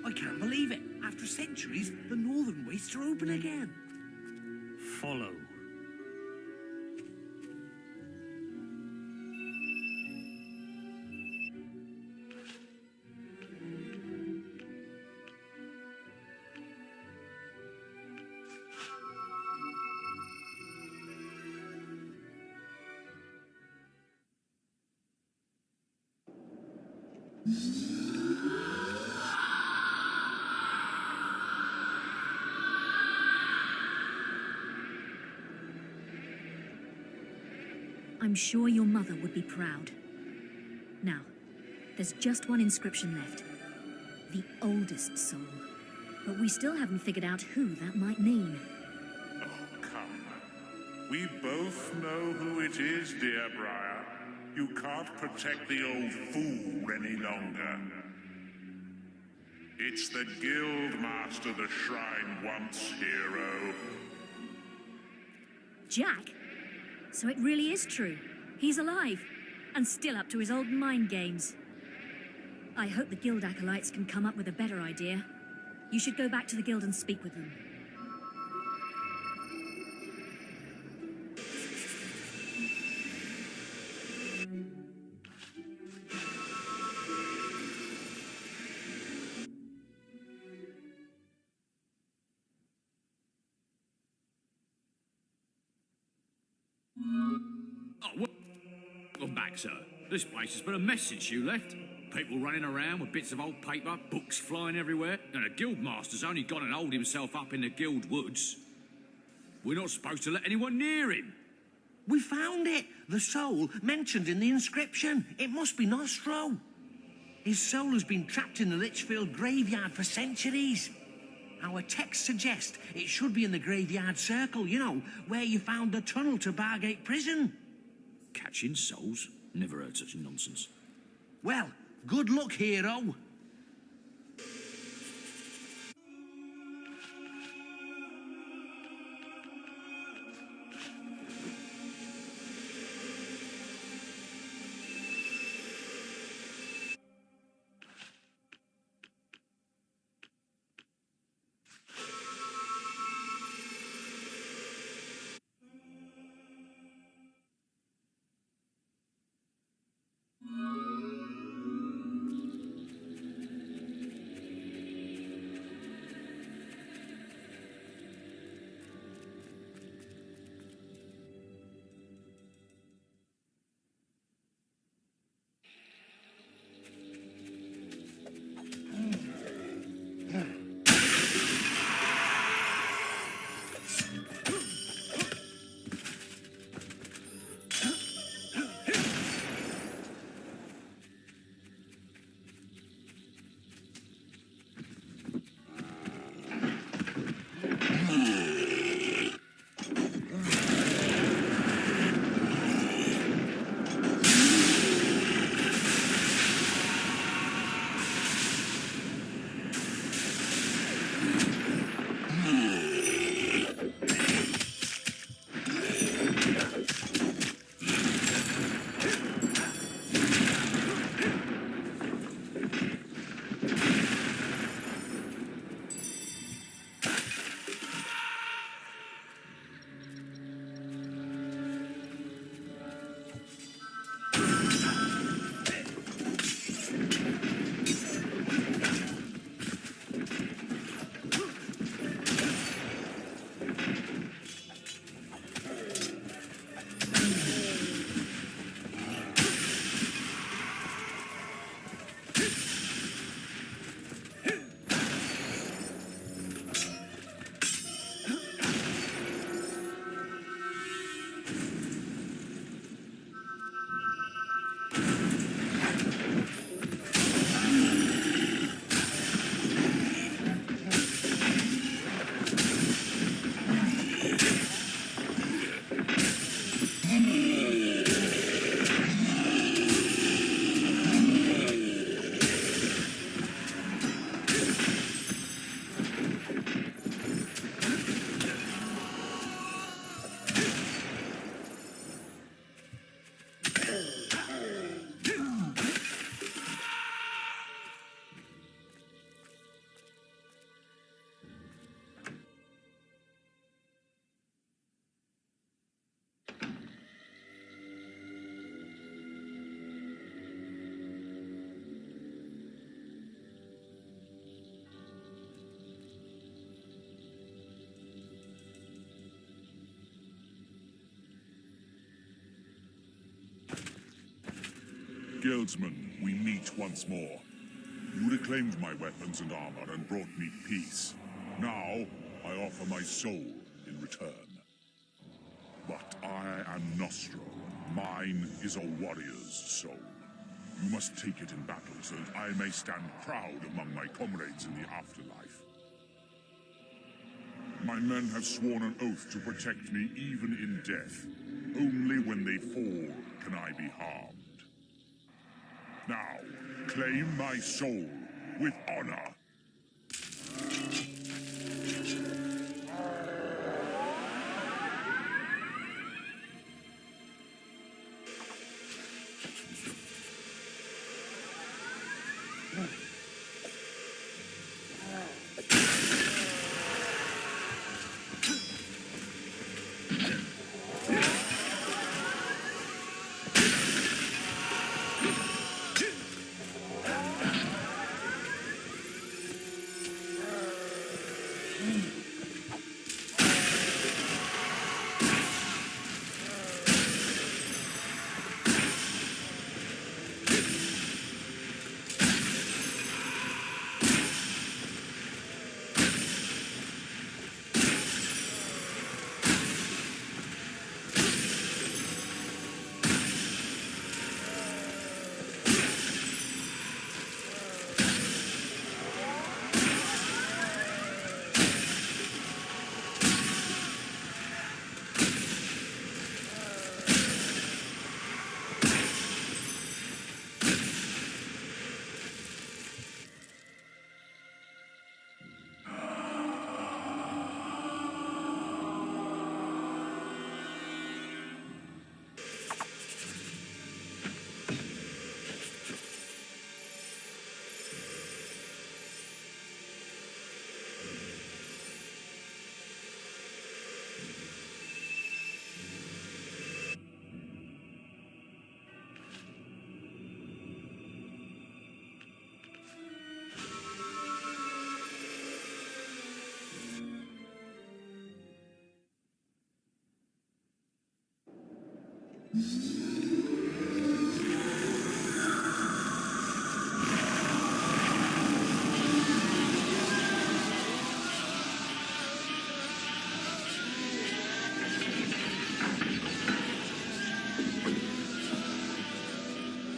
I can't believe it. After centuries, the northern wastes are open again. Follow. I'm sure your mother would be proud. Now, there's just one inscription left. The oldest soul. But we still haven't figured out who that might mean. Oh, come. We both know who it is, dear Briar. You can't protect the old fool any longer. It's the guild master the shrine wants, hero. Jack? So it really is true. He's alive, and still up to his old mind games. I hope the guild acolytes can come up with a better idea. You should go back to the guild and speak with them. Welcome back, sir. This place has been a mess since you left. People running around with bits of old paper, books flying everywhere, and the guildmaster's only gone and holed himself up in the guild woods. We're not supposed to let anyone near him. We found it. The soul mentioned in the inscription. It must be Nostro. His soul has been trapped in the Litchfield graveyard for centuries. Our texts suggest it should be in the graveyard circle, you know, where you found the tunnel to Bargate Prison. Catching souls? Never heard such nonsense. Well, good luck, hero. Guildsman, we meet once more. You reclaimed my weapons and armor and brought me peace. Now, I offer my soul in return. But I am Nostro. Mine is a warrior's soul. You must take it in battle so that I may stand proud among my comrades in the afterlife. My men have sworn an oath to protect me even in death. Only when they fall can I be harmed. Now, claim my soul with honor.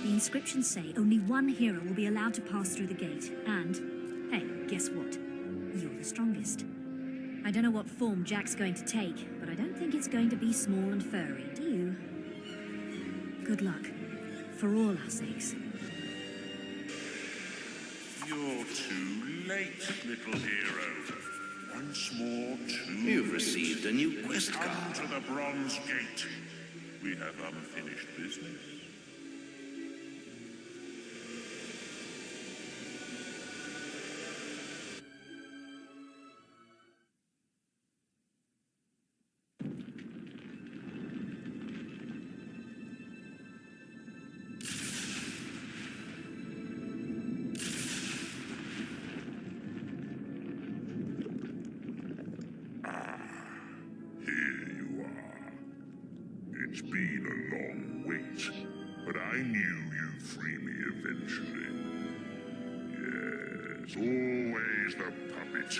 The inscriptions say only one hero will be allowed to pass through the gate. And, hey, guess what? You're the strongest. I don't know what form Jack's going to take, but I don't think it's going to be small and furry, do you? Good luck. For all our sakes. You're too late, little hero. Once more, You've received a new quest Come card. to the Bronze Gate. We have unfinished business. Here you are. It's been a long wait, but I knew you'd free me eventually. Yes, always the puppet.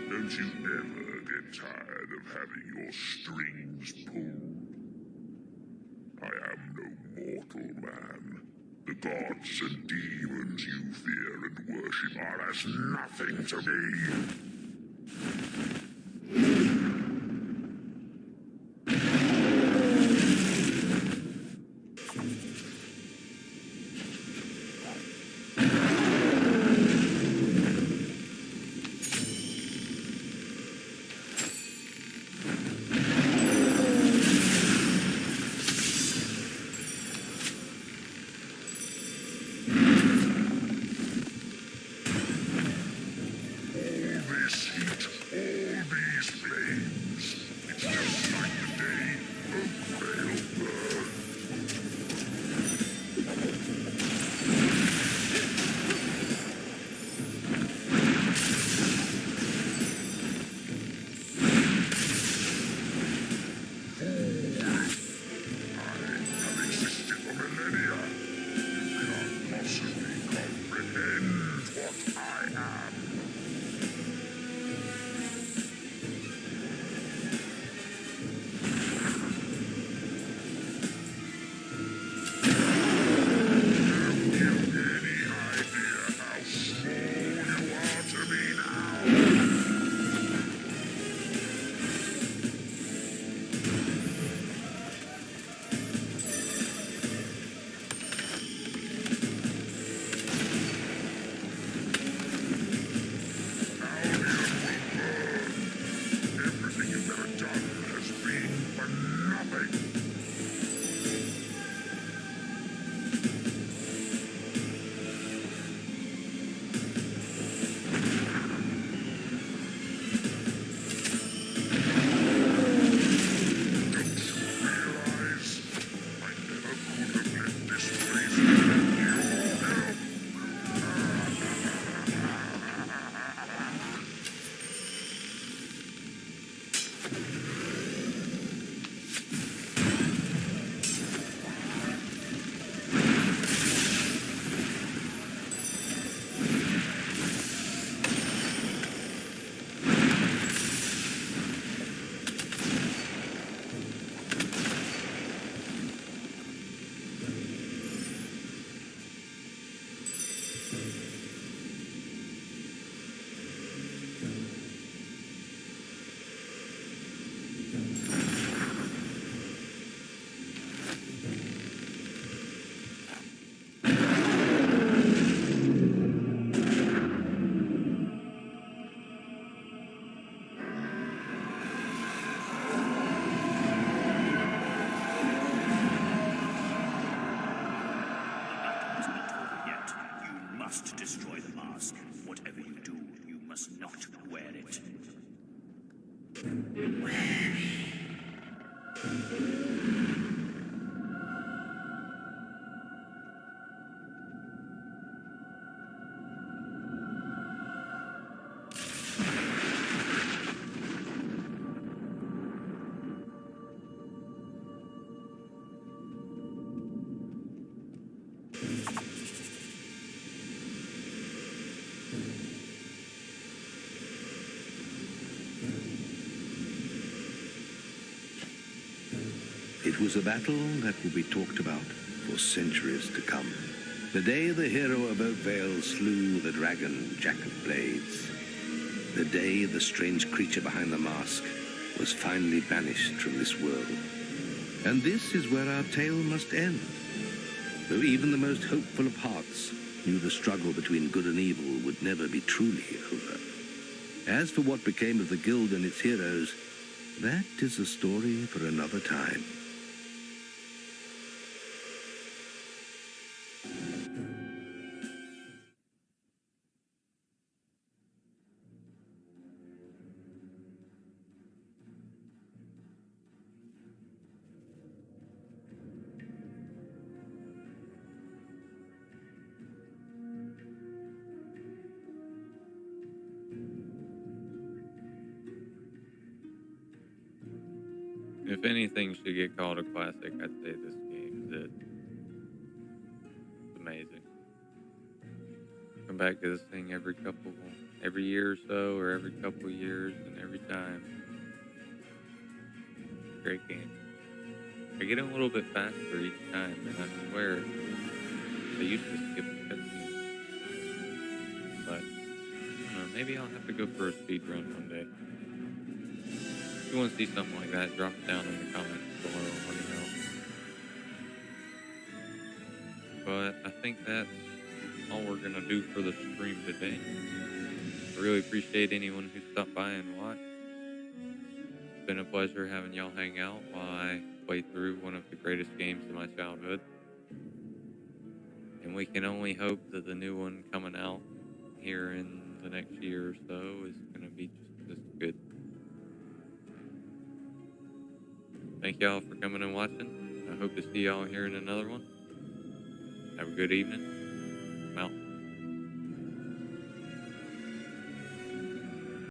Don't you ever get tired of having your strings pulled? I am no mortal man. The gods and demons you fear and worship are as nothing to me. destroy the mask. Whatever you do, you must not wear it. It was a battle that will be talked about for centuries to come. The day the hero of Oakvale slew the dragon Jack of Blades. The day the strange creature behind the mask was finally banished from this world. And this is where our tale must end. Though even the most hopeful of hearts knew the struggle between good and evil would never be truly over. As for what became of the guild and its heroes, that is a story for another time. If anything should get called a classic, I'd say this game did. It's amazing. Come back to this thing every year or so, or every couple of years, and every time. Great game. I get a little bit faster each time, and I swear, I used to skip the cutscenes. But, I don't know, maybe I'll have to go for a speed run one day. If you want to see something like that, drop it down in the comments below, let me know. But I think that's all we're going to do for the stream today. I really appreciate anyone who stopped by and watched. It's been a pleasure having y'all hang out while I play through one of the greatest games of my childhood. And we can only hope that the new one coming out here in the next year or so is going to be just as good. Thank y'all for coming and watching. I hope to see y'all here in another one. Have a good evening.